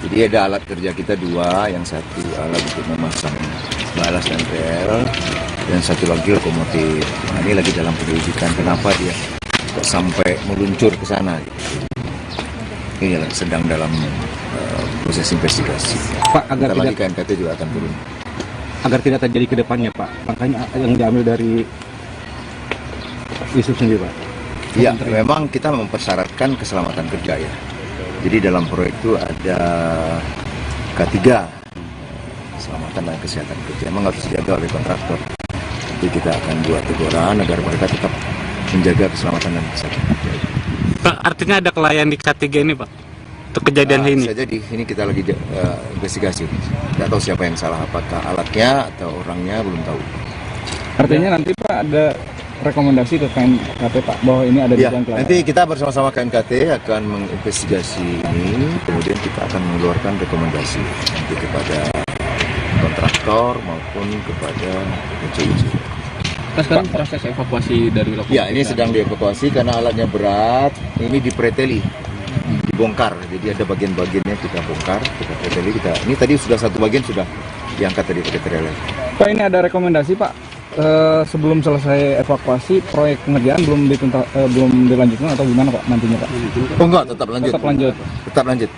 Jadi ada alat kerja kita 2, yang satu alat untuk memasang balas dan rel, dan satu lagi lokomotif. Nah, ini lagi dalam penyelidikan kenapa dia kok sampai meluncur ke sana. Ini sedang dalam proses investigasi. Pak, agar lagi KNKT juga akan turun. Agar tidak terjadi ke depannya, Pak, langkahnya yang diambil dari Yusuf sendiri, Pak? Iya, memang kita mempersyaratkan keselamatan kerja ya. Jadi dalam proyek itu ada K3, keselamatan dan kesehatan kerja. Memang harus dijaga oleh kontraktor. Jadi kita akan buat teguran agar mereka tetap menjaga keselamatan dan kesehatan kerja. Pak, artinya ada kelalaian di K3 ini, Pak, untuk kejadian ini? Bisa jadi, ini kita lagi investigasi. Tidak tahu siapa yang salah, apakah alatnya atau orangnya, belum tahu. Artinya nanti, Pak, ada rekomendasi ke KNKT, Pak, bahwa ini ada dugaan kelalaian? Nanti kita bersama-sama KNKT akan menginvestigasi ini, kemudian kita akan mengeluarkan rekomendasi nanti kepada kontraktor maupun kepada KCIC. Sekarang proses evakuasi dari lokasi? Ya, ini sedang dievakuasi karena alatnya berat, ini dipreteli, dibongkar, jadi ada bagian-bagiannya kita bongkar, kita preteli, ini tadi sudah satu bagian sudah diangkat dari trailer. Pak, ini ada rekomendasi, Pak, sebelum selesai evakuasi proyek pengerjaan belum dilanjutkan atau gimana, Pak, nantinya, Pak? Oh enggak, tetap lanjut. Tetap lanjut.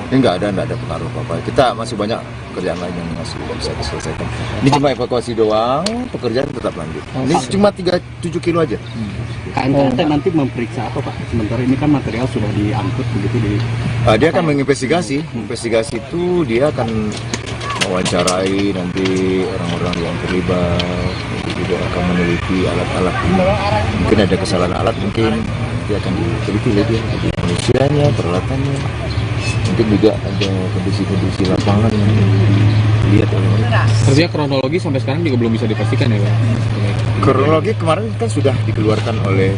Ini enggak ada pengaruh apa-apa. Kita masih banyak pekerjaan lain yang masih bisa diselesaikan. Ini cuma evakuasi doang, pekerjaan tetap lanjut. Ini cuma 37 kilo aja. KNKT nanti memeriksa apa, Pak? Sementara ini kan material sudah diangkut begitu dia akan menginvestigasi. Investigasi itu dia akan mewawancarai nanti orang-orang yang terlibat, nanti juga akan meneliti alat-alat. Mungkin ada kesalahan alat, mungkin nanti akan diteliti lagi manusianya, peralatannya. Mungkin juga ada kondisi-kondisi lapangan yang dilihat oleh mereka. Artinya kronologi sampai sekarang juga belum bisa dipastikan ya, Pak? Kronologi kemarin kan sudah dikeluarkan oleh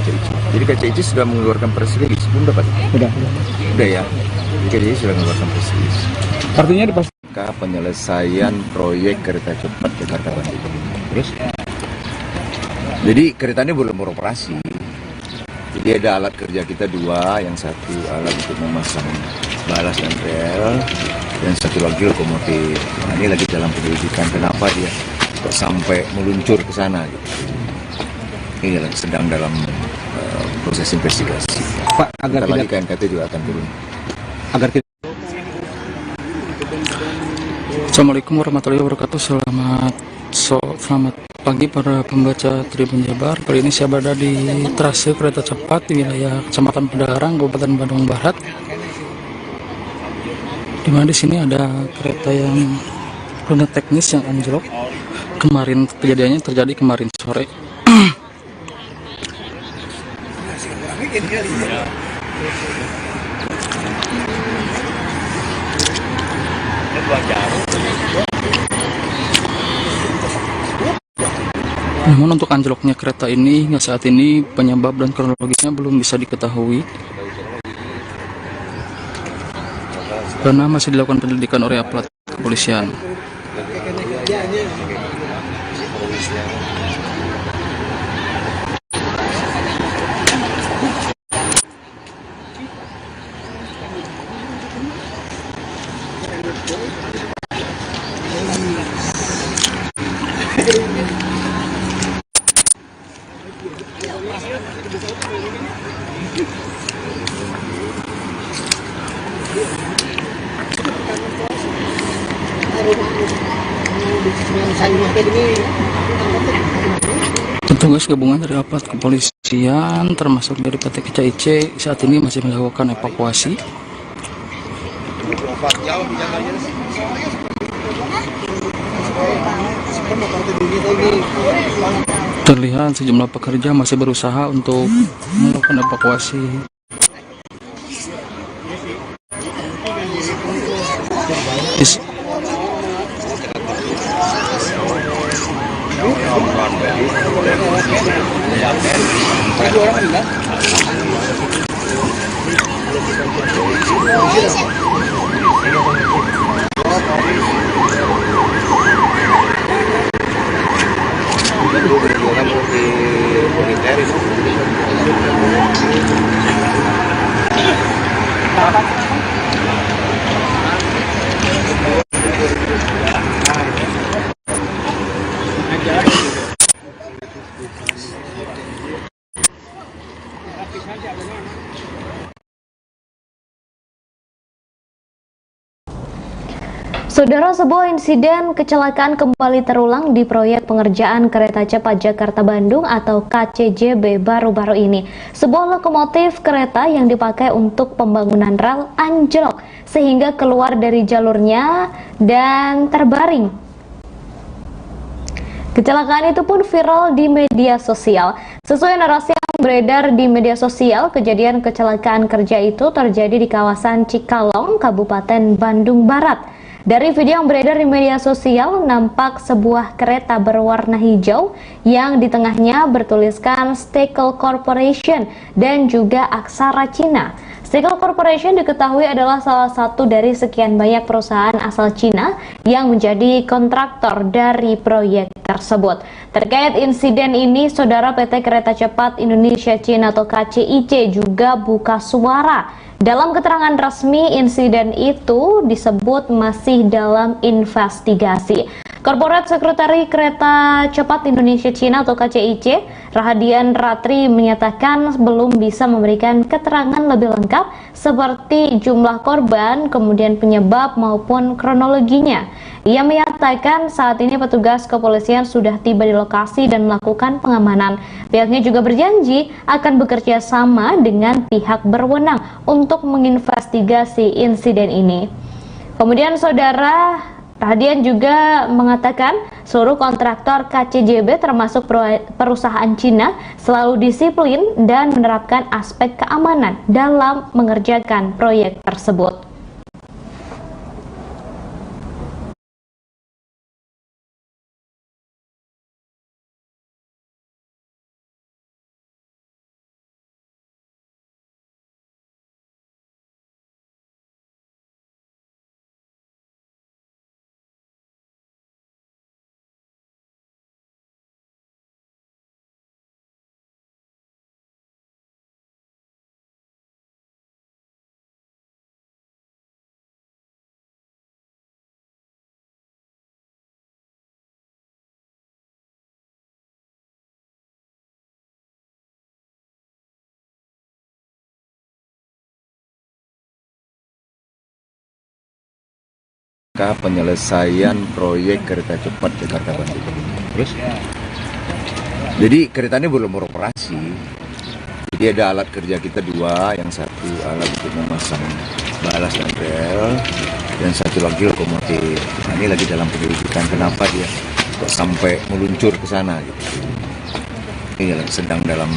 KCIC. Jadi KCIC sudah mengeluarkan press release, belum dapat? Udah ya. KCIC sudah mengeluarkan press release. Artinya dipastikan penyelesaian proyek kereta cepat Jakarta-Bandung. Terus? Jadi kereta ini belum beroperasi. Jadi ada alat kerja kita 2, yang satu alat untuk memasang balas dan rel, dan satu lagi lokomotif. Nah, ini lagi dalam penyelidikan kenapa dia kok sampai meluncur ke sana. Ini sedang dalam proses investigasi. Pak, agar lagi KNKT juga akan turun. Agar tidak Assalamualaikum warahmatullahi wabarakatuh. Selamat pagi para pembaca Tribun Jabar. Kali ini saya berada di trase kereta cepat di wilayah Kecamatan Pedarang, Kabupaten Bandung Barat. Di mana di sini ada kereta yang runa teknis yang anjlok. Kemarin kejadiannya terjadi kemarin sore. Namun untuk anjloknya kereta ini hingga saat ini penyebab dan kronologisnya belum bisa diketahui karena masih dilakukan penyelidikan oleh aparat kepolisian. Petugas gabungan dari aparat kepolisian termasuk dari PT KCIC saat ini masih melakukan evakuasi. Terlihat sejumlah pekerja masih berusaha untuk melakukan evakuasi. Saudara, sebuah insiden kecelakaan kembali terulang di proyek pengerjaan kereta cepat Jakarta-Bandung atau KCJB baru-baru ini. Sebuah lokomotif kereta yang dipakai untuk pembangunan rel anjlok sehingga keluar dari jalurnya dan terbaring. Kecelakaan itu pun viral di media sosial. Sesuai narasi yang beredar di media sosial, kejadian kecelakaan kerja itu terjadi di kawasan Cikalong, Kabupaten Bandung Barat. Dari video yang beredar di media sosial, nampak sebuah kereta berwarna hijau yang di tengahnya bertuliskan Stekel Corporation dan juga aksara Cina. Stekel Corporation diketahui adalah salah satu dari sekian banyak perusahaan asal Cina yang menjadi kontraktor dari proyek tersebut. Terkait insiden ini, Saudara, PT Kereta Cepat Indonesia Cina atau KCIC juga buka suara. Dalam keterangan resmi, insiden itu disebut masih dalam investigasi. Korporat Sekretari Kereta Cepat Indonesia Cina atau KCIC, Rahadian Ratri, menyatakan belum bisa memberikan keterangan lebih lengkap seperti jumlah korban, kemudian penyebab maupun kronologinya. Ia menyatakan saat ini petugas kepolisian sudah tiba di lokasi dan melakukan pengamanan. Pihaknya juga berjanji akan bekerja sama dengan pihak berwenang untuk menginvestigasi insiden ini. Kemudian Saudara, Rahadian juga mengatakan seluruh kontraktor KCJB termasuk perusahaan Cina selalu disiplin dan menerapkan aspek keamanan dalam mengerjakan proyek tersebut. penyelesaian proyek kereta cepat Jakarta Bandung. Terus, jadi kereta ini belum beroperasi. Jadi ada alat kerja kita dua, yang satu alat untuk memasang balas dan rel, dan satu lagi lokomotif. Nah, ini lagi dalam penyelidikan kenapa dia kok sampai meluncur ke sana gitu. Ini sedang dalam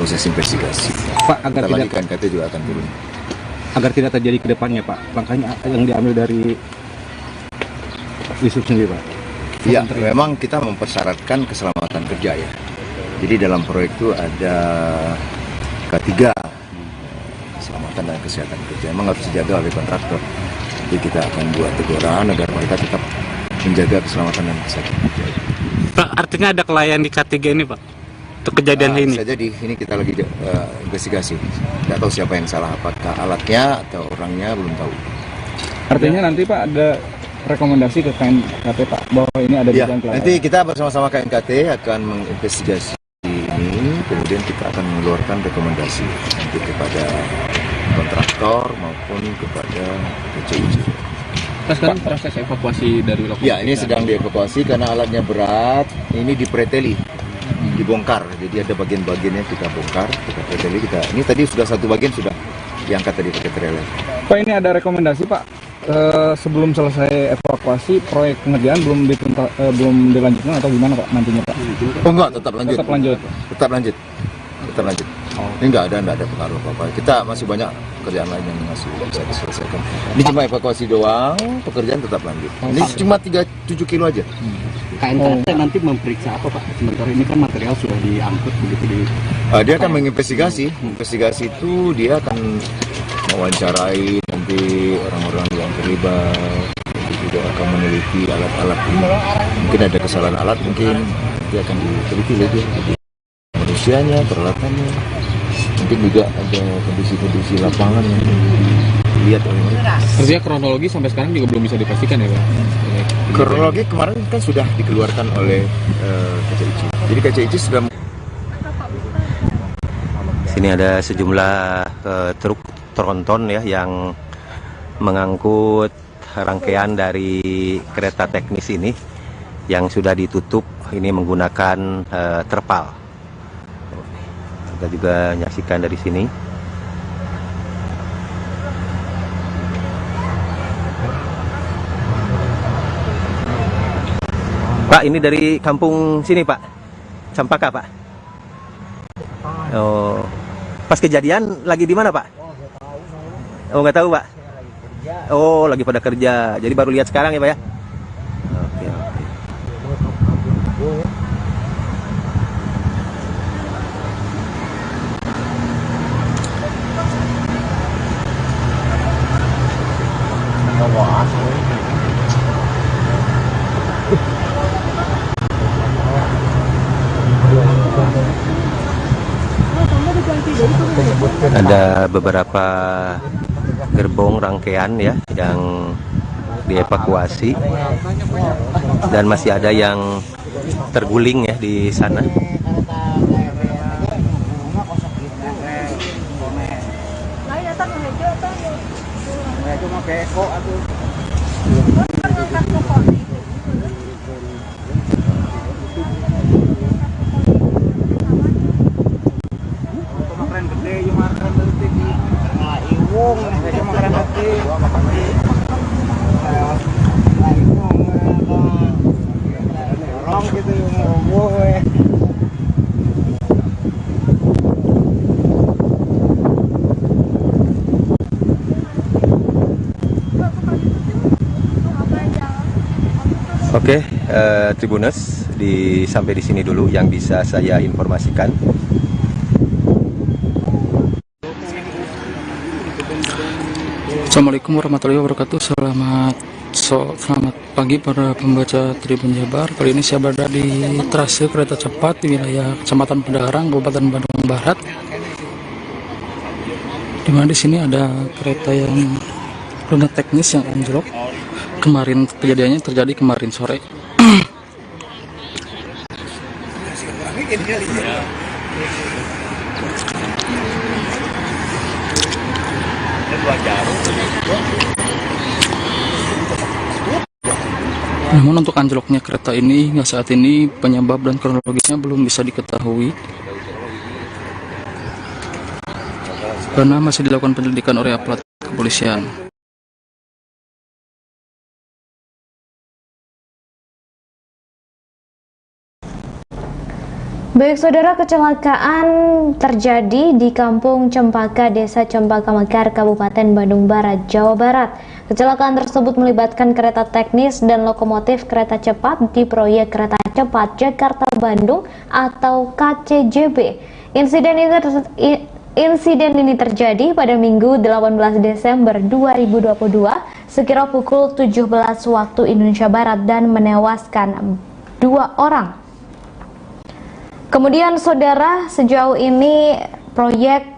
proses investigasi. Pak, agar tidak KNKT juga akan turun. Agar tidak terjadi ke depannya, Pak, langkahnya yang diambil dari Wisub sendiri, Pak? Ya, memang kita mempersyaratkan keselamatan kerja ya. Jadi dalam proyek itu ada K3, keselamatan dan kesehatan kerja. Memang harus dijaga oleh kontraktor. Jadi kita akan buat teguran agar mereka tetap menjaga keselamatan dan kesehatan kerja. Pak, artinya ada kelalaian di K3 ini, Pak, untuk kejadian ini? Bisa jadi, ini kita lagi investigasi. Tidak tahu siapa yang salah, apakah alatnya atau orangnya, belum tahu. Artinya nanti, Pak, ada rekomendasi ke KNKT, Pak, bahwa ini ada Ya, dugaan kelalaian. nanti kita bersama-sama KNKT akan menginvestigasi ini, kemudian kita akan mengeluarkan rekomendasi nanti kepada kontraktor maupun kepada KCIC. Nah, sekarang proses evakuasi dari lokasi. Ya, ini sedang dievakuasi karena alatnya berat. Ini dipreteli, dibongkar. Jadi ada bagian-bagiannya kita bongkar, kita preteli. Ini tadi sudah satu bagian sudah diangkat tadi pakai trailer. Pak, ini ada rekomendasi, Pak, sebelum selesai evakuasi proyek pengerjaan belum dilanjutkan atau gimana, Pak, nantinya, Pak? Oh enggak, tetap lanjut. Tetap lanjut. Tetap lanjut. Tetap lanjut. Ini enggak ada pengaruh apa-apa. Kita masih banyak pekerjaan lain yang masih bisa diselesaikan. Ini cuma evakuasi doang, pekerjaan tetap lanjut. Ini cuma 7 kilo aja. KNKT nanti memeriksa apa, Pak? Sementara ini kan material sudah diangkut begitu di. Dia akan menginvestigasi. Investigasi itu dia akan mewawancarai nanti orang-orang yang terlibat. Juga akan meneliti alat-alat ini. Mungkin ada kesalahan alat, mungkin nanti akan diteliti lagi. Manusianya, peralatannya. Mungkin juga ada kondisi-kondisi lapangan yang dilihat oleh mereka. Artinya kronologi sampai sekarang juga belum bisa dipastikan ya, Pak? Kronologi kemarin kan sudah dikeluarkan oleh KCIC. Jadi KCIC sudah. Sini ada sejumlah truk tronton ya yang mengangkut rangkaian dari kereta teknis ini yang sudah ditutup ini menggunakan terpal. Kita juga menyaksikan dari sini. Pak, ini dari kampung sini, Pak. Campaka, Pak. Oh, pas kejadian lagi di mana, Pak? Oh, nggak tahu, Pak. Oh, lagi pada kerja. Jadi baru lihat sekarang ya, Pak ya? Oke, oke. Ada beberapa gerbong rangkaian ya yang dievakuasi dan masih ada yang terguling ya di sana. Oke, Tribuners, sampai di sini dulu yang bisa saya informasikan. Assalamualaikum warahmatullahi wabarakatuh. Selamat pagi para pembaca Tribun Jabar. Kali ini saya berada di trase kereta cepat di wilayah Kecamatan Pedarang, Kabupaten Bandung Barat. Dimana di sini ada kereta yang runa teknis yang anjlok. Kemarin kejadiannya terjadi kemarin sore. Namun untuk anjloknya kereta ini hingga saat ini penyebab dan kronologisnya belum bisa diketahui karena masih dilakukan penyelidikan oleh aparat kepolisian. Baik saudara, kecelakaan terjadi di Kampung Cempaka, Desa Cempaka Mekar, Kabupaten Bandung Barat, Jawa Barat. Kecelakaan tersebut melibatkan kereta teknis dan lokomotif kereta cepat di proyek kereta cepat Jakarta-Bandung atau KCJB. Insiden ini terjadi pada Minggu 18 Desember 2022 sekira pukul 17 waktu Indonesia Barat dan menewaskan 2 orang. Kemudian saudara, sejauh ini proyek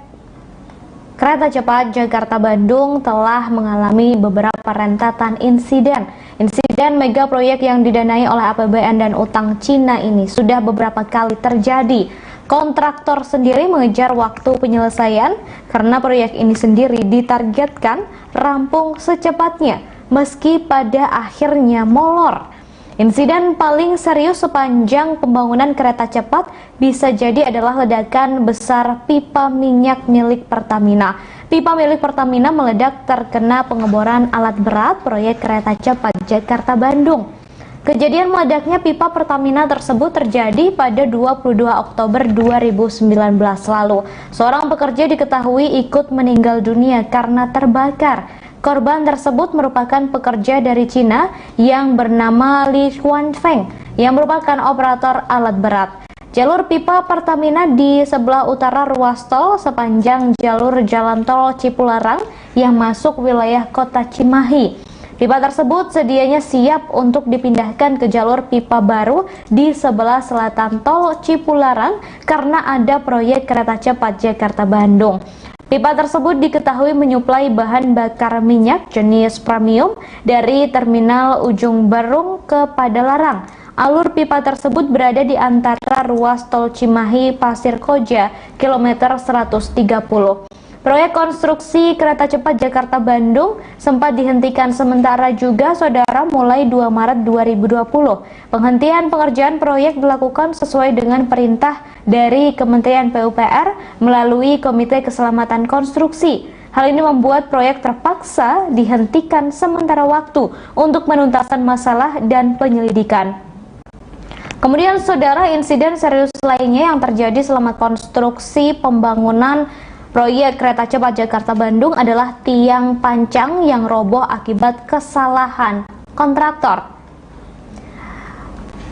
kereta cepat Jakarta-Bandung telah mengalami beberapa rentetan insiden. Insiden mega proyek yang didanai oleh APBN dan utang Cina ini sudah beberapa kali terjadi. Kontraktor sendiri mengejar waktu penyelesaian karena proyek ini sendiri ditargetkan rampung secepatnya meski pada akhirnya molor. Insiden paling serius sepanjang pembangunan kereta cepat bisa jadi adalah ledakan besar pipa minyak milik Pertamina. Pipa milik Pertamina meledak terkena pengeboran alat berat proyek kereta cepat Jakarta-Bandung. Kejadian meledaknya pipa Pertamina tersebut terjadi pada 22 Oktober 2019 lalu. Seorang pekerja diketahui ikut meninggal dunia karena terbakar. Korban tersebut merupakan pekerja dari Cina yang bernama Li Huanfeng yang merupakan operator alat berat. Jalur pipa Pertamina di sebelah utara ruas tol sepanjang jalur jalan tol Cipularang yang masuk wilayah kota Cimahi. Pipa tersebut sedianya siap untuk dipindahkan ke jalur pipa baru di sebelah selatan tol Cipularang karena ada proyek kereta cepat Jakarta-Bandung. Pipa tersebut diketahui menyuplai bahan bakar minyak jenis premium dari terminal Ujung Berung ke Padalarang. Alur pipa tersebut berada di antara ruas tol Cimahi Pasir Koja, kilometer 130. Proyek konstruksi kereta cepat Jakarta-Bandung sempat dihentikan sementara juga saudara mulai 2 Maret 2020. Penghentian pengerjaan proyek dilakukan sesuai dengan perintah dari Kementerian PUPR melalui Komite Keselamatan Konstruksi. Hal ini membuat proyek terpaksa dihentikan sementara waktu untuk penuntasan masalah dan penyelidikan. Kemudian saudara, insiden serius lainnya yang terjadi selama konstruksi pembangunan proyek kereta cepat Jakarta-Bandung adalah tiang pancang yang roboh akibat kesalahan kontraktor.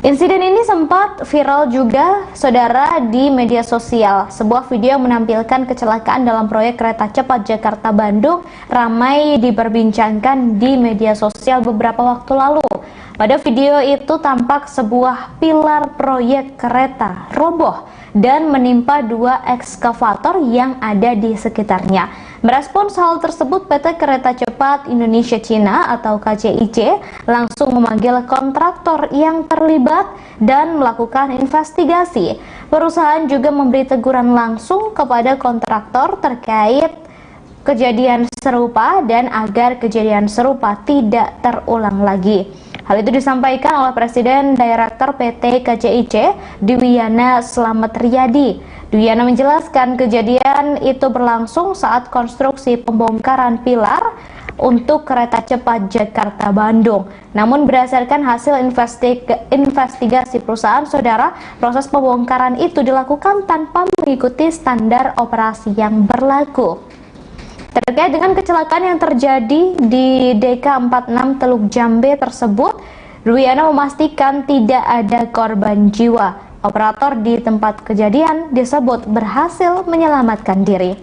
Insiden ini sempat viral juga saudara di media sosial. Sebuah video menampilkan kecelakaan dalam proyek kereta cepat Jakarta-Bandung ramai diperbincangkan di media sosial beberapa waktu lalu. Pada video itu tampak sebuah pilar proyek kereta roboh dan menimpa 2 ekskavator yang ada di sekitarnya. Merespons hal tersebut, PT Kereta Cepat Indonesia Cina atau KCIC langsung memanggil kontraktor yang terlibat dan melakukan investigasi. Perusahaan juga memberi teguran langsung kepada kontraktor terkait kejadian serupa dan agar kejadian serupa tidak terulang lagi. Hal itu disampaikan oleh Presiden Direktur PT KCIC, Dwiyana Slamet Riyadi. Dwiyana menjelaskan kejadian itu berlangsung saat konstruksi pembongkaran pilar untuk kereta cepat Jakarta-Bandung. Namun berdasarkan hasil investigasi perusahaan saudara, proses pembongkaran itu dilakukan tanpa mengikuti standar operasi yang berlaku. Terkait dengan kecelakaan yang terjadi di DK46 Teluk Jambe tersebut, Dwiyana memastikan tidak ada korban jiwa. Operator di tempat kejadian disebut berhasil menyelamatkan diri.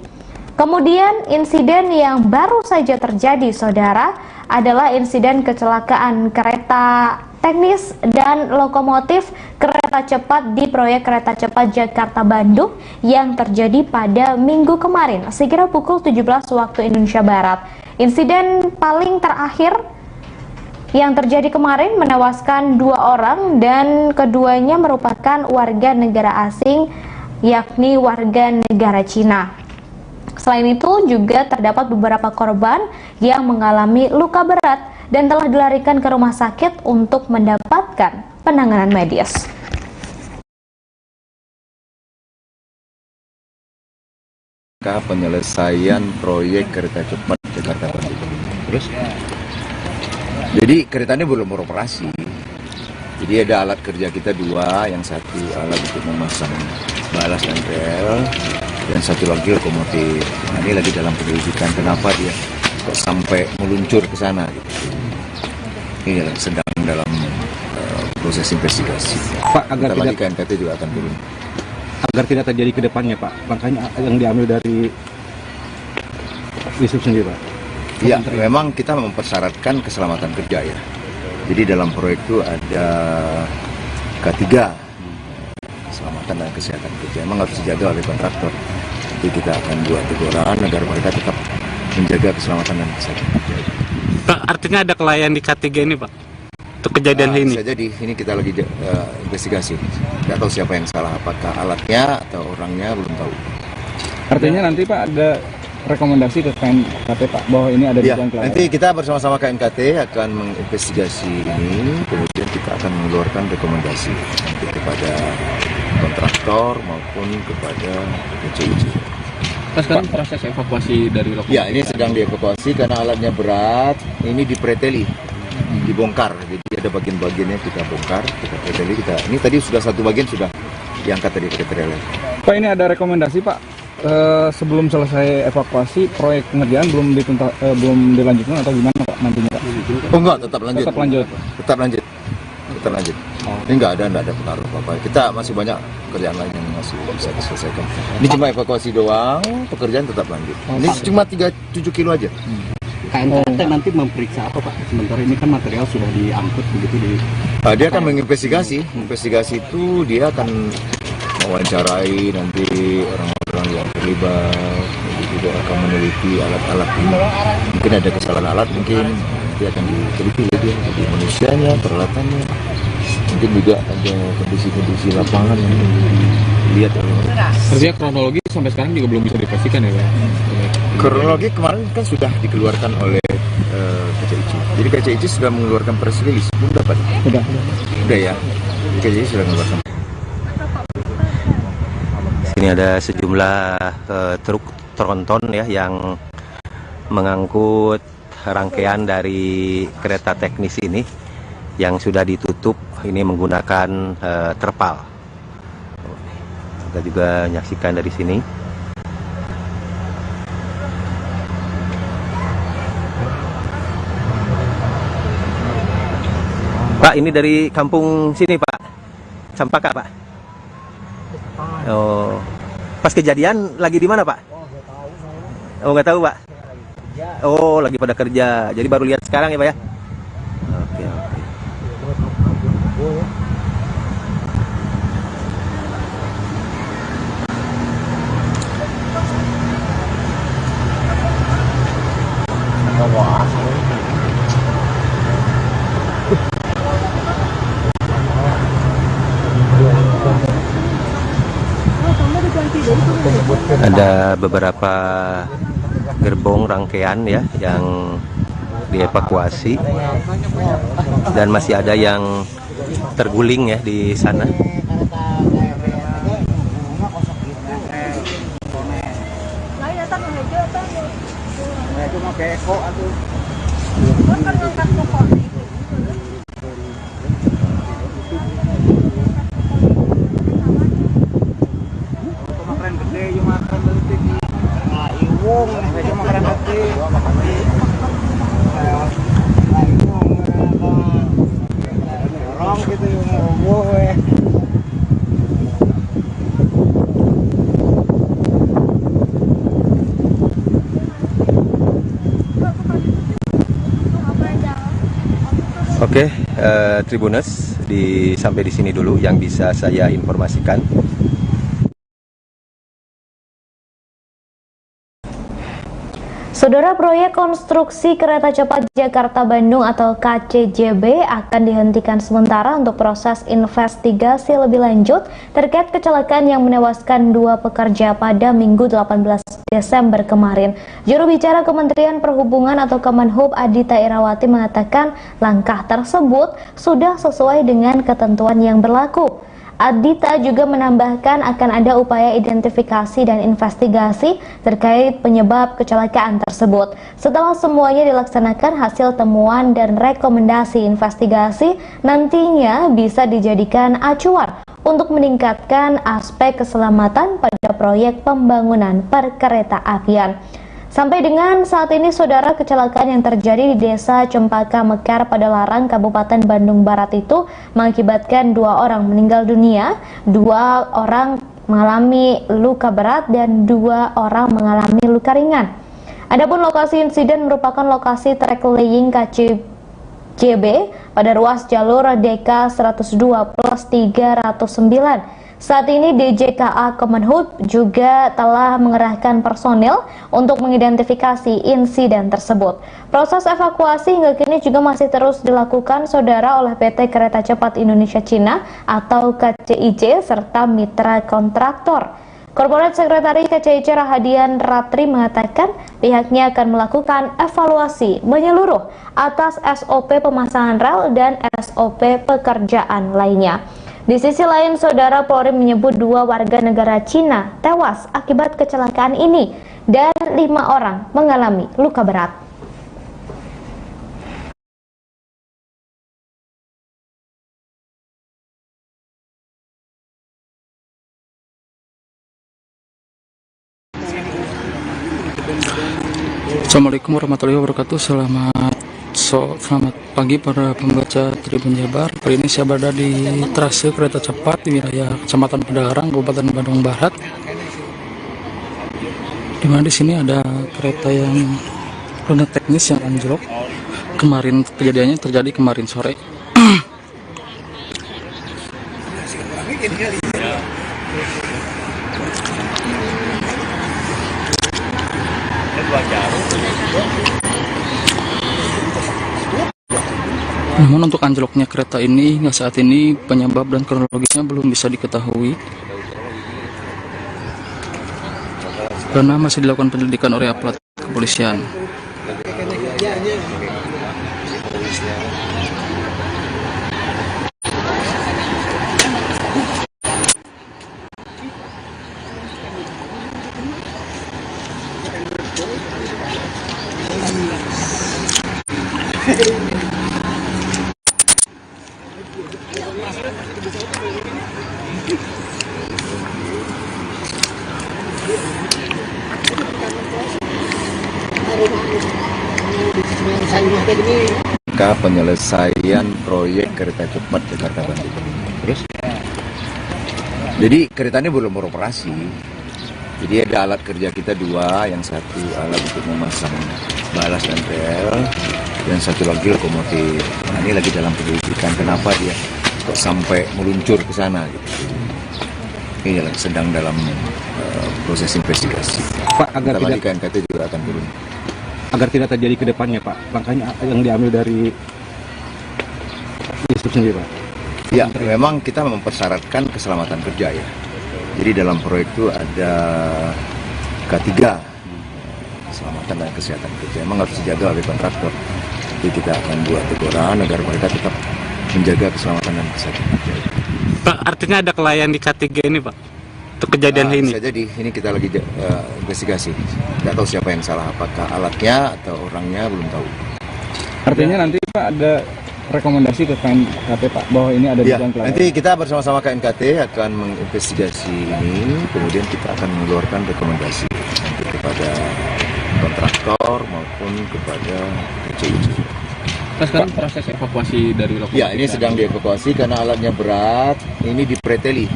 Kemudian insiden yang baru saja terjadi saudara adalah insiden kecelakaan kereta teknis dan lokomotif kereta cepat di proyek kereta cepat Jakarta-Bandung yang terjadi pada Minggu kemarin sekira pukul 17 waktu Indonesia Barat. Insiden paling terakhir yang terjadi kemarin menewaskan 2 orang dan keduanya merupakan warga negara asing yakni warga negara Cina. Selain itu juga terdapat beberapa korban yang mengalami luka berat dan telah dilarikan ke rumah sakit untuk mendapatkan penanganan medis. Penyelesaian proyek kereta cepat Jakarta Bandung. Terus, jadi kereta ini belum beroperasi. Jadi ada alat kerja kita dua, yang satu alat untuk memasang balas dan rel, dan satu lagi lokomotif. Nah, ini lagi dalam penyelidikan kenapa dia kok sampai meluncur ke sana. Gitu. Ini sedang dalam proses investigasi. Pak, agar lagi tidak KNKT juga akan turun. Agar tidak terjadi ke depannya, Pak, makanya yang diambil dari Wisub sendiri, Pak. Ya, memang kita mempersyaratkan keselamatan kerja ya. Jadi dalam proyek itu ada K3, keselamatan dan kesehatan kerja. Memang harus dijaga oleh kontraktor. Jadi kita akan buat teguran agar mereka tetap menjaga keselamatan dan kesehatan kerja. Pak, artinya ada kelalaian di K3 ini, Pak, untuk kejadian ini? Bisa jadi, ini kita lagi investigasi. Tidak tahu siapa yang salah, apakah alatnya atau orangnya, belum tahu. Artinya nanti Pak ada rekomendasi ke KNKT, Pak, bahwa ini ada Ya, dugaan kelalaian. nanti kita bersama-sama KNKT akan menginvestigasi ini, kemudian kita akan mengeluarkan rekomendasi nanti kepada kontraktor maupun kepada KCIC. Pak, sekarang proses evakuasi dari lokasi. Ya, ini sedang dievakuasi karena alatnya berat, ini dipreteli, dibongkar. Jadi ada bagian-bagiannya kita bongkar, kita preteli, ini tadi sudah satu bagian sudah diangkat dari preteli. Pak, ini ada rekomendasi, Pak, sebelum selesai evakuasi proyek pengerjaan belum dilanjutkan atau gimana, Pak, nantinya, Pak? Oh enggak, tetap lanjut. Tetap lanjut. Ini enggak ada pengaruh apa-apa. Kita masih banyak pekerjaan lain yang masih bisa diselesaikan. Ini cuma evakuasi doang, pekerjaan tetap lanjut. Ini cuma 7 kilo aja. KNKT nanti memeriksa apa, Pak? Sementara ini kan material sudah diangkut begitu di. Dia akan menginvestigasi. Investigasi itu dia akan mewawancarai nanti orang-orang yang terlibat, juga akan meneliti alat-alat ini. Mungkin ada kesalahan alat, mungkin nanti akan diteliti lagi dari manusianya, peralatannya. Mungkin juga ada kondisi-kondisi lapangan yang dilihat oleh mereka. Artinya kronologi sampai sekarang juga belum bisa dipastikan ya, Pak? Kronologi kemarin kan sudah dikeluarkan oleh KCIC. Jadi KCIC sudah mengeluarkan press release, belum dapat? Udah ya. KCIC sudah mengeluarkan. Sini ada sejumlah truk tronton ya yang mengangkut rangkaian dari kereta teknis ini yang sudah ditutup ini menggunakan terpal. Kita juga menyaksikan dari sini. Pak, ini dari kampung sini, Pak. Cempaka, Pak. Oh, pas kejadian lagi di mana, Pak? Oh, nggak tahu, Pak. Oh, lagi pada kerja. Jadi baru lihat sekarang ya, Pak ya? Oke. Ada beberapa gerbong rangkaian ya yang dievakuasi dan masih ada yang terguling ya di sana. Oke, Tribuners, sampai di sini dulu yang bisa saya informasikan. Saudara, proyek konstruksi kereta cepat Jakarta-Bandung atau KCJB akan dihentikan sementara untuk proses investigasi lebih lanjut terkait kecelakaan yang menewaskan 2 pekerja pada Minggu 18 Desember kemarin. Juru bicara Kementerian Perhubungan atau Kemenhub Adita Irawati mengatakan langkah tersebut sudah sesuai dengan ketentuan yang berlaku. Adita juga menambahkan akan ada upaya identifikasi dan investigasi terkait penyebab kecelakaan tersebut. Setelah semuanya dilaksanakan, hasil temuan dan rekomendasi investigasi nantinya bisa dijadikan acuan untuk meningkatkan aspek keselamatan pada proyek pembangunan perkereta-apian. Sampai dengan saat ini, saudara, kecelakaan yang terjadi di Desa Cempaka Mekar pada Larang, Kabupaten Bandung Barat itu mengakibatkan 2 orang meninggal dunia, 2 orang mengalami luka berat, dan 2 orang mengalami luka ringan. Adapun lokasi insiden merupakan lokasi trek laying KCJB pada ruas jalur DK 102+309. Saat ini DJKA Kemenhub juga telah mengerahkan personil untuk mengidentifikasi insiden tersebut. Proses evakuasi hingga kini juga masih terus dilakukan, saudara, oleh PT Kereta Cepat Indonesia Cina atau KCIC serta mitra kontraktor. Korporat Sekretari KCIC Rahadian Ratri mengatakan pihaknya akan melakukan evaluasi menyeluruh atas SOP pemasangan rel dan SOP pekerjaan lainnya. Di sisi lain, saudara, Polri menyebut 2 warga negara Cina tewas akibat kecelakaan ini dan 5 orang mengalami luka berat. Assalamualaikum warahmatullahi wabarakatuh. Selamat pagi para pembaca Tribun Jabar. Kali ini saya berada di trase kereta cepat di wilayah Kecamatan Pedalarang, Kabupaten Bandung Barat. Dimana di sini ada kereta yang runda teknis yang anjlok. Kemarin kejadiannya terjadi kemarin sore. Namun untuk anjloknya kereta ini hingga saat ini penyebab dan kronologisnya belum bisa diketahui karena masih dilakukan penyelidikan oleh aparat kepolisian. Penyelesaian proyek kereta cepat Jakarta Bandung. Terus, jadi kereta ini belum beroperasi. Jadi ada alat kerja kita 2, yang satu alat untuk memasang balas dan rel, yang satu lagi lokomotif. Nah, ini lagi dalam penyelidikan kenapa dia kok sampai meluncur ke sana. Gitu. Ini sedang dalam proses investigasi. Pak, agar tidak KNKT juga akan turun. Agar tidak terjadi ke depannya, Pak, langkahnya yang diambil dari distrik sendiri, Pak? Ya, memang kita mempersyaratkan keselamatan kerja ya. Jadi dalam proyek itu ada K3, keselamatan dan kesehatan kerja. Memang harus dijaga oleh kontraktor. Jadi kita akan buat teguran agar mereka tetap menjaga keselamatan dan kesehatan kerja. Pak, artinya ada kelainan di K3 ini, Pak? Untuk kejadian ini? Bisa jadi, ini kita lagi investigasi. Tidak tahu siapa yang salah, apakah alatnya atau orangnya, belum tahu. Artinya nanti Pak ada rekomendasi ke KNKT, Pak, bahwa ini ada dugaan kelainan? Nanti kita bersama-sama KNKT akan menginvestigasi ini, kemudian kita akan mengeluarkan rekomendasi nanti kepada kontraktor maupun kepada KCIC. Sekarang proses evakuasi dari lokasi? Ya, ini sedang dievakuasi karena alatnya berat, ini dipreteli.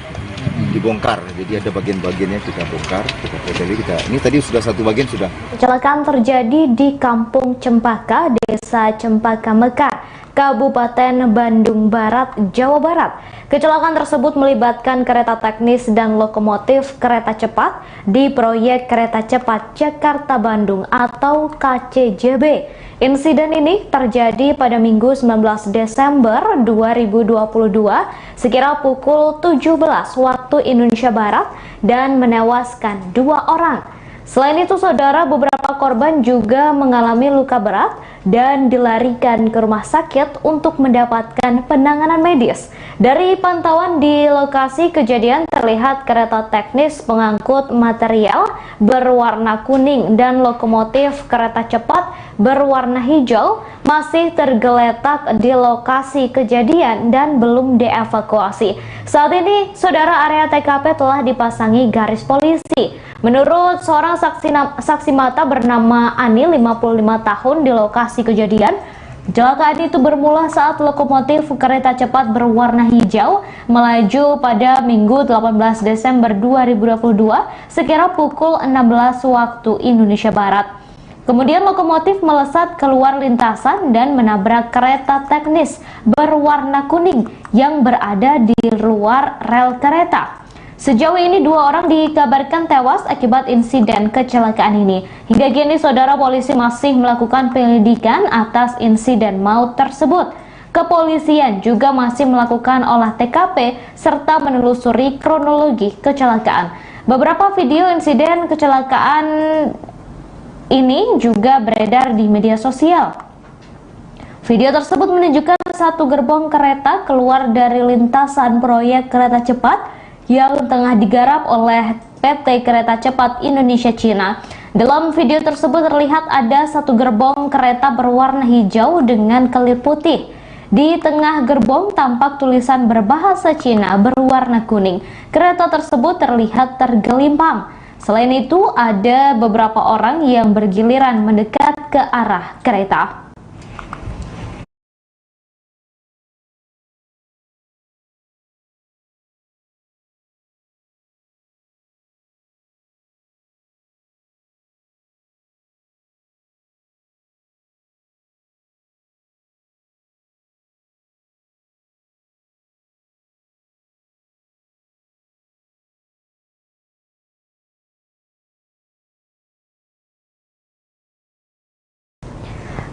Dibongkar, jadi ada bagian-bagiannya kita bongkar, kita preteli, ini tadi sudah satu bagian sudah. Kecelakaan terjadi di Kampung Cempaka, Desa Cempaka Mekar, Kabupaten Bandung Barat, Jawa Barat. Kecelakaan tersebut melibatkan kereta teknis dan lokomotif kereta cepat di proyek kereta cepat Jakarta-Bandung atau KCJB. Insiden ini terjadi pada Minggu 19 Desember 2022 sekira pukul 17 waktu Indonesia Barat dan menewaskan 2 orang. Selain itu, saudara, beberapa korban juga mengalami luka berat dan dilarikan ke rumah sakit untuk mendapatkan penanganan medis. Dari pantauan di lokasi kejadian terlihat kereta teknis pengangkut material berwarna kuning dan lokomotif kereta cepat berwarna hijau masih tergeletak di lokasi kejadian dan belum dievakuasi. Saat ini, saudara, area TKP telah dipasangi garis polisi. Menurut seorang saksi mata bernama Ani, 55 tahun, di lokasi kejadian, kecelakaan itu bermula saat lokomotif kereta cepat berwarna hijau melaju pada Minggu 18 Desember 2022 sekira pukul 16 waktu Indonesia Barat. Kemudian lokomotif melesat keluar lintasan dan menabrak kereta teknis berwarna kuning yang berada di luar rel kereta. Sejauh ini 2 orang dikabarkan tewas akibat insiden kecelakaan ini. Hingga kini, saudara, polisi masih melakukan penyelidikan atas insiden maut tersebut. Kepolisian juga masih melakukan olah TKP serta menelusuri kronologi kecelakaan. Beberapa video insiden kecelakaan ini juga beredar di media sosial. Video tersebut menunjukkan satu gerbong kereta keluar dari lintasan proyek kereta cepat yang tengah digarap oleh PT Kereta Cepat Indonesia Cina. Dalam video tersebut terlihat ada satu gerbong kereta berwarna hijau dengan kelip putih. Di tengah gerbong tampak tulisan berbahasa Cina berwarna kuning. Kereta tersebut terlihat tergelimpang. Selain itu, ada beberapa orang yang bergiliran mendekat ke arah kereta.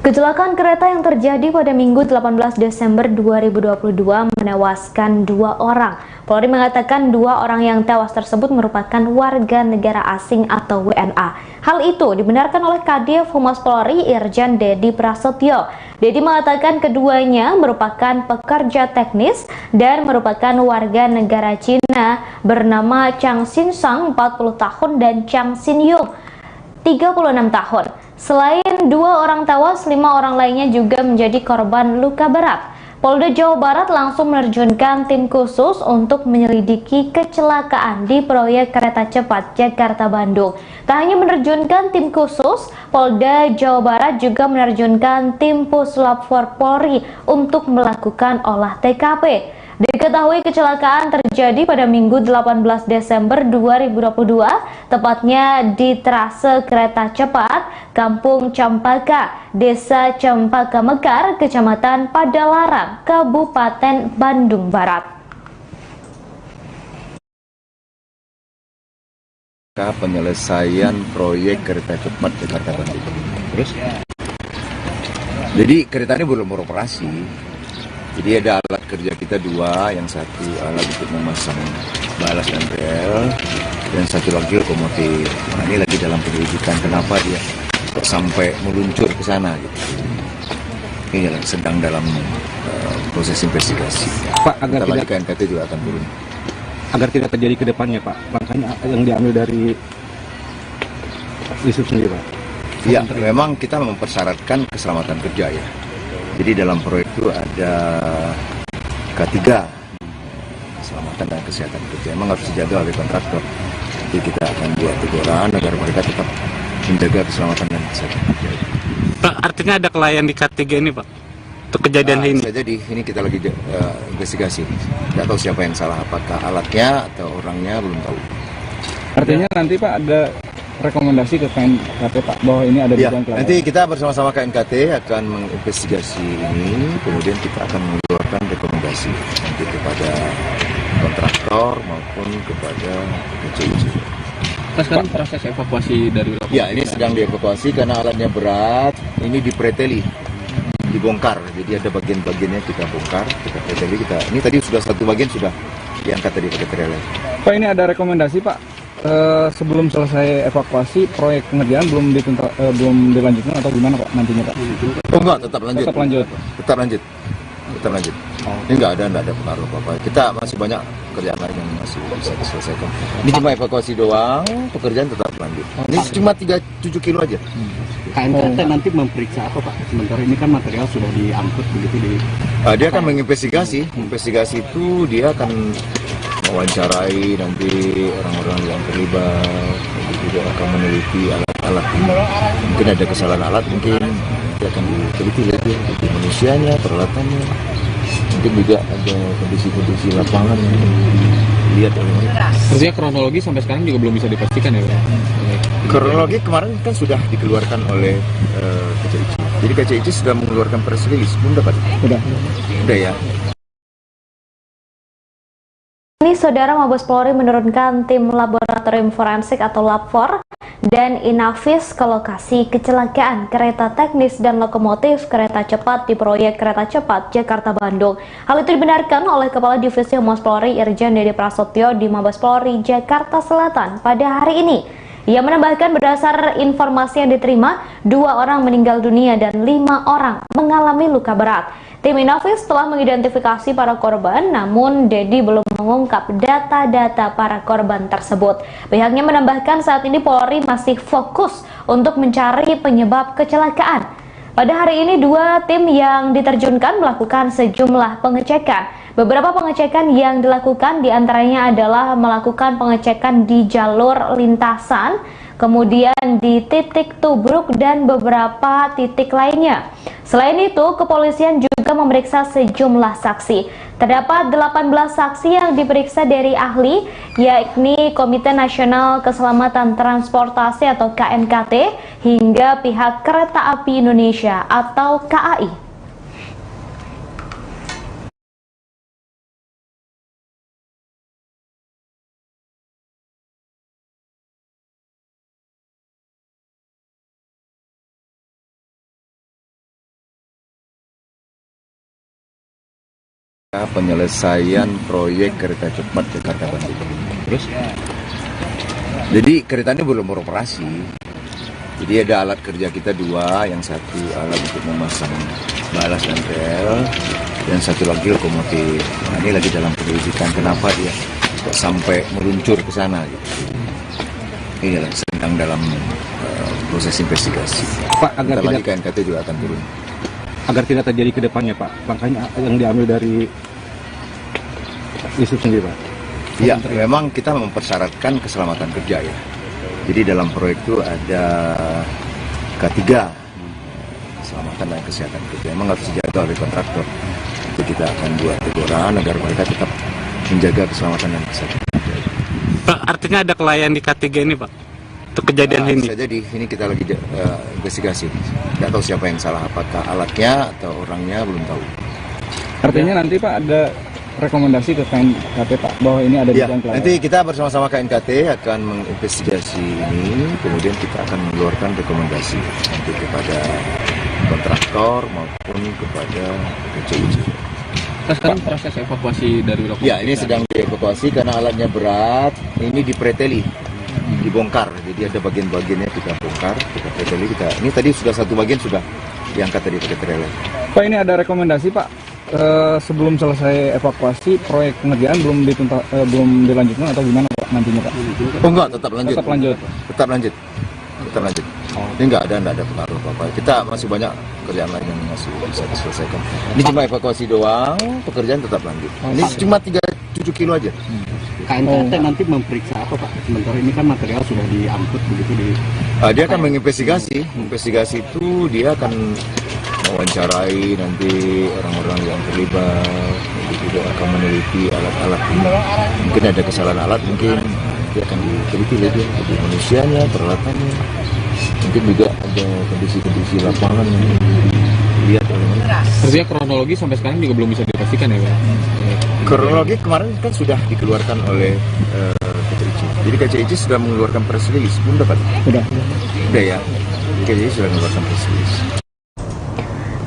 Kecelakaan kereta yang terjadi pada Minggu 18 Desember 2022 menewaskan 2 orang. Polri mengatakan 2 orang yang tewas tersebut merupakan warga negara asing atau WNA. Hal itu dibenarkan oleh Kadif Humas Polri Irjen Dedi Prasetyo. Dedi mengatakan keduanya merupakan pekerja teknis dan merupakan warga negara Cina bernama Chang Xin Sang 40 tahun dan Chang Xin Yung 36 tahun. Selain 2 orang tewas, 5 orang lainnya juga menjadi korban luka berat. Polda Jawa Barat langsung menerjunkan tim khusus untuk menyelidiki kecelakaan di proyek kereta cepat Jakarta-Bandung. Tak hanya menerjunkan tim khusus, Polda Jawa Barat juga menerjunkan tim Puslap 4 Polri untuk melakukan olah TKP. Diketahui kecelakaan terjadi pada Minggu 18 Desember 2022, tepatnya di trase kereta cepat Kampung Campaka, Desa Campaka Mekar, Kecamatan Padalarang, Kabupaten Bandung Barat. Penyelesaian proyek kereta cepat Jakarta-Bandung. Terus? Jadi kereta ini belum beroperasi. Jadi ada alat kerja kita 2, yang satu alat untuk memasang balas dan rel, dan satu lagi lokomotif. Nah, ini lagi dalam penyelidikan kenapa dia kok sampai meluncur ke sana gitu. Ini sedang dalam proses investigasi. Pak, agar tidak KNKT juga akan turun. Agar tidak terjadi ke depannya, Pak. Langkahnya yang diambil dari Disub sendiri, Pak. Iya, memang kita mempersyaratkan keselamatan kerja ya. Jadi dalam proyek itu ada K3, keselamatan dan kesehatan kerja. Memang harus dijaga oleh kontraktor. Jadi kita akan buat teguran agar mereka tetap menjaga keselamatan dan kesehatan kerja. Pak, artinya ada kelainan di K3 ini, Pak? Untuk kejadian ini? Jadi ini kita lagi investigasi. Tidak tahu siapa yang salah, apakah alatnya atau orangnya, belum tahu. Artinya nanti Pak ada rekomendasi ke KNKT Pak bahwa ini ada Ya, dugaan kelalaian? nanti kita bersama-sama KNKT akan menginvestigasi ini, kemudian kita akan mengeluarkan rekomendasi nanti kepada kontraktor maupun kepada KCIC. Nah, sekarang proses evakuasi dari lokasi. Ya, ini sedang dievakuasi karena alatnya berat, ini dipreteli, dibongkar. Jadi ada bagian-bagiannya kita bongkar, kita preteli, ini tadi sudah satu bagian sudah diangkat tadi pakai trailer. Pak, ini ada rekomendasi Pak, sebelum selesai evakuasi proyek pengerjaan belum dilanjutkan atau gimana Pak nantinya Pak? Oh enggak, tetap lanjut. Tetap lanjut. Tetap lanjut. Tetap lanjut. Ini enggak ada pengaruh apa-apa. Kita masih banyak kerjaan lain yang masih bisa diselesaikan. Ini cuma evakuasi doang, pekerjaan tetap lanjut. Ini cuma 37 kilo aja. KNKT nanti memeriksa apa Pak? Sementara ini kan material sudah diangkut begitu di. Dia akan menginvestigasi. Investigasi itu dia akan mewawancarai nanti orang-orang yang terlibat, juga akan meneliti alat-alat. Mungkin ada kesalahan alat, mungkin dia akan diteliti lagi manusianya, peralatannya. Mungkin juga ada kondisi-kondisi lapangan yang dilihat oleh mereka. Artinya kronologi sampai sekarang juga belum bisa dipastikan ya Pak? Kronologi kemarin kan sudah dikeluarkan oleh KCIC. Jadi KCIC sudah mengeluarkan press release, belum dapat? Udah ya. Ini Saudara, Mabes Polri menurunkan tim laboratorium forensik atau Lab4 dan Inavis ke lokasi kecelakaan kereta teknis dan lokomotif kereta cepat di proyek kereta cepat Jakarta-Bandung. Hal itu dibenarkan oleh Kepala Divisi Humas Polri Irjen Dede Prasetyo di Mabes Polri Jakarta Selatan pada hari ini. Ia menambahkan berdasar informasi yang diterima, 2 orang meninggal dunia dan 5 orang mengalami luka berat. Tim Inavis telah mengidentifikasi para korban, namun Dedi belum mengungkap data-data para korban tersebut. Pihaknya menambahkan saat ini Polri masih fokus untuk mencari penyebab kecelakaan. Pada hari ini 2 tim yang diterjunkan melakukan sejumlah pengecekan. Beberapa pengecekan yang dilakukan diantaranya adalah melakukan pengecekan di jalur lintasan, kemudian di titik tubruk dan beberapa titik lainnya. Selain itu, kepolisian juga memeriksa sejumlah saksi. Terdapat 18 saksi yang diperiksa dari ahli, yakni Komite Nasional Keselamatan Transportasi atau KNKT hingga pihak Kereta Api Indonesia atau KAI. Penyelesaian proyek kereta cepat Jakarta-Bandung. Terus? Jadi kereta ini belum beroperasi. Jadi ada alat kerja kita 2, yang satu alat untuk memasang balas dan rel, yang satu lagi lokomotif. Nah, ini lagi dalam penyelidikan kenapa dia kok sampai meluncur ke sana gitu. Ini sedang dalam proses investigasi. Pak, agar lagi KNKT juga akan turun. Agar tidak terjadi ke depannya Pak, langkahnya yang diambil dari ISUP sendiri Pak? Iya, memang kita mempersyaratkan keselamatan kerja ya. Jadi dalam proyek itu ada K3, keselamatan dan kesehatan kerja. Memang harus dijaga oleh kontraktor. Jadi kita akan buat teguran agar mereka tetap menjaga keselamatan dan kesehatan kerja. Pak, artinya ada kelalaian di K3 ini Pak? Untuk kejadian ini? Bisa jadi, ini kita lagi investigasi. Tidak tahu siapa yang salah, apakah alatnya atau orangnya, belum tahu. Artinya nanti Pak ada rekomendasi ke KNKT Pak bahwa ini ada dugaan kelalaian? Nanti kita bersama-sama KNKT akan menginvestigasi ini, kemudian kita akan mengeluarkan rekomendasi nanti kepada kontraktor maupun kepada KCIC. Nah, sekarang proses evakuasi dari lokasi. Ya, ini sedang dievakuasi karena alatnya berat, ini dipreteli, dibongkar. Jadi ada bagian-bagiannya kita bongkar, kita preteli, ini tadi sudah satu bagian sudah diangkat tadi pakai trailer. Pak, ini ada rekomendasi Pak, sebelum selesai evakuasi proyek pengerjaan belum dilanjutkan atau gimana Pak nantinya Pak? Oh enggak, tetap lanjut. Tetap lanjut. Tetap lanjut. Tetap lanjut. Ini enggak ada pengaruh apa-apa. Kita masih banyak kerjaan lain yang masih bisa diselesaikan. Ini cuma evakuasi doang, pekerjaan tetap lanjut. Ini cuma 37 kilo aja. KNKT nanti memeriksa apa Pak? Sementara ini kan material sudah diangkut begitu di. Dia akan menginvestigasi. Investigasi itu dia akan mewawancarai nanti orang-orang yang terlibat, juga akan meneliti alat-alat. Mungkin ada kesalahan alat, mungkin nanti akan diteliti lagi ada manusianya, peralatannya, mungkin juga ada kondisi-kondisi lapangan yang dilihat oleh mereka. Artinya kronologi sampai sekarang juga belum bisa dipastikan ya Pak? Kronologi kemarin kan sudah dikeluarkan oleh KCIC. Jadi KCIC sudah mengeluarkan press release, belum dapat? Sudah ya, KCIC sudah mengeluarkan press release.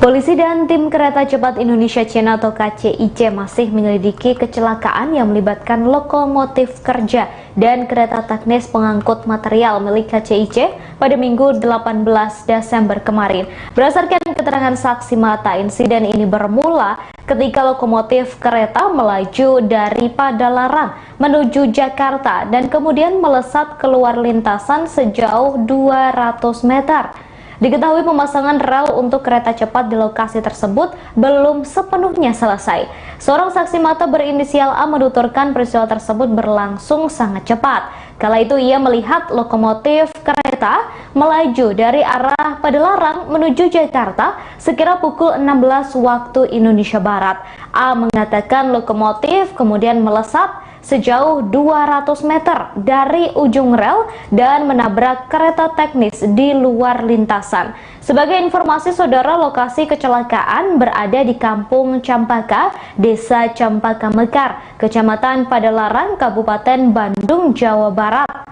Polisi dan tim kereta cepat Indonesia Cina atau KCIC masih menyelidiki kecelakaan yang melibatkan lokomotif kerja dan kereta teknis pengangkut material milik KCIC pada Minggu 18 Desember kemarin. Berdasarkan keterangan saksi mata, insiden ini bermula ketika lokomotif kereta melaju dari Padalarang menuju Jakarta dan kemudian melesat keluar lintasan sejauh 200 meter. Diketahui pemasangan rel untuk kereta cepat di lokasi tersebut belum sepenuhnya selesai. Seorang saksi mata berinisial A menuturkan peristiwa tersebut berlangsung sangat cepat. Kala itu ia melihat lokomotif kereta melaju dari arah Padalarang menuju Jakarta sekira pukul 16 waktu Indonesia Barat. A mengatakan lokomotif kemudian melesat sejauh 200 meter dari ujung rel dan menabrak kereta teknis di luar lintasan. Sebagai informasi saudara, lokasi kecelakaan berada di Kampung Campaka, Desa Campaka Mekar, Kecamatan Padalarang, Kabupaten Bandung, Jawa Barat.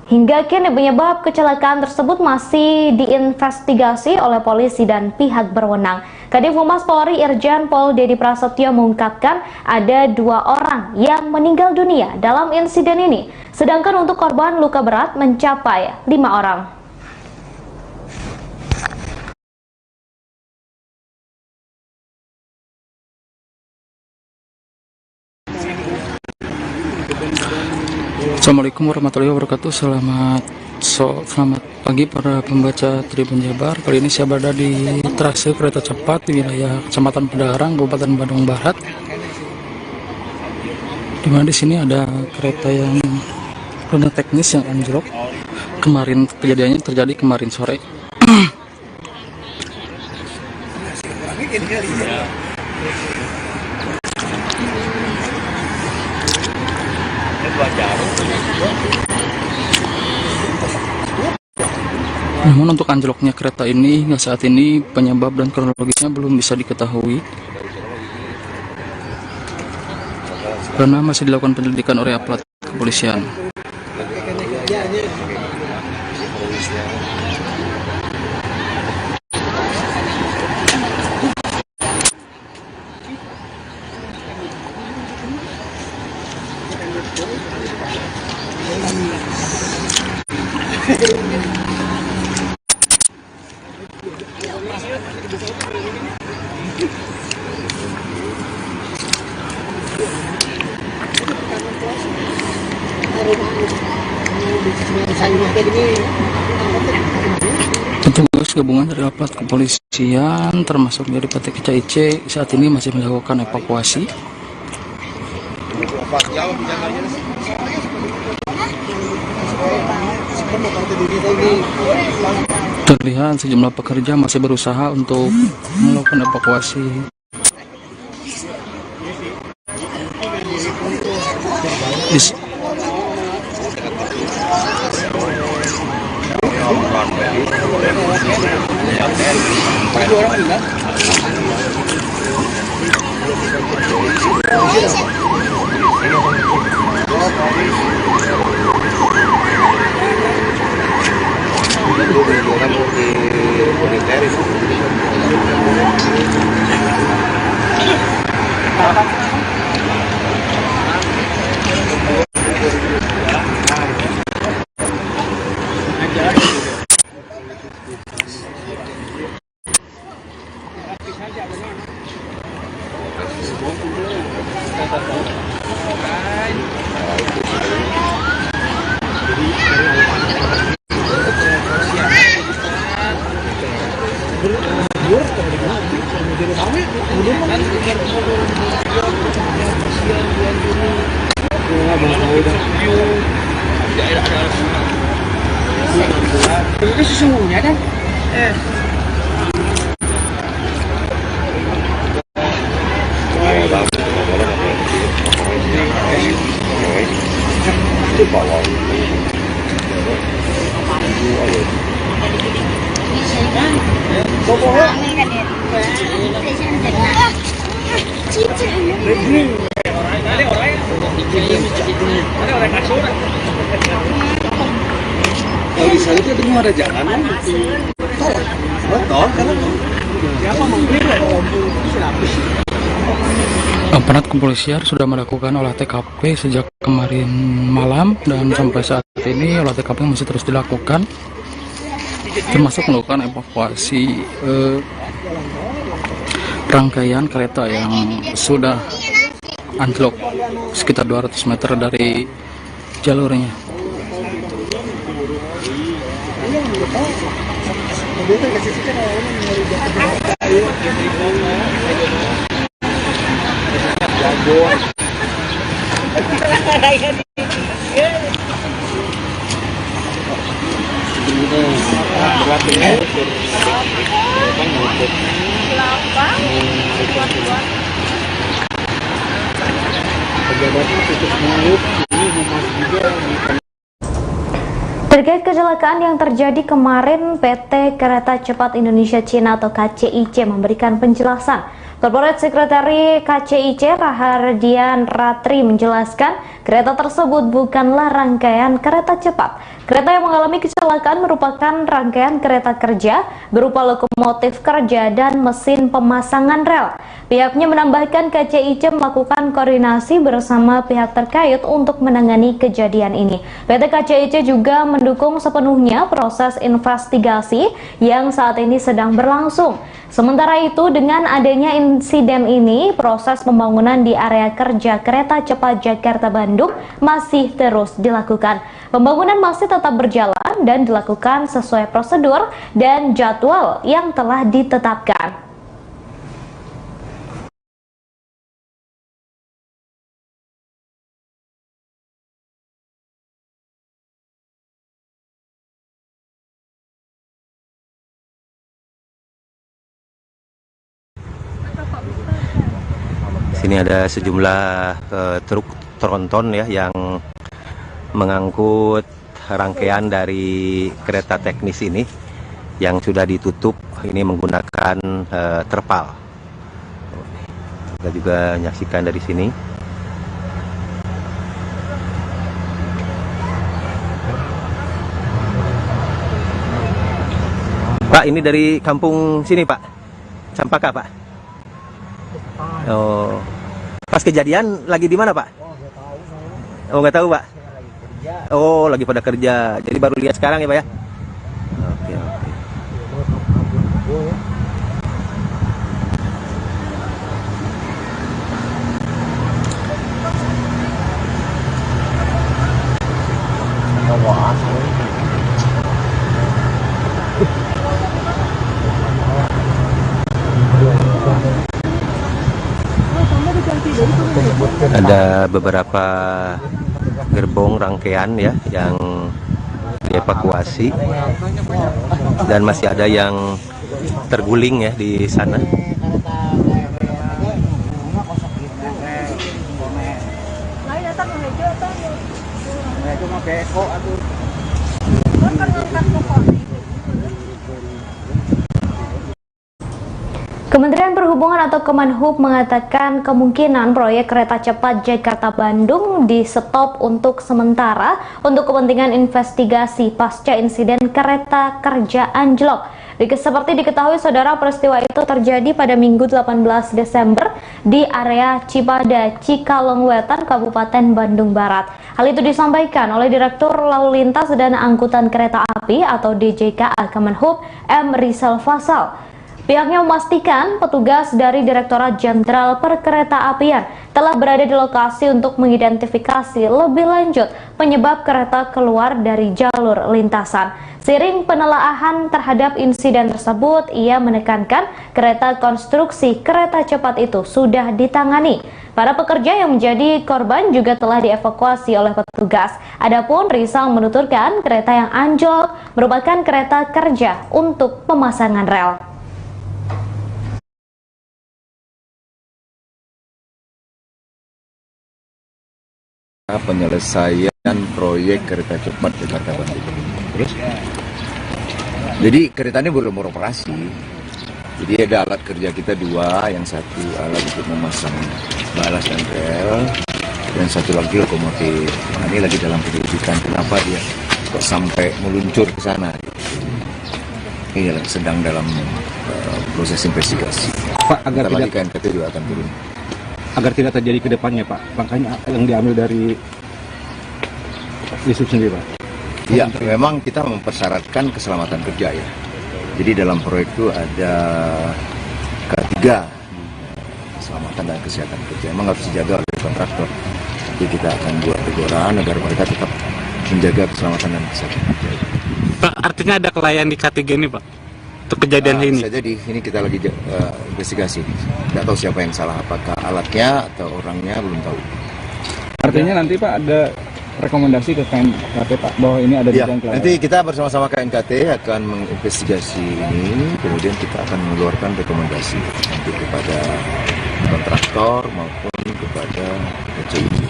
Hingga kini penyebab kecelakaan tersebut masih diinvestigasi oleh polisi dan pihak berwenang. Kadif Humas Polri Irjen Pol Dedi Prasetyo mengungkapkan ada 2 orang yang meninggal dunia dalam insiden ini, sedangkan untuk korban luka berat mencapai 5 orang. Assalamualaikum warahmatullahi wabarakatuh. Selamat pagi para pembaca Tribun Jabar. Kali ini saya berada di trase kereta cepat di wilayah Kecamatan Padalarang, Kabupaten Bandung Barat. Dimana di sini ada kereta yang rel teknis yang anjlok. Kemarin kejadiannya terjadi kemarin sore. Namun untuk anjloknya kereta ini hingga saat ini penyebab dan kronologisnya belum bisa diketahui karena masih dilakukan penyelidikan oleh aparat kepolisian. Petugas gabungan dari aparat kepolisian termasuk dari PT KCIC saat ini masih melakukan evakuasi. Terlihat sejumlah pekerja masih berusaha untuk melakukan evakuasi. Itu sesungguhnya kan Kalau di sana itu ada jalan. Tol kan? Aparat kepolisian sudah melakukan olah TKP sejak kemarin malam dan sampai saat ini olah TKP masih terus dilakukan, termasuk melakukan evakuasi rangkaian kereta yang sudah anjlok sekitar 200 meter dari jalurnya. Terkait kecelakaan yang terjadi kemarin, PT Kereta Cepat Indonesia Cina atau KCIC memberikan penjelasan. Corporate Secretary KCIC Rahardian Ratri menjelaskan kereta tersebut bukanlah rangkaian kereta cepat. Kereta yang mengalami kecelakaan merupakan rangkaian kereta kerja berupa lokomotif kerja dan mesin pemasangan rel. Pihaknya menambahkan KCIC melakukan koordinasi bersama pihak terkait untuk menangani kejadian ini. PT KCIC juga mendukung sepenuhnya proses investigasi yang saat ini sedang berlangsung. Sementara itu, dengan adanya insiden ini, proses pembangunan di area kerja kereta cepat Jakarta-Bandung masih terus dilakukan. Pembangunan masih tetap berjalan dan dilakukan sesuai prosedur dan jadwal yang telah ditetapkan. Sini ada sejumlah truk tronton ya yang mengangkut rangkaian dari kereta teknis ini yang sudah ditutup ini menggunakan terpal. Kita juga menyaksikan dari sini. Pak, ini dari kampung sini Pak, Campaka Pak. Oh, pas kejadian lagi di mana Pak? Oh, nggak tahu Pak. Oh, lagi pada kerja. Jadi baru lihat sekarang ya Pak ya? Oke, oke. Ada beberapa gerbong rangkaian ya yang dievakuasi dan masih ada yang terguling ya di sana. Kementerian Perhubungan atau Kemenhub mengatakan kemungkinan proyek kereta cepat Jakarta-Bandung di stop untuk sementara untuk kepentingan investigasi pasca insiden kereta kerja anjlok. Seperti diketahui saudara, peristiwa itu terjadi pada Minggu 18 Desember di area Cipada, Cikalongwetan, Kabupaten Bandung Barat. Hal itu disampaikan oleh Direktur Lalu Lintas dan Angkutan Kereta Api atau DJKA Kemenhub M. Rizal Fasal. Pihaknya memastikan petugas dari Direktorat Jenderal Perkeretaapian telah berada di lokasi untuk mengidentifikasi lebih lanjut penyebab kereta keluar dari jalur lintasan. Seiring penelaahan terhadap insiden tersebut, ia menekankan kereta konstruksi kereta cepat itu sudah ditangani. Para pekerja yang menjadi korban juga telah dievakuasi oleh petugas. Adapun Rizal menuturkan kereta yang anjlok merupakan kereta kerja untuk pemasangan rel. penyelesaian proyek kereta cepat Jakarta Bandung. Terus, jadi kereta ini belum beroperasi. Jadi ada alat kerja kita dua, yang satu alat untuk memasang balas dan rel, dan satu lagi lokomotif. Nah, ini lagi dalam penyelidikan kenapa dia kok sampai meluncur ke sana. Ini sedang dalam proses investigasi. Pak, agar tidak tidak KNKT juga akan turun. Agar tidak terjadi ke depannya, Pak. Makanya yang diambil dari Yusuf sendiri, Pak. Ya, memang kita mempersyaratkan keselamatan kerja ya. Jadi dalam proyek itu ada K3, keselamatan dan kesehatan kerja. Memang harus dijaga oleh kontraktor. Jadi kita akan buat teguran agar mereka tetap menjaga keselamatan dan kesehatan kerja. Pak, artinya ada kelalaian di K3 ini, Pak, untuk kejadian ini? Bisa jadi, ini kita lagi investigasi. Tidak tahu siapa yang salah, apakah alatnya atau orangnya, belum tahu. Artinya nanti Pak ada rekomendasi ke KNKT Pak bahwa ini ada Ya, dugaan kelalaian. nanti kita bersama-sama KNKT akan menginvestigasi ini, kemudian kita akan mengeluarkan rekomendasi nanti kepada kontraktor maupun kepada KCIC.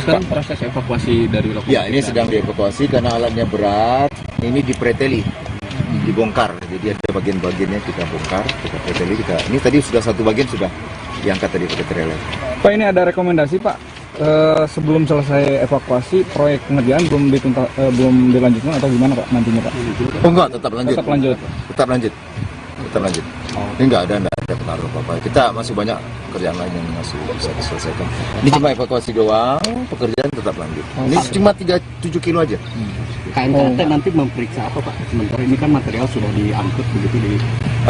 Sekarang proses evakuasi dari lokasi. Ya, ini sedang dievakuasi karena alatnya berat. Ini dipreteli, dibongkar. Jadi ada bagian-bagiannya kita bongkar, kita preteli. Ini tadi sudah satu bagian sudah diangkat tadi pakai trailer. Pak, ini ada rekomendasi Pak. Sebelum selesai evakuasi, proyek pengerjaan belum dilanjutkan atau gimana Pak nantinya Pak? Oh enggak, tetap lanjut. Tetap lanjut. Tetap lanjut. Tetap lanjut. Ini enggak ada pengaruh apa-apa. Kita masih banyak pekerjaan lain yang masih bisa diselesaikan. Ini cuma evakuasi doang, pekerjaan tetap lanjut. Ini cuma 7 kilo aja. KNKT nanti memeriksa apa Pak? Sementara ini kan material sudah diangkut begitu di.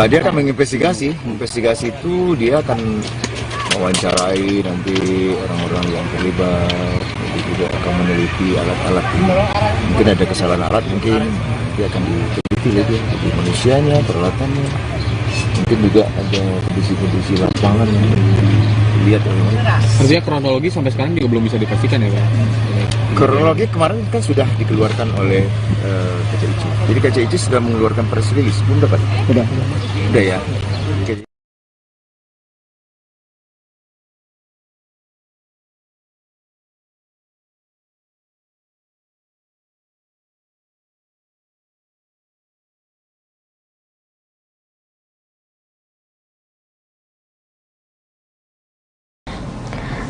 Dia akan menginvestigasi. Investigasi itu dia akan mewawancarai nanti orang-orang yang terlibat, nanti juga akan meneliti alat-alat. Mungkin ada kesalahan alat, mungkin dia akan diteliti lagi dari manusianya, peralatannya. Mungkin juga ada kondisi-kondisi lapangan yang dilihat oleh mereka. Artinya kronologi sampai sekarang juga belum bisa dipastikan ya Pak? Kronologi kemarin kan sudah dikeluarkan oleh KCIC. Jadi KCIC sudah mengeluarkan press release, belum dapat? Udah ya.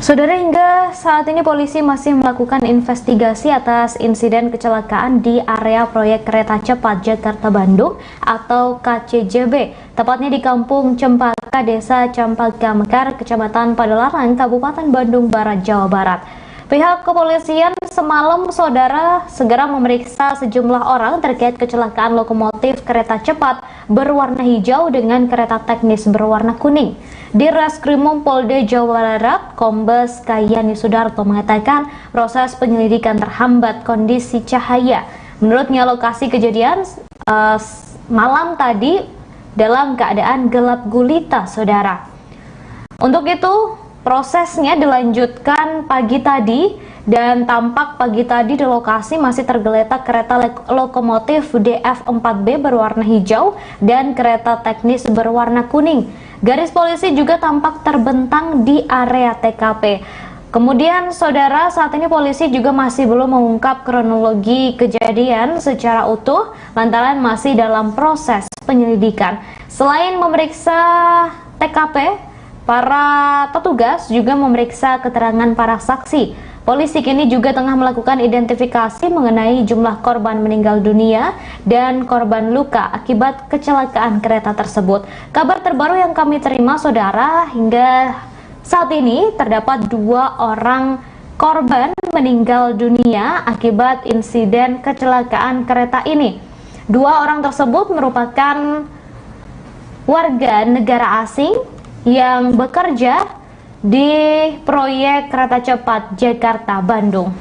Saudara, hingga saat ini polisi masih melakukan investigasi atas insiden kecelakaan di area proyek kereta cepat Jakarta-Bandung atau KCJB, tepatnya di Kampung Cempaka, Desa Cempaka Mekar, Kecamatan Padalarang, Kabupaten Bandung Barat, Jawa Barat. Pihak kepolisian semalam, saudara, segera memeriksa sejumlah orang terkait kecelakaan lokomotif kereta cepat berwarna hijau dengan kereta teknis berwarna kuning. Di Reskrimum Polda Jawa Barat, Kombes Kayani Sudarto mengatakan proses penyelidikan terhambat kondisi cahaya. Menurutnya lokasi kejadian malam tadi dalam keadaan gelap gulita, saudara. Untuk itu, prosesnya dilanjutkan pagi tadi dan tampak pagi tadi di lokasi masih tergeletak kereta lokomotif DF4B berwarna hijau dan kereta teknis berwarna kuning. Garis polisi juga tampak terbentang di area TKP. Kemudian, saudara, saat ini polisi juga masih belum mengungkap kronologi kejadian secara utuh lantaran masih dalam proses penyelidikan. Selain memeriksa TKP, para petugas juga memeriksa keterangan para saksi. Polisi kini juga tengah melakukan identifikasi mengenai jumlah korban meninggal dunia dan korban luka akibat kecelakaan kereta tersebut. Kabar terbaru yang kami terima, saudara, hingga saat ini terdapat 2 orang korban meninggal dunia akibat insiden kecelakaan kereta ini. 2 orang tersebut merupakan warga negara asing yang bekerja di proyek kereta cepat Jakarta-Bandung.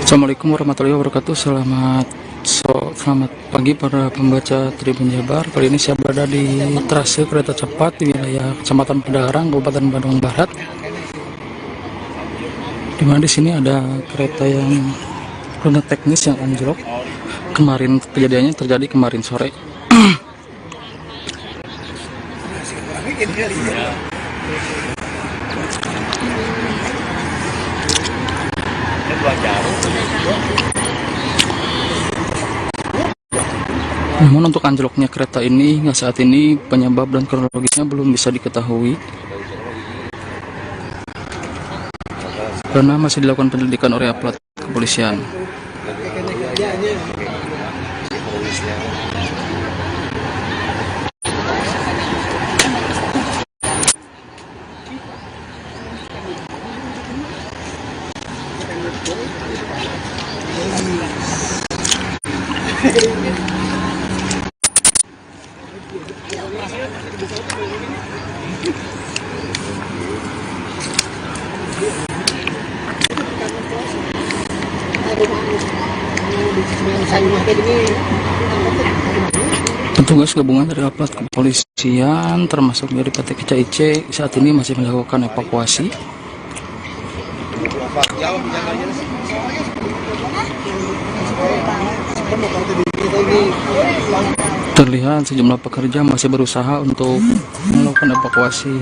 Assalamualaikum warahmatullahi wabarakatuh. Selamat pagi para pembaca Tribun Jabar. Kali ini saya berada di trase kereta cepat di wilayah Kecamatan Padalarang, Kabupaten Bandung Barat. Di mana di sini ada kereta yang kereta teknis yang anjlok Kemarin kejadiannya terjadi kemarin sore. Namun untuk anjloknya kereta ini hingga saat ini penyebab dan kronologisnya belum bisa diketahui karena masih dilakukan penyelidikan oleh aparat kepolisian. Petugas gabungan dari aparat kepolisian termasuk dari PT KCIC saat ini masih melakukan evakuasi. Terlihat sejumlah pekerja masih berusaha untuk melakukan evakuasi.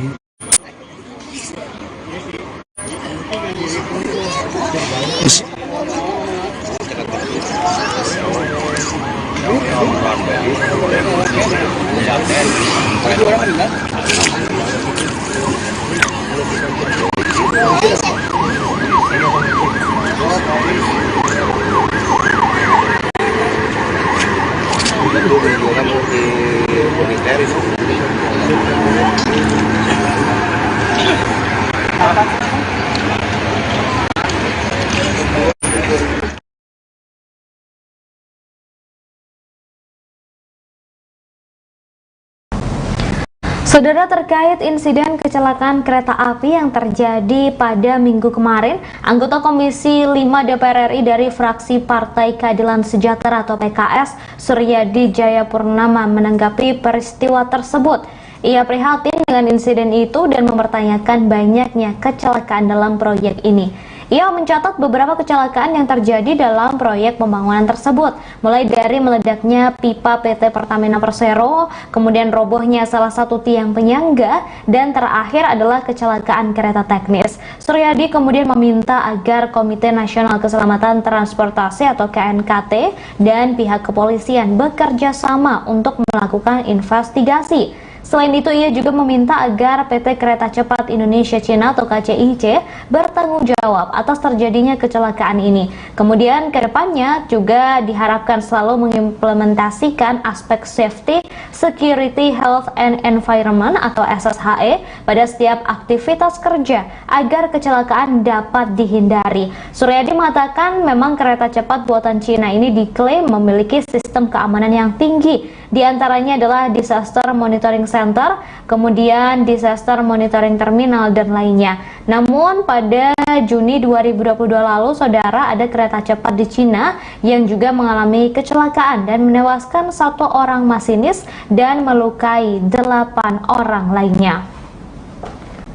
Saudara, terkait insiden kecelakaan kereta api yang terjadi pada minggu kemarin, anggota Komisi 5 DPR RI dari fraksi Partai Keadilan Sejahtera atau PKS, Suryadi Jayapurnama menanggapi peristiwa tersebut. Ia prihatin dengan insiden itu dan mempertanyakan banyaknya kecelakaan dalam proyek ini. Ia mencatat beberapa kecelakaan yang terjadi dalam proyek pembangunan tersebut, mulai dari meledaknya pipa PT Pertamina Persero, kemudian robohnya salah satu tiang penyangga, dan terakhir adalah kecelakaan kereta teknis. Suryadi kemudian meminta agar Komite Nasional Keselamatan Transportasi atau KNKT dan pihak kepolisian bekerja sama untuk melakukan investigasi. Selain itu, ia juga meminta agar PT Kereta Cepat Indonesia Cina atau KCIC bertanggung jawab atas terjadinya kecelakaan ini. Kemudian kedepannya juga diharapkan selalu mengimplementasikan aspek safety, security, health and environment atau SSHE pada setiap aktivitas kerja agar kecelakaan dapat dihindari. Suryadi mengatakan memang kereta cepat buatan Cina ini diklaim memiliki sistem keamanan yang tinggi. Di antaranya adalah Disaster Monitoring Center, kemudian Disaster Monitoring Terminal, dan lainnya. Namun pada Juni 2022 lalu, saudara, ada kereta cepat di Cina yang juga mengalami kecelakaan dan menewaskan 1 orang masinis dan melukai 8 orang lainnya.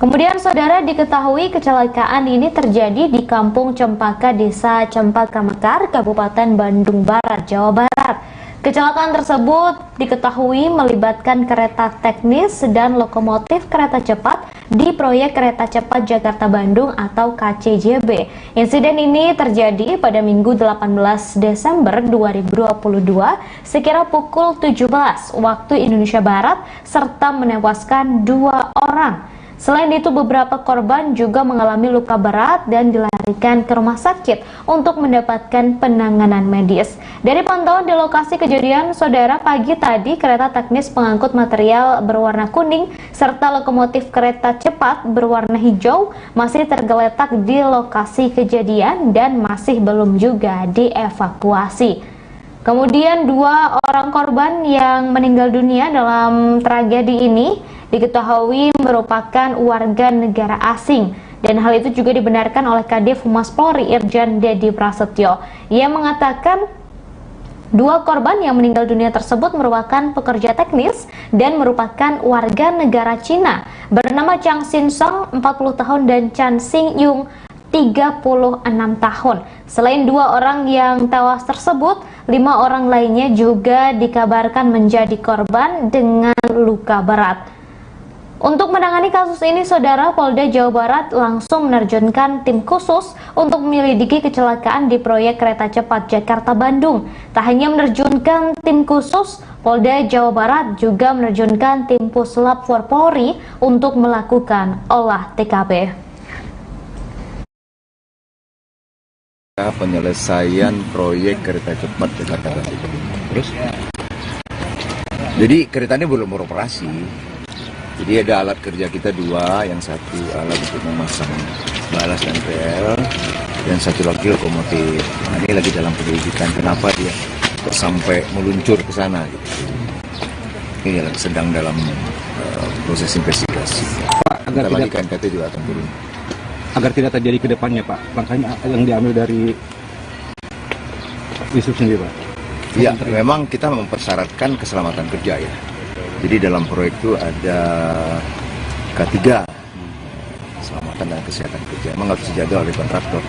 Kemudian saudara, diketahui kecelakaan ini terjadi di Kampung Cempaka, Desa Cempaka Mekar, Kabupaten Bandung Barat, Jawa Barat. Kecelakaan tersebut diketahui melibatkan kereta teknis dan lokomotif kereta cepat di proyek kereta cepat Jakarta-Bandung atau KCJB. Insiden ini terjadi pada Minggu 18 Desember 2022 sekira pukul 17 waktu Indonesia Barat serta menewaskan 2 orang. Selain itu, beberapa korban juga mengalami luka berat dan dilarikan ke rumah sakit untuk mendapatkan penanganan medis. Dari pantauan di lokasi kejadian, saudara, pagi tadi kereta teknis pengangkut material berwarna kuning serta lokomotif kereta cepat berwarna hijau masih tergeletak di lokasi kejadian dan masih belum juga dievakuasi. Kemudian 2 orang korban yang meninggal dunia dalam tragedi ini diketahui merupakan warga negara asing, dan hal itu juga dibenarkan oleh Kadif Humas Polri Irjen Dedi Prasetyo. Ia mengatakan 2 korban yang meninggal dunia tersebut merupakan pekerja teknis dan merupakan warga negara Cina bernama Chang Sin Song 40 tahun dan Chan Xing Yung 36 tahun. Selain 2 orang yang tewas tersebut, 5 orang lainnya juga dikabarkan menjadi korban dengan luka berat. Untuk menangani kasus ini, Saudara, Polda Jawa Barat langsung menerjunkan tim khusus untuk menyelidiki kecelakaan di proyek kereta cepat Jakarta-Bandung. Tak hanya menerjunkan tim khusus, Polda Jawa Barat juga menerjunkan tim Puslap 4 Polri untuk melakukan olah TKP. Penyelesaian proyek kereta cepat Jakarta-Bandung. Terus? Jadi kereta ini belum beroperasi. Jadi ada alat kerja kita 2, yang satu alat untuk memasang balas dan rel, dan satu lagi lokomotif. Nah, ini lagi dalam penyelidikan kenapa dia kok sampai meluncur ke sana. Ini sedang dalam proses investigasi. Pak, agar lagi tidak KNKT juga akan turun. Agar tidak terjadi ke depannya, Pak, langkahnya yang diambil dari Yusuf sendiri, Pak. Ya, memang kita mempersyaratkan keselamatan kerja ya. Jadi dalam proyek itu ada K3, keselamatan dan kesehatan kerja. Memang harus dijaga oleh kontraktor.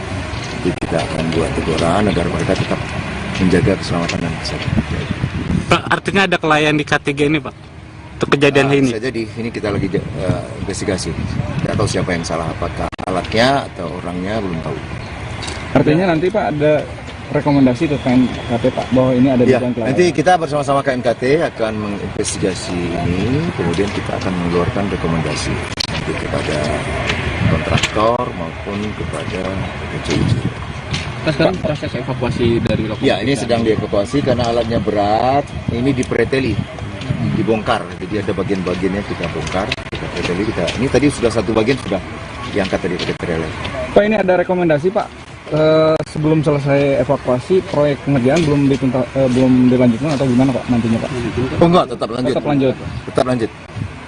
Jadi kita akan buat teguran agar mereka tetap menjaga keselamatan dan kesehatan kerja. Pak, artinya ada kelalaian di K3 ini, Pak, untuk kejadian ini? Bisa jadi, ini kita lagi investigasi. Tidak tahu siapa yang salah, apakah alatnya atau orangnya, belum tahu. Artinya nanti Pak ada rekomendasi ke KNKT, Pak, bahwa ini ada dugaan kelalaian. Nanti kita bersama-sama KNKT akan menginvestigasi ini, kemudian kita akan mengeluarkan rekomendasi nanti kepada kontraktor maupun kepada KCIC. Sekarang proses evakuasi dari lokasi. Ya, ini sedang dievakuasi karena alatnya berat. Ini dipreteli, dibongkar. Jadi ada bagian-bagiannya kita bongkar, kita preteli. Ini tadi sudah satu bagian sudah diangkat dari preteli. Pak, ini ada rekomendasi, Pak. Sebelum selesai evakuasi, proyek pengerjaan belum dilanjutkan atau gimana, Pak, nantinya, Pak? Oh enggak, tetap lanjut. Tetap lanjut. Tetap lanjut.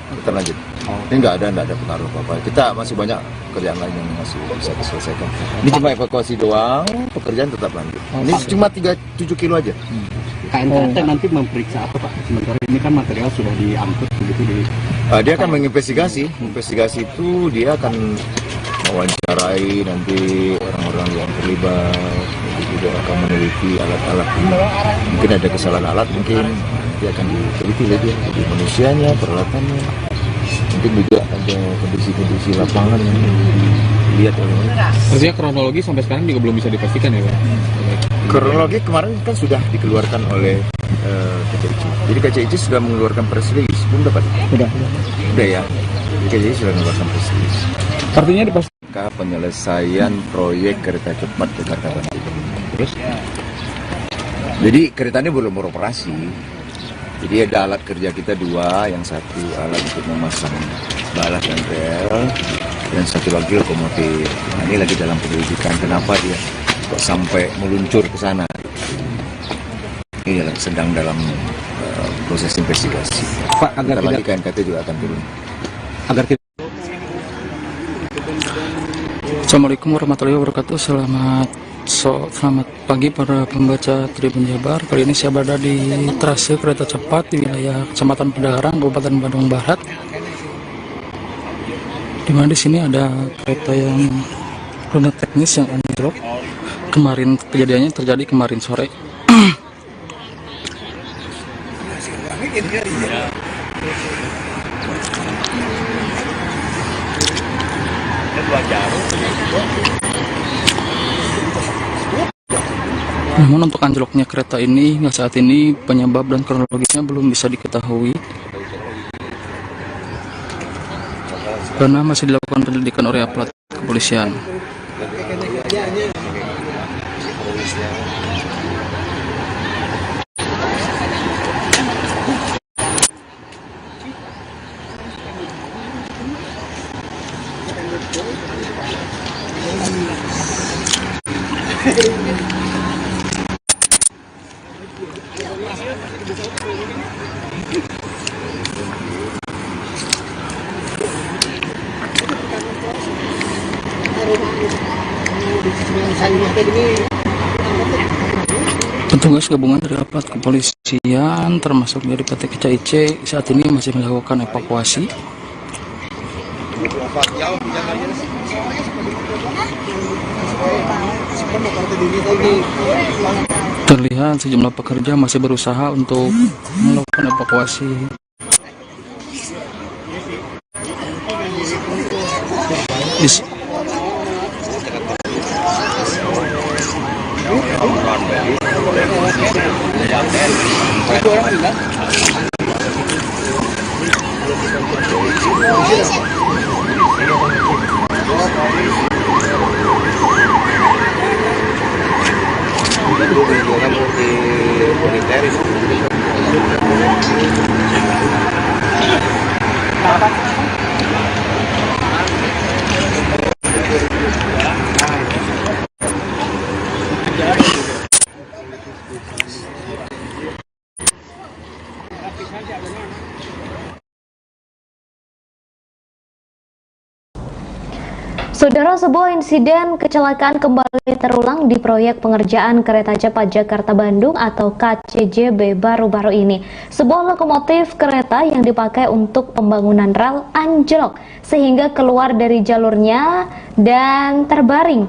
Tetap lanjut. Ini enggak ada pengaruh apa-apa. Kita masih banyak kerjaan lain yang masih bisa diselesaikan. Ini cuma evakuasi doang, pekerjaan tetap lanjut. Ini cuma 7 kilo aja. KNKT nanti memeriksa apa, Pak? Sementara ini kan material sudah diangkut begitu di. Dia akan menginvestigasi. Investigasi itu dia akan mewawancarai nanti orang-orang yang terlibat, juga akan meneliti alat-alat. Mungkin ada kesalahan alat, mungkin nanti akan diteliti lagi, jadi manusianya, peralatannya. Mungkin juga ada kondisi-kondisi lapangan yang dilihat oleh mereka. Artinya kronologi sampai sekarang juga belum bisa dipastikan ya, Pak? Kronologi kemarin kan sudah dikeluarkan oleh KCIC. Jadi KCIC sudah mengeluarkan press release, belum dapat? Sudah ya. KCIC sudah mengeluarkan press release. Artinya dipastikan penyelesaian proyek kereta cepat Jakarta-Bandung. Terus? Jadi kereta ini belum beroperasi. Jadi ada alat kerja kita 2, yang satu alat untuk memasang balas dan rel, dan satu lagi lokomotif. Nah, ini lagi dalam penyelidikan kenapa dia kok sampai meluncur ke sana. Ini sedang dalam proses investigasi. Pak, agar lagi KNKT juga akan turun. Agar tidak. Assalamualaikum warahmatullahi wabarakatuh. Selamat pagi para pembaca Tribun Jabar. Kali ini saya berada di trase kereta cepat di wilayah Kecamatan Pedaharang, Kabupaten Bandung Barat. Di mana di sini ada kereta yang runa teknis yang anjlok. Kemarin kejadiannya terjadi kemarin sore. Namun untuk anjloknya kereta ini hingga saat ini penyebab dan kronologisnya belum bisa diketahui karena masih dilakukan penyelidikan oleh aparat kepolisian. Petugas gabungan dari aparat kepolisian termasuk dari PT KCIC saat ini masih melakukan evakuasi. Terlihat sejumlah pekerja masih berusaha untuk melakukan evakuasi. Saudara, sebuah insiden kecelakaan kembali terulang di proyek pengerjaan kereta cepat Jakarta-Bandung atau KCJB baru-baru ini. Sebuah lokomotif kereta yang dipakai untuk pembangunan rel anjlok sehingga keluar dari jalurnya dan terbaring.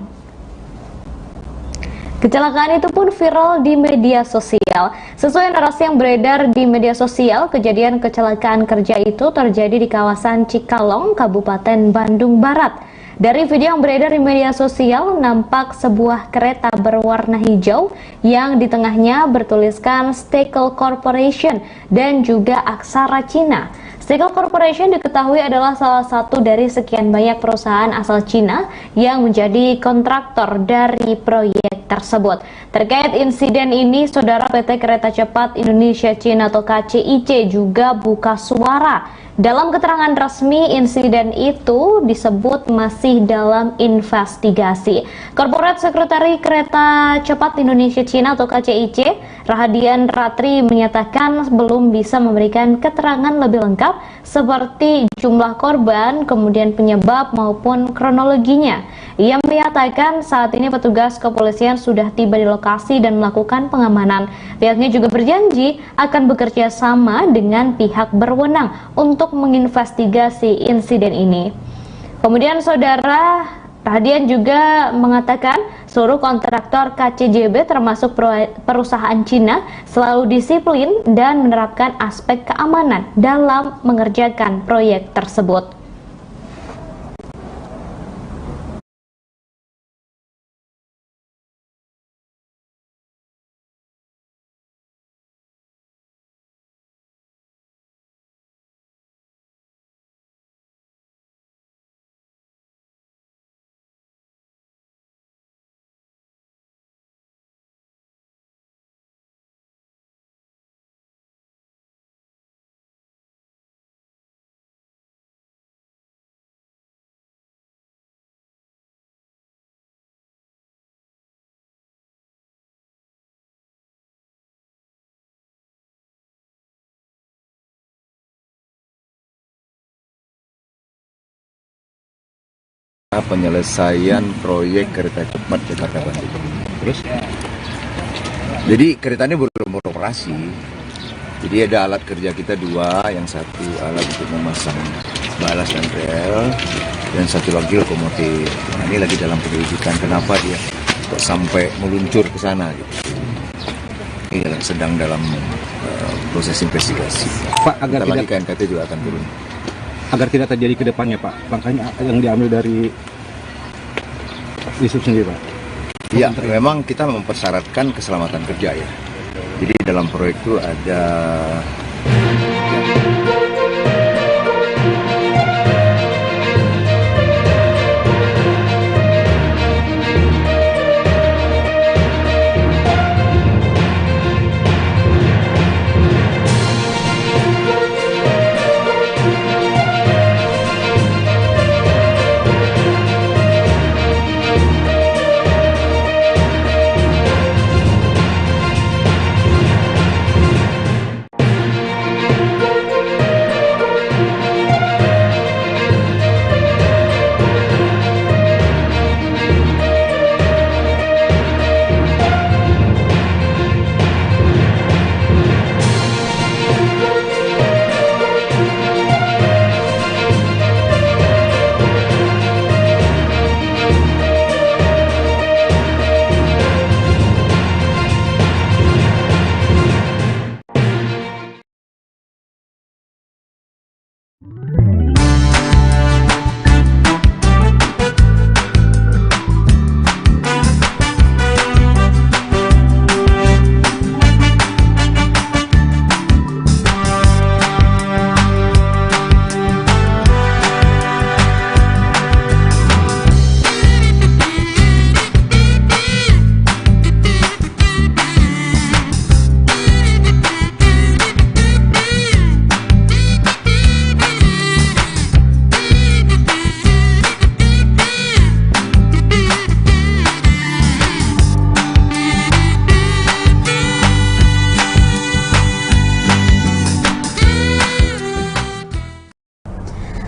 Kecelakaan itu pun viral di media sosial. Sesuai narasi yang beredar di media sosial, kejadian kecelakaan kerja itu terjadi di kawasan Cikalong, Kabupaten Bandung Barat. Dari video yang beredar di media sosial, nampak sebuah kereta berwarna hijau yang di tengahnya bertuliskan Steel Corporation dan juga aksara Cina. Steel Corporation diketahui adalah salah satu dari sekian banyak perusahaan asal Cina yang menjadi kontraktor dari proyek tersebut. Terkait insiden ini, Saudara, PT Kereta Cepat Indonesia Cina atau KCIC juga buka suara. Dalam keterangan resmi, insiden itu disebut masih dalam investigasi. Korporat Sekretari Kereta Cepat Indonesia Cina atau KCIC, Rahadian Ratri, menyatakan belum bisa memberikan keterangan lebih lengkap seperti jumlah korban, kemudian penyebab maupun kronologinya. Ia menyatakan saat ini petugas kepolisian sudah tiba di lokasi dan melakukan pengamanan. Pihaknya juga berjanji akan bekerja sama dengan pihak berwenang untuk menginvestigasi insiden ini. Kemudian Saudara, Rahadian juga mengatakan seluruh kontraktor KCJB termasuk perusahaan Cina selalu disiplin dan menerapkan aspek keamanan dalam mengerjakan proyek tersebut. Penyelesaian proyek kereta cepat Jakarta Bandung. Terus, jadi kereta ini belum beroperasi. Jadi ada alat kerja kita dua, yang satu alat untuk memasang balas dan rel, dan satu lagi lokomotif. Nah, ini lagi dalam penyelidikan kenapa dia kok sampai meluncur ke sana. Gitu. Ini sedang dalam proses investigasi. Pak, agar tidak KNKT juga akan turun. Agar tidak terjadi ke depannya, Pak, langkahnya yang diambil dari Wisub sendiri, Pak? Iya, memang kita mempersyaratkan keselamatan kerja ya. Jadi dalam proyek itu ada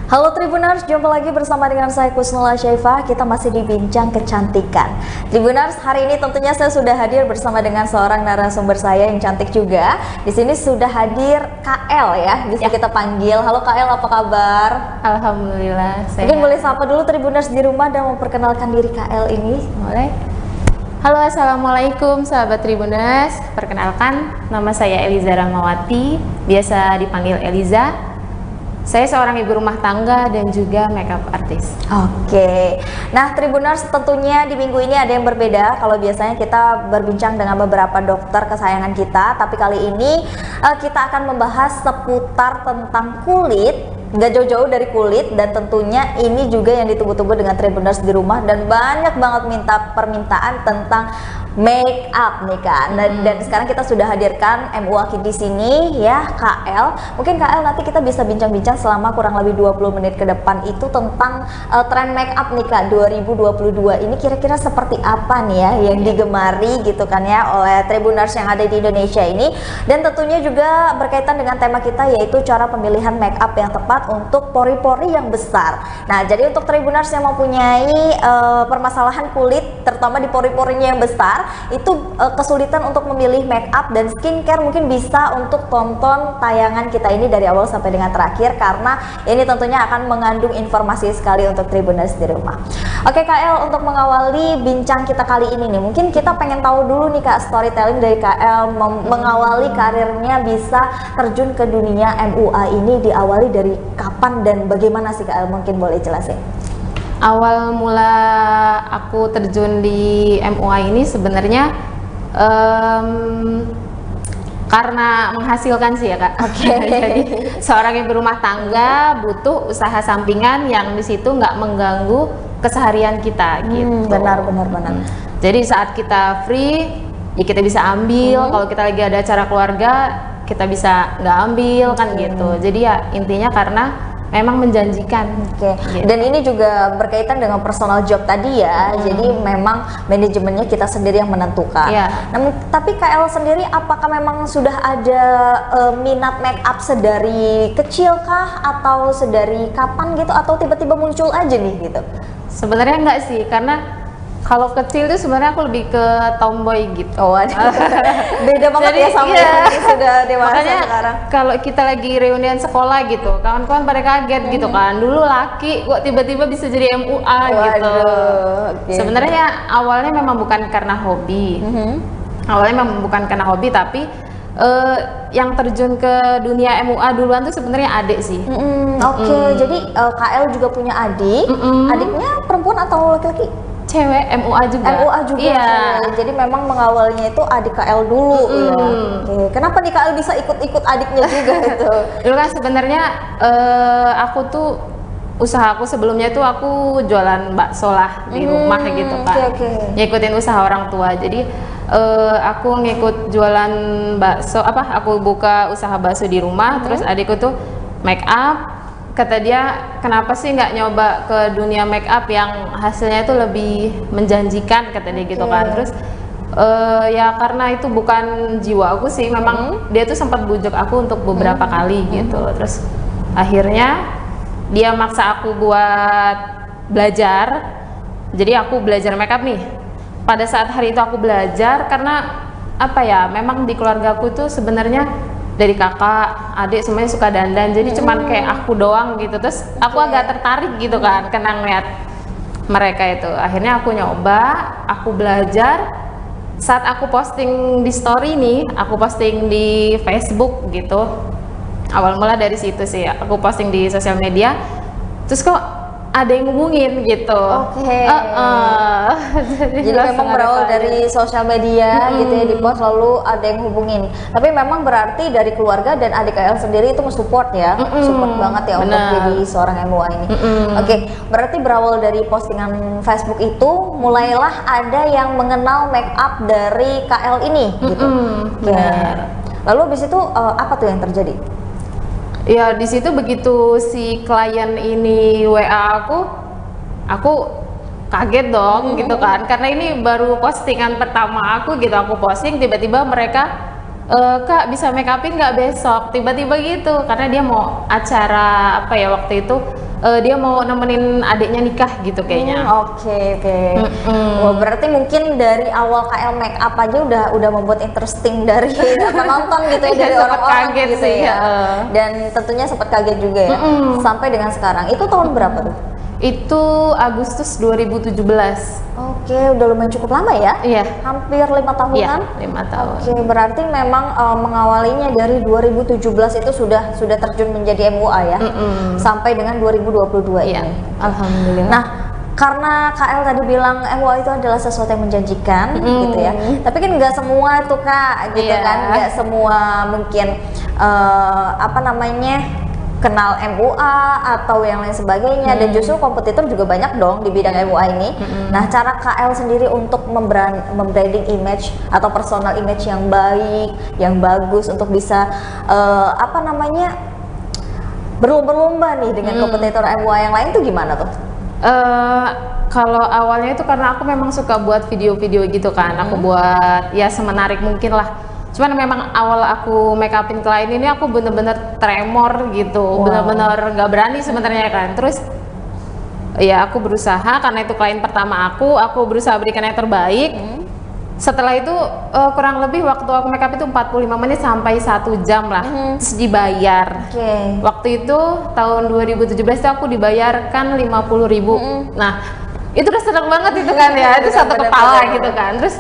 Halo Tribuners, jumpa lagi bersama dengan saya Kusnula Syaifah. Kita masih di Bincang Kecantikan. Tribuners, hari ini tentunya saya sudah hadir bersama dengan seorang narasumber saya yang cantik juga. Di sini sudah hadir KL ya, bisa kita panggil. Halo KL, apa kabar? Alhamdulillah. Mungkin boleh sapa dulu Tribuners di rumah dan memperkenalkan diri KL ini. Boleh. Halo, assalamualaikum sahabat Tribuners. Perkenalkan, nama saya Eliza Rahmawati, biasa dipanggil Eliza. Saya seorang ibu rumah tangga dan juga makeup artist. Oke. Nah, Tribuners, tentunya di minggu ini ada yang berbeda. Kalau biasanya kita berbincang dengan beberapa dokter kesayangan kita, tapi kali ini kita akan membahas seputar tentang kulit. Nggak jauh-jauh dari kulit, dan tentunya ini juga yang ditunggu-tunggu dengan Tribuners di rumah, dan banyak banget permintaan tentang make up nih kan. Dan sekarang kita sudah hadirkan MUAKI di sini ya, KL. Mungkin KL nanti kita bisa bincang-bincang selama kurang lebih 20 menit ke depan itu tentang tren make up nih Kak 2022 ini kira-kira seperti apa nih ya yang digemari gitu kan ya oleh Tribuners yang ada di Indonesia ini. Dan tentunya juga berkaitan dengan tema kita, yaitu cara pemilihan make up yang tepat untuk pori-pori yang besar. Nah, jadi untuk Tribuners yang mempunyai permasalahan kulit terutama di pori-porinya yang besar, itu kesulitan untuk memilih make up dan skincare, mungkin bisa untuk tonton tayangan kita ini dari awal sampai dengan terakhir, karena ini tentunya akan mengandung informasi sekali untuk Tribuners di rumah. Oke KL, untuk mengawali bincang kita kali ini nih, mungkin kita pengen tahu dulu nih Kak, storytelling dari KL mengawali karirnya bisa terjun ke dunia MUA ini diawali dari kapan dan bagaimana sih KL, mungkin boleh jelasin? Awal mula aku terjun di MUA ini sebenarnya karena menghasilkan sih ya Kak. Jadi seorang ibu rumah tangga butuh usaha sampingan yang di situ nggak mengganggu keseharian kita gitu. Benar. Jadi saat kita free ya kita bisa ambil, kalau kita lagi ada acara keluarga kita bisa nggak ambil kan gitu. Jadi ya intinya karena memang menjanjikan. Gitu. Dan ini juga berkaitan dengan personal job tadi ya. Jadi memang manajemennya kita sendiri yang menentukan. Namun tapi KL sendiri apakah memang sudah ada minat make up sedari kecil kah, atau sedari kapan gitu, atau tiba-tiba muncul aja nih gitu? Sebenarnya enggak sih, karena kalau kecil itu sebenarnya aku lebih ke tomboy gitu. Oh, beda banget. Jadi, ya sama yang sudah dewasa. Makanya sekarang. Kalau kita lagi reunian sekolah gitu, kawan-kawan pada kaget gitu kan. Dulu laki kok tiba-tiba bisa jadi MUA gitu. Sebenarnya awalnya memang bukan karena hobi. Awalnya memang bukan karena hobi, tapi yang terjun ke dunia MUA duluan tuh sebenarnya adik sih. Jadi KL juga punya adik. Adiknya perempuan atau laki-laki? Cewek, MUA juga. MUA juga. Iya. Jadi memang mengawalnya itu adik KL dulu ya. Kenapa nih KL bisa ikut-ikut adiknya juga gitu? Dulu kan sebenarnya aku tuh usahaku sebelumnya tuh aku jualan bakso lah di rumah gitu kan. Ngikutin usaha orang tua. Jadi aku ngikut jualan bakso, aku buka usaha bakso di rumah, terus adikku tuh make up. Kata dia, kenapa sih nggak nyoba ke dunia make up yang hasilnya itu lebih menjanjikan, kata dia gitu kan. Terus ya karena itu bukan jiwa aku sih, memang dia tuh sempat bujuk aku untuk beberapa kali gitu. Terus akhirnya dia maksa aku buat belajar. Jadi aku belajar make up nih. Pada saat hari itu aku belajar karena memang di keluarga aku tuh sebenarnya dari kakak, adik semuanya suka dandan, jadi cuman kayak aku doang gitu. Terus aku agak tertarik gitu kan, kena ngeliat mereka itu. Akhirnya aku nyoba, aku belajar. Saat aku posting di story nih, aku posting di Facebook gitu. Awal mula dari situ sih, aku posting di sosial media. Terus kok ada yang ngubungin gitu. Jadi memang berawal dari sosial media gitu ya, di post lalu ada yang hubungin. Tapi memang berarti dari keluarga dan adik KL sendiri itu mensupport ya, support banget ya untuk jadi seorang MUA ini. Berarti berawal dari postingan Facebook itu mulailah ada yang mengenal make up dari KL ini gitu. Lalu habis itu apa tuh yang terjadi? Ya di situ begitu si klien ini WA aku kaget dong gitu kan, karena ini baru postingan pertama aku gitu, aku posting tiba-tiba mereka Kak bisa make upin nggak besok, tiba-tiba gitu, karena dia mau acara apa ya waktu itu, dia mau nemenin adiknya nikah gitu kayaknya. Oke. Wah, berarti mungkin dari awal KL make up aja udah membuat interesting dari penonton gitu ya, dari orang-orang kaget gitu sih, ya. Dan tentunya sempat kaget juga ya. Sampai dengan sekarang. Itu tahun berapa tuh? Itu Agustus 2017. Oke, udah lumayan cukup lama ya? Iya. Hampir 5 tahunan? Iya, 5 tahun. Oke, berarti memang mengawalinya dari 2017 itu sudah terjun menjadi MUA ya? Sampai dengan 2022 iya, ini? Alhamdulillah. Nah, karena KL tadi bilang MUA itu adalah sesuatu yang menjanjikan gitu ya, tapi kan nggak semua tuh Kak gitu kan, nggak semua mungkin kenal MUA atau yang lain sebagainya, dan justru kompetitor juga banyak dong di bidang MUA ini. Nah, cara KL sendiri untuk membranding image atau personal image yang baik, yang bagus untuk bisa berlomba-lomba nih dengan kompetitor MUA yang lain tuh gimana tuh? Kalau awalnya itu karena aku memang suka buat video-video gitu kan, aku buat ya semenarik mungkin lah. Cuman memang awal aku make upin klien ini aku bener-bener tremor gitu, bener-bener nggak berani sebenarnya kan. Terus ya aku berusaha, karena itu klien pertama aku berusaha berikan yang terbaik. Setelah itu kurang lebih waktu aku make up itu 45 menit sampai 1 jam lah, terus dibayar. Waktu itu tahun 2017 itu aku dibayarkan 50.000. Nah itu udah seneng banget itu kan ya, itu satu kepala gitu kan. Terus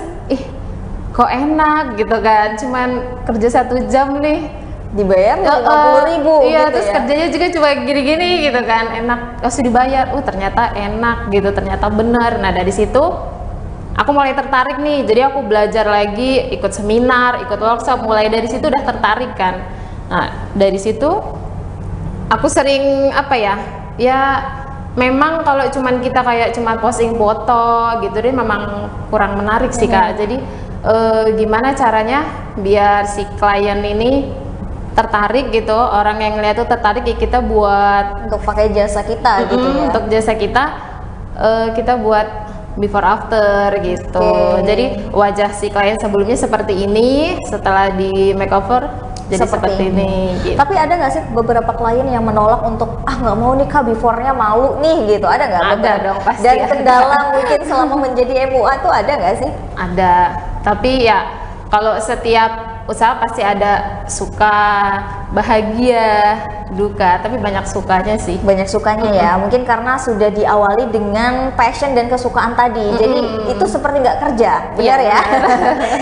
kok enak gitu kan, cuman kerja 1 jam nih dibayar 50.000 iya, gitu terus ya? kerjanya juga cuma gini-gini gitu kan, enak, harus dibayar. Ternyata enak gitu, ternyata benar. Nah dari situ aku mulai tertarik nih, jadi aku belajar lagi, ikut seminar, ikut workshop, mulai dari situ udah tertarik kan. Nah dari situ aku sering ya memang kalau cuman kita kayak cuma posting foto gitu deh, memang kurang menarik sih Kak. Jadi gimana caranya biar si klien ini tertarik gitu, orang yang lihat tuh tertarik ya, kita buat untuk pakai jasa kita gitu ya. Untuk jasa kita kita buat before after gitu. Jadi wajah si klien sebelumnya seperti ini, setelah di makeover jadi seperti ini gitu. Tapi ada nggak sih beberapa klien yang menolak untuk nggak mau nih Kak, before-nya malu nih gitu, ada nggak? Ada dong pasti. Dan kendala mungkin selama menjadi MUA tuh ada nggak sih? Ada, tapi ya kalau setiap usaha pasti ada suka, bahagia, duka, tapi banyak sukanya sih. Banyak sukanya ya, mungkin karena sudah diawali dengan passion dan kesukaan tadi, jadi itu seperti nggak kerja, benar ya?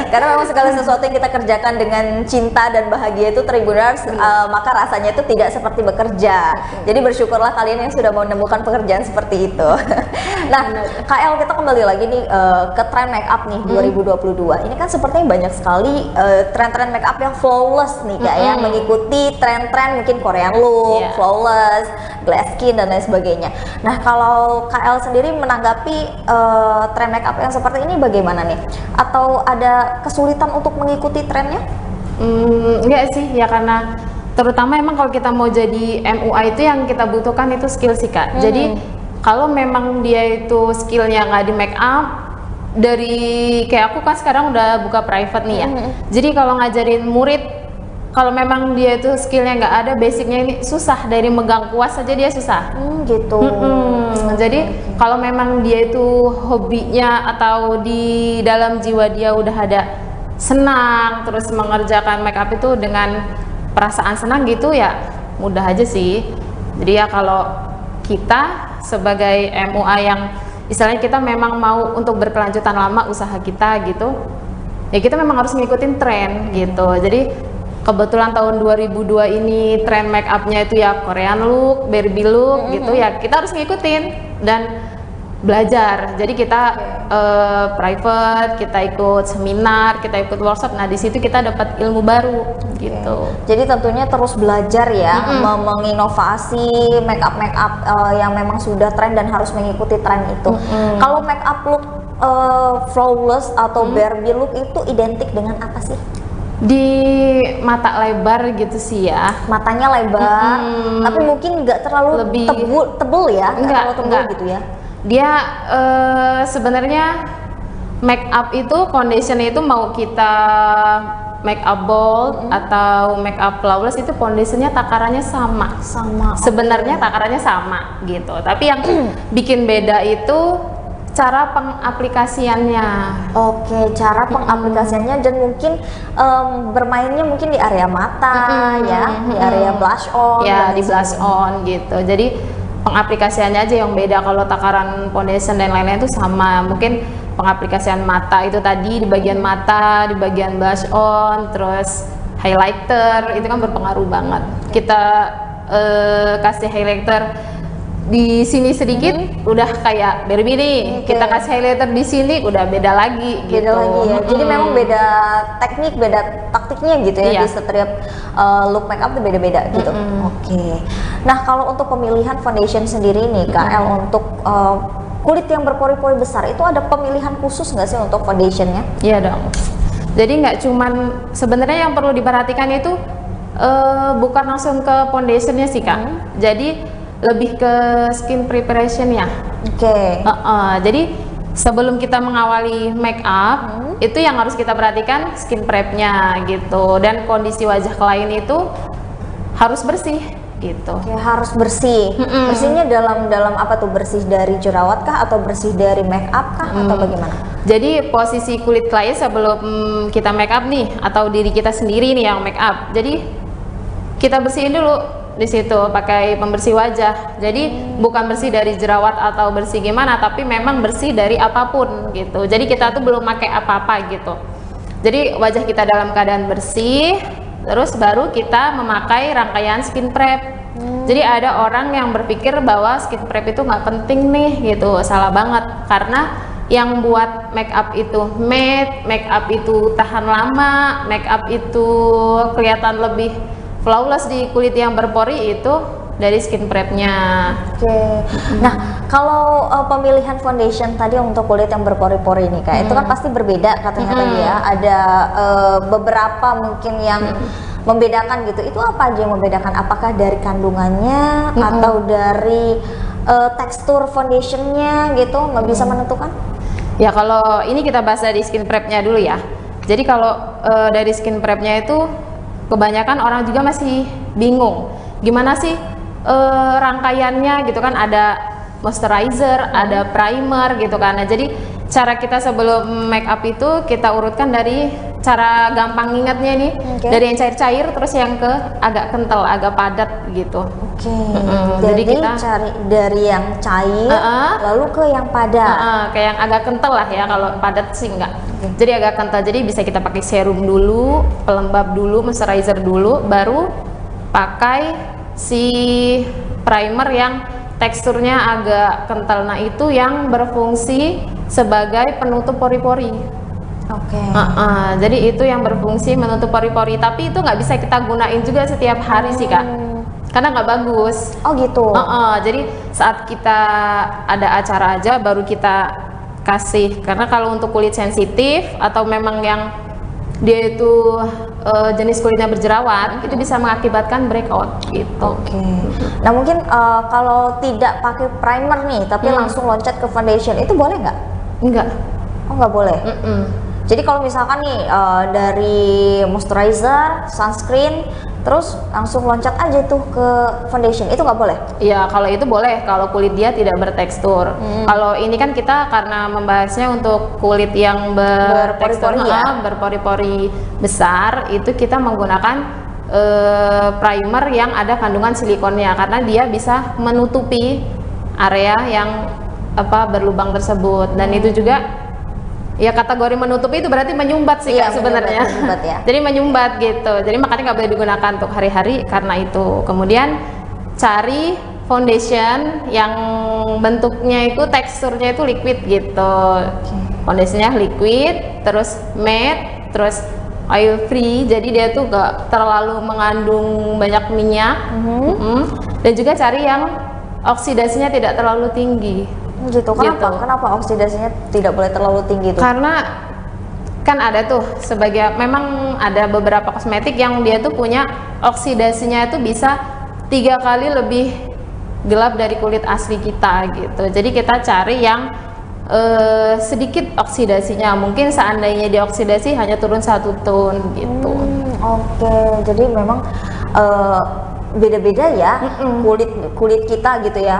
Karena memang segala sesuatu yang kita kerjakan dengan cinta dan bahagia itu Tribuners, maka rasanya itu tidak seperti bekerja. Jadi bersyukurlah kalian yang sudah menemukan pekerjaan seperti itu. Nah, KL, kita kembali lagi nih ke tren make up nih 2022. Ini kan sepertinya banyak sekali tren-tren make up yang flawless nih Kak ya, mengikuti tren-tren mungkin Korean look, flawless, glass skin dan lain sebagainya. Nah, kalau KL sendiri menanggapi tren make up yang seperti ini bagaimana nih? Atau ada kesulitan untuk mengikuti trennya? Enggak sih, ya karena terutama emang kalau kita mau jadi MUA itu yang kita butuhkan itu skill sih Kak. Jadi kalau memang dia itu skillnya nggak di make up, dari kayak aku kan sekarang udah buka private nih ya. Jadi kalau ngajarin murid, kalau memang dia itu skillnya nggak ada, basicnya ini susah, dari megang kuas saja dia susah. Gitu. Jadi kalau memang dia itu hobinya atau di dalam jiwa dia udah ada senang, terus mengerjakan make up itu dengan perasaan senang gitu ya, mudah aja sih. Jadi ya kalau kita sebagai MUA yang istilahnya kita memang mau untuk berkelanjutan lama usaha kita gitu, ya kita memang harus ngikutin tren gitu. Jadi kebetulan tahun 2002 ini tren make upnya itu ya Korean look, Barbie look gitu ya, kita harus ngikutin dan belajar. Jadi kita private, kita ikut seminar, kita ikut workshop. Nah di situ kita dapat ilmu baru gitu. Jadi tentunya terus belajar ya, menginovasi make up yang memang sudah tren dan harus mengikuti tren itu. Kalau make up look flawless atau Barbie look itu identik dengan apa sih? Di mata lebar gitu sih ya, matanya lebar, tapi mungkin nggak terlalu lebih tebel ya, nggak terlalu tebel gitu ya. Dia sebenarnya make up itu foundation itu mau kita make up bold atau make up flawless itu foundationnya takarannya sama. Sebenarnya takarannya sama gitu. Tapi yang bikin beda itu cara pengaplikasiannya. Oke, cara pengaplikasiannya dan mungkin bermainnya mungkin di area mata ya, di area blush on. Ya, di blush on gitu. Jadi pengaplikasiannya aja yang beda. Kalau takaran foundation dan lain-lain itu sama. Mungkin pengaplikasian mata itu tadi di bagian mata, di bagian blush on, terus highlighter itu kan berpengaruh banget. Kita kasih highlighter di sini sedikit udah kayak Barbie nih. Kita kasih highlighter di sini udah beda lagi gitu. Beda lagi ya. Jadi memang beda teknik, beda taktiknya gitu ya di setiap look makeup itu beda-beda gitu. Oke. Nah, kalau untuk pemilihan foundation sendiri nih Kak El, untuk kulit yang berpori-pori besar itu ada pemilihan khusus nggak sih untuk foundationnya? Iya dong. Jadi nggak cuman, sebenarnya yang perlu diperhatikan itu bukan langsung ke foundationnya sih Kak. Jadi lebih ke skin preparation ya. Oke. Jadi sebelum kita mengawali make up itu yang harus kita perhatikan skin prep-nya gitu, dan kondisi wajah klien itu harus bersih gitu. Oke, harus bersih. Bersihnya dalam apa tuh? Bersih dari jerawat kah atau bersih dari make up kah atau bagaimana? Jadi posisi kulit klien sebelum kita make up nih, atau diri kita sendiri nih yang make up. Jadi kita bersihin dulu di situ pakai pembersih wajah. Jadi bukan bersih dari jerawat atau bersih gimana, tapi memang bersih dari apapun gitu. Jadi kita tuh belum pakai apa-apa gitu. Jadi wajah kita dalam keadaan bersih, terus baru kita memakai rangkaian skin prep. Jadi ada orang yang berpikir bahwa skin prep itu nggak penting nih gitu. Salah banget, karena yang buat make up itu matte, make up itu tahan lama, make up itu kelihatan lebih flawless di kulit yang berpori itu dari skin prep-nya. Oke. Nah, kalau pemilihan foundation tadi untuk kulit yang berpori-pori ini Kak, itu kan pasti berbeda katanya tadi ya. Ada beberapa mungkin yang membedakan gitu. Itu apa aja yang membedakan? Apakah dari kandungannya atau dari tekstur foundationnya gitu? Nggak bisa menentukan? Ya, kalau ini kita bahas dari skin prep-nya dulu ya. Jadi kalau dari skin prep-nya itu kebanyakan orang juga masih bingung gimana sih rangkaiannya gitu kan, ada moisturizer, ada primer gitu kan. Nah, jadi cara kita sebelum make up itu kita urutkan dari cara gampang ingatnya nih, dari yang cair-cair terus yang ke agak kental, agak padat gitu. Jadi kita cari dari yang cair lalu ke yang padat. Kayak yang agak kental lah ya, kalau padat sih enggak. Jadi agak kental, jadi bisa kita pakai serum dulu, pelembab dulu, moisturizer dulu, baru pakai si primer yang teksturnya agak kental. Nah, itu yang berfungsi sebagai penutup pori-pori. Jadi itu yang berfungsi menutup pori-pori, tapi itu nggak bisa kita gunain juga setiap hari sih Kak, karena nggak bagus. Oh gitu. Jadi saat kita ada acara aja baru kita kasih, karena kalau untuk kulit sensitif atau memang yang dia itu jenis kulitnya berjerawat, itu bisa mengakibatkan breakout gitu. Nah, mungkin kalau tidak pakai primer nih tapi langsung loncat ke foundation, itu boleh nggak? Enggak. Oh, nggak boleh. Jadi kalau misalkan nih dari moisturizer, sunscreen, terus langsung loncat aja tuh ke foundation, itu nggak boleh? Iya, kalau itu boleh kalau kulit dia tidak bertekstur. Kalau ini kan kita karena membahasnya untuk kulit yang bertekstur, berpori-pori besar, itu kita menggunakan primer yang ada kandungan silikonnya, karena dia bisa menutupi area yang berlubang tersebut. Dan itu juga ya, kategori menutupi itu berarti menyumbat sih Kak sebenarnya. Jadi menyumbat gitu. Jadi makanya nggak boleh digunakan untuk hari-hari karena itu. Kemudian cari foundation yang bentuknya itu, teksturnya itu liquid gitu. Foundationnya liquid, terus matte, terus oil free. Jadi dia tuh gak terlalu mengandung banyak minyak. Dan juga cari yang oksidasinya tidak terlalu tinggi. Gitu. Kenapa oksidasinya tidak boleh terlalu tinggi tuh? Karena kan ada tuh memang ada beberapa kosmetik yang dia tuh punya oksidasinya itu bisa 3 kali lebih gelap dari kulit asli kita gitu. Jadi kita cari yang sedikit oksidasinya. Mungkin seandainya dioksidasi hanya turun 1 tone gitu. Oke, jadi memang beda-beda ya kulit kita gitu ya,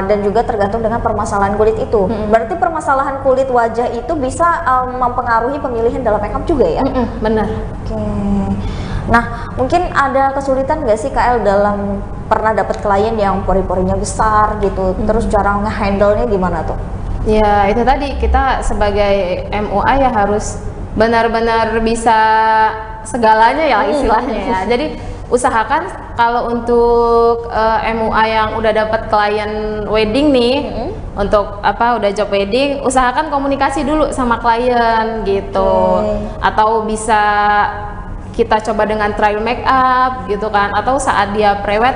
dan juga tergantung dengan permasalahan kulit itu. Berarti permasalahan kulit wajah itu bisa mempengaruhi pemilihan dalam makeup juga ya? Benar. Oke. Nah, mungkin ada kesulitan nggak sih KL dalam pernah dapat klien yang pori-porinya besar gitu, terus cara nge-handle-nya gimana tuh? Ya itu tadi, kita sebagai MUA ya harus benar-benar bisa segalanya ya istilahnya ya. Jadi usahakan kalau untuk MUA yang udah dapat klien wedding nih, untuk udah job wedding, usahakan komunikasi dulu sama klien gitu. Atau bisa kita coba dengan trial make up gitu kan, atau saat dia prewed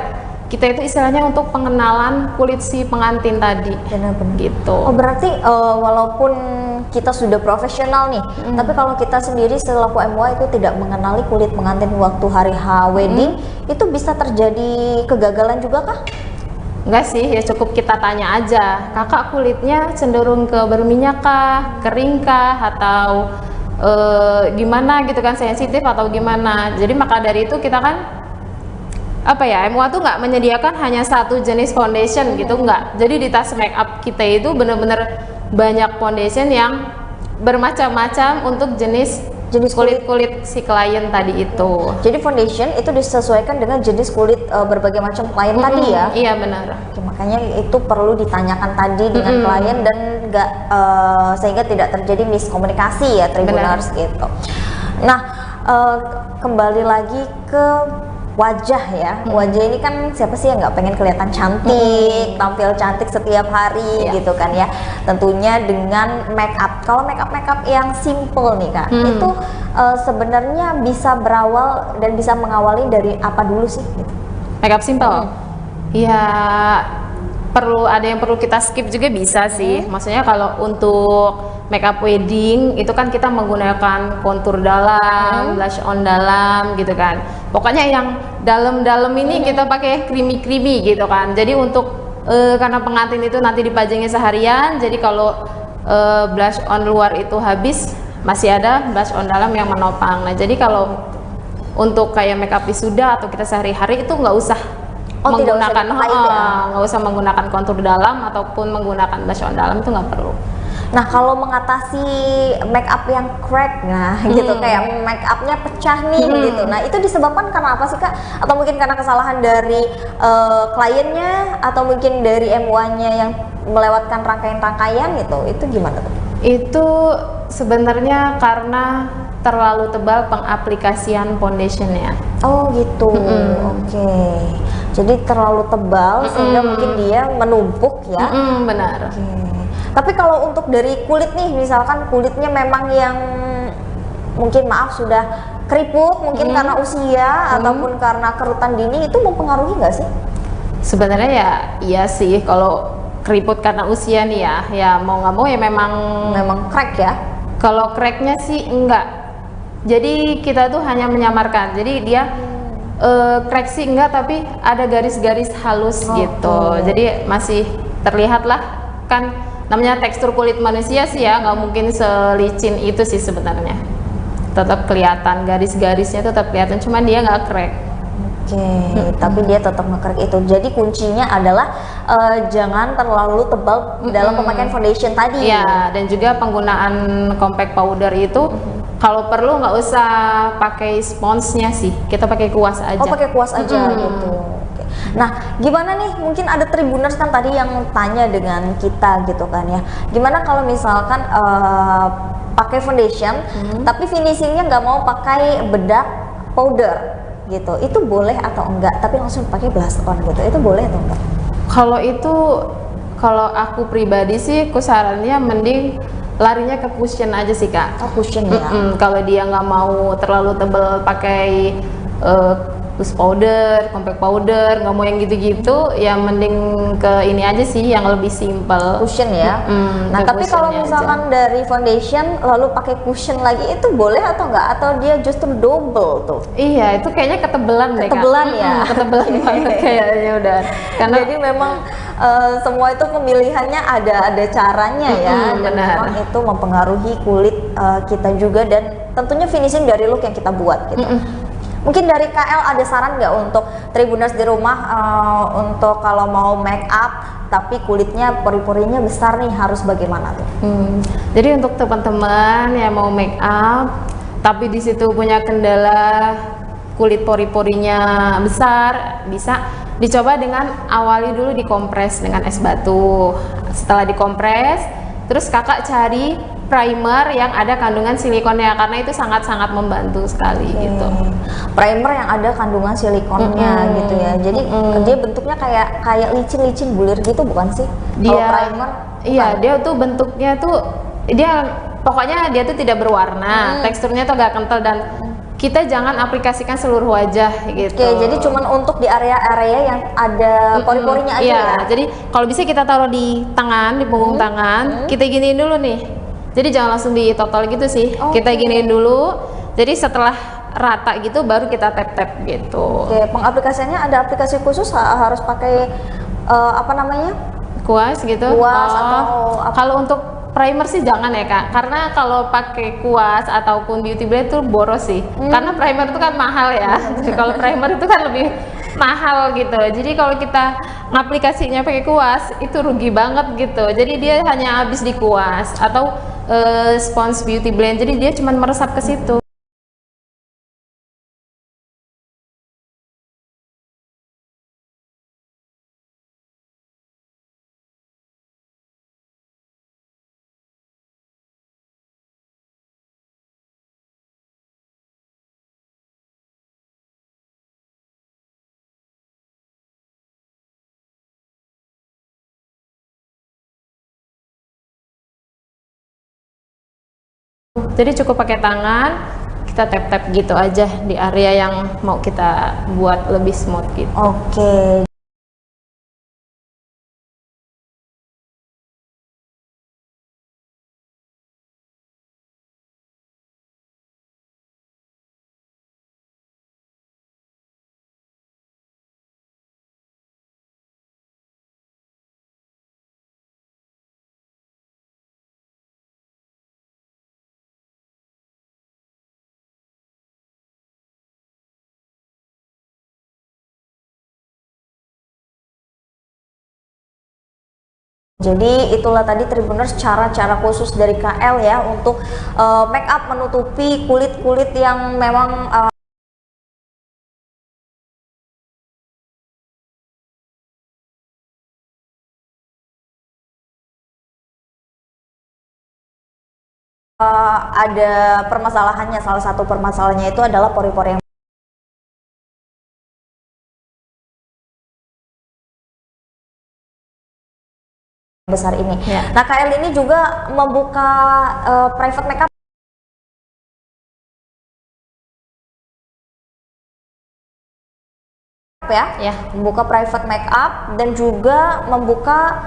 kita itu istilahnya untuk pengenalan kulit si pengantin tadi. Benar-benar gitu. Oh berarti walaupun kita sudah profesional nih, tapi kalau kita sendiri selaku MUA itu tidak mengenali kulit pengantin waktu hari H wedding, itu bisa terjadi kegagalan juga kah? Enggak sih, ya cukup kita tanya aja, kakak kulitnya cenderung ke berminyak kah, kering kah, atau gimana gitu kan, sensitif atau gimana. Jadi maka dari itu kita kan MUA tuh nggak menyediakan hanya satu jenis foundation gitu, nggak. Jadi di tas make up kita itu bener-bener banyak foundation yang bermacam-macam untuk jenis kulit si klien tadi itu. Jadi foundation itu disesuaikan dengan jenis kulit berbagai macam klien tadi ya? Iya benar. Oke, makanya itu perlu ditanyakan tadi dengan klien dan nggak sehingga tidak terjadi miskomunikasi ya Tribuners gitu. Nah kembali lagi ke wajah ya, wajah ini kan siapa sih yang nggak pengen kelihatan cantik, tampil cantik setiap hari gitu kan ya. Tentunya dengan make up. Kalau make up yang simple nih Kak, itu sebenarnya bisa berawal dan bisa mengawali dari apa dulu sih? Gitu. Make up simple? Ya ada yang perlu kita skip juga bisa sih. Maksudnya kalau untuk makeup wedding itu kan kita menggunakan kontur dalam, blush on dalam gitu kan. Pokoknya yang dalam-dalam ini kita pakai creamy gitu kan. Jadi untuk karena pengantin itu nanti dipajangnya seharian, jadi kalau blush on luar itu habis, masih ada blush on dalam yang menopang. Nah jadi kalau untuk kayak makeup wisuda atau kita sehari-hari itu nggak usah menggunakan nggak usah menggunakan kontur dalam ataupun menggunakan blush on dalam, itu nggak perlu. Nah kalau mengatasi make up yang crack, gitu kayak make upnya pecah nih gitu, nah itu disebabkan karena apa sih Kak? Atau mungkin karena kesalahan dari kliennya atau mungkin dari MUA-nya yang melewatkan rangkaian-rangkaian gitu, itu gimana tuh? Itu sebenarnya karena terlalu tebal pengaplikasian foundationnya. Oh gitu, oke. Jadi terlalu tebal sehingga mungkin dia menumpuk ya. Benar. Tapi kalau untuk dari kulit nih, misalkan kulitnya memang yang mungkin sudah keriput, mungkin karena usia ataupun karena kerutan dini, itu mempengaruhi nggak sih? Sebenarnya ya iya sih, kalau keriput karena usia nih ya mau nggak mau ya memang crack ya. Kalau cracknya sih enggak. Jadi kita tuh hanya menyamarkan. Jadi dia crack sih enggak, tapi ada garis-garis halus gitu. Jadi masih terlihat lah, kan namanya tekstur kulit manusia sih ya, nggak mungkin selicin itu sih sebenarnya. Tetap kelihatan garis-garisnya, tetap kelihatan, cuman dia nggak crack. Tapi dia tetap nge-crack itu. Jadi kuncinya adalah jangan terlalu tebal dalam pemakaian foundation tadi. Ya, dan juga penggunaan compact powder itu kalau perlu nggak usah pakai sponsnya sih, kita pakai kuas aja. Oh, pakai kuas aja gitu. Nah, gimana nih? Mungkin ada Tribuners kan tadi yang tanya dengan kita gitu kan ya. Gimana kalau misalkan pakai foundation, tapi finishingnya nggak mau pakai bedak powder gitu, itu boleh atau enggak? Tapi langsung pakai blush on gitu, itu boleh atau enggak? Kalau itu, kalau aku pribadi sih, aku sarannya mending larinya ke cushion aja sih Kak. Oh, cushion ya. Kalau dia nggak mau terlalu tebal pakai loose powder, compact powder, nggak mau yang gitu-gitu, ya mending ke ini aja sih yang lebih simple. Cushion ya. Nah tapi kalau misalkan dari foundation lalu pakai cushion lagi itu boleh atau enggak? Atau dia justru double tuh? Iya, itu kayaknya ketebelan deh. Ketebelan ya. Ketebelan banget kayaknya udah. Karena jadi memang semua itu pemilihannya ada caranya ya, dan memang itu mempengaruhi kulit kita juga dan tentunya finishing dari look yang kita buat gitu. Mungkin dari KL ada saran nggak untuk Tribuners di rumah untuk kalau mau make up tapi kulitnya pori-porinya besar nih harus bagaimana tuh? Jadi untuk teman-teman yang mau make up tapi di situ punya kendala kulit pori-porinya besar, bisa dicoba dengan awali dulu dikompres dengan es batu. Setelah dikompres, terus kakak cari primer yang ada kandungan silikonnya karena itu sangat-sangat membantu sekali gitu. Primer yang ada kandungan silikonnya gitu ya. Jadi dia bentuknya kayak licin-licin bulir gitu bukan sih? Dia kalau primer? Iya, dia tuh bentuknya tuh pokoknya dia tuh tidak berwarna, teksturnya tuh agak kental dan kita jangan aplikasikan seluruh wajah gitu. Oke, jadi cuman untuk di area-area yang ada pori-porinya aja ya? Jadi kalau bisa kita taruh di tangan, di punggung tangan, kita giniin dulu nih. Jadi jangan langsung di total gitu sih, kita giniin dulu. Jadi setelah rata gitu baru kita tap-tap gitu. Oke, pengaplikasiannya ada aplikasi khusus harus pakai apa namanya? Kuas gitu. Kuas atau kalau untuk primer sih jangan ya kak, karena kalau pakai kuas ataupun beauty blend itu boros sih, karena primer itu kan mahal ya. Kalau primer itu kan lebih mahal gitu, jadi kalau kita ngaplikasinya pakai kuas itu rugi banget gitu. Jadi dia hanya habis di kuas atau spons beauty blend, jadi dia cuma meresap ke situ. Jadi cukup pakai tangan, kita tap-tap gitu aja di area yang mau kita buat lebih smooth gitu. Oke. Jadi itulah tadi Tribuners cara-cara khusus dari KL ya untuk make up menutupi kulit-kulit yang memang ada permasalahannya. Salah satu permasalahannya itu adalah pori-pori yang besar ini. Nah, KL ini juga membuka private makeup ya, membuka private makeup dan juga membuka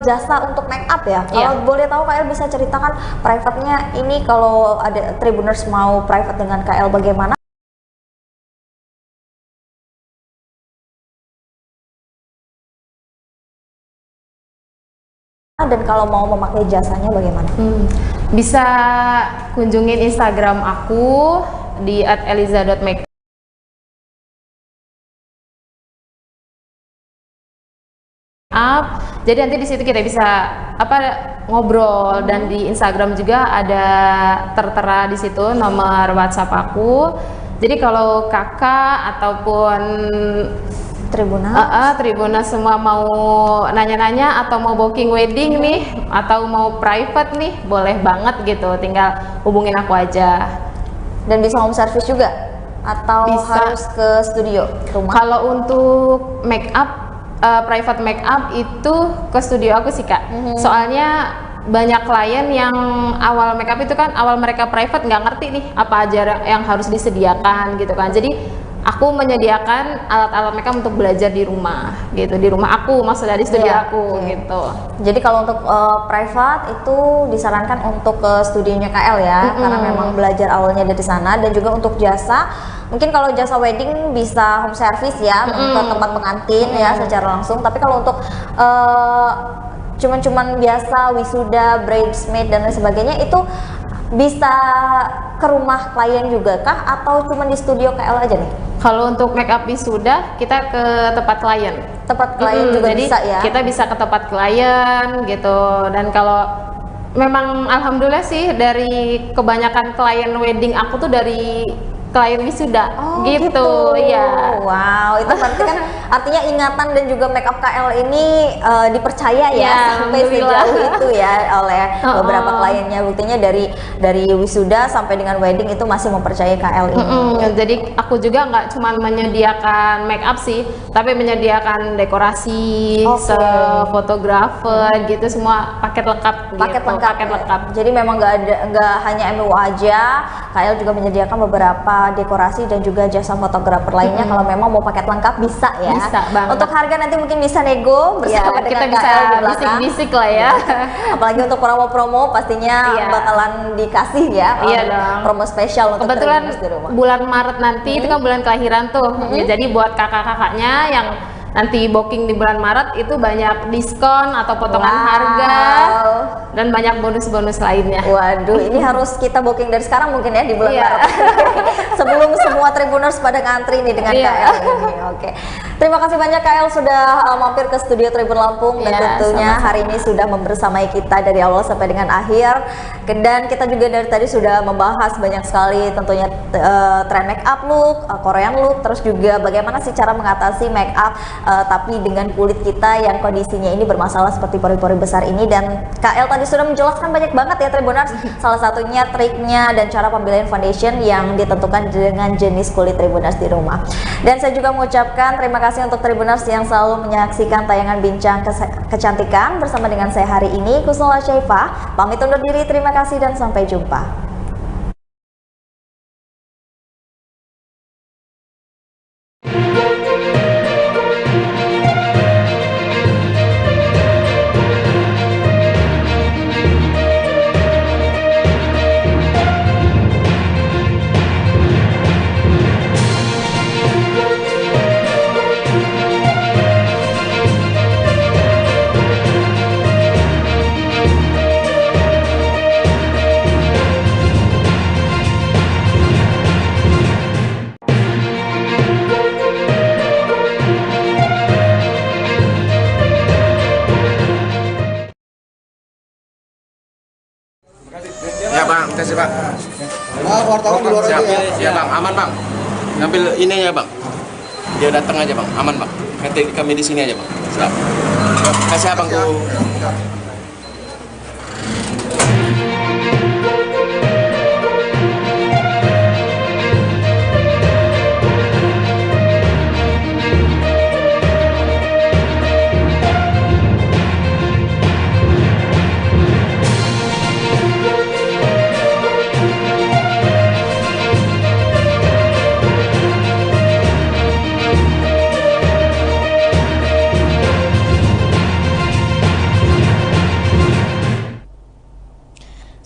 jasa untuk make up ya. Kalau boleh tahu KL bisa ceritakan private-nya ini, kalau ada Tribuners mau private dengan KL bagaimana? Dan kalau mau memakai jasanya bagaimana? Bisa kunjungin Instagram aku di @eliza.makeup. Jadi nanti di situ kita bisa ngobrol, dan di Instagram juga ada tertera di situ nomor WhatsApp aku. Jadi kalau kakak ataupun Tribuners semua mau nanya-nanya atau mau booking wedding nih atau mau private nih, boleh banget gitu, tinggal hubungin aku aja. Dan bisa home service juga? Atau Bisa. harus ke studio rumah? Kalau untuk make up, private make up itu ke studio aku sih Kak. Soalnya banyak klien yang awal make up itu kan awal mereka private nggak ngerti nih apa aja yang harus disediakan gitu kan. Jadi aku menyediakan alat-alat make up untuk belajar di rumah gitu, di rumah aku, maksudnya di studio aku gitu. Jadi kalau untuk private itu disarankan untuk ke studionya KL ya, karena memang belajar awalnya dari sana. Dan juga untuk jasa, mungkin kalau jasa wedding bisa home service ya, ke tempat pengantin ya secara langsung. Tapi kalau untuk cuman biasa wisuda, bridesmaid dan lain sebagainya itu bisa ke rumah klien juga kah atau cuma di studio KL aja nih? Kalau untuk make up wisuda kita ke tempat klien. Tempat klien juga jadi bisa ya? Kita bisa ke tempat klien gitu. Dan kalau memang alhamdulillah sih dari kebanyakan klien wedding aku tuh dari klien wisuda gitu. Ya. Wow, itu berarti kan artinya ingatan dan juga make up KL ini dipercaya ya, sampai sejauh itu ya oleh beberapa kliennya. Buktinya dari wisuda sampai dengan wedding itu masih mempercayai KL ini. Jadi aku juga nggak cuma menyediakan make up sih, tapi menyediakan dekorasi, fotografer gitu, semua paket lengkap. Paket lengkap. Jadi memang nggak hanya MU aja, KL juga menyediakan beberapa dekorasi dan juga jasa fotografer lainnya. Kalau memang mau paket lengkap bisa ya. Bisa banget. Untuk harga nanti mungkin bisa nego bersama dengan kita bisa KL di belakang. bisik-bisik lah ya. Apalagi untuk promo-promo pastinya bakalan dikasih ya. Promo spesial untuk kebetulan Tribuners di rumah. bulan Maret nanti itu kan bulan kelahiran tuh. Ya, jadi buat kakak-kakaknya yang nanti booking di bulan Maret itu banyak diskon atau potongan harga dan banyak bonus-bonus lainnya. Waduh, ini harus kita booking dari sekarang mungkin ya di bulan Maret. Sebelum semua Tribuners pada ngantri nih dengan KL ini. Oke. Terima kasih banyak KL sudah mampir ke studio Tribun Lampung dan tentunya hari ini sudah membersamai kita dari awal sampai dengan akhir. Dan kita juga dari tadi sudah membahas banyak sekali tentunya tren make up look, Korean look, terus juga bagaimana sih cara mengatasi make up tapi dengan kulit kita yang kondisinya ini bermasalah seperti pori-pori besar ini. Dan KL tadi sudah menjelaskan banyak banget ya Tribuners, salah satunya triknya dan cara pemilihan foundation yang ditentukan dengan jenis kulit Tribuners di rumah. Dan saya juga mengucapkan terima kasih untuk Tribuners yang selalu menyaksikan tayangan Bincang Kecantikan bersama dengan saya hari ini, Kusnula Syaifah. Pamit undur diri, terima kasih dan sampai jumpa. Ya bang, kasih pak. Wartawan di luar aja ya. Ya bang, aman bang. Ngambil ininya bang. Dia datang aja bang, aman bang. Nanti kami di sini aja bang. Siap. Kasih abang tuh.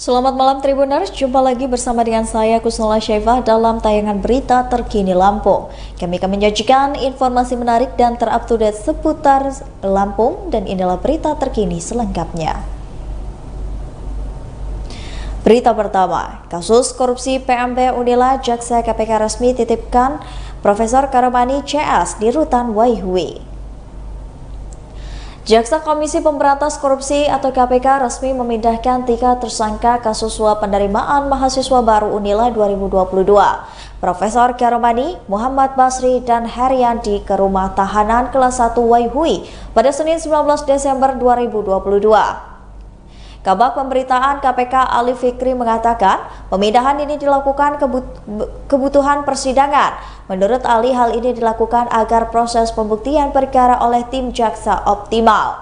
Selamat malam Tribuners, jumpa lagi bersama dengan saya Kusnula Syaifah dalam tayangan berita terkini Lampung. Kami akan menyajikan informasi menarik dan terupdate seputar Lampung dan inilah berita terkini selengkapnya. Berita pertama, kasus korupsi PMP Unila Jaksa KPK resmi titipkan Profesor Karomani CS di Rutan Waihui. Jaksa Komisi Pemberantas Korupsi atau KPK resmi memindahkan 3 tersangka kasus suap penerimaan mahasiswa baru Unila 2022, Profesor Karomani, Muhammad Basri, dan Heriandi ke rumah tahanan kelas 1 Waihui pada Senin 19 Desember 2022. Kabag Pemberitaan KPK Ali Fikri mengatakan pemindahan ini dilakukan kebutuhan persidangan. Menurut Ali, hal ini dilakukan agar proses pembuktian perkara oleh tim jaksa optimal.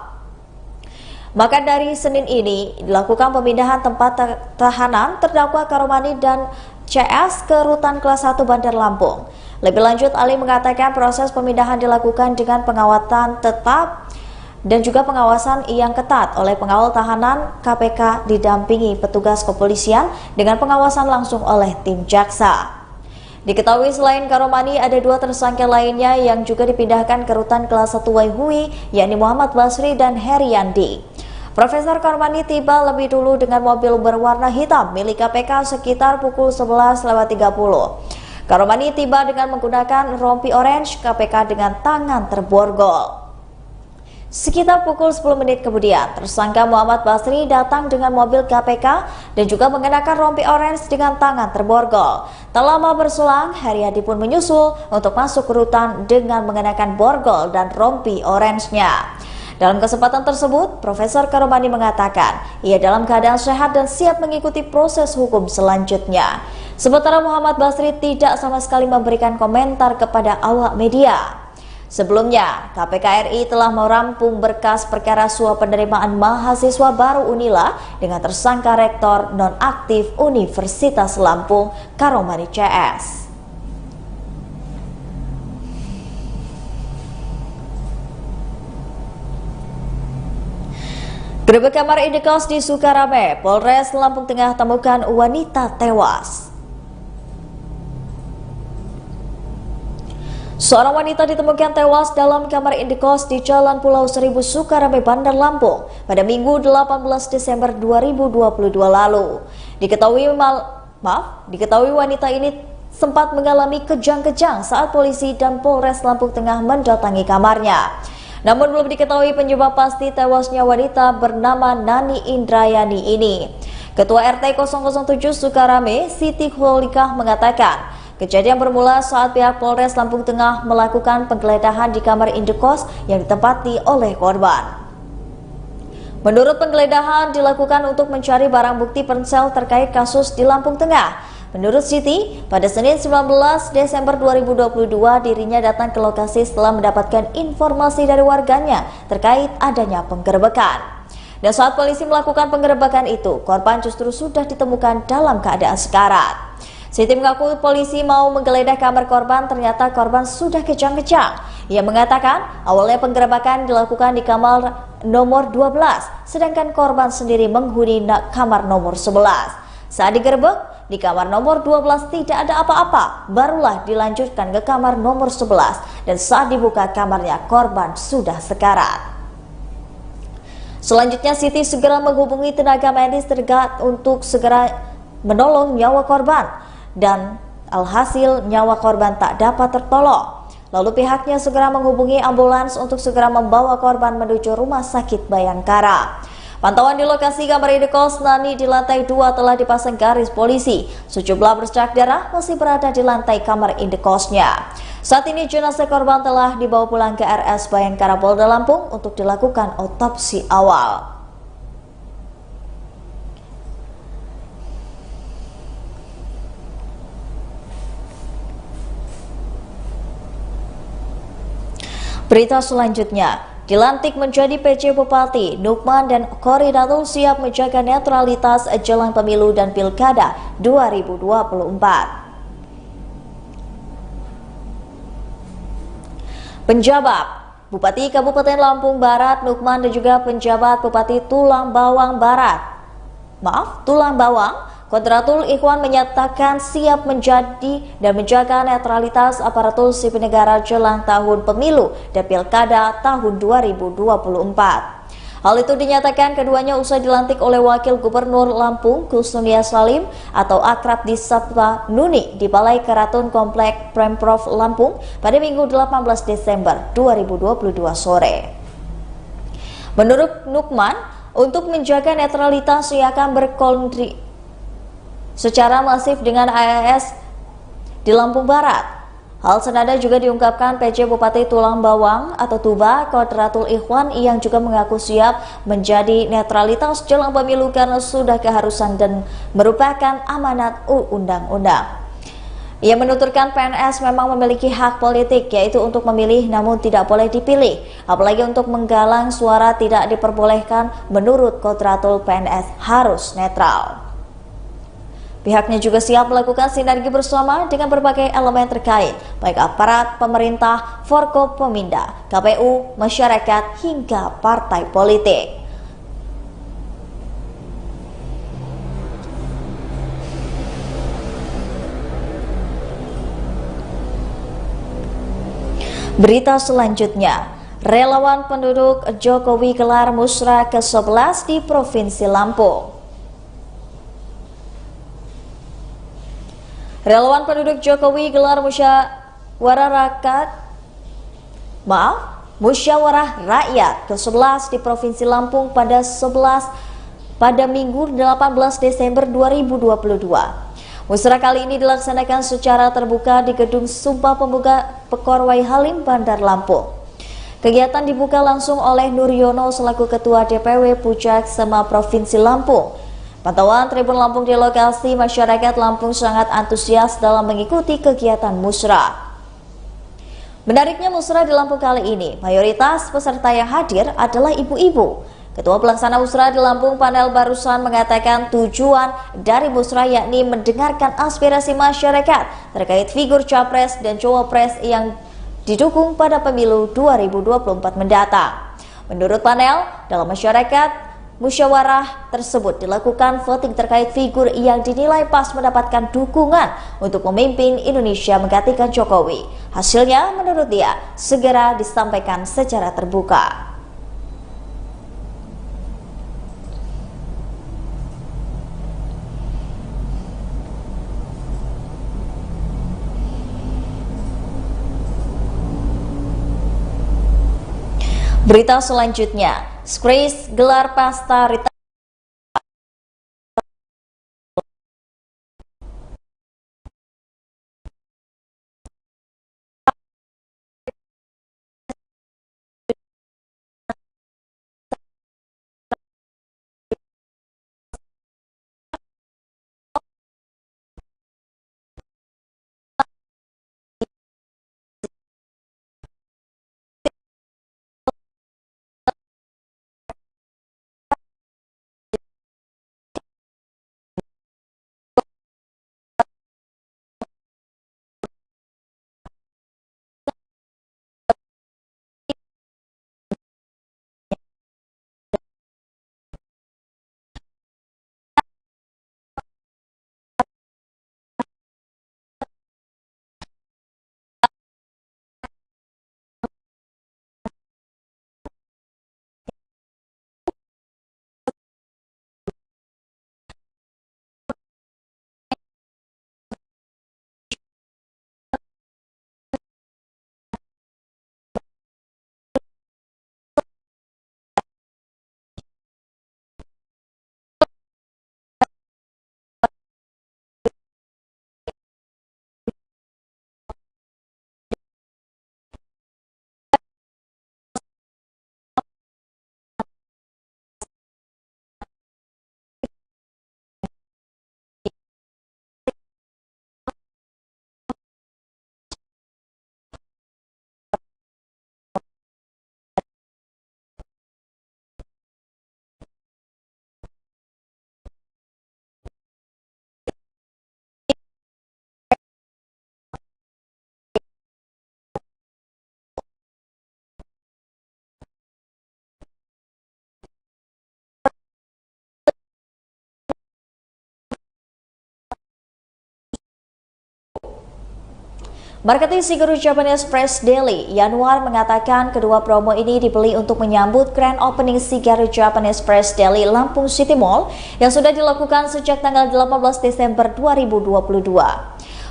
Maka dari Senin ini dilakukan pemindahan tempat tahanan terdakwa Karomani dan CS ke Rutan Kelas 1 Bandar Lampung. Lebih lanjut, Ali mengatakan proses pemindahan dilakukan dengan pengawasan tetap dan juga pengawasan yang ketat oleh pengawal tahanan KPK didampingi petugas kepolisian dengan pengawasan langsung oleh tim jaksa. Diketahui selain Karomani ada 2 tersangka lainnya yang juga dipindahkan ke Rutan Kelas 1 Waihui, yakni Muhammad Basri dan Heriandi. Profesor Karomani tiba lebih dulu dengan mobil berwarna hitam milik KPK sekitar pukul 11.30. Karomani tiba dengan menggunakan rompi orange, KPK dengan tangan terborgol. Sekitar pukul 10 menit kemudian, tersangka Muhammad Basri datang dengan mobil KPK dan juga mengenakan rompi orange dengan tangan terborgol. Tak lama berselang, Heriadi pun menyusul untuk masuk ke rutan dengan mengenakan borgol dan rompi orange-nya. Dalam kesempatan tersebut, Profesor Karomani mengatakan ia dalam keadaan sehat dan siap mengikuti proses hukum selanjutnya. Sementara Muhammad Basri tidak sama sekali memberikan komentar kepada awak media. Sebelumnya, KPK RI telah merampung berkas perkara suap penerimaan mahasiswa baru Unila dengan tersangka rektor nonaktif Universitas Lampung, Karomani CS. Gerebek kamar indekos di Sukarame, Polres Lampung Tengah temukan wanita tewas. Seorang wanita ditemukan tewas dalam kamar indekos di Jalan Pulau Seribu, Sukarame, Bandar Lampung pada Minggu 18 Desember 2022 lalu. Diketahui wanita ini sempat mengalami kejang-kejang saat polisi dan Polres Lampung Tengah mendatangi kamarnya. Namun belum diketahui penyebab pasti tewasnya wanita bernama Nani Indrayani ini. Ketua RT 007 Sukarame, Siti Kholikah mengatakan, kejadian bermula saat pihak Polres Lampung Tengah melakukan penggeledahan di kamar indekos yang ditempati oleh korban. Menurut penggeledahan dilakukan untuk mencari barang bukti ponsel terkait kasus di Lampung Tengah. Menurut Siti, pada Senin 19 Desember 2022 dirinya datang ke lokasi setelah mendapatkan informasi dari warganya terkait adanya penggerebekan. Dan saat polisi melakukan penggerebekan itu, korban justru sudah ditemukan dalam keadaan sekarat. Siti mengaku polisi mau menggeledah kamar korban, ternyata korban sudah kejang-kejang. Ia mengatakan awalnya penggerebekan dilakukan di kamar nomor 12, sedangkan korban sendiri menghuni kamar nomor 11. Saat digerebek, di kamar nomor 12 tidak ada apa-apa, barulah dilanjutkan ke kamar nomor 11 dan saat dibuka kamarnya korban sudah sekarat. Selanjutnya Siti segera menghubungi tenaga medis terdekat untuk segera menolong nyawa korban. Dan alhasil nyawa korban tak dapat tertolong. Lalu pihaknya segera menghubungi ambulans untuk segera membawa korban menuju Rumah Sakit Bayangkara. Pantauan di lokasi kamar indekos Nani di lantai 2 telah dipasang garis polisi. Sejumlah bercak darah masih berada di lantai kamar indekosnya. Saat ini jenazah korban telah dibawa pulang ke RS Bayangkara Polda Lampung untuk dilakukan otopsi awal. Berita selanjutnya, dilantik menjadi PJ Bupati, Nukman dan Khoridatul siap menjaga netralitas jelang pemilu dan pilkada 2024. Penjabat Bupati Kabupaten Lampung Barat, Nukman dan juga penjabat Bupati Tulang Bawang, Khodratul Ikhwan menyatakan siap menjadi dan menjaga netralitas aparatur sipil negara jelang tahun pemilu dan pilkada tahun 2024. Hal itu dinyatakan keduanya usai dilantik oleh Wakil Gubernur Lampung Kusnulia Salim atau akrab disapa Nuni di Balai Keraton Komplek Pemprov Lampung pada Minggu 18 Desember 2022 sore. Menurut Nukman, untuk menjaga netralitas ia akan berkontribusi secara masif dengan AAS di Lampung Barat. Hal senada juga diungkapkan PJ Bupati Tulang Bawang atau Tuba, Kodratul Ikhwan, yang juga mengaku siap menjadi netralitas jelang pemilu karena sudah keharusan dan merupakan amanat undang-undang. Ia menuturkan PNS memang memiliki hak politik, yaitu untuk memilih namun tidak boleh dipilih. Apalagi untuk menggalang suara tidak diperbolehkan. Menurut Kodratul, PNS harus netral. Pihaknya juga siap melakukan sinergi bersama dengan berbagai elemen terkait, baik aparat, pemerintah, Forkopimda, KPU, masyarakat, hingga partai politik. Berita selanjutnya, relawan pendukung Jokowi gelar musra ke-11 di Provinsi Lampung. Relawan penduduk Jokowi gelar musyawarah rakyat ke-11 di Provinsi Lampung pada Minggu 18 Desember 2022. Musrah kali ini dilaksanakan secara terbuka di Gedung Sumpah Pemuda Pekorwai Halim, Bandar Lampung. Kegiatan dibuka langsung oleh Nuryono selaku Ketua DPW Pucak Sema Provinsi Lampung. Pantauan Tribun Lampung di lokasi, masyarakat Lampung sangat antusias dalam mengikuti kegiatan musrah. Menariknya musrah di Lampung kali ini, mayoritas peserta yang hadir adalah ibu-ibu. Ketua Pelaksana Musrah di Lampung, Panel Barusan, mengatakan tujuan dari musrah yakni mendengarkan aspirasi masyarakat terkait figur capres dan cawapres yang didukung pada pemilu 2024 mendatang. Menurut Panel, dalam masyarakat, musyawarah tersebut dilakukan voting terkait figur yang dinilai pas mendapatkan dukungan untuk memimpin Indonesia menggantikan Jokowi. Hasilnya, menurut dia, segera disampaikan secara terbuka. Berita selanjutnya, Skris gelar pasta Marketing Siguru Japanese Press Daily, Yanuar mengatakan kedua promo ini dibeli untuk menyambut grand opening Siguru Japanese Press Daily Lampung City Mall yang sudah dilakukan sejak tanggal 18 Desember 2022.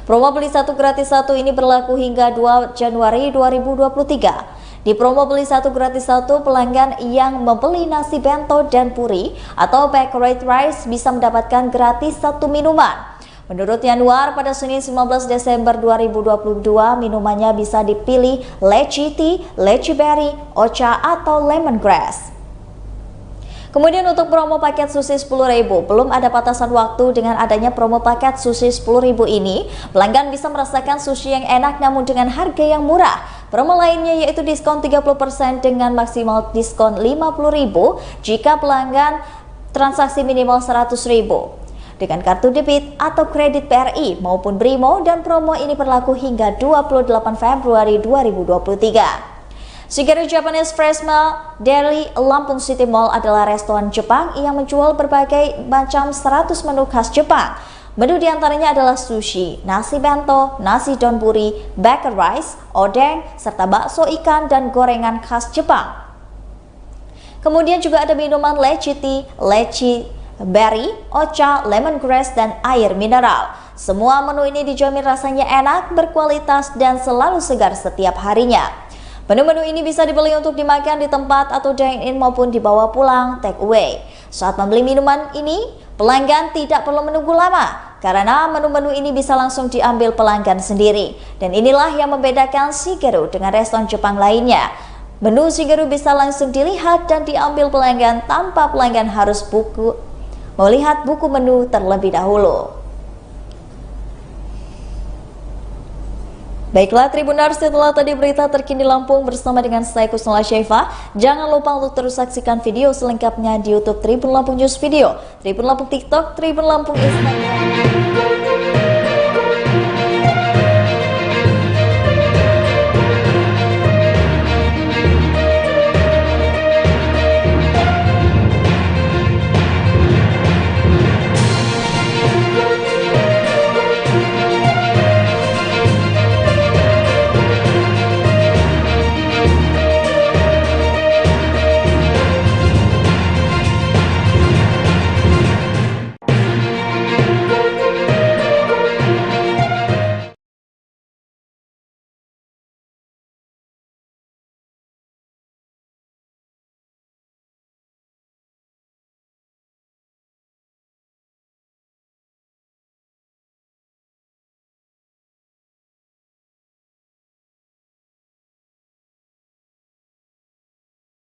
Promo beli satu gratis satu ini berlaku hingga 2 Januari 2023. Di promo beli satu gratis satu, pelanggan yang membeli nasi bento dan puri atau baked rice bisa mendapatkan gratis satu minuman. Menurut Yanuar, pada Senin 19 Desember 2022, minumannya bisa dipilih lychee tea, lychee berry, ocha, atau lemongrass. Kemudian untuk promo paket sushi 10.000, belum ada batasan waktu. Dengan adanya promo paket sushi 10.000 ini, pelanggan bisa merasakan sushi yang enak namun dengan harga yang murah. Promo lainnya yaitu diskon 30% dengan maksimal diskon 50.000 jika pelanggan transaksi minimal 100.000 dengan kartu debit atau kredit BRI maupun Brimo, dan promo ini berlaku hingga 28 Februari 2023. Shigeru Japanese Fresh Meal Deli Lampung City Mall adalah restoran Jepang yang menjual berbagai macam 100 menu khas Jepang. Menu diantaranya adalah sushi, nasi bento, nasi donburi, baker rice, odeng, serta bakso ikan dan gorengan khas Jepang. Kemudian juga ada minuman lychee tea, lychee berry, ocha, lemongrass, dan air mineral. Semua menu ini dijamin rasanya enak, berkualitas, dan selalu segar setiap harinya. Menu-menu ini bisa dibeli untuk dimakan di tempat atau dine-in maupun dibawa pulang take away. Saat membeli minuman ini, pelanggan tidak perlu menunggu lama karena menu-menu ini bisa langsung diambil pelanggan sendiri. Dan inilah yang membedakan Shigeru dengan restoran Jepang lainnya. Menu Shigeru bisa langsung dilihat dan diambil pelanggan tanpa pelanggan harus melihat buku menu terlebih dahulu. Baiklah Tribuners, setelah tadi berita terkini Lampung bersama dengan saya Kusnala Syaifah. Jangan lupa untuk terus saksikan video selengkapnya di YouTube Tribun Lampung News Video, Tribun Lampung TikTok, Tribun Lampung Instagram.